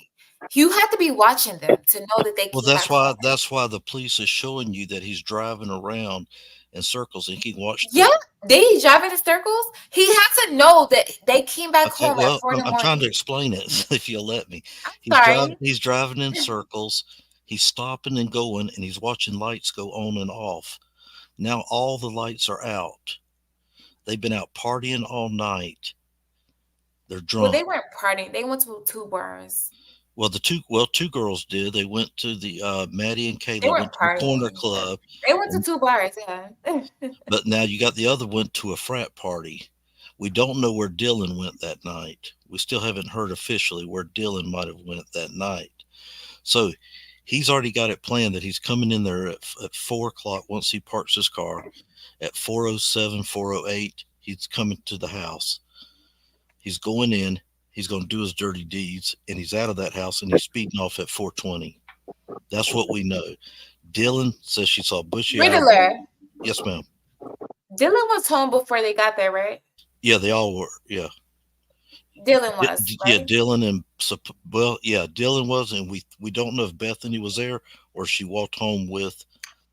Speaker 18: You have to be watching them to know that they
Speaker 16: Well,
Speaker 18: came back home.
Speaker 16: that's why the police is showing you that he's driving around in circles, and he can watch.
Speaker 18: Yeah, they driving in circles. He has to know that they came back
Speaker 16: Okay,
Speaker 18: home
Speaker 16: well,
Speaker 18: at 4 in the
Speaker 16: I'm trying to
Speaker 18: morning.
Speaker 16: explain it if you'll let me.
Speaker 18: Sorry.
Speaker 16: He's driving in circles. He's stopping and going, and he's watching lights go on and off. Now all the lights are out. They've been out partying all night. They're drunk.
Speaker 18: Well, they weren't partying. They went to 2 bars.
Speaker 16: Well, two girls did. They went to the Maddie and
Speaker 18: They
Speaker 16: Kayla
Speaker 18: weren't
Speaker 16: went to the corner
Speaker 18: partying.
Speaker 16: club.
Speaker 18: They went to 2 bars, yeah.
Speaker 16: But now you got the other one to a frat party. We don't know where Dylan went that night. We still haven't heard officially where Dylan might have went that night. So he's already got it planned that he's coming in there at 4 o'clock once he parks his car. At 4:07, 4:08, he's coming to the house. He's going in. He's going to do his dirty deeds, and he's out of that house, and he's speeding off at 4:20. That's what we know. Dylan says she saw bushy eyes.
Speaker 18: Riddler.
Speaker 16: Yes, ma'am.
Speaker 18: Dylan was home before they got there, right?
Speaker 16: Yeah, they all were. Yeah.
Speaker 18: Dylan was,
Speaker 16: Yeah,
Speaker 18: right?
Speaker 16: Dylan and Dylan was, and we don't know if Bethany was there or she walked home with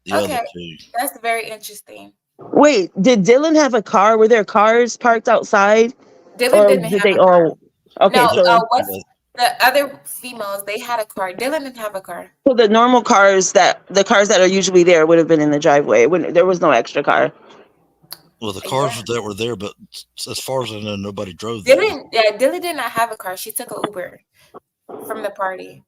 Speaker 16: the other
Speaker 18: Okay,
Speaker 16: two.
Speaker 18: that's very interesting.
Speaker 19: Wait, did Dylan have a car? Were there cars parked outside?
Speaker 18: Dylan
Speaker 19: Or
Speaker 18: didn't
Speaker 19: did
Speaker 18: have
Speaker 19: they
Speaker 18: a car.
Speaker 19: all? Okay,
Speaker 18: No,
Speaker 19: so
Speaker 18: what's the other females? They had a car. Dylan didn't have a car.
Speaker 19: the normal cars that are usually there would have been in the driveway. There was no extra car.
Speaker 16: Well, the cars that were there, but as far as I know, nobody drove them.
Speaker 18: Dylan did not have a car. She took an Uber from the party.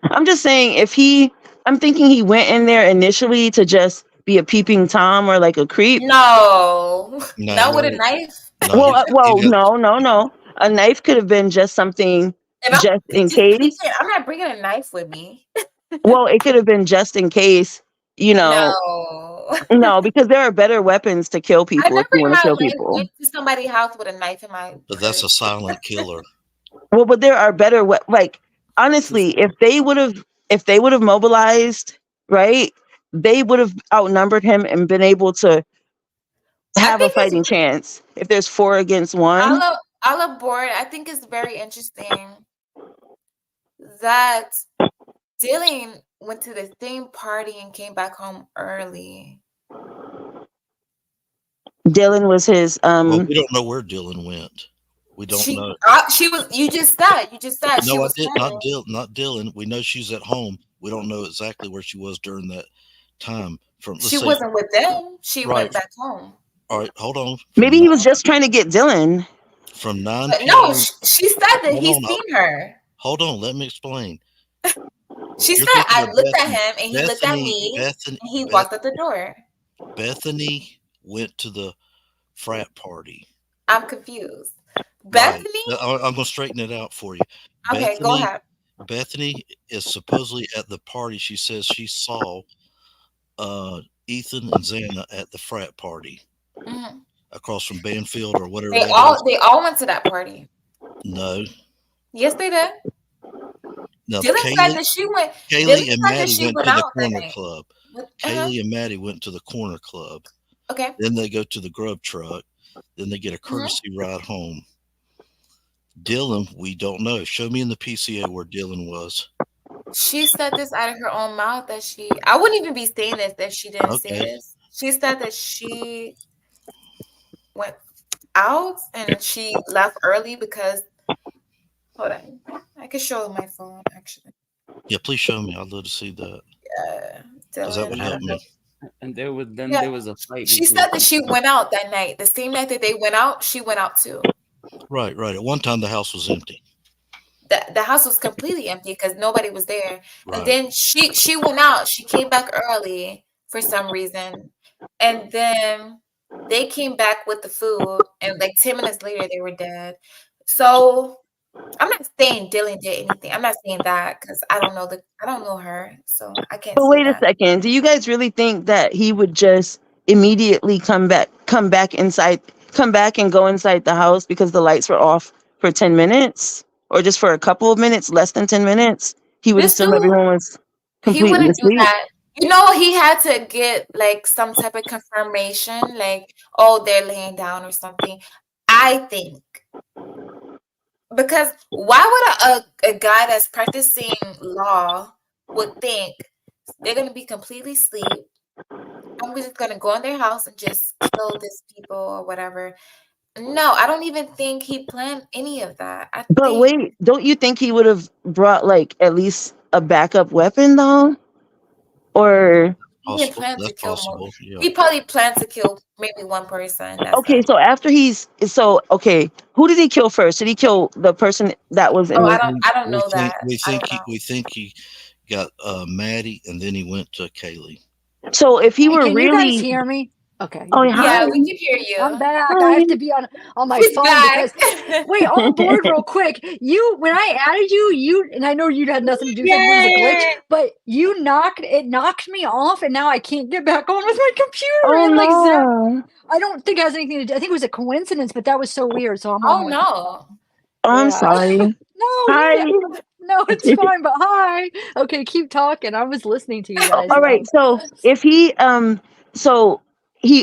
Speaker 19: I'm just saying, I'm thinking he went in there initially to just be a peeping Tom or like a creep.
Speaker 18: No, not with a knife.
Speaker 19: No. A knife could have been just something just in case.
Speaker 18: I'm not bringing a knife with me.
Speaker 19: Well, it could have been just in case,
Speaker 18: No.
Speaker 19: No, because there are better weapons to kill people if you want to kill people.
Speaker 18: Went to somebody's house with a knife in my.
Speaker 16: But that's a silent killer.
Speaker 19: Well, but there are better honestly, if they would have mobilized, right, they would have outnumbered him and been able to have a fighting chance. If there's 4 against 1.
Speaker 18: All aboard. I think it's very interesting that Dylan went to the same party and came back home early.
Speaker 19: Dylan was his
Speaker 16: Well, we don't know where Dylan went. We don't know.
Speaker 18: She was. You just said.
Speaker 16: No,
Speaker 18: she
Speaker 16: I
Speaker 18: was
Speaker 16: did
Speaker 18: home.
Speaker 16: not Dylan. We know she's at home. We don't know exactly where she was during that time.
Speaker 18: She wasn't with them. She went back home.
Speaker 16: All right, hold on.
Speaker 19: Maybe he was just trying to get Dylan.
Speaker 16: From 9
Speaker 18: But
Speaker 16: p.m.
Speaker 18: no, she said that he's seen her.
Speaker 16: Hold on, let me explain.
Speaker 18: She
Speaker 16: You're
Speaker 18: said,
Speaker 16: thinking
Speaker 18: I
Speaker 16: of
Speaker 18: looked at him and he looked at
Speaker 16: Bethany-
Speaker 18: me
Speaker 16: Bethany-
Speaker 18: and he walked out the door.
Speaker 16: Bethany went to the frat party.
Speaker 18: I'm confused. Bethany?
Speaker 16: Right. I'm going to straighten it out for you.
Speaker 18: Okay, go ahead.
Speaker 16: Bethany is supposedly at the party. She says she saw Ethan and Xana at the frat party across from Banfield or whatever.
Speaker 18: They all went to that party.
Speaker 16: No.
Speaker 18: Yes, they did.
Speaker 16: No,
Speaker 18: Dylan said that she went.
Speaker 16: Kaylee and Maddie went to the
Speaker 18: that
Speaker 16: corner
Speaker 18: night.
Speaker 16: club. Kaylee and Maddie went to the corner club.
Speaker 18: Okay.
Speaker 16: Then they go to the grub truck. Then they get a courtesy ride home. Dylan, we don't know. Show me in the PCA where Dylan was.
Speaker 18: She said this out of her own mouth I wouldn't even be saying this if she didn't say this. She said that she went out and she left early because hold on. I could show my phone actually.
Speaker 16: Yeah, please show me. I'd love to see that.
Speaker 18: Yeah.
Speaker 16: Because that would help me.
Speaker 17: And there was a fight.
Speaker 18: She said that she went out that night. The same night that they went out, she went out too.
Speaker 16: Right. At one time, the house was empty.
Speaker 18: the house was completely empty because nobody was there.
Speaker 16: Right.
Speaker 18: And then she went out. She came back early for some reason, and then they came back with the food, and like 10 minutes later, they were dead. So I'm not saying Dylan did anything. I'm not saying that because I don't know her, so I can't
Speaker 19: But
Speaker 18: say
Speaker 19: wait a
Speaker 18: that.
Speaker 19: second. Do you guys really think that he would just immediately come back and go inside the house because the lights were off for 10 minutes or just for a couple of minutes, less than 10 minutes? He would
Speaker 18: This
Speaker 19: assume
Speaker 18: dude,
Speaker 19: everyone was
Speaker 18: he
Speaker 19: completely
Speaker 18: wouldn't do
Speaker 19: asleep.
Speaker 18: that. You know, he had to get like some type of confirmation, like, oh, they're laying down or something. I think. Because why would a guy that's practicing law would think they're gonna be completely asleep? I'm just gonna go in their house and just kill these people or whatever. No, I don't even think he planned any of that. I
Speaker 19: But
Speaker 18: think
Speaker 19: wait, don't you think he would have brought like at least a backup weapon though? Or
Speaker 18: he didn't plan to
Speaker 16: That's
Speaker 18: kill
Speaker 16: possible. Yeah.
Speaker 18: He probably planned to kill maybe one person. That's
Speaker 19: okay,
Speaker 18: it.
Speaker 19: so after who did he kill first? Did he kill the person that was in
Speaker 18: Oh,
Speaker 19: the
Speaker 18: I don't know that. I don't know.
Speaker 16: We think he got Maddie, and then he went to Kaylee.
Speaker 19: So if he
Speaker 1: Hey,
Speaker 19: were
Speaker 1: can you guys
Speaker 19: really
Speaker 1: hear me? Okay.
Speaker 19: Oh,
Speaker 1: you
Speaker 19: hi.
Speaker 18: Yeah,
Speaker 1: can.
Speaker 18: we can hear you.
Speaker 1: I'm back. I
Speaker 19: Hi.
Speaker 1: have to be on my
Speaker 18: He's
Speaker 1: phone
Speaker 18: back.
Speaker 1: because wait, on board real quick. When I added you, and I know you had nothing to do with it, it was a glitch, but it knocked me off, and now I can't get back on with my computer.
Speaker 19: Oh
Speaker 1: It like
Speaker 19: no.
Speaker 1: I don't think it has anything to do. I think it was a coincidence, but that was so weird. So I'm on
Speaker 18: Oh
Speaker 1: with
Speaker 18: no.
Speaker 19: Oh, I'm
Speaker 1: yeah.
Speaker 19: sorry.
Speaker 1: No,
Speaker 19: Hi.
Speaker 1: no, it's fine. But hi. Okay, keep talking. I was listening to you guys.
Speaker 19: All right. So if he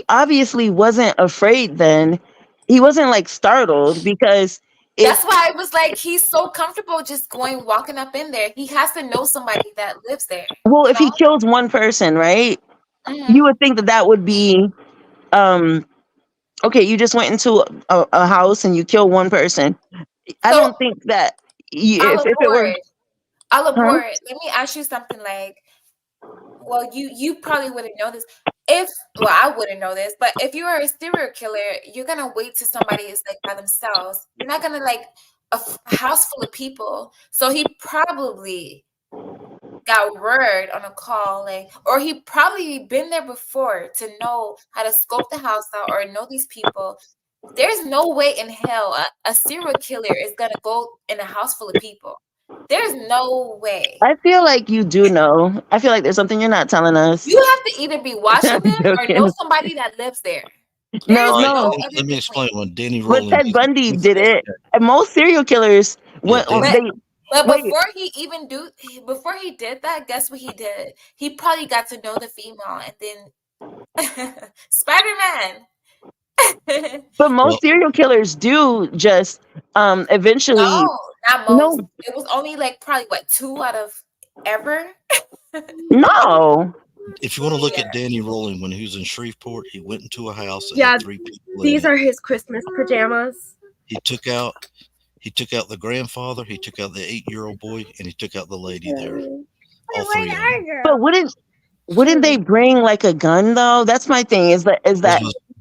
Speaker 19: obviously wasn't afraid then. He wasn't like startled because
Speaker 18: That's
Speaker 19: if
Speaker 18: why I was like, he's so comfortable just walking up in there. He has to know somebody that lives there.
Speaker 19: if he kills one person, right?
Speaker 18: Mhm.
Speaker 19: You would think that would be okay, you just went into a house and you kill one person. I
Speaker 18: So
Speaker 19: don't think that
Speaker 18: I'll
Speaker 19: if it were huh?
Speaker 18: abort. Let me ask you something like, well, you probably wouldn't know this. I wouldn't know this, but if you are a serial killer, you're gonna wait till somebody is like by themselves. You're not gonna like a house full of people. So he probably got word on a call, like, or he probably been there before to know how to scope the house out or know these people. There's no way in hell a serial killer is gonna go in a house full of people. There's no way.
Speaker 19: I feel like you do know. I feel like there's something you're not telling us.
Speaker 18: You have to either be watching
Speaker 19: I'm
Speaker 18: them or know
Speaker 19: joking.
Speaker 18: somebody that lives there.
Speaker 19: No,
Speaker 18: There's
Speaker 16: All right,
Speaker 18: no
Speaker 19: no.
Speaker 18: other
Speaker 16: let me
Speaker 18: between.
Speaker 16: explain. When Danny
Speaker 19: But
Speaker 16: Rowland,
Speaker 19: Ted Bundy did it. And most serial killers
Speaker 16: yeah, Danny,
Speaker 18: But
Speaker 19: wait.
Speaker 18: before he did that, guess what he did? He probably got to know the female, and then Spider-Man.
Speaker 19: But most serial killers do just eventually
Speaker 18: No, not most.
Speaker 19: no.
Speaker 18: It was only like probably what 2 out of ever.
Speaker 19: No.
Speaker 16: if you want to look at Danny Rowland when he was in Shreveport, he went into a house and
Speaker 15: Yeah,
Speaker 16: had 3 people in
Speaker 15: these
Speaker 16: it.
Speaker 15: are his Christmas pajamas.
Speaker 16: He took out the grandfather, he took out the 8-year-old boy, and he took out the lady there. All 3 of them.
Speaker 19: But wouldn't they bring like a gun though? That's my thing. Is that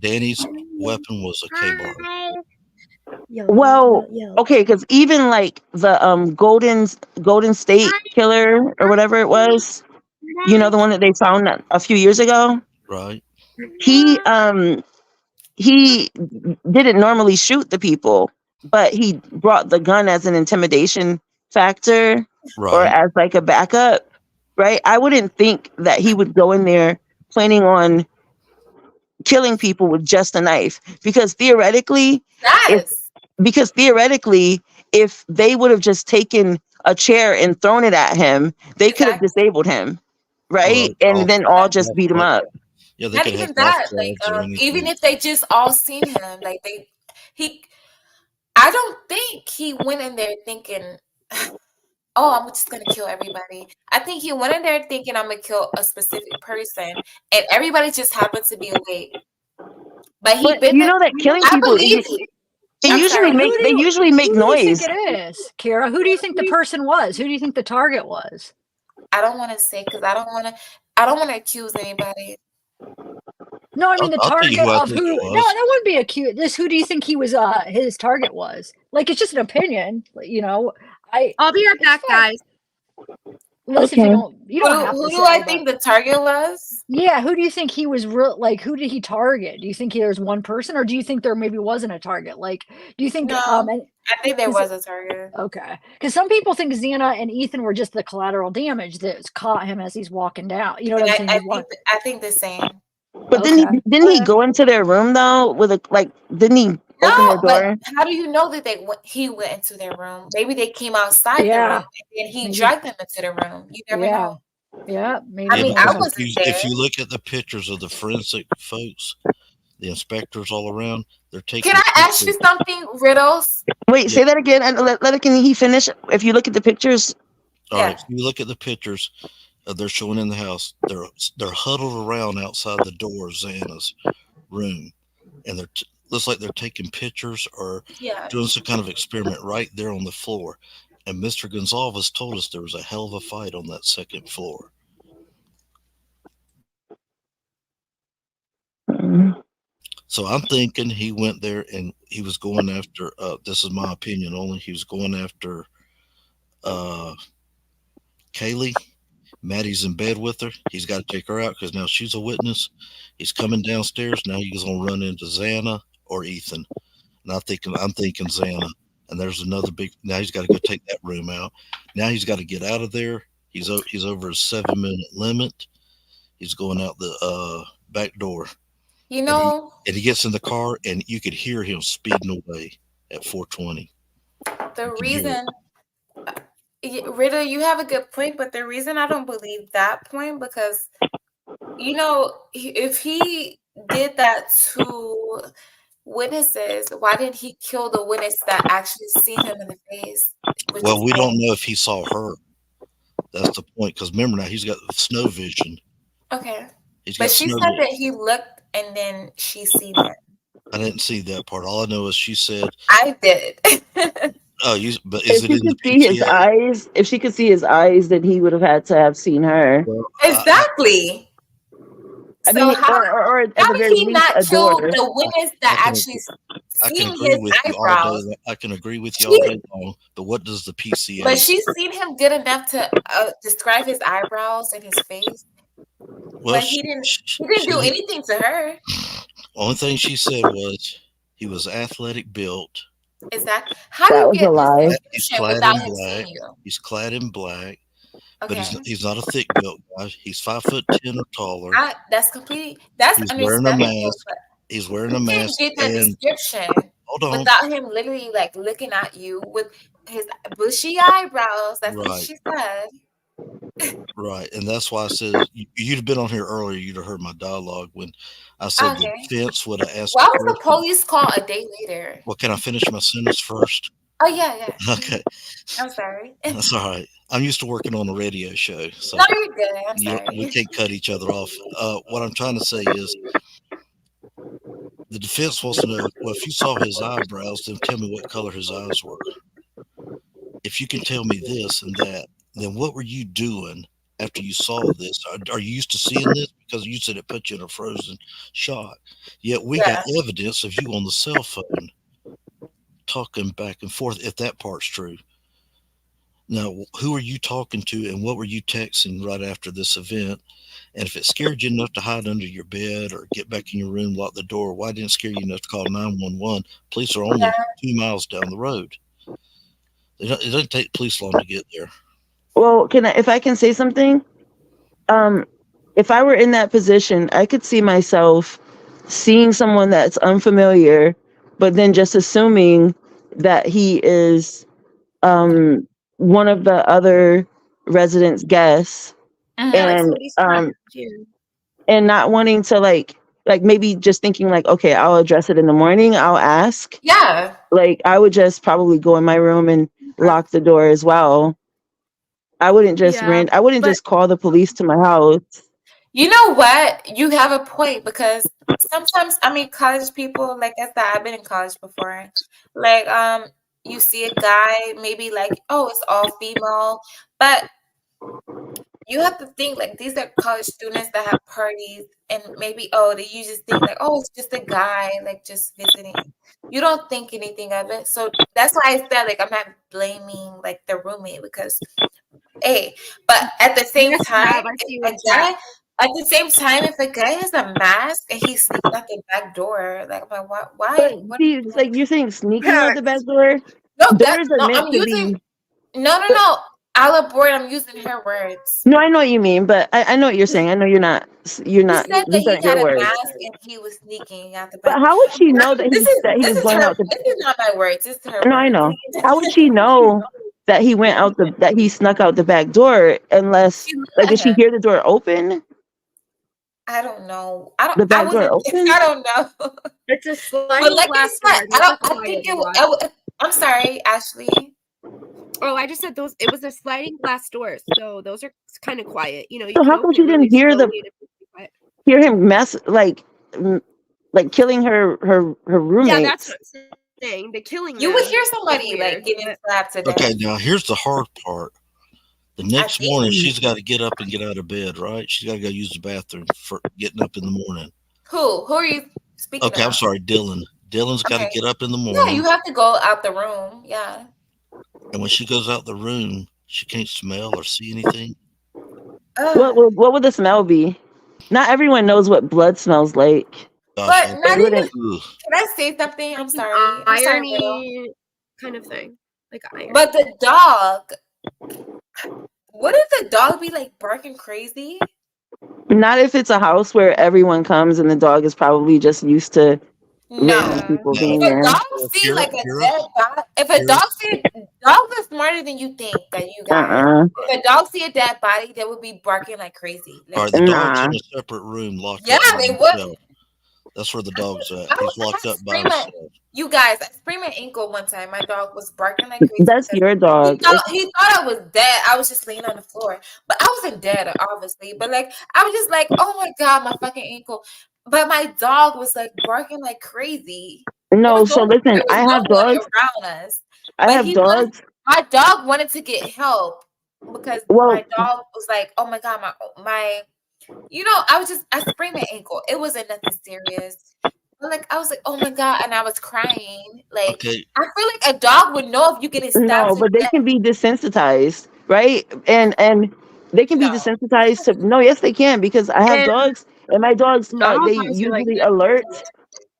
Speaker 16: Danny's weapon was a K-bar.
Speaker 19: well, okay, because even like the Golden State Killer or whatever it was, you know, the one that they found a few years ago.
Speaker 16: Right.
Speaker 19: He didn't normally shoot the people, but he brought the gun as an intimidation factor or
Speaker 16: Right.
Speaker 19: as like a backup, right? I wouldn't think that he would go in there planning on killing people with just a knife because theoretically, if they would have just taken a chair and thrown it at him, they could have disabled him, right? And then all just beat him up.
Speaker 16: Yeah, they
Speaker 18: Not
Speaker 16: could
Speaker 18: even
Speaker 16: have
Speaker 18: that.
Speaker 16: golf
Speaker 18: Like,
Speaker 16: clubs or anything.
Speaker 18: even if they just all seen him, like I don't think he went in there thinking, oh, I'm just gonna kill everybody. I think he went in there thinking I'm gonna kill a specific person, and everybody just happens to be awake. But
Speaker 19: you know that killing
Speaker 18: I
Speaker 19: people,
Speaker 18: believe
Speaker 19: they usually make
Speaker 1: Who do you think
Speaker 19: noise.
Speaker 1: it is, Kara? Who do you think the person was? Who do you think the target was?
Speaker 18: I don't want to say because I don't want to accuse anybody.
Speaker 1: No, I mean the
Speaker 16: I'll tell you
Speaker 1: target
Speaker 16: who I
Speaker 1: of
Speaker 16: think
Speaker 1: who.
Speaker 16: it
Speaker 1: No,
Speaker 16: was.
Speaker 1: that wouldn't be a cute. Who do you think he was? His target was. Like it's just an opinion. You know,
Speaker 15: I'll be right back, guys.
Speaker 1: Listen,
Speaker 19: Okay.
Speaker 1: you don't have to
Speaker 18: Who do
Speaker 1: say,
Speaker 18: I
Speaker 1: but
Speaker 18: think the target was?
Speaker 1: yeah, who do you think he was like, who did he target? Do you think there's one person, or do you think there maybe wasn't a target? Like, do you think,
Speaker 18: No, I think there was a target.
Speaker 1: okay, because some people think Xana and Ethan were just the collateral damage that caught him as he's walking down. You know what
Speaker 18: And
Speaker 1: I'm saying?
Speaker 18: I think the same.
Speaker 19: But didn't he go into their room though with a didn't he open their
Speaker 18: No, but
Speaker 19: door?
Speaker 18: how do you know that he went into their room? Maybe they came outside the
Speaker 1: Yeah.
Speaker 18: room and then he dragged them into the room. You never know.
Speaker 1: Yeah, maybe.
Speaker 18: I mean, I wasn't
Speaker 16: if you
Speaker 18: there.
Speaker 16: look at the pictures of the forensic folks, the inspectors all around, they're taking.
Speaker 18: Can I ask you something, Riddles?
Speaker 19: Wait, say that again and can he finish? If you look at the pictures.
Speaker 16: All right, if you look at the pictures they're showing in the house, they're huddled around outside the door of Xana's room, and looks like they're taking pictures or doing some kind of experiment right there on the floor. And Mr. Gonzalez told us there was a hell of a fight on that second floor. So I'm thinking he went there and he was going after, this is my opinion only, he was going after Kaylee. Maddie's in bed with her. He's got to take her out because now she's a witness. He's coming downstairs. Now he's going to run into Xana or Ethan. And I'm thinking Xana. And there's another now he's got to go take that room out. Now he's got to get out of there. He's over his 7-minute limit. He's going out the back door.
Speaker 18: You know,
Speaker 16: and he gets in the car and you could hear him speeding away at 420.
Speaker 18: the reason, Riddle, you have a good point, but the reason I don't believe that point, because, you know, if he did that to witnesses, why didn't he kill the witness that actually seen him in the face?
Speaker 16: Well, we don't know if he saw her. That's the point, because remember now he's got snow vision.
Speaker 18: Okay.
Speaker 16: He's
Speaker 18: But
Speaker 16: got
Speaker 18: she
Speaker 16: snow
Speaker 18: said
Speaker 16: vision.
Speaker 18: that he looked and then she seen him.
Speaker 16: I didn't see that part. All I know is she said,
Speaker 18: I did.
Speaker 16: "Oh, but is
Speaker 19: If
Speaker 16: it
Speaker 19: she
Speaker 16: in the
Speaker 19: could see his
Speaker 16: PTA?"
Speaker 19: eyes, if she could see his eyes, then he would have had to have seen her.
Speaker 18: Exactly.
Speaker 19: I mean,
Speaker 18: So
Speaker 19: or at
Speaker 18: how
Speaker 19: the
Speaker 18: did
Speaker 19: very
Speaker 18: he
Speaker 19: least
Speaker 18: not
Speaker 19: a
Speaker 18: kill
Speaker 19: door.
Speaker 18: the witness that actually
Speaker 16: I can
Speaker 18: seen
Speaker 16: agree
Speaker 18: his
Speaker 16: with you all
Speaker 18: eyebrows?
Speaker 16: day. I can agree with you all day long. But what does the PCA?
Speaker 18: But she seen him good enough to describe his eyebrows and his face.
Speaker 16: Well,
Speaker 18: But he didn't do anything to her.
Speaker 16: Only thing she said was he was athletic built.
Speaker 18: Is that how do you get this
Speaker 16: He's
Speaker 18: information
Speaker 16: clad
Speaker 18: without
Speaker 16: in
Speaker 18: him
Speaker 16: black.
Speaker 18: seeing you?
Speaker 16: He's clad in black. But
Speaker 18: Okay.
Speaker 16: he's not a thick built guy. He's 5'10" or taller.
Speaker 18: That's
Speaker 16: He's wearing a
Speaker 18: understandable.
Speaker 16: mask.
Speaker 18: But
Speaker 16: He's wearing a
Speaker 18: you can't
Speaker 16: mask.
Speaker 18: get that
Speaker 16: And
Speaker 18: description
Speaker 16: hold on.
Speaker 18: without him literally like looking at you with his bushy eyebrows. That's what
Speaker 16: Right.
Speaker 18: she said.
Speaker 16: Right. And that's why I said you'd have been on here earlier. You'd have heard my dialogue when I said
Speaker 18: Okay.
Speaker 16: the defense would have asked.
Speaker 18: Why was the police call a day later?
Speaker 16: Well, can I finish my sentence first?
Speaker 18: Oh yeah.
Speaker 16: Okay.
Speaker 18: I'm sorry.
Speaker 16: That's all right. I'm used to working on a radio show. So
Speaker 18: No, you're good. I'm sorry.
Speaker 16: we can't cut each other off. What I'm trying to say is the defense wants to know, well, if you saw his eyebrows, then tell me what color his eyes were. If you can tell me this and that, then what were you doing after you saw this? Are you used to seeing this? Because you said it put you in a frozen shock. Yet we got evidence of you on the cell phone talking back and forth, if that part's true. Now, who are you talking to and what were you texting right after this event? And if it scared you enough to hide under your bed or get back in your room, lock the door, why didn't it scare you enough to call 911? Police are only 2 miles down the road. It doesn't take police long to get there.
Speaker 19: Well, if I can say something? If I were in that position, I could see myself seeing someone that's unfamiliar, but then just assuming that he is one of the other residents' guests, and not wanting to like maybe just thinking like, okay, I'll address it in the morning. I'll ask.
Speaker 18: Yeah.
Speaker 19: Like I would just probably go in my room and lock the door as well. I wouldn't just just call the police to my house.
Speaker 18: You know what? You have a point, because sometimes, I mean, college people, like I said, I've been in college before. Like, you see a guy, maybe like, oh, it's all female, but you have to think like these are college students that have parties, and maybe you just think like, oh, it's just a guy like just visiting. You don't think anything of it. So that's why I said like I'm not blaming like the roommate because but at the same time, if a guy has a mask and he's sneaking out the back door, like I'm like, why?
Speaker 19: But see, it's like you're saying sneaking out the back door. Doors are meant to be.
Speaker 18: No. I'll abort. I'm using her words.
Speaker 19: No, I know what you mean, but I know what you're saying. I know you're not.
Speaker 18: You said that
Speaker 19: These
Speaker 18: he
Speaker 19: aren't
Speaker 18: had
Speaker 19: your
Speaker 18: a
Speaker 19: words.
Speaker 18: mask and he was sneaking out the
Speaker 19: But
Speaker 18: back.
Speaker 19: how would she know that
Speaker 18: This
Speaker 19: he was going
Speaker 18: her,
Speaker 19: out the?
Speaker 18: This is not my words. This is her.
Speaker 19: No, I know. How would she know that he went out that he snuck out the back door unless did she hear the door open?
Speaker 18: I don't know.
Speaker 19: The back door open?
Speaker 18: I don't know.
Speaker 15: It's a sliding glass door.
Speaker 18: I think I'm sorry, Ashley.
Speaker 15: Oh, I just said those. It was a sliding glass door, so those are kind of quiet. You know. You
Speaker 19: So how come she didn't hear him like killing her roommates?
Speaker 15: Yeah, that's what I'm saying. The killing.
Speaker 18: You would hear somebody like getting slapped to death.
Speaker 16: Okay, now here's the hard part. The next morning, she's got to get up and get out of bed, right? She's got to go use the bathroom for getting up in the morning.
Speaker 18: Who are you speaking
Speaker 16: Okay,
Speaker 18: about?
Speaker 16: I'm sorry, Dylan. Dylan's got to get up in the morning.
Speaker 18: Yeah, you have to go out the room. Yeah.
Speaker 16: And when she goes out the room, she can't smell or see anything.
Speaker 19: What would the smell be? Not everyone knows what blood smells like.
Speaker 18: But not even. Can I say something? I'm sorry.
Speaker 15: Irony kind of thing, like iron.
Speaker 18: But the dog. Wouldn't the dog be like barking crazy?
Speaker 19: Not if it's a house where everyone comes and the dog is probably just used to random people being there.
Speaker 18: If a dog see like a dead body, if a dog see, dogs are smarter than you think that you guys. If a dog see a dead body, they would be barking like crazy.
Speaker 16: All right, the dog's in a separate room locked up.
Speaker 18: Yeah, they would.
Speaker 16: That's where the dog's at. He's locked up by himself.
Speaker 18: You guys, I sprained my ankle one time. My dog was barking like crazy.
Speaker 19: That's your dog.
Speaker 18: He thought I was dead. I was just laying on the floor, but I wasn't dead, obviously. But like, I was just like, oh my god, my fucking ankle. But my dog was like barking like crazy.
Speaker 19: No, so listen, I have dogs
Speaker 18: around us.
Speaker 19: I have dogs.
Speaker 18: My dog wanted to get help because my dog was like, oh my god, my. You know, I sprained my ankle. It wasn't nothing serious. But like I was like, oh my god, and I was crying. Like I feel like a dog would know if you getting stabbed.
Speaker 19: No, but they can be desensitized, right? And they can be desensitized to. No, yes, they can because I have dogs, and my dogs they usually alert.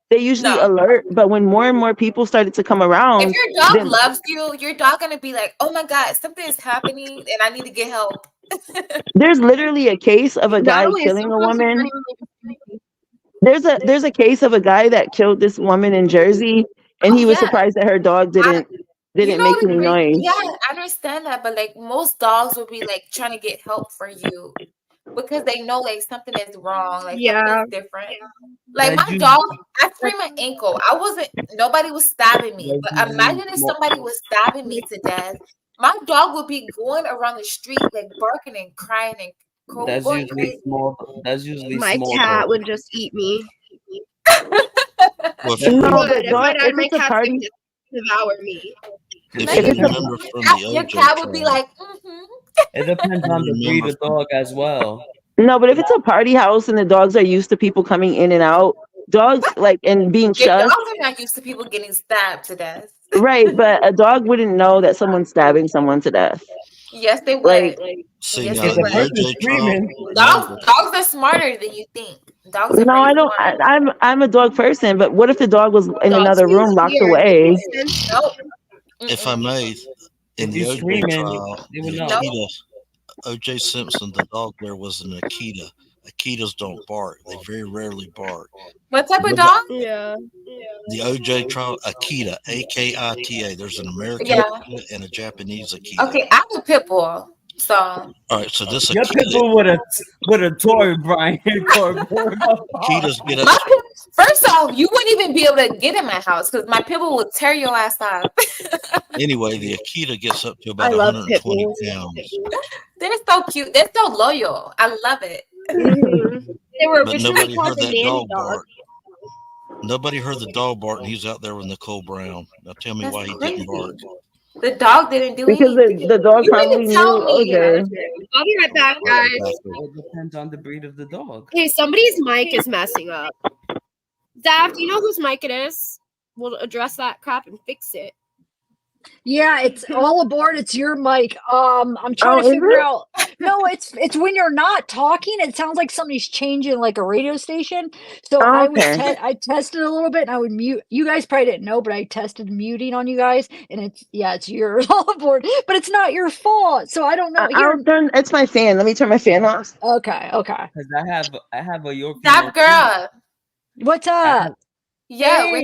Speaker 19: They usually alert, but when more and more people started to come around,
Speaker 18: if your dog loves you, your dog gonna be like, oh my god, something is happening, and I need to get help.
Speaker 19: There's literally a case of a guy killing a woman. There's a case of a guy that killed this woman in Jersey, and he was surprised that her dog didn't make any noise.
Speaker 18: Yeah, I understand that, but like most dogs would be like trying to get help for you because they know like something is wrong, like something's different. Like my dog, I sprained my ankle. Nobody was stabbing me, but imagine if somebody was stabbing me to death. My dog would be going around the street like barking and crying and
Speaker 17: That's usually small. That's usually
Speaker 15: my
Speaker 17: small.
Speaker 15: cat would just eat me.
Speaker 16: Well,
Speaker 15: my cat would just devour me.
Speaker 16: If you remember from the
Speaker 18: your
Speaker 16: OJ
Speaker 18: cat would be
Speaker 16: trial,
Speaker 18: like,
Speaker 17: It depends on the breed of dog as well.
Speaker 19: No, but if it's a party house and the dogs are used to people coming in and out, dogs like and being
Speaker 18: your
Speaker 19: shoved.
Speaker 18: dogs are not used to people getting stabbed to death.
Speaker 19: Right, but a dog wouldn't know that someone's stabbing someone to death.
Speaker 18: Yes, they would.
Speaker 19: Like,
Speaker 16: see
Speaker 18: Yes,
Speaker 16: now
Speaker 18: they
Speaker 16: the
Speaker 18: would.
Speaker 16: OJ trial.
Speaker 18: Dogs are smarter than you think. Dogs are
Speaker 19: no, I
Speaker 18: very
Speaker 19: don't.
Speaker 18: smart.
Speaker 19: I'm a dog person, but what if the dog was in another room locked
Speaker 15: weird.
Speaker 19: away?
Speaker 18: Nope.
Speaker 16: If I may, in the
Speaker 17: you
Speaker 16: OJ
Speaker 17: screaming,
Speaker 16: trial,
Speaker 17: they would
Speaker 16: the
Speaker 17: know.
Speaker 16: Akita, OJ Simpson, the dog there was an Akita. Akitas don't bark. They very rarely bark.
Speaker 18: What type of dog?
Speaker 15: Yeah.
Speaker 16: The OJ trial, Akita, Akita. There's an American Akita and a Japanese Akita.
Speaker 18: Okay, I'm a pit bull. So
Speaker 16: All right, so this
Speaker 17: Your
Speaker 16: Akita,
Speaker 17: people with a toy, Brian.
Speaker 16: Akitas get
Speaker 18: my
Speaker 16: up.
Speaker 18: first off, you wouldn't even be able to get in my house because my pit bull would tear your ass off.
Speaker 16: Anyway, the Akita gets up to about
Speaker 15: I love
Speaker 16: 120
Speaker 15: pit
Speaker 16: pounds.
Speaker 18: They're so cute. They're so loyal. I love it.
Speaker 15: They were
Speaker 16: But
Speaker 15: originally
Speaker 16: nobody
Speaker 15: called
Speaker 16: heard
Speaker 15: the
Speaker 16: that
Speaker 15: nanny
Speaker 16: dog
Speaker 15: dog.
Speaker 16: bark. Nobody heard the dog bark, and he's out there with Nicole Brown. Now tell me
Speaker 18: That's
Speaker 16: why he
Speaker 18: crazy.
Speaker 16: didn't bark.
Speaker 18: The dog didn't do
Speaker 19: Because
Speaker 18: anything.
Speaker 19: the dog
Speaker 18: You
Speaker 19: probably
Speaker 18: didn't tell
Speaker 19: knew
Speaker 18: me.
Speaker 19: OJ.
Speaker 15: I'll be right back, guys.
Speaker 17: It depends on the breed of the dog.
Speaker 15: Hey, somebody's mic is messing up. Zav, do you know whose mic it is? We'll address that crap and fix it.
Speaker 1: Yeah, it's all aboard. It's your mic. I'm trying
Speaker 19: Oh,
Speaker 1: to
Speaker 19: is
Speaker 1: figure
Speaker 19: it?
Speaker 1: out. No, it's when you're not talking. It sounds like somebody's changing like a radio station. So
Speaker 19: Oh,
Speaker 1: I was
Speaker 19: okay.
Speaker 1: I tested a little bit, and I would mute. You guys probably didn't know, but I tested muting on you guys, and it's yours all aboard. But it's not your fault. So I don't know.
Speaker 19: I'll
Speaker 1: Here,
Speaker 19: turn. It's my fan. Let me turn my fan off.
Speaker 1: okay.
Speaker 17: Because I have a Yorkie
Speaker 18: That
Speaker 17: Maltese.
Speaker 18: girl.
Speaker 1: What's
Speaker 17: I have,
Speaker 1: up?
Speaker 18: Yeah,
Speaker 1: Hey.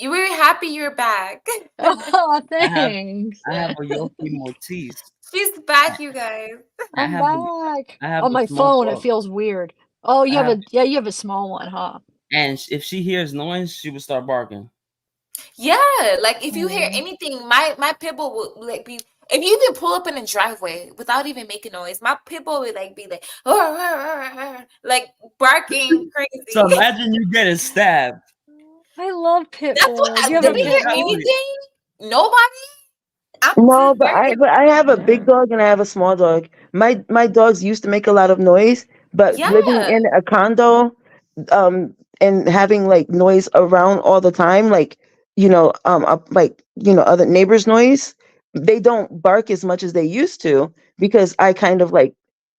Speaker 18: we're happy you're back.
Speaker 1: Oh,
Speaker 17: I have
Speaker 1: thanks.
Speaker 17: I have a Yorkie Maltese.
Speaker 18: She's back, you guys.
Speaker 17: I
Speaker 1: I'm
Speaker 17: have
Speaker 1: back.
Speaker 17: I have
Speaker 1: On
Speaker 17: a
Speaker 1: my
Speaker 17: small
Speaker 1: phone, it
Speaker 17: dog.
Speaker 1: feels weird. Oh, you
Speaker 17: I
Speaker 1: have
Speaker 17: have,
Speaker 1: you have a small one, huh?
Speaker 17: and if she hears noise, she will start barking.
Speaker 18: Yeah, like if you hear anything, my pit bull would like be. If you even pull up in the driveway without even making noise, my pit bull would like be like, like barking crazy.
Speaker 17: So imagine you getting stabbed.
Speaker 1: I love pit
Speaker 18: That's
Speaker 1: bulls.
Speaker 18: what.
Speaker 1: You have
Speaker 18: Did
Speaker 1: a
Speaker 18: we
Speaker 1: pit
Speaker 18: hear
Speaker 1: bull?
Speaker 18: anything? Nobody.
Speaker 19: No, but I have a big dog and I have a small dog. My dogs used to make a lot of noise, but living
Speaker 18: Yeah.
Speaker 19: in a condo, and having like noise around all the time, like other neighbors' noise, they don't bark as much as they used to because I kind of like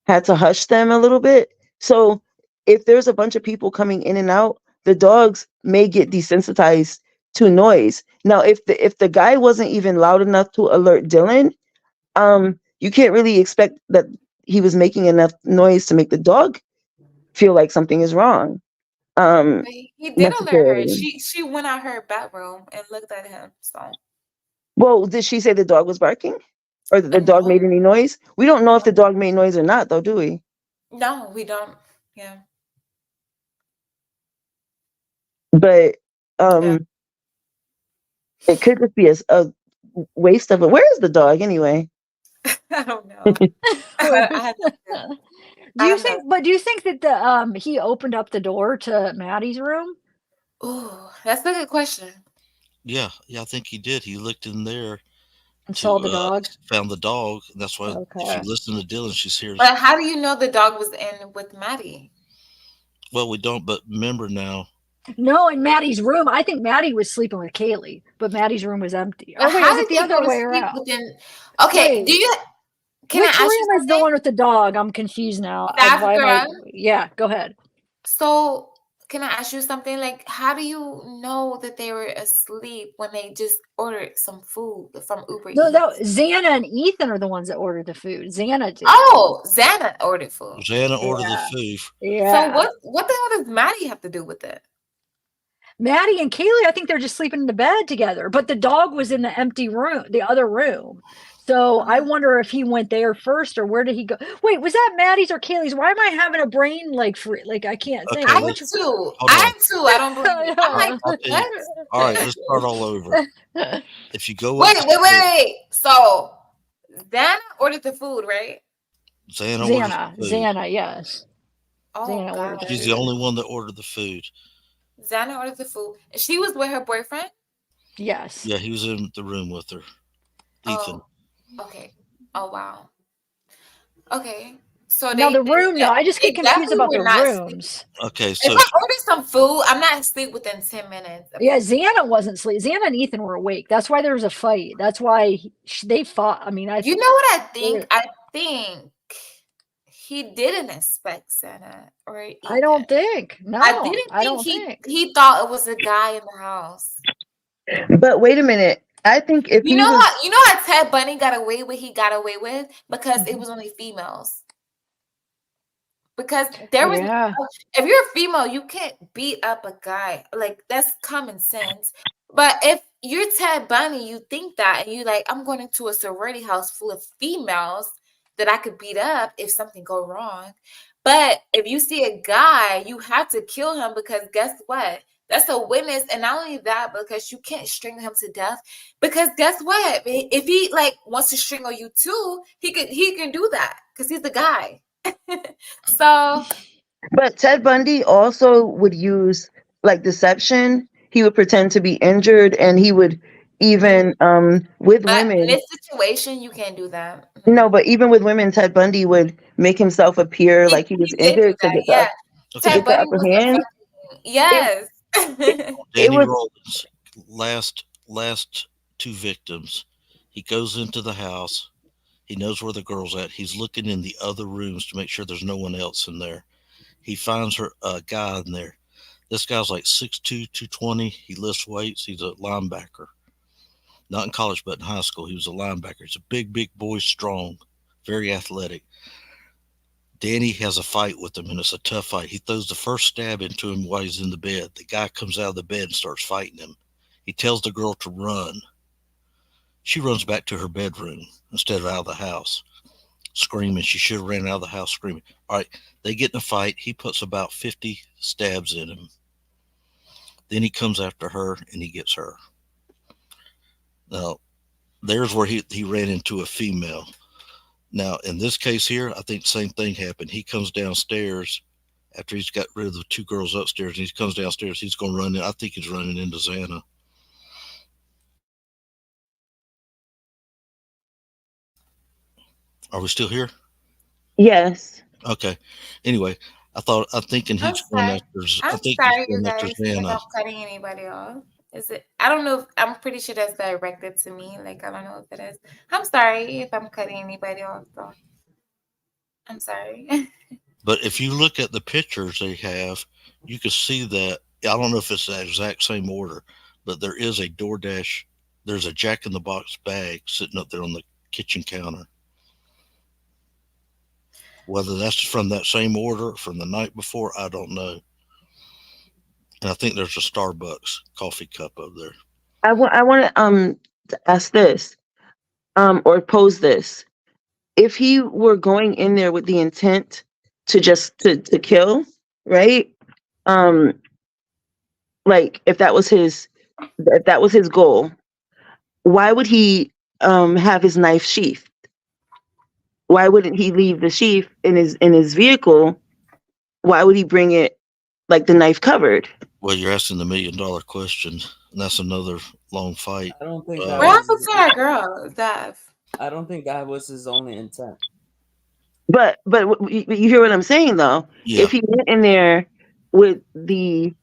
Speaker 19: had to hush them a little bit. So if there's a bunch of people coming in and out, the dogs may get desensitized to noise. Now, if the guy wasn't even loud enough to alert Dylan, you can't really expect that he was making enough noise to make the dog feel like something is wrong.
Speaker 18: He did alert her.
Speaker 19: Necessarily.
Speaker 18: She went out her bedroom and looked at him. So
Speaker 19: Well, did she say the dog was barking, or that the dog made
Speaker 18: no,
Speaker 19: any noise? We don't know if the dog made noise or not, though, do we?
Speaker 18: no, we don't. Yeah.
Speaker 19: But it could just be a waste of it. Where is the dog anyway?
Speaker 18: I don't know. I
Speaker 1: Do you think? But do you think that the he opened up the door to Maddie's room?
Speaker 18: Oh, that's a good question.
Speaker 16: Yeah, I think he did. He looked in there
Speaker 1: And saw the
Speaker 16: to
Speaker 1: dog.
Speaker 16: found the dog. That's why if you
Speaker 1: Okay.
Speaker 16: listen to Dylan, she's here.
Speaker 18: But how do you know the dog was in with Maddie?
Speaker 16: Well, we don't, but remember now.
Speaker 1: No, in Maddie's room. I think Maddie was sleeping with Kaylee, but Maddie's room was empty.
Speaker 18: But
Speaker 1: Oh wait,
Speaker 18: how
Speaker 1: is it
Speaker 18: did
Speaker 1: the
Speaker 18: they go
Speaker 1: other
Speaker 18: to
Speaker 1: way
Speaker 18: sleep
Speaker 1: around?
Speaker 18: within? Okay,
Speaker 1: Wait,
Speaker 18: do you? Can
Speaker 1: which
Speaker 18: I ask you
Speaker 1: room is the
Speaker 18: something?
Speaker 1: one with the dog? I'm confused now.
Speaker 18: That
Speaker 1: Why am I?
Speaker 18: girl.
Speaker 1: Yeah, go ahead.
Speaker 18: So, can I ask you something? Like, how do you know that they were asleep when they just ordered some food from Uber
Speaker 1: No,
Speaker 18: Eats?
Speaker 1: Xana and Ethan are the ones that ordered the food. Xana did.
Speaker 18: Oh, Xana ordered food.
Speaker 16: Xana ordered
Speaker 1: Yeah.
Speaker 16: the food.
Speaker 1: Yeah.
Speaker 18: So what the hell does Maddie have to do with it?
Speaker 1: Maddie and Kaylee, I think they're just sleeping in the bed together, but the dog was in the empty room, the other room. So I wonder if he went there first or where did he go? Wait, was that Maddie's or Kaylee's? Why am I having a brain like I can't think.
Speaker 16: Okay,
Speaker 18: I am
Speaker 1: Which
Speaker 18: too.
Speaker 16: hold
Speaker 18: I
Speaker 16: on.
Speaker 18: am too. I don't believe. I'm like,
Speaker 16: I'll tell you.
Speaker 18: what?
Speaker 16: All right, let's start all over. If you go
Speaker 18: Wait.
Speaker 16: upstairs,
Speaker 18: So Xana ordered the food, right?
Speaker 16: Xana ordered the food.
Speaker 1: Xana, yes.
Speaker 18: Oh
Speaker 1: Xana ordered
Speaker 18: God.
Speaker 1: the
Speaker 16: She's
Speaker 1: food.
Speaker 16: the only one that ordered the food.
Speaker 18: Xana ordered the food. She was with her boyfriend?
Speaker 1: Yes.
Speaker 16: Yeah, he was in the room with her. Ethan.
Speaker 18: Oh, okay. Oh wow. Okay. So
Speaker 1: Now the room, though, I just
Speaker 18: they
Speaker 1: get confused
Speaker 18: definitely
Speaker 1: about
Speaker 18: were
Speaker 1: the
Speaker 18: not
Speaker 1: rooms.
Speaker 16: Okay,
Speaker 18: If
Speaker 16: so
Speaker 18: I order some food, I'm not asleep within 10 minutes.
Speaker 1: Yeah, Xana wasn't asleep. Xana and Ethan were awake. That's why there was a fight. That's why they fought. I mean,
Speaker 18: You know what I think? I think he didn't expect Xana or Ethan.
Speaker 1: I don't think. No,
Speaker 18: I didn't
Speaker 1: I
Speaker 18: think
Speaker 1: don't think.
Speaker 18: he thought it was a guy in the house.
Speaker 19: But wait a minute. I think if
Speaker 18: You
Speaker 19: he
Speaker 18: know
Speaker 19: was
Speaker 18: what? You know how Ted Bundy got away with? He got away with because it was only females. Because there was,
Speaker 1: Yeah.
Speaker 18: if you're a female, you can't beat up a guy. Like that's common sense. But if you're Ted Bundy, you think that, and you like, I'm going into a sorority house full of females that I could beat up if something go wrong. But if you see a guy, you have to kill him because guess what? That's a witness, and not only that, because you can't strangle him to death. Because guess what? If he like wants to strangle you too, he can do that because he's the guy. So
Speaker 19: But Ted Bundy also would use like deception. He would pretend to be injured and he would even with
Speaker 18: But in
Speaker 19: women.
Speaker 18: this situation, you can't do that.
Speaker 19: No, but even with women, Ted Bundy would make himself appear like he was
Speaker 18: He did do
Speaker 19: injured to
Speaker 18: that.
Speaker 19: get
Speaker 18: Yeah. Ted
Speaker 19: the
Speaker 18: Bundy
Speaker 19: upper
Speaker 18: was a
Speaker 19: hand.
Speaker 18: fucking yes.
Speaker 19: It
Speaker 16: Danny
Speaker 19: was
Speaker 16: Rollins, last two victims. He goes into the house. He knows where the girl's at. He's looking in the other rooms to make sure there's no one else in there. He finds a guy in there. This guy's like 6'2", 220. He lifts weights. He's a linebacker. Not in college, but in high school. He was a linebacker. He's a big boy, strong, very athletic. Danny has a fight with him, and it's a tough fight. He throws the first stab into him while he's in the bed. The guy comes out of the bed and starts fighting him. He tells the girl to run. She runs back to her bedroom instead of out of the house, screaming. She should have ran out of the house screaming. All right, they get in a fight. He puts about 50 stabs in him. Then he comes after her, and he gets her. Now, there's where he ran into a female. Now, in this case here, I think the same thing happened. He comes downstairs after he's got rid of the two girls upstairs, and he comes downstairs. He's going to run in. I think he's running into Xana. Are we still here?
Speaker 19: Yes.
Speaker 16: Okay. Anyway, I'm thinking
Speaker 18: I'm
Speaker 16: he's going
Speaker 18: sorry.
Speaker 16: after.
Speaker 18: I'm
Speaker 16: I think
Speaker 18: sorry,
Speaker 16: he's
Speaker 18: you
Speaker 16: going after
Speaker 18: guys, if
Speaker 16: Xana.
Speaker 18: I'm cutting anybody off. Is it? I don't know. I'm pretty sure that's directed to me. Like I don't know if it is. I'm sorry if I'm cutting anybody off. Though. I'm sorry.
Speaker 16: But if you look at the pictures they have, you can see that. I don't know if it's the exact same order, but there is a DoorDash. There's a Jack in the Box bag sitting up there on the kitchen counter. Whether that's from that same order from the night before, I don't know. And I think there's a Starbucks coffee cup up there.
Speaker 19: I want to ask this, or pose this. If he were going in there with the intent to just to kill, right? Like if that was his goal, why would he have his knife sheathed? Why wouldn't he leave the sheath in his vehicle? Why would he bring it like the knife covered?
Speaker 16: Well, you're asking the $1 million question, and that's another long fight.
Speaker 17: I don't think
Speaker 18: What happened to that girl, Dev?
Speaker 17: I don't think that was his only intent.
Speaker 19: But you hear what I'm saying though?
Speaker 16: Yeah.
Speaker 19: If he went in there with the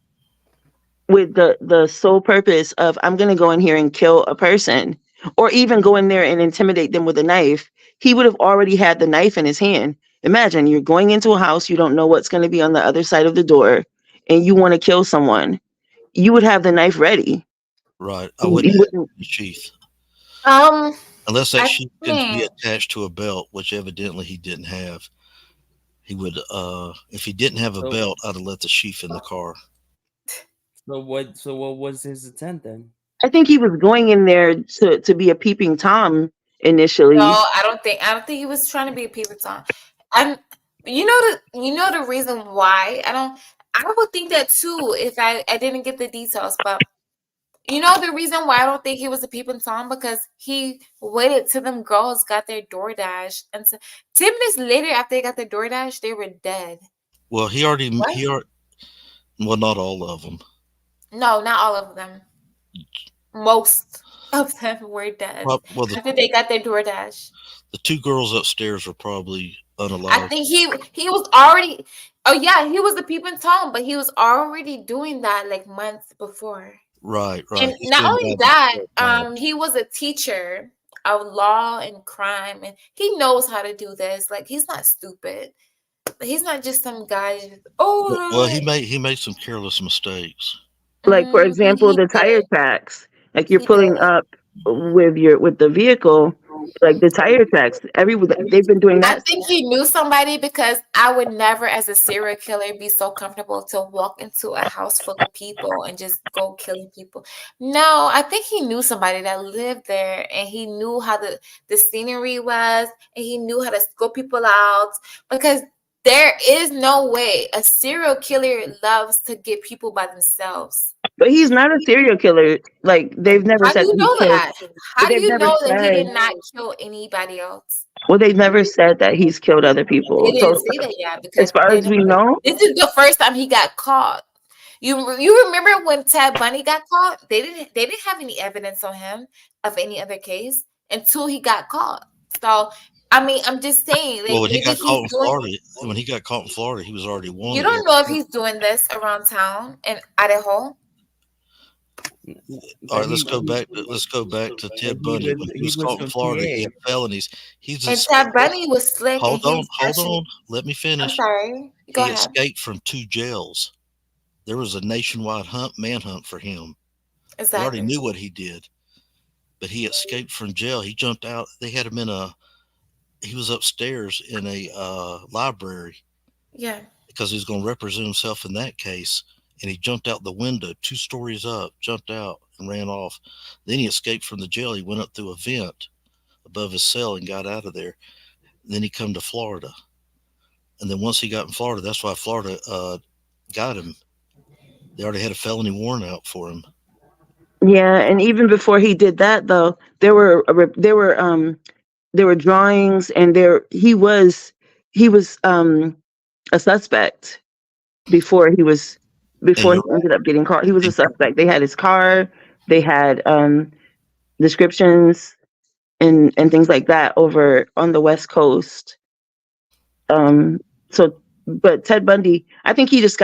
Speaker 19: sole purpose of I'm going to go in here and kill a person, or even go in there and intimidate them with a knife, he would have already had the knife in his hand. Imagine you're going into a house, you don't know what's going to be on the other side of the door, and you want to kill someone. You would have the knife ready.
Speaker 16: Right. I wouldn't have the sheath. Unless that sheath can be attached to a belt, which evidently he didn't have. He would, if he didn't have a belt, I'd have left the sheath in the car.
Speaker 17: So what was his intent then?
Speaker 19: I think he was going in there to be a peeping Tom initially.
Speaker 18: No, I don't think he was trying to be a peeping Tom. You know the reason why I would think that too if I didn't get the details, but you know the reason why I don't think he was a peeping Tom, because he waited till them girls got their DoorDash, and so 10 minutes later after they got their DoorDash, they were dead.
Speaker 16: Well, well, not all of them.
Speaker 18: No, not all of them. Most of them were dead after they got their DoorDash.
Speaker 16: The two girls upstairs were probably unalive.
Speaker 18: I think he was already. Oh yeah, he was a peeping Tom, but he was already doing that like months before.
Speaker 16: Right.
Speaker 18: And not only that, he was a teacher of law and crime, and he knows how to do this. Like he's not stupid. He's not just some guy.
Speaker 16: Well, he made some careless mistakes.
Speaker 19: Like for example, the tire tracks. Like you're pulling up with the vehicle, like the tire tracks. They've been doing that.
Speaker 18: I think he knew somebody, because I would never, as a serial killer, be so comfortable to walk into a house full of people and just go killing people. No, I think he knew somebody that lived there, and he knew how the scenery was, and he knew how to scope people out, because there is no way a serial killer loves to get people by themselves.
Speaker 19: But he's not a serial killer. Like they've never
Speaker 18: How
Speaker 19: said.
Speaker 18: do you know that? How do you know that he
Speaker 19: said-
Speaker 18: did not kill anybody else?
Speaker 19: Well, they've never said that he's killed other people.
Speaker 18: They didn't
Speaker 19: So,
Speaker 18: say that yet, because
Speaker 19: as far as we know,
Speaker 18: this is the first time he got caught. You remember when Ted Bundy got caught? They didn't have any evidence on him of any other case until he got caught. So I mean, I'm just saying,
Speaker 16: Well,
Speaker 18: like
Speaker 16: when he
Speaker 18: maybe
Speaker 16: got caught
Speaker 18: he's
Speaker 16: in
Speaker 18: doing.
Speaker 16: Florida, he was already
Speaker 18: You
Speaker 16: wanted.
Speaker 18: don't know if he's doing this around town in Idaho.
Speaker 16: All right, let's go back to Ted Bundy. When he was caught in Florida, he had felonies.
Speaker 18: And Ted Bundy was slick.
Speaker 16: Hold
Speaker 18: and
Speaker 16: on. Let me
Speaker 18: I'm
Speaker 16: finish.
Speaker 18: sorry. Go
Speaker 16: He
Speaker 18: ahead.
Speaker 16: escaped from 2 jails. There was a nationwide manhunt for him. They already
Speaker 18: Exactly.
Speaker 16: knew what he did, but he escaped from jail. He jumped out. They had him he was upstairs in a library.
Speaker 18: Yeah.
Speaker 16: Because he was going to represent himself in that case. And he jumped out the window 2 stories up, jumped out and ran off. Then he escaped from the jail. He went up through a vent above his cell and got out of there. Then he come to Florida. And then once he got in Florida, that's why Florida got him. They already had a felony warrant out for him.
Speaker 19: Yeah, and even before he did that, though, there were drawings, and he was a suspect before he ended up getting caught. He was a suspect. They had his car, they had descriptions and things like that over on the West Coast. But Ted Bundy, I think he just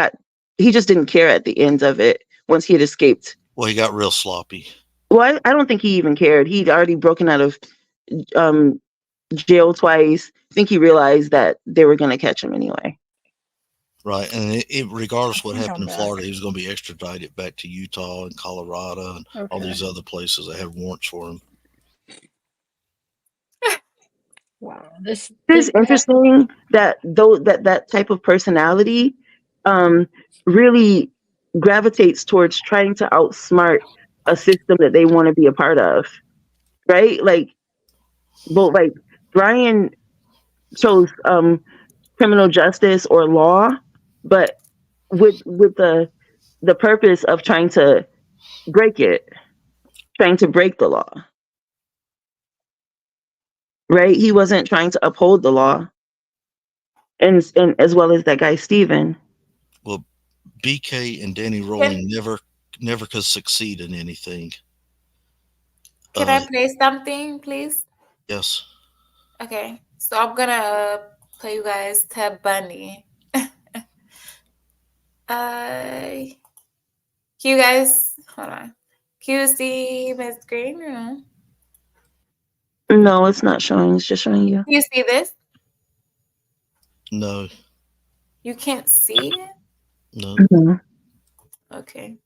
Speaker 19: didn't care at the end of it once he had escaped.
Speaker 16: Well, he got real sloppy.
Speaker 19: Well, I don't think he even cared. He'd already broken out of jail twice. I think he realized that they were going to catch him anyway.
Speaker 16: Right. And regardless of what happened in Florida, he was going to be extradited back to Utah and Colorado and all these other places that had warrants for him.
Speaker 1: Wow.
Speaker 19: It's interesting that that type of personality really gravitates towards trying to outsmart a system that they want to be a part of, right? Like Brian chose criminal justice or law, but with the purpose of trying to break the law, right? He wasn't trying to uphold the law, and as well as that guy Steven.
Speaker 16: Well, BK and Danny Rolling never could succeed in anything.
Speaker 18: Can I play something, please?
Speaker 16: Yes.
Speaker 18: Okay, so I'm gonna play you guys Ted Bundy. Can you guys hold on? Can you see my screen? Or no?
Speaker 19: No, it's not showing. It's just showing you.
Speaker 18: Can you see this?
Speaker 16: No.
Speaker 18: You can't see it?
Speaker 16: No.
Speaker 19: Mm-hmm.
Speaker 18: Okay.